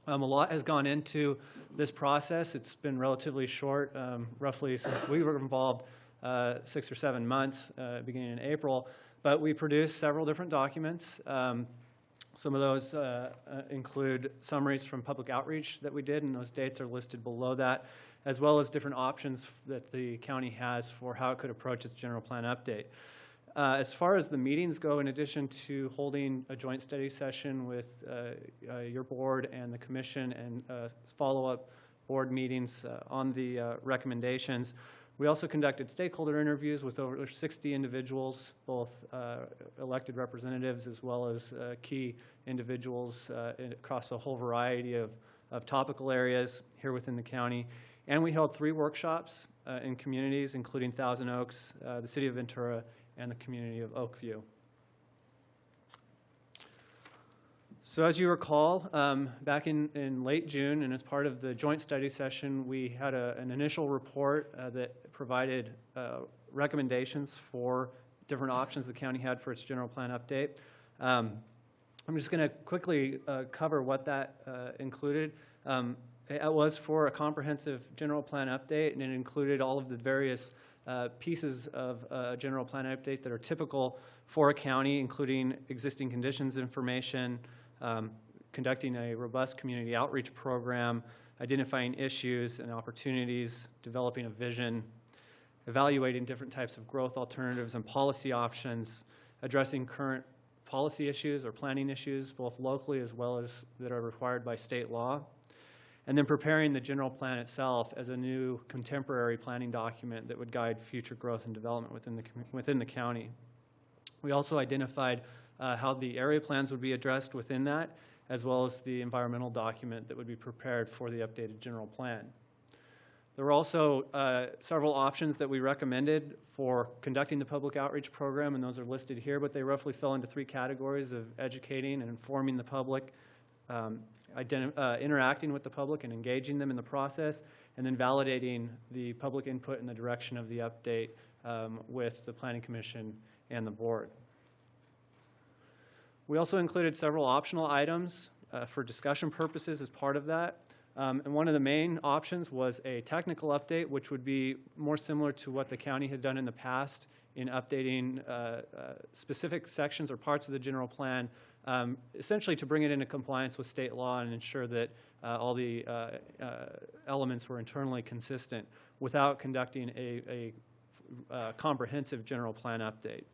A lot has gone into this process. It's been relatively short, roughly since we were involved, 6 or 7 months, beginning in April. But we produced several different documents. Some of those include summaries from public outreach that we did, and those dates are listed below that, as well as different options that the county has for how it could approach its general plan update. As far as the meetings go, in addition to holding a joint study session with your board and the commission and follow-up board meetings on the recommendations, we also conducted stakeholder interviews with over 60 individuals, both elected representatives as well as key individuals across a whole variety of topical areas here within the county. And we held 3 workshops in communities, including Thousand Oaks, the city of Ventura, and the community of Oakview. So as you recall, back in late June, and as part of the joint study session, we had an initial report that provided recommendations for different options the county had for its general plan update. I'm just going to quickly cover what that included. It was for a comprehensive general plan update, and it included all of the various pieces of a general plan update that are typical for a county, including existing conditions information, conducting a robust community outreach program, identifying issues and opportunities, developing a vision, evaluating different types of growth alternatives and policy options, addressing current policy issues or planning issues, both locally as well as that are required by state law, and then preparing the general plan itself as a new contemporary planning document that would guide future growth and development within the county. We also identified how the area plans would be addressed within that, as well as the environmental document that would be prepared for the updated general plan. There were also several options that we recommended for conducting the public outreach program, and those are listed here, but they roughly fell into 3 categories of educating and informing the public, interacting with the public and engaging them in the process, and then validating the public input in the direction of the update with the Planning Commission and the board. We also included several optional items for discussion purposes as part of that. And one of the main options was a technical update, which would be more similar to what the county had done in the past in updating specific sections or parts of the general plan, essentially to bring it into compliance with state law and ensure that all the elements were internally consistent without conducting a comprehensive general plan update.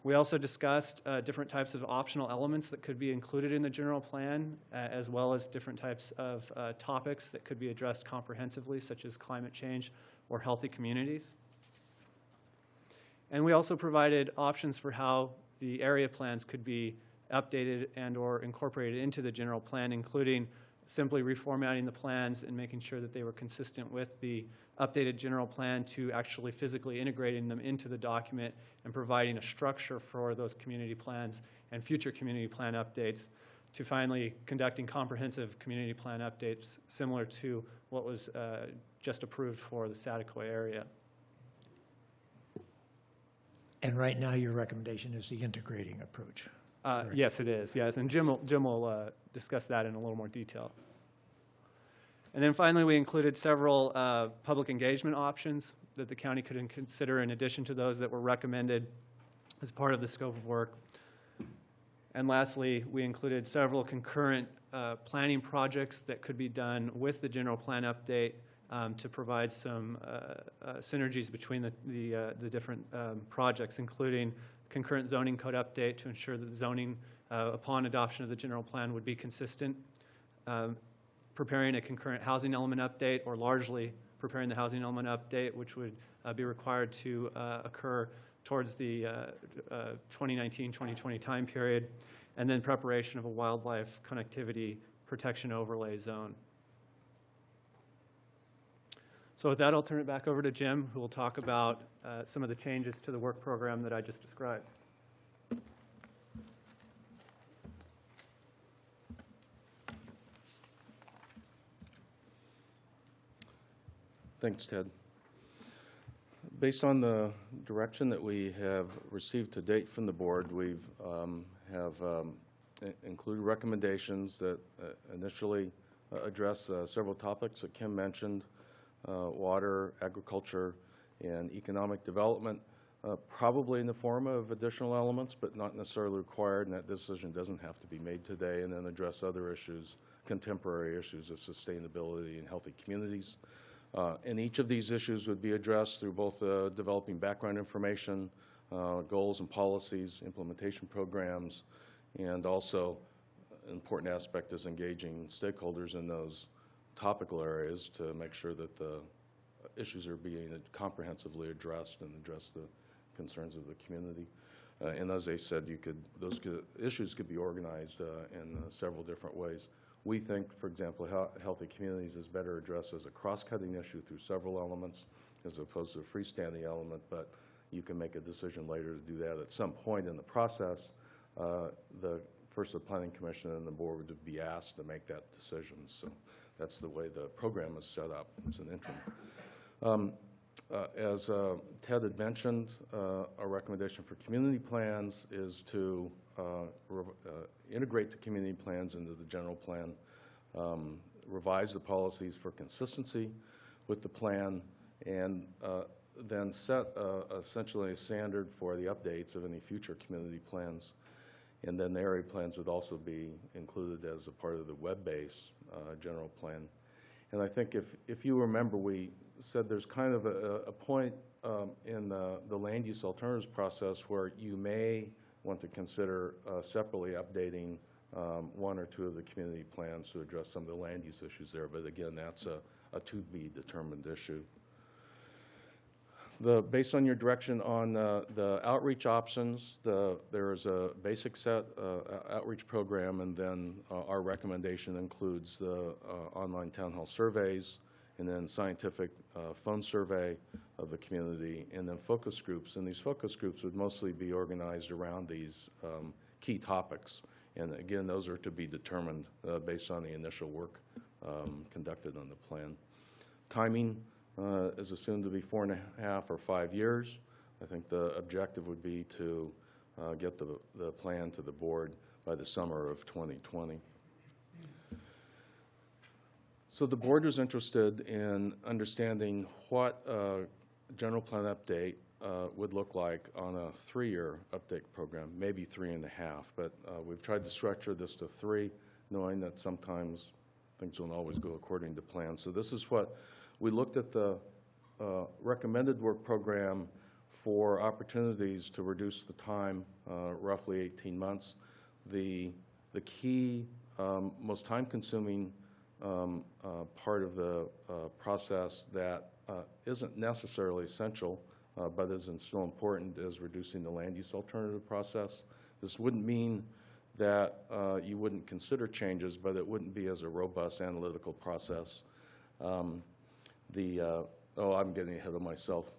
We also discussed different types of optional elements that could be included in the general plan, as well as different types of topics that could be addressed comprehensively, such as climate change or healthy communities. And we also provided options for how the area plans could be updated and or incorporated into the general plan, including simply reformatting the plans and making sure that they were consistent with the updated general plan to actually physically integrating them into the document and providing a structure for those community plans and future community plan updates, to finally conducting comprehensive community plan updates similar to what was just approved for the Saticoy area. And right now, your recommendation is the integrating approach. Yes, it is. Yes, and Jim will discuss that in a little more detail. And then finally, we included several public engagement options that the county could consider in addition to those that were recommended as part of the scope of work. And lastly, we included several concurrent planning projects that could be done with the general plan update to provide some synergies between the different projects, including concurrent zoning code update to ensure that the zoning upon adoption of the general plan would be consistent, preparing a concurrent housing element update, or largely preparing the housing element update, which would be required to occur towards the 2019-2020 time period, and then preparation of a wildlife connectivity protection overlay zone. So with that, I'll turn it back over to Jim, who will talk about some of the changes to the work program that I just described. Thanks, Ted. Based on the direction that we have received to date from the board, we've included recommendations that initially address several topics that Kim mentioned, water, agriculture, and economic development, probably in the form of additional elements, but not necessarily required, and that decision doesn't have to be made today, and then address other issues, contemporary issues of sustainability and healthy communities. And each of these issues would be addressed through both developing background information, goals and policies, implementation programs, and also an important aspect is engaging stakeholders in those topical areas to make sure that the issues are being comprehensively addressed and address the concerns of the community. And as I said, those issues could be organized in several different ways. We think, for example, healthy communities is better addressed as a cross-cutting issue through several elements as opposed to a freestanding element, but you can make a decision later to do that at some point in the process. First the Planning Commission and the board would be asked to make that decision. So that's the way the program is set up. It's an interim. As Ted had mentioned, our recommendation for community plans is to integrate the community plans into the general plan, revise the policies for consistency with the plan, and then set essentially a standard for the updates of any future community plans. And then the area plans would also be included as a part of the web-based general plan. And I think if you remember, we said there's kind of a point in the land use alternatives process where you may want to consider separately updating one or two of the community plans to address some of the land use issues there. But again, that's a to-be-determined issue. Based on your direction on the outreach options, there is a basic set outreach program, and then our recommendation includes the online town hall surveys, and then scientific phone survey of the community, and then focus groups. And these focus groups would mostly be organized around these key topics. And again, those are to be determined based on the initial work conducted on the plan. Timing is assumed to be 4.5 or 5 years. I think the objective would be to get the plan to the board by the summer of 2020. So the board was interested in understanding what a general plan update would look like on a 3-year update program, maybe 3.5, but we've tried to structure this to 3, knowing that sometimes things don't always go according to plan. So this is what we looked at the recommended work program for opportunities to reduce the time, roughly 18 months. The key, most time-consuming part of the process that isn't necessarily essential, but isn't still important, is reducing the land use alternative process. This wouldn't mean that you wouldn't consider changes, but it wouldn't be as a robust analytical process. I'm getting ahead of myself.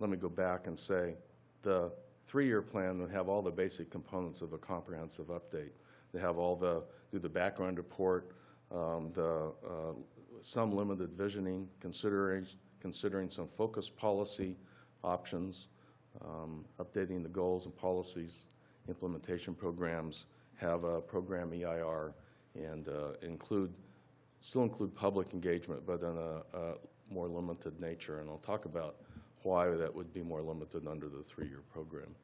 Let me go back and say the 3-year plan would have all the basic components of a comprehensive update. They have do the background report, some limited visioning, considering some focused policy options, updating the goals and policies, implementation programs, have a program EIR, and still include public engagement, but in a more limited nature. And I'll talk about why that would be more limited under the 3-year program.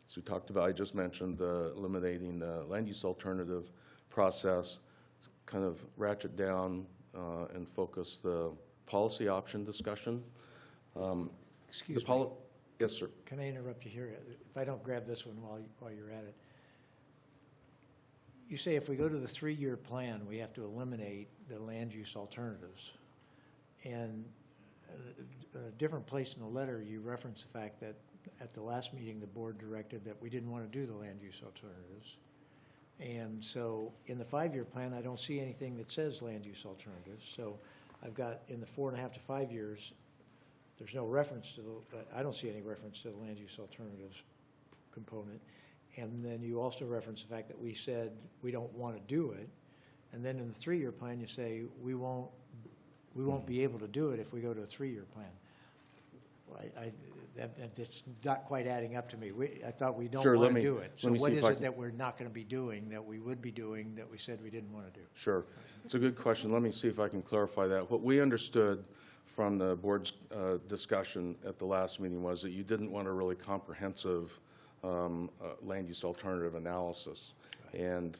So we talked about, I just mentioned eliminating the land use alternative process, kind of ratchet down and focus the policy option discussion. Excuse me. Yes, sir. Can I interrupt you here? If I don't grab this one while you're at it. You say if we go to the 3-year plan, we have to eliminate the land use alternatives. And a different place in the letter, you reference the fact that at the last meeting, the board directed that we didn't want to do the land use alternatives. And so in the 5-year plan, I don't see anything that says land use alternatives. So I've got in the 4.5 to 5 years, there's no reference to I don't see any reference to the land use alternatives component. And then you also reference the fact that we said we don't want to do it. And then in the 3-year plan, you say we won't be able to do it if we go to a 3-year plan. That's not quite adding up to me. I thought we don't want to do it. So what is it that we're not going to be doing that we would be doing that we said we didn't want to do? Sure. It's a good question. Let me see if I can clarify that. What we understood from the board's discussion at the last meeting was that you didn't want a really comprehensive land use alternative analysis. Right. And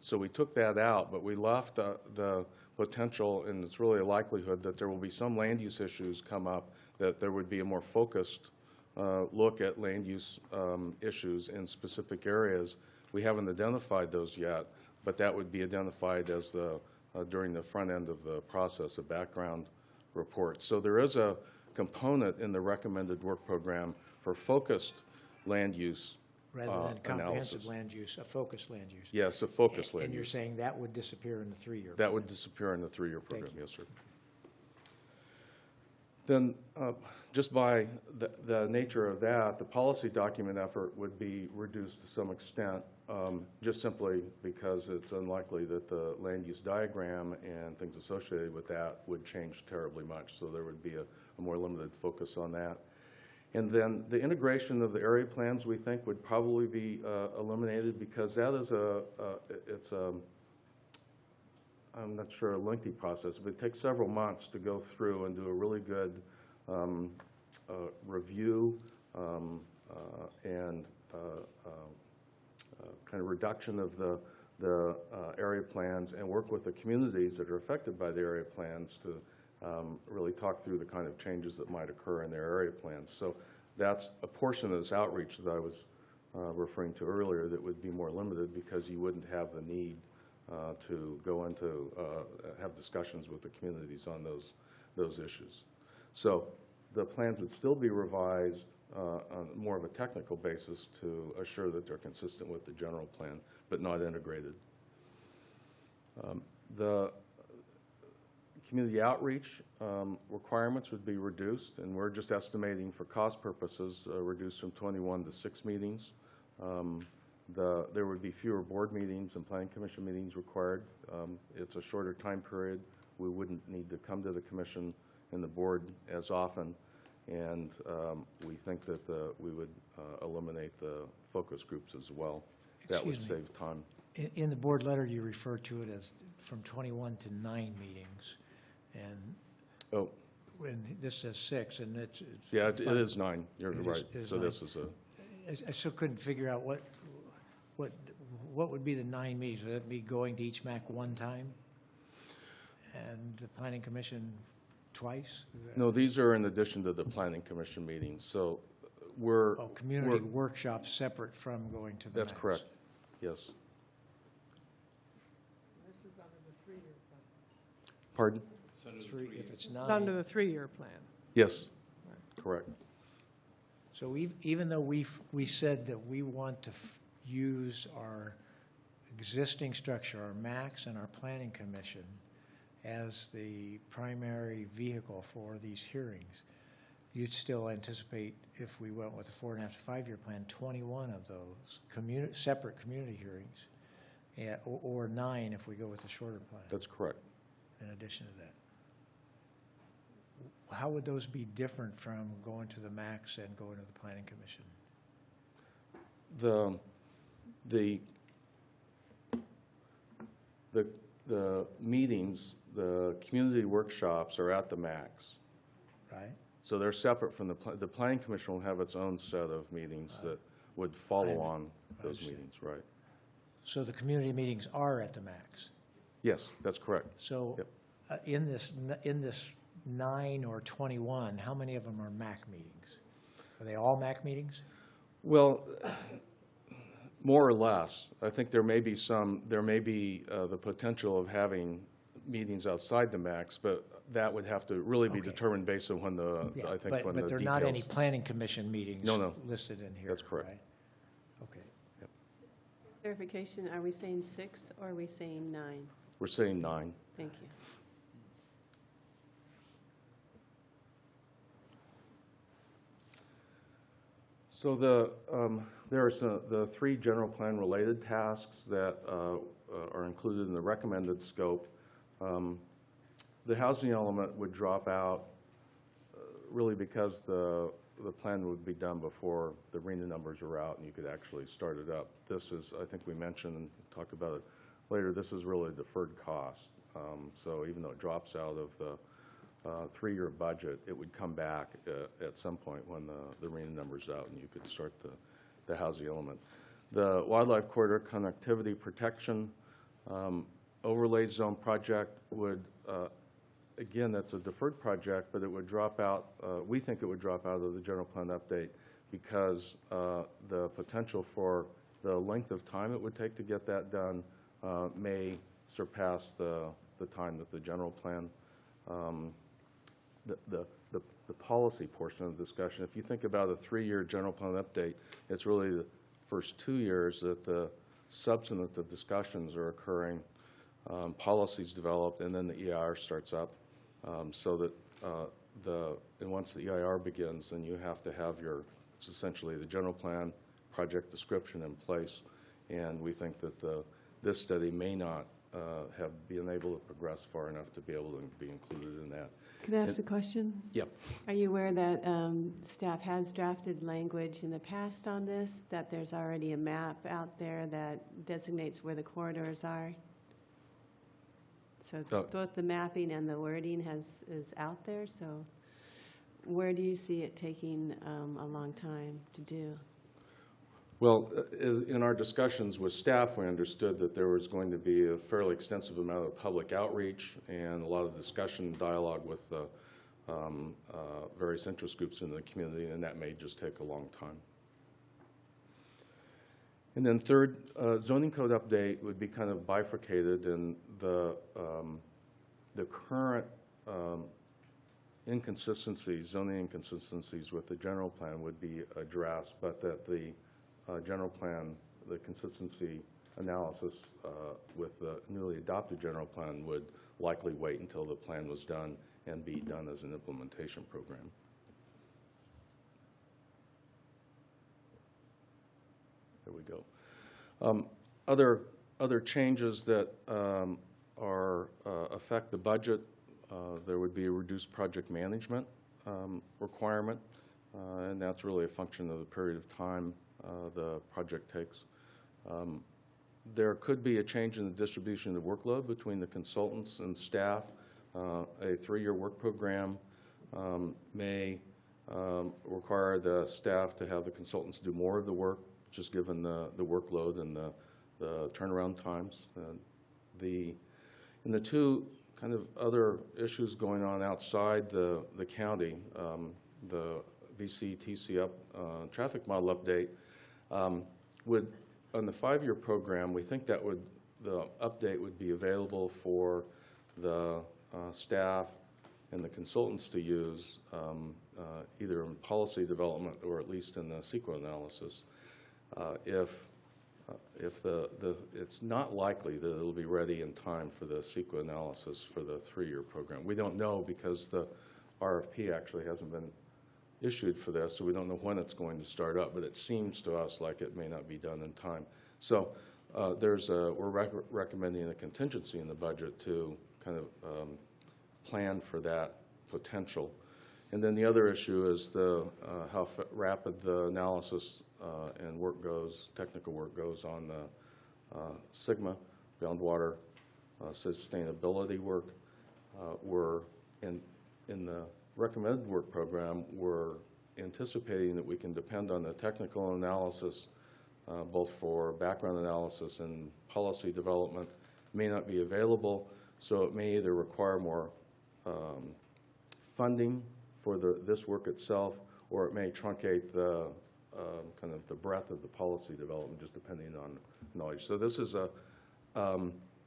so we took that out, but we left the potential, and it's really a likelihood that there will be some land use issues come up, that there would be a more focused look at land use issues in specific areas. We haven't identified those yet, but that would be identified as during the front end of the process, a background report. So there is a component in the recommended work program for focused land use rather than comprehensive analysis. Land use, a focused land use. Yes, a focused land use. And you're saying that would disappear in the 3-year? That would disappear in the 3-year program, yes, sir. Then, just by the nature of that, the policy document effort would be reduced to some extent, just simply because it's unlikely that the land use diagram and things associated with that would change terribly much. So there would be a more limited focus on that. And then the integration of the area plans, we think, would probably be eliminated, because that is I'm not sure, a lengthy process, but it takes several months to go through and do a really good review and kind of reduction of the area plans, and work with the communities that are affected by the area plans to really talk through the kind of changes that might occur in their area plans. So that's a portion of this outreach that I was referring to earlier that would be more limited, because you wouldn't have the need to go into, have discussions with the communities on those issues. So the plans would still be revised on more of a technical basis to assure that they're consistent with the general plan, but not integrated. The community outreach requirements would be reduced, and we're just estimating for cost purposes reduced from 21 to 6 meetings. There would be fewer board meetings and planning commission meetings required. It's a shorter time period. We wouldn't need to come to the commission and the board as often, and we think that we would eliminate the focus groups as well. That would save time. In the board letter, you refer to it as from 21 to 9 meetings, and when this says 6, and it's yeah, it is 9. You're right. So 9. This is I still couldn't figure out what would be the 9 meetings. Would that be going to each MAC one time, and the planning commission twice? No, these are in addition to the planning commission meetings. So we're community workshops separate from going to the. That's correct. Yes. This is under the 3-year plan. Pardon? If it's 9. It's under the 3-year plan. Yes. Right. Correct. So even though we said that we want to use our existing structure, our MACs and our planning commission, as the primary vehicle for these hearings, you'd still anticipate, if we went with the 4.5 to 5-year plan, 21 of those separate community hearings, or 9 if we go with the shorter plan. That's correct. In addition to that. How would those be different from going to the MACs and going to the planning commission? The meetings, the community workshops are at the MACs. Right. So they're separate from the planning commission will have its own set of meetings that would follow on those meetings, right? So the community meetings are at the MACs? Yes, that's correct. So in this 9 or 21, how many of them are MAC meetings? Are they all MAC meetings? Well, more or less. I think there may be the potential of having meetings outside the MACs, but that would have to really be determined based on when the But there are not any planning commission meetings listed in here. That's correct. Right? Okay. Yep. Clarification, are we saying 6 or are we saying 9? We're saying 9. Thank you. So there are the 3 general plan related tasks that are included in the recommended scope. The housing element would drop out really because the plan would be done before the RENA numbers are out and you could actually start it up. This is, I think we mentioned and talk about it later, this is really a deferred cost. So even though it drops out of the 3-year budget, it would come back at some point when the RENA number's out and you could start the housing element. The Wildlife Corridor Connectivity Protection Overlay Zone project would, again, that's a deferred project, but it would drop out, we think it would drop out of the general plan update because the potential for the length of time it would take to get that done may surpass the time that the general plan the policy portion of the discussion. If you think about a 3-year general plan update, it's really the first 2 years that the substantive discussions are occurring, policies developed, and then the EIR starts up. So that and once the EIR begins, then you have to have it's essentially the general plan project description in place. And we think that this study may not have been able to progress far enough to be able to be included in that. Could I ask a question? Yep. Are you aware that staff has drafted language in the past on this, that there's already a map out there that designates where the corridors are? So both the mapping and the wording is out there, so where do you see it taking a long time to do? Well, in our discussions with staff, we understood that there was going to be a fairly extensive amount of public outreach and a lot of discussion and dialogue with various interest groups in the community, and that may just take a long time. And then third, zoning code update would be kind of bifurcated, and the current inconsistencies, zoning inconsistencies with the general plan would be addressed, but that the general plan, the consistency analysis with the newly adopted general plan would likely wait until the plan was done and be done as an implementation program. There we go. Other changes that affect the budget, there would be a reduced project management requirement, and that's really a function of the period of time the project takes. There could be a change in the distribution of the workload between the consultants and staff. A 3-year work program may require the staff to have the consultants do more of the work, just given the workload and the turnaround times. And the 2 kind of other issues going on outside the county, the VCTC traffic model update, would, on the 5-year program, we think that the update would be available for the staff and the consultants to use either in policy development or at least in the CEQA analysis. It's not likely that it'll be ready in time for the CEQA analysis for the 3-year program. We don't know because the RFP actually hasn't been issued for this, so we don't know when it's going to start up, but it seems to us like it may not be done in time. So we're recommending a contingency in the budget to kind of plan for that potential. And then the other issue is how rapid the analysis and work goes, technical work goes on the SIGMA, groundwater sustainability work. We're in the recommended work program, we're anticipating that we can depend on the technical analysis, both for background analysis and policy development, may not be available, so it may either require more funding for this work itself, or it may truncate the kind of the breadth of the policy development, just depending on knowledge. So this is a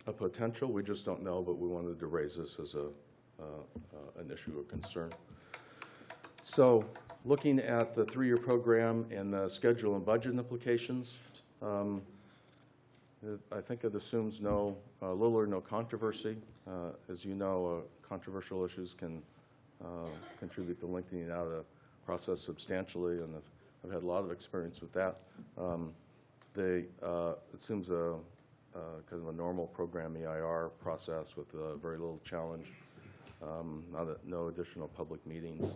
potential. We just don't know, but we wanted to raise this as an issue of concern. So looking at the 3-year program and the schedule and budget implications, I think it assumes little or no controversy. As you know, controversial issues can contribute to lengthening out a process substantially, and I've had a lot of experience with that. It assumes kind of a normal program EIR process with very little challenge, no additional public meetings.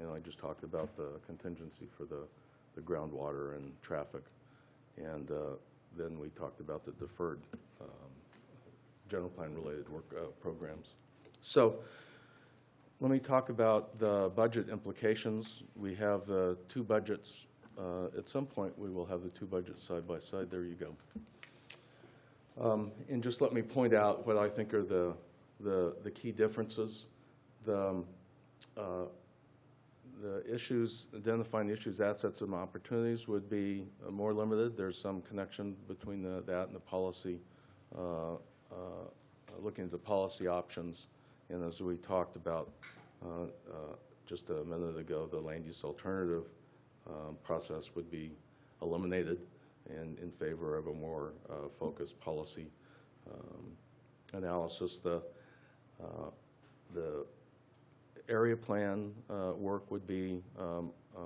And I just talked about the contingency for the groundwater and traffic. And then we talked about the deferred general plan related work programs. So let me talk about the budget implications. We have the two budgets. At some point, we will have the two budgets side by side. There you go. And just let me point out what I think are the key differences. The issues, identifying issues, assets, and opportunities would be more limited. There's some connection between that and the policy, looking at the policy options. And as we talked about just a minute ago, the land use alternative process would be eliminated and in favor of a more focused policy analysis. The area plan work would be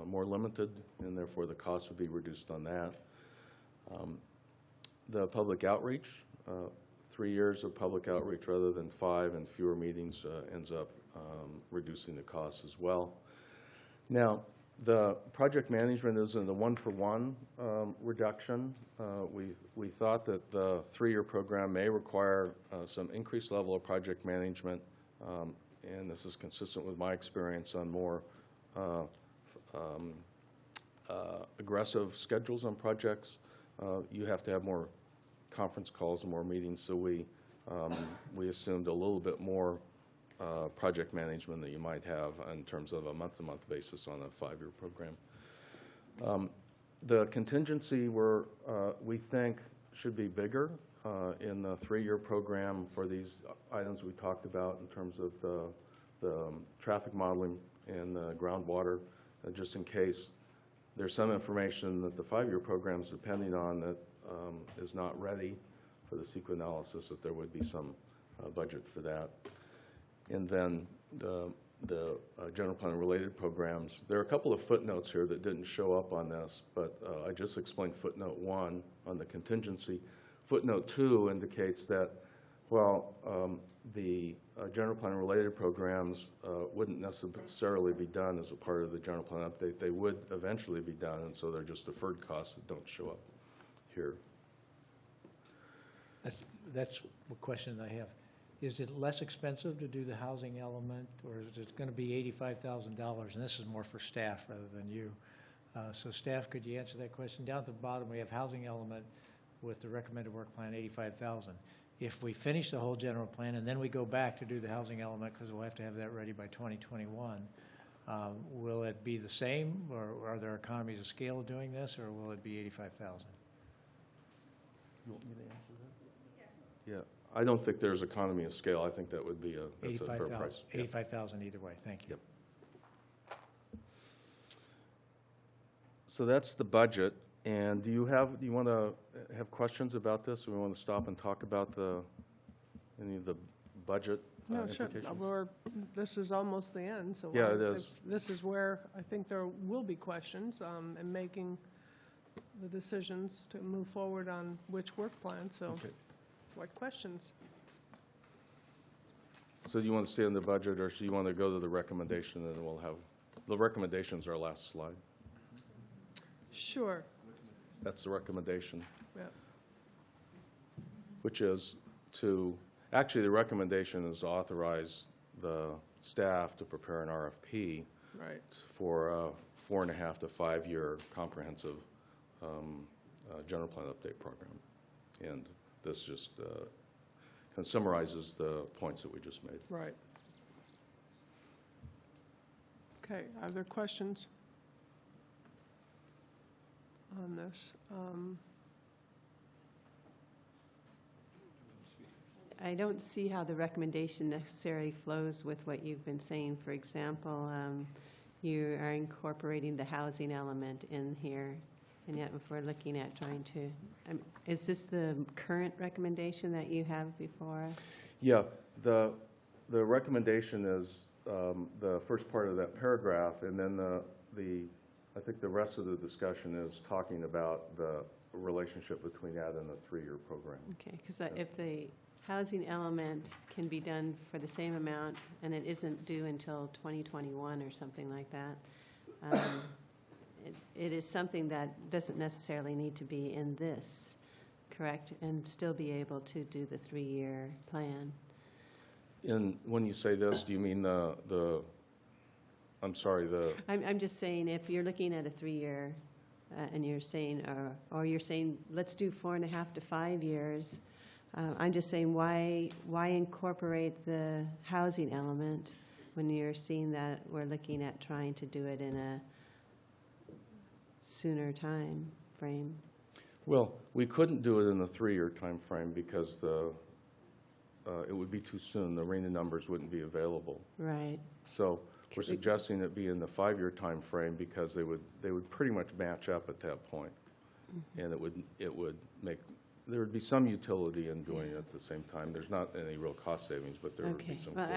more limited, and therefore the cost would be reduced on that. The public outreach, 3 years of public outreach rather than 5 and fewer meetings ends up reducing the costs as well. Now, the project management isn't a one-for-one reduction. We thought that the 3-year program may require some increased level of project management, and this is consistent with my experience on more aggressive schedules on projects. You have to have more conference calls and more meetings, so we assumed a little bit more project management that you might have in terms of a month-to-month basis on a 5-year program. The contingency we think should be bigger in the 3-year program for these items we talked about in terms of the traffic modeling and the groundwater, just in case there's some information that the 5-year program is depending on that is not ready for the CEQA analysis, that there would be some budget for that. And then the general plan related programs. There are a couple of footnotes here that didn't show up on this, but I just explained footnote 1 on the contingency. Footnote 2 indicates that, well, the general plan related programs wouldn't necessarily be done as a part of the general plan update. They would eventually be done, and so they're just deferred costs that don't show up here. That's a question I have. Is it less expensive to do the housing element, or is it going to be $85,000? And this is more for staff rather than you. So staff, could you answer that question? Down at the bottom, we have housing element with the recommended work plan, $85,000. If we finish the whole general plan and then we go back to do the housing element, because we'll have to have that ready by 2021, will it be the same, or are there economies of scale doing this, or will it be $85,000? You want me to answer that? Yes. Yeah. I don't think there's economy of scale. I think that would be that's a fair price. $85,000 either way. Thank you. Yep. So that's the budget. And do you want to have questions about this, or we want to stop and talk about any of the budget No, sure. implications? This is almost the end, so yeah, it is. This is where I think there will be questions in making the decisions to move forward on which work plan. So, okay. What questions? So do you want to stay on the budget, or do you want to go to the recommendation, and we'll have the recommendations are our last slide? Sure. That's the recommendation. Yeah. Which is actually the recommendation is to authorize the staff to prepare an RFP right. for a 4.5 to 5 year comprehensive general plan update program. And this just kind of summarizes the points that we just made. Right. Okay, are there questions on this? I don't see how the recommendation necessarily flows with what you've been saying. For example, you are incorporating the housing element in here, And yet, if we're looking at trying to, is this the current recommendation that you have before us? Yeah, the recommendation is the first part of that paragraph, and then I think the rest of the discussion is talking about the relationship between that and the 3-year program. Okay, because if the housing element can be done for the same amount and it isn't due until 2021 or something like that, it is something that doesn't necessarily need to be in this, correct? And still be able to do the 3-year plan. And when you say this, do you mean I'm sorry, I'm just saying, if you're looking at a 3-year, and you're saying, or you're saying, let's do 4.5 to 5 years, I'm just saying, why incorporate the housing element when you're seeing that we're looking at trying to do it in a sooner time frame? Well, we couldn't do it in the 3-year time frame because it would be too soon. The RENA numbers wouldn't be available. Right. So we're suggesting it be in the 5-year time frame because they would pretty much match up at that point. And it would make, there would be some utility in doing it at the same time. There's not any real cost savings, but there would be some. Well,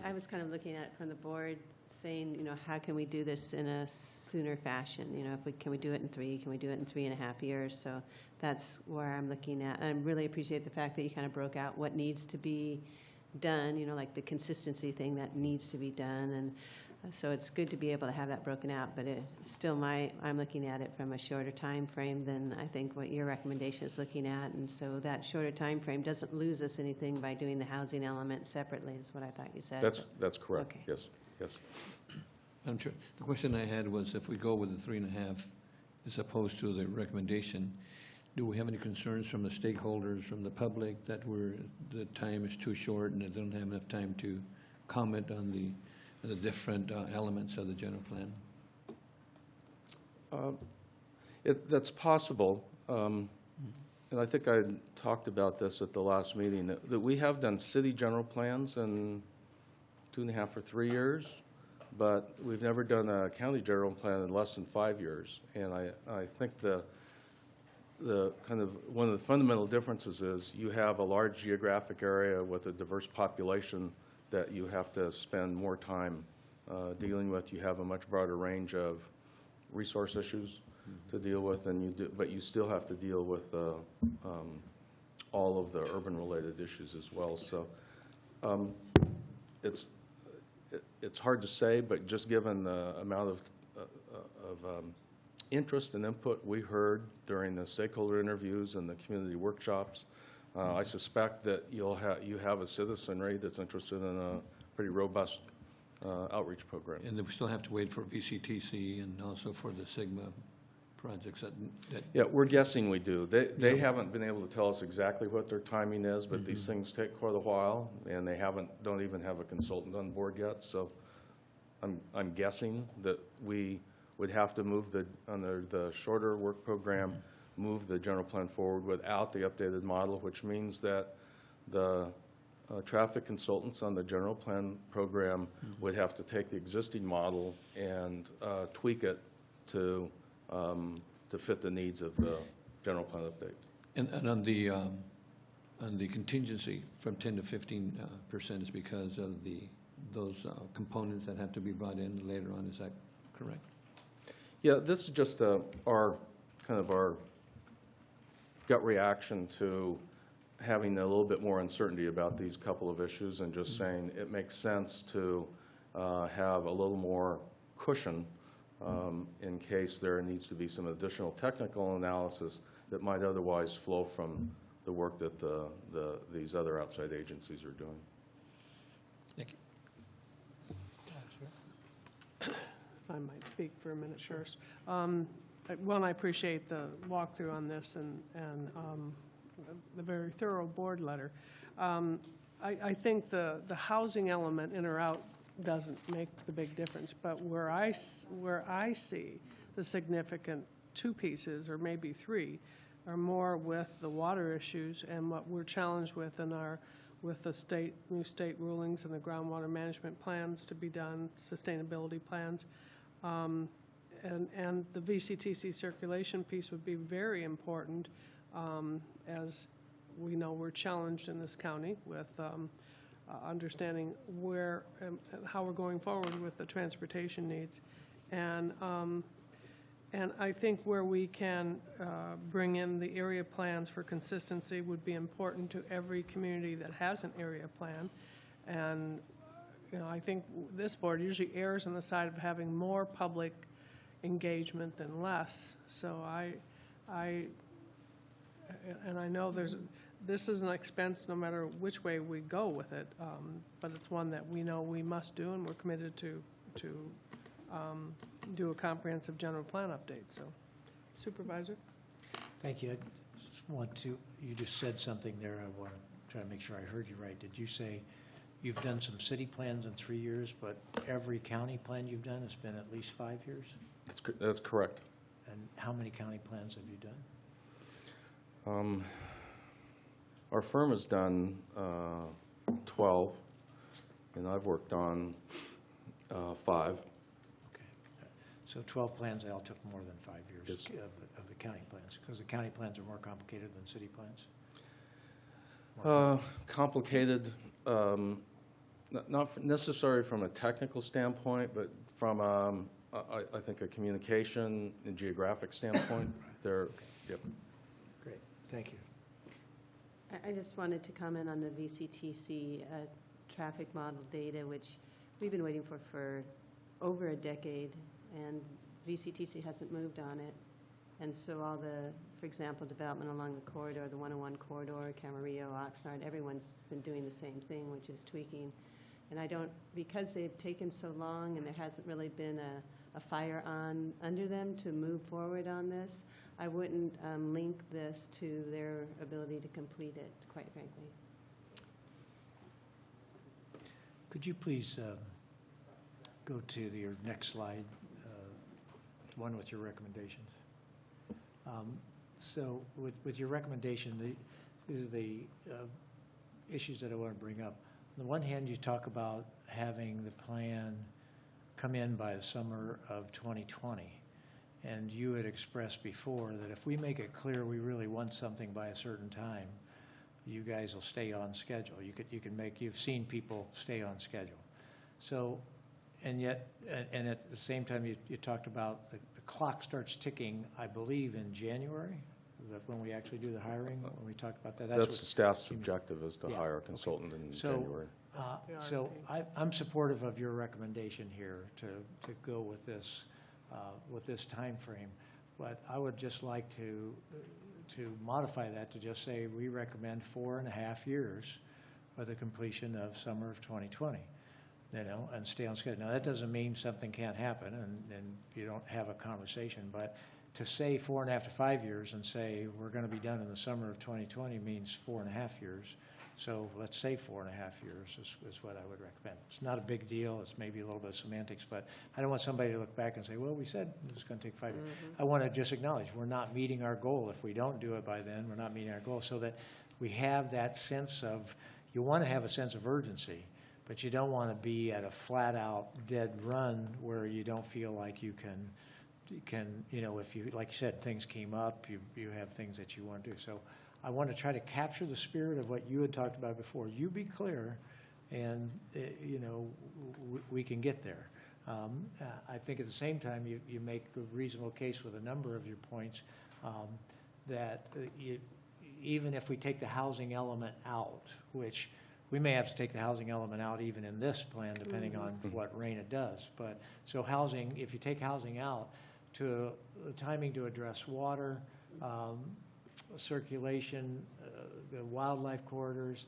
I was kind of looking at it from the board, saying, how can we do this in a sooner fashion? Can we do it in 3? Can we do it in 3.5 years? So that's where I'm looking at. And I really appreciate the fact that you kind of broke out what needs to be done, like the consistency thing that needs to be done. And so it's good to be able to have that broken out, but I'm looking at it from a shorter time frame than I think what your recommendation is looking at. And so that shorter time frame doesn't lose us anything by doing the housing element separately, is what I thought you said. That's correct. Okay. Yes. Yes. Madam Chair, the question I had was if we go with the 3.5 as opposed to the recommendation, do we have any concerns from the stakeholders, from the public, that the time is too short and they don't have enough time to comment on the different elements of the general plan? That's possible. And I think I talked about this at the last meeting, that we have done city general plans in 2.5 or 3 years, but we've never done a county general plan in less than 5 years. And I think the kind of one of the fundamental differences is you have a large geographic area with a diverse population that you have to spend more time dealing with. You have a much broader range of resource issues to deal with, but you still have to deal with all of the urban-related issues as well. So it's hard to say, but just given the amount of interest and input we heard during the stakeholder interviews and the community workshops, I suspect that you have a citizenry that's interested in a pretty robust outreach program. And then we still have to wait for VCTC and also for the Sigma projects that Yeah, we're guessing we do. They haven't been able to tell us exactly what their timing is, but these things take quite a while, and they don't even have a consultant on board yet. So I'm guessing that we would have to move under the shorter work program, move the general plan forward without the updated model, which means that the traffic consultants on the general plan program would have to take the existing model and tweak it to fit the needs of the general plan update. And on the contingency from 10 to 15% is because of those components that have to be brought in later on. Is that correct? Yeah, this is just our gut reaction to having a little bit more uncertainty about these couple of issues, and just saying it makes sense to have a little more cushion in case there needs to be some additional technical analysis that might otherwise flow from the work that these other outside agencies are doing. Thank you. If I might speak for a minute first. One, I appreciate the walkthrough on this and the very thorough board letter. I think the housing element, in or out, doesn't make the big difference, but where I see the significant 2 pieces, or maybe 3, are more with the water issues and what we're challenged with with the new state rulings and the groundwater management plans to be done, sustainability plans. and the VCTC circulation piece would be very important, as we know we're challenged in this county with understanding where and how we're going forward with the transportation needs. And I think where we can bring in the area plans for consistency would be important to every community that has an area plan. And I think this board usually errs on the side of having more public engagement than less. So I know this is an expense no matter which way we go with it, but it's one that we know we must do, and we're committed to do a comprehensive general plan update. So, Supervisor? Thank you. I just want to, you just said something there. I want to try to make sure I heard you right. Did you say you've done some city plans in 3 years, but every county plan you've done has been at least 5 years? That's correct. And how many county plans have you done? Our firm has done 12, and I've worked on 5. So 12 plans, they all took more than 5 years of the county plans, because the county plans are more complicated than city plans? Complicated, not necessarily from a technical standpoint, but from, I think, a communication and geographic standpoint. They're, yep. Great, thank you. I just wanted to comment on the VCTC traffic model data, which we've been waiting for over a decade, and VCTC hasn't moved on it. And so all the, for example, development along the corridor, the 101 corridor, Camarillo, Oxnard, everyone's been doing the same thing, which is tweaking. And I don't, because they've taken so long and there hasn't really been a fire on under them to move forward on this, I wouldn't link this to their ability to complete it, quite frankly. Could you please go to your next slide, one with your recommendations? So with your recommendation, these are the issues that I want to bring up. On the one hand, you talk about having the plan come in by the summer of 2020. And you had expressed before that if we make it clear we really want something by a certain time, you guys will stay on schedule. You've seen people stay on schedule. So, and yet, and at the same time, you talked about the clock starts ticking, I believe, in January. Is that when we actually do the hiring? When we talked about that, that's the staff's objective, is to hire a consultant in January. So I'm supportive of your recommendation here to go with this time frame, but I would just like to modify that to just say we recommend 4.5 years for the completion of summer of 2020. And stay on schedule. Now, that doesn't mean something can't happen and you don't have a conversation, but to say 4.5 to 5 years and say we're going to be done in the summer of 2020 means 4.5 years. So let's say 4.5 years is what I would recommend. It's not a big deal. It's maybe a little bit of semantics, but I don't want somebody to look back and say, well, we said it was going to take 5 years. I want to just acknowledge we're not meeting our goal. If we don't do it by then, we're not meeting our goal, so that we have that sense of, you want to have a sense of urgency, but you don't want to be at a flat-out dead run where you don't feel like you can, if you, like you said, things came up, you have things that you want to do. So I want to try to capture the spirit of what you had talked about before. You be clear, and, we can get there. I think at the same time, you make a reasonable case with a number of your points that even if we take the housing element out, which we may have to take the housing element out even in this plan, depending on what RENA does. But so housing, if you take housing out, to the timing to address water, circulation, the wildlife corridors,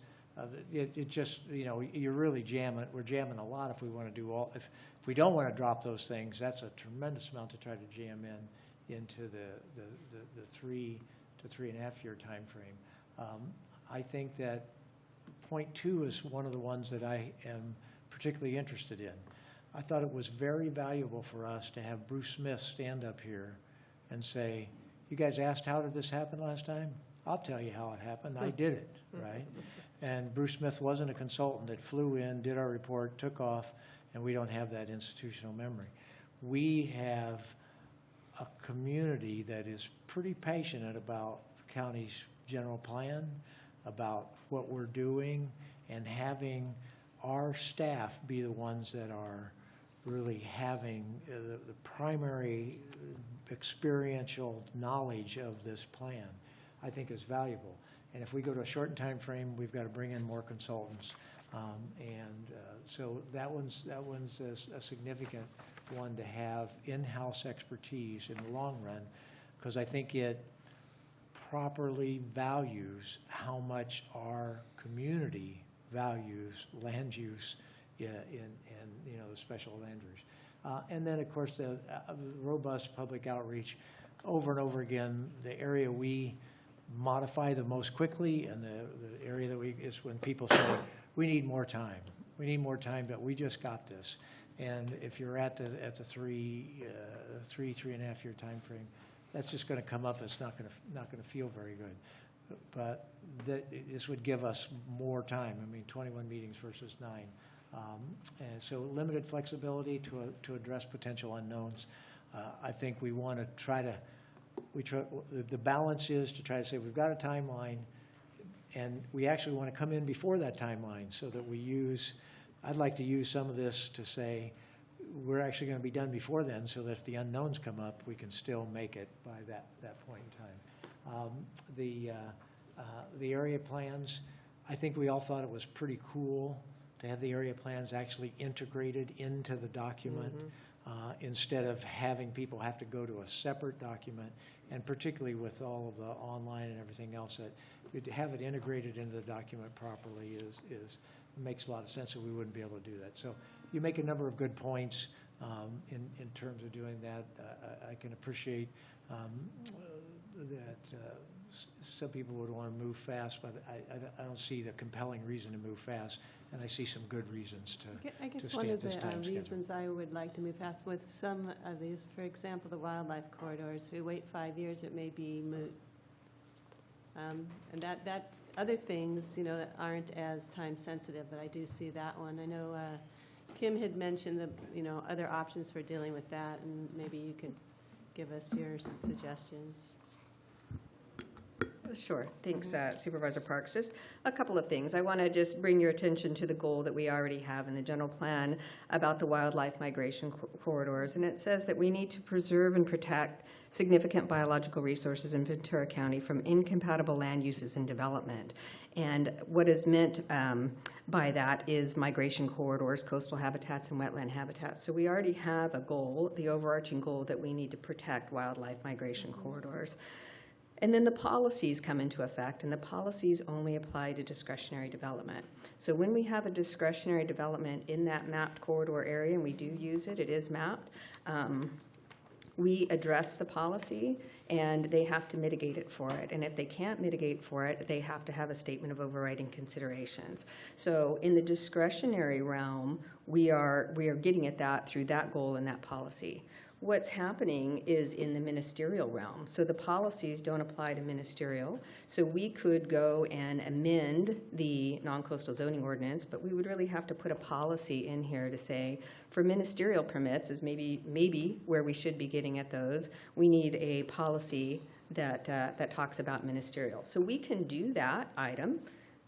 it just, you're really jamming. We're jamming a lot if we want to do all. If we don't want to drop those things, that's a tremendous amount to try to jam into the 3 to 3.5 year time frame. I think that point 2 is one of the ones that I am particularly interested in. I thought it was very valuable for us to have Bruce Smith stand up here and say, you guys asked how did this happen last time? I'll tell you how it happened. I did it, right? And Bruce Smith wasn't a consultant that flew in, did our report, took off, and we don't have that institutional memory. We have a community that is pretty passionate about the county's general plan, about what we're doing, and having our staff be the ones that are really having the primary experiential knowledge of this plan, I think is valuable. And if we go to a shortened time frame, we've got to bring in more consultants. So that one's a significant one to have in-house expertise in the long run, because I think it properly values how much our community values land use in the special land use. And then, of course, the robust public outreach. Over and over again, the area we modify the most quickly, and the area that is when people say, we need more time. We need more time, but we just got this. And if you're at the 3.5 year time frame, that's just going to come up. It's not going to feel very good. But this would give us more time. I mean, 21 meetings versus 9. And so limited flexibility to address potential unknowns. I think we want to try to, the balance is to try to say we've got a timeline, and we actually want to come in before that timeline so that we use, I'd like to use some of this to say we're actually going to be done before then, so that if the unknowns come up, we can still make it by that point in time. The area plans, I think we all thought it was pretty cool to have the area plans actually integrated into the document, instead of having people have to go to a separate document, and particularly with all of the online and everything else, that to have it integrated into the document properly makes a lot of sense, and we wouldn't be able to do that. So you make a number of good points in terms of doing that. I can appreciate that some people would want to move fast, but I don't see the compelling reason to move fast, and I see some good reasons to I guess stay one at of this the time schedule. reasons I would like to move fast with some of these, for example, the wildlife corridors, if we wait 5 years, it may be moot. And that other things, that aren't as time sensitive, but I do see that one. I know Kim had mentioned the, other options for dealing with that, and maybe you could give us your suggestions. Sure. Thanks, Supervisor Parks. Just a couple of things. I want to just bring your attention to the goal that we already have in the general plan about the wildlife migration corridors. And it says that we need to preserve and protect significant biological resources in Ventura County from incompatible land uses and development. And what is meant by that is migration corridors, coastal habitats, and wetland habitats. So we already have a goal, the overarching goal, that we need to protect wildlife migration corridors. And then the policies come into effect, and the policies only apply to discretionary development. So when we have a discretionary development in that mapped corridor area, and we do use it, it is mapped, we address the policy, and they have to mitigate it for it. And if they can't mitigate for it, they have to have a statement of overriding considerations. So in the discretionary realm, we are getting at that through that goal and that policy. What's happening is in the ministerial realm. So the policies don't apply to ministerial. So we could go and amend the non-coastal zoning ordinance, but we would really have to put a policy in here to say, for ministerial permits, is maybe where we should be getting at those, we need a policy that talks about ministerial. So we can do that item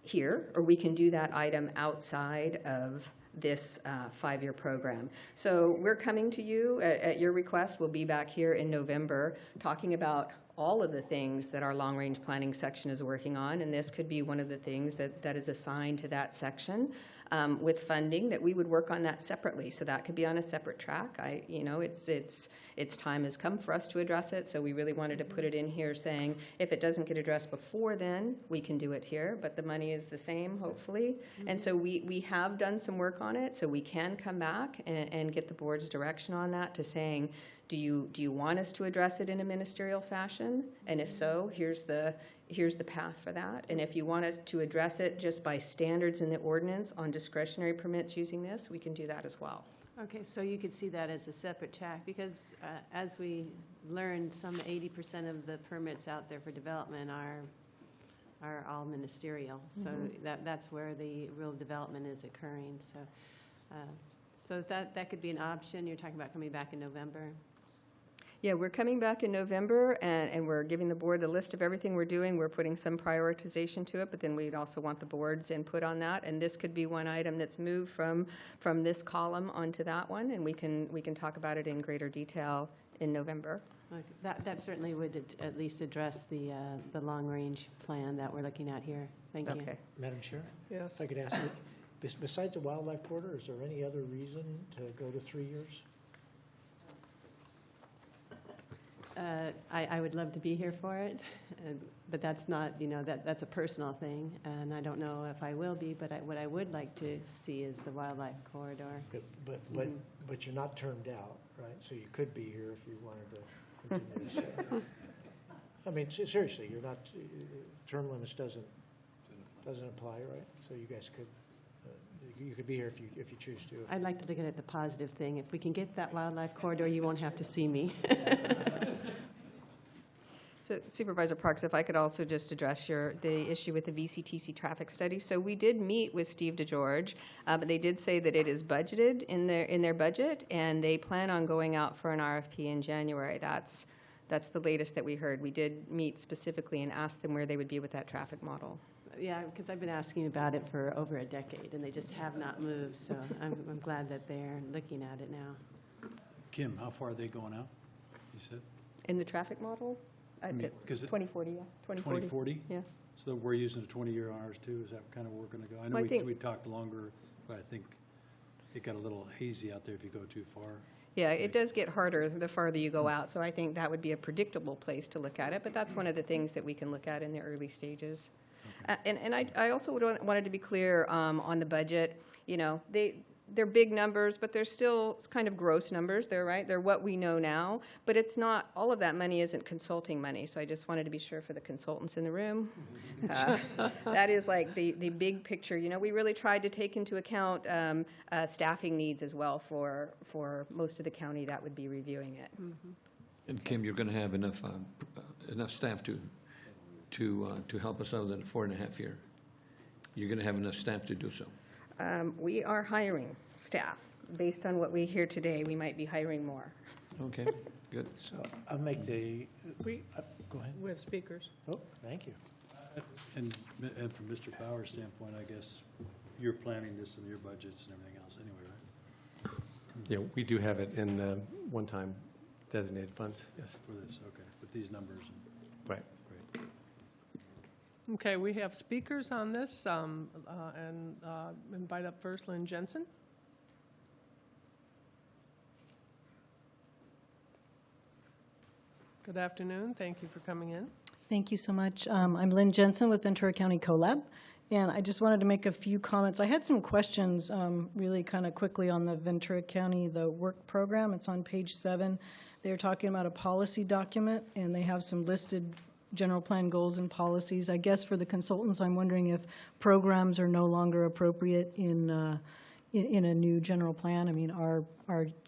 here, or we can do that item outside of this 5-year program. So we're coming to you at your request. We'll be back here in November talking about all of the things that our long-range planning section is working on, and this could be one of the things that is assigned to that section with funding, that we would work on that separately. So that could be on a separate track. Its time has come for us to address it, so we really wanted to put it in here saying if it doesn't get addressed before then, we can do it here, but the money is the same, hopefully. And so we have done some work on it, so we can come back and get the board's direction on that to saying, do you want us to address it in a ministerial fashion? And if so, here's the path for that. And if you want us to address it just by standards in the ordinance on discretionary permits using this, we can do that as well. Okay, so you could see that as a separate track, because as we learned, some 80% of the permits out there for development are all ministerial. So that's where the real development is occurring. So that could be an option. You're talking about coming back in November. Yeah, we're coming back in November, and we're giving the board the list of everything we're doing. We're putting some prioritization to it, but then we'd also want the board's input on that. And this could be one item that's moved from this column onto that one, and we can talk about it in greater detail in November. Okay, that certainly would at least address the long-range plan that we're looking at here. Thank you. Okay. Madam Chair? Yes. If I could ask you, besides the wildlife corridor, is there any other reason to go to 3 years? I would love to be here for it, but that's not, that's a personal thing, and I don't know if I will be, but what I would like to see is the wildlife corridor. But you're not termed out, right? So you could be here if you wanted to continue to stay. I mean, seriously, you're not, term limits doesn't apply, right? So you guys could, you could be here if you choose to. I'd like to look at it the positive thing. If we can get that wildlife corridor, you won't have to see me. So Supervisor Parks, if I could also just address the issue with the VCTC traffic study. So we did meet with Steve DeGeorge, but they did say that it is budgeted in their budget, and they plan on going out for an RFP in January. That's the latest that we heard. We did meet specifically and ask them where they would be with that traffic model. Yeah, because I've been asking about it for over a decade, and they just have not moved, so I'm glad that they're looking at it now. Kim, how far are they going out, you said? In the traffic model? I mean, 2040, yeah. 2040? Yeah. So we're using a 20-year on ours too? Is that kind of where we're going to go? I know Well, we talked longer, but I think it got a little hazy out there if you go too far. Yeah, it does get harder the farther you go out, so I think that would be a predictable place to look at it, but that's one of the things that we can look at in the early stages. Okay. And I also wanted to be clear on the budget. You know, they're big numbers, but they're still kind of gross numbers. They're right. They're what we know now, but it's not, all of that money isn't consulting money, so I just wanted to be sure for the consultants in the room. That is like the big picture. You know, we really tried to take into account staffing needs as well for most of the county that would be reviewing it. Mm-hmm. And Kim, you're going to have enough staff to help us out in the 4.5 year. You're going to have enough staff to do so. We are hiring staff. Based on what we hear today, we might be hiring more. Okay, good. So I'll make the, go ahead. We have speakers. Oh, thank you. And from Mr. Power's standpoint, I guess you're planning this in your budgets and everything else anyway, right? Yeah, we do have it in one-time designated funds, yes. For this, okay. But these numbers. Right. Great. Okay, we have speakers on this, and invite up first Lynn Jensen. Good afternoon. Thank you for coming in. Thank you so much. I'm Lynn Jensen with Ventura County CoLab, and I just wanted to make a few comments. I had some questions really kind of quickly on the Ventura County, the work program. It's on page 7. They're talking about a policy document, and they have some listed general plan goals and policies. I guess for the consultants, I'm wondering if programs are no longer appropriate in a new general plan. I mean, our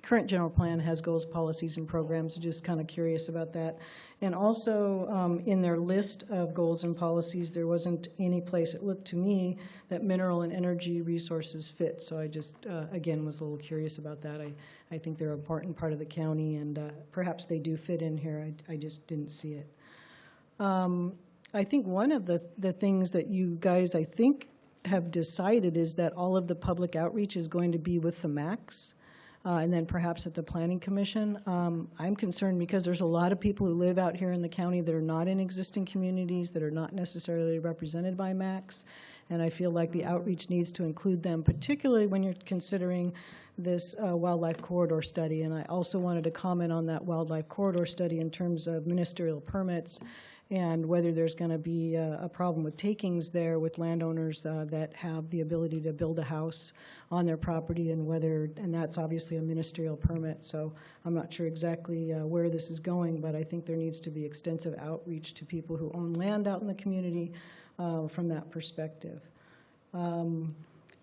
current general plan has goals, policies, and programs. Just kind of curious about that. And also, in their list of goals and policies, there wasn't any place, it looked to me, that mineral and energy resources fit. So I just, again, was a little curious about that. I think they're an important part of the county, and perhaps they do fit in here. I just didn't see it. I think one of the things that you guys, I think, have decided is that all of the public outreach is going to be with the MACs, and then perhaps at the Planning Commission. I'm concerned because there's a lot of people who live out here in the county that are not in existing communities, that are not necessarily represented by MACs, and I feel like the outreach needs to include them, particularly when you're considering this wildlife corridor study. And I also wanted to comment on that wildlife corridor study in terms of ministerial permits and whether there's going to be a problem with takings there with landowners that have the ability to build a house on their property, and that's obviously a ministerial permit. So I'm not sure exactly where this is going, but I think there needs to be extensive outreach to people who own land out in the community from that perspective.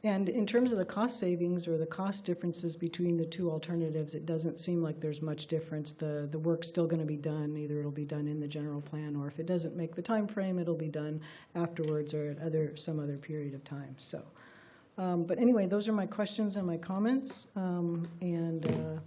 And in terms of the cost savings or the cost differences between the two alternatives, it doesn't seem like there's much difference. The work's still going to be done. Either it'll be done in the general plan, or if it doesn't make the time frame, it'll be done afterwards or at some other period of time. So, but anyway, those are my questions and my comments. And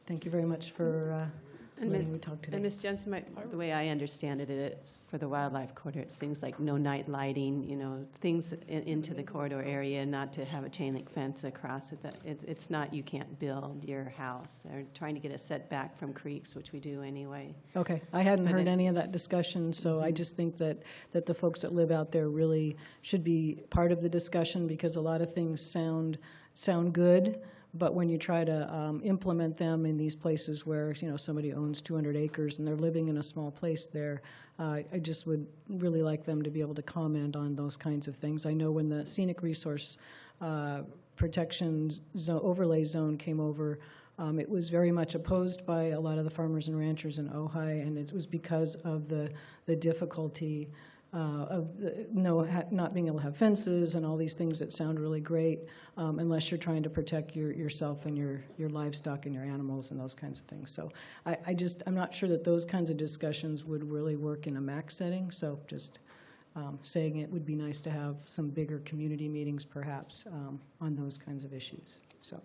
thank you very much for and everything we talked today. And Ms. Jensen, the way I understand it is for the wildlife corridor, it's things like no night lighting, you know, things into the corridor area, not to have a chain link fence across it. It's not you can't build your house. They're trying to get a setback from creeks, which we do anyway. Okay, I hadn't But heard any of that discussion, so I just think that the folks that live out there really should be part of the discussion, because a lot of things sound good, but when you try to implement them in these places where, you know, somebody owns 200 acres and they're living in a small place there, I just would really like them to be able to comment on those kinds of things. I know when the scenic resource protection overlay zone came over, it was very much opposed by a lot of the farmers and ranchers in Ojai, and it was because of the difficulty not being able to have fences and all these things that sound really great, unless you're trying to protect yourself and your livestock and your animals and those kinds of things. So I'm not sure that those kinds of discussions would really work in a MAC setting. So just saying it would be nice to have some bigger community meetings perhaps on those kinds of issues. So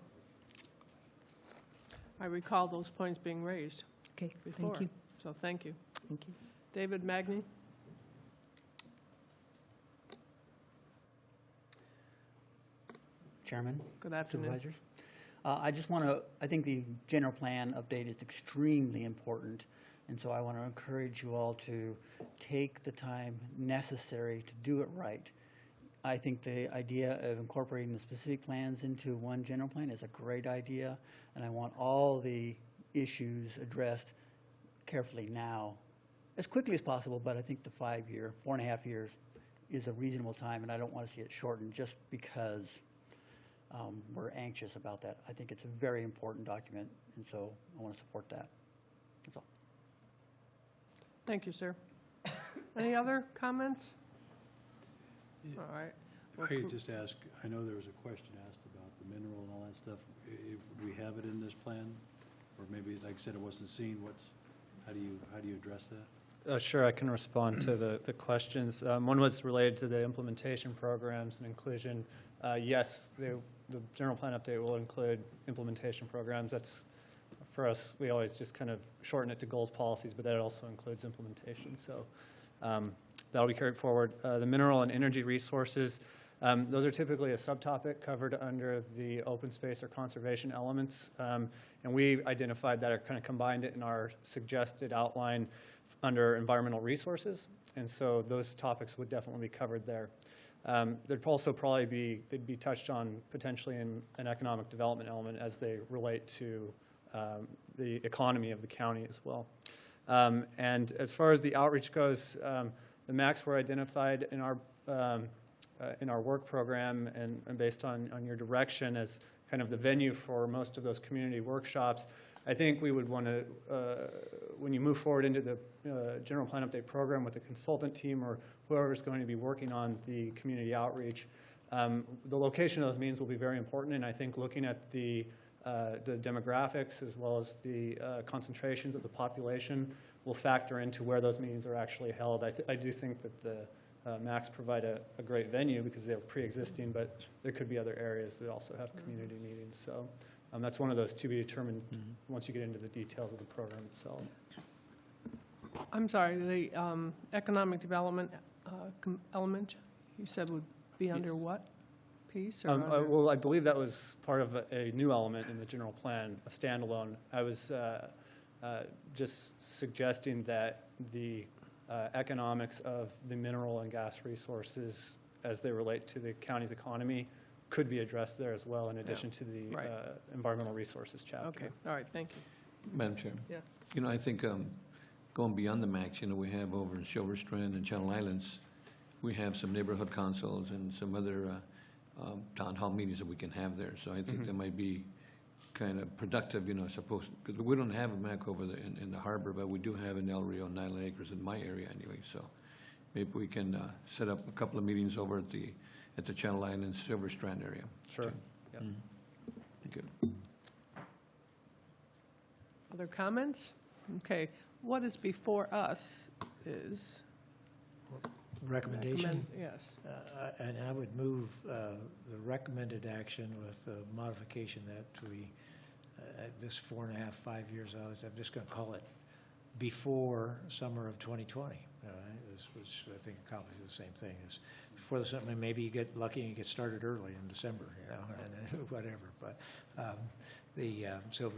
I recall those points being raised before. Thank you. So thank you. Thank you. David Magny? Chairman. Good afternoon. Supervisors. I just want to, I think the general plan update is extremely important, and so I want to encourage you all to take the time necessary to do it right. I think the idea of incorporating the specific plans into one general plan is a great idea, and I want all the issues addressed carefully now, as quickly as possible, but I think the 4.5 years is a reasonable time, and I don't want to see it shortened just because we're anxious about that. I think it's a very important document, and so I want to support that. That's all. Thank you, sir. Any other comments? All right. I could just ask, I know there was a question asked about the mineral and all that stuff. Do we have it in this plan? Or maybe, like I said, it wasn't seen. How do you address that? Sure, I can respond to the questions. One was related to the implementation programs and inclusion. Yes, the general plan update will include implementation programs. That's, for us, we always just kind of shorten it to goals, policies, but that also includes implementation. So that'll be carried forward. The mineral and energy resources, those are typically a subtopic covered under the open space or conservation elements. And we identified that are kind of combined in our suggested outline under environmental resources. And so those topics would definitely be covered there. There'd also probably they'd be touched on potentially in an economic development element as they relate to the economy of the county as well. And as far as the outreach goes, the MACs were identified in our work program and based on your direction as kind of the venue for most of those community workshops. I think we would want to, when you move forward into the general plan update program with the consultant team or whoever's going to be working on the community outreach, the location of those meetings will be very important. And I think looking at the demographics as well as the concentrations of the population will factor into where those meetings are actually held. I do think that the MACs provide a great venue because they're pre-existing, but there could be other areas that also have community meetings. So that's one of those to be determined once you get into the details of the program itself. I'm sorry, the economic development element you said would be under what piece? Or well, I believe that was part of a new element in the general plan, a standalone. I was just suggesting that the economics of the mineral and gas resources as they relate to the county's economy could be addressed there as well, in addition to the environmental resources chapter. Okay, all right, thank you. Madam Chair. Yes. You know, I think going beyond the MACs, you know, we have over in Silver Strand and Channel Islands, we have some neighborhood councils and some other town hall meetings that we can have there. So I think that might be kind of productive, you know, because we don't have a MAC over in the harbor, but we do have in El Rio, 9 acres in my area anyway. So maybe we can set up a couple of meetings over at the Channel Islands, Silver Strand area. Sure. Yep. Thank you. Other comments? Okay, what is before us is? Recommendation? Yes. And I would move the recommended action with the modification that we, this 4.5, 5 years, I'm just going to call it before summer of 2020. This was, I think, accomplishes the same thing. Is before the summer, maybe you get lucky and you get started early in December, you know, and whatever. But so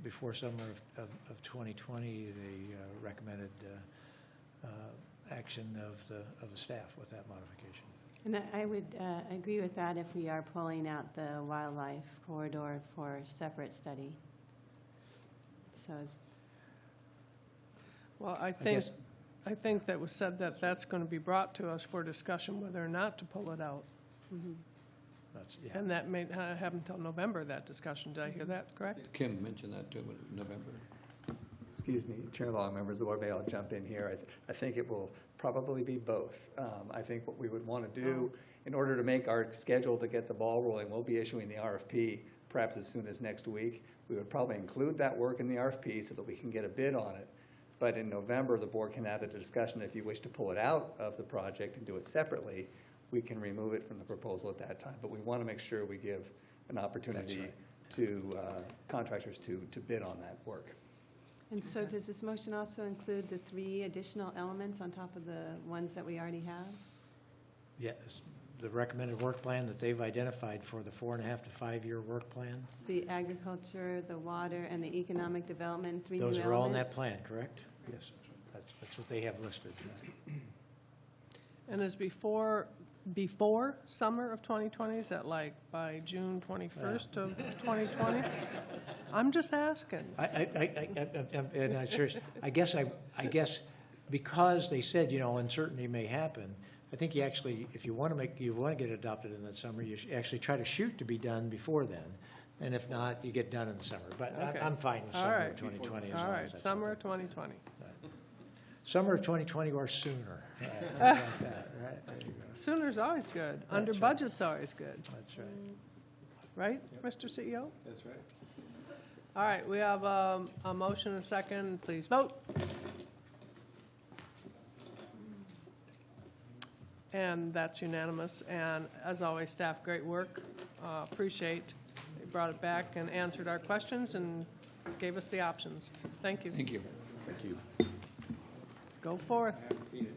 before summer of 2020, they recommended action of the staff with that modification. And I would agree with that if we are pulling out the wildlife corridor for separate study. So it's. Well, I think that was said that that's going to be brought to us for discussion whether or not to pull it out. That's, yeah. And that may not happen until November, that discussion. Did I hear that correct? Kim mentioned that too, in November. Excuse me, Chair Long, members of the board, may I'll jump in here. I think it will probably be both. I think what we would want to do in order to make our schedule to get the ball rolling, we'll be issuing the RFP perhaps as soon as next week. We would probably include that work in the RFP so that we can get a bid on it. But in November, the board can have a discussion. If you wish to pull it out of the project and do it separately, we can remove it from the proposal at that time. But we want to make sure we give an opportunity to contractors to bid on that work. And so does this motion also include the 3 additional elements on top of the ones that we already have? Yes, the recommended work plan that they've identified for the 4.5 to 5 year work plan. The agriculture, the water, and the economic development, 3 new elements? Those are all in that plan, correct? Yes, that's what they have listed. And is before summer of 2020, is that like by June 21st of 2020? I'm just asking. I'm serious. I guess because they said, you know, uncertainty may happen, I think you actually, if you want to get it adopted in the summer, you should actually try to shoot to be done before then. And if not, you get done in the summer. But Okay. I'm fine with summer of 2020. All right, summer of 2020. Summer of 2020 or sooner. How about that, right? There you go. Sooner's always good. That's Under right. budget's always good. That's right. Right, Mr. CEO? That's right. All right, we have a motion and a second. Please vote. And that's unanimous. And as always, staff, great work. Appreciate they brought it back and answered our questions and gave us the options. Thank you. Thank you. Thank you. Go forth. I haven't seen it.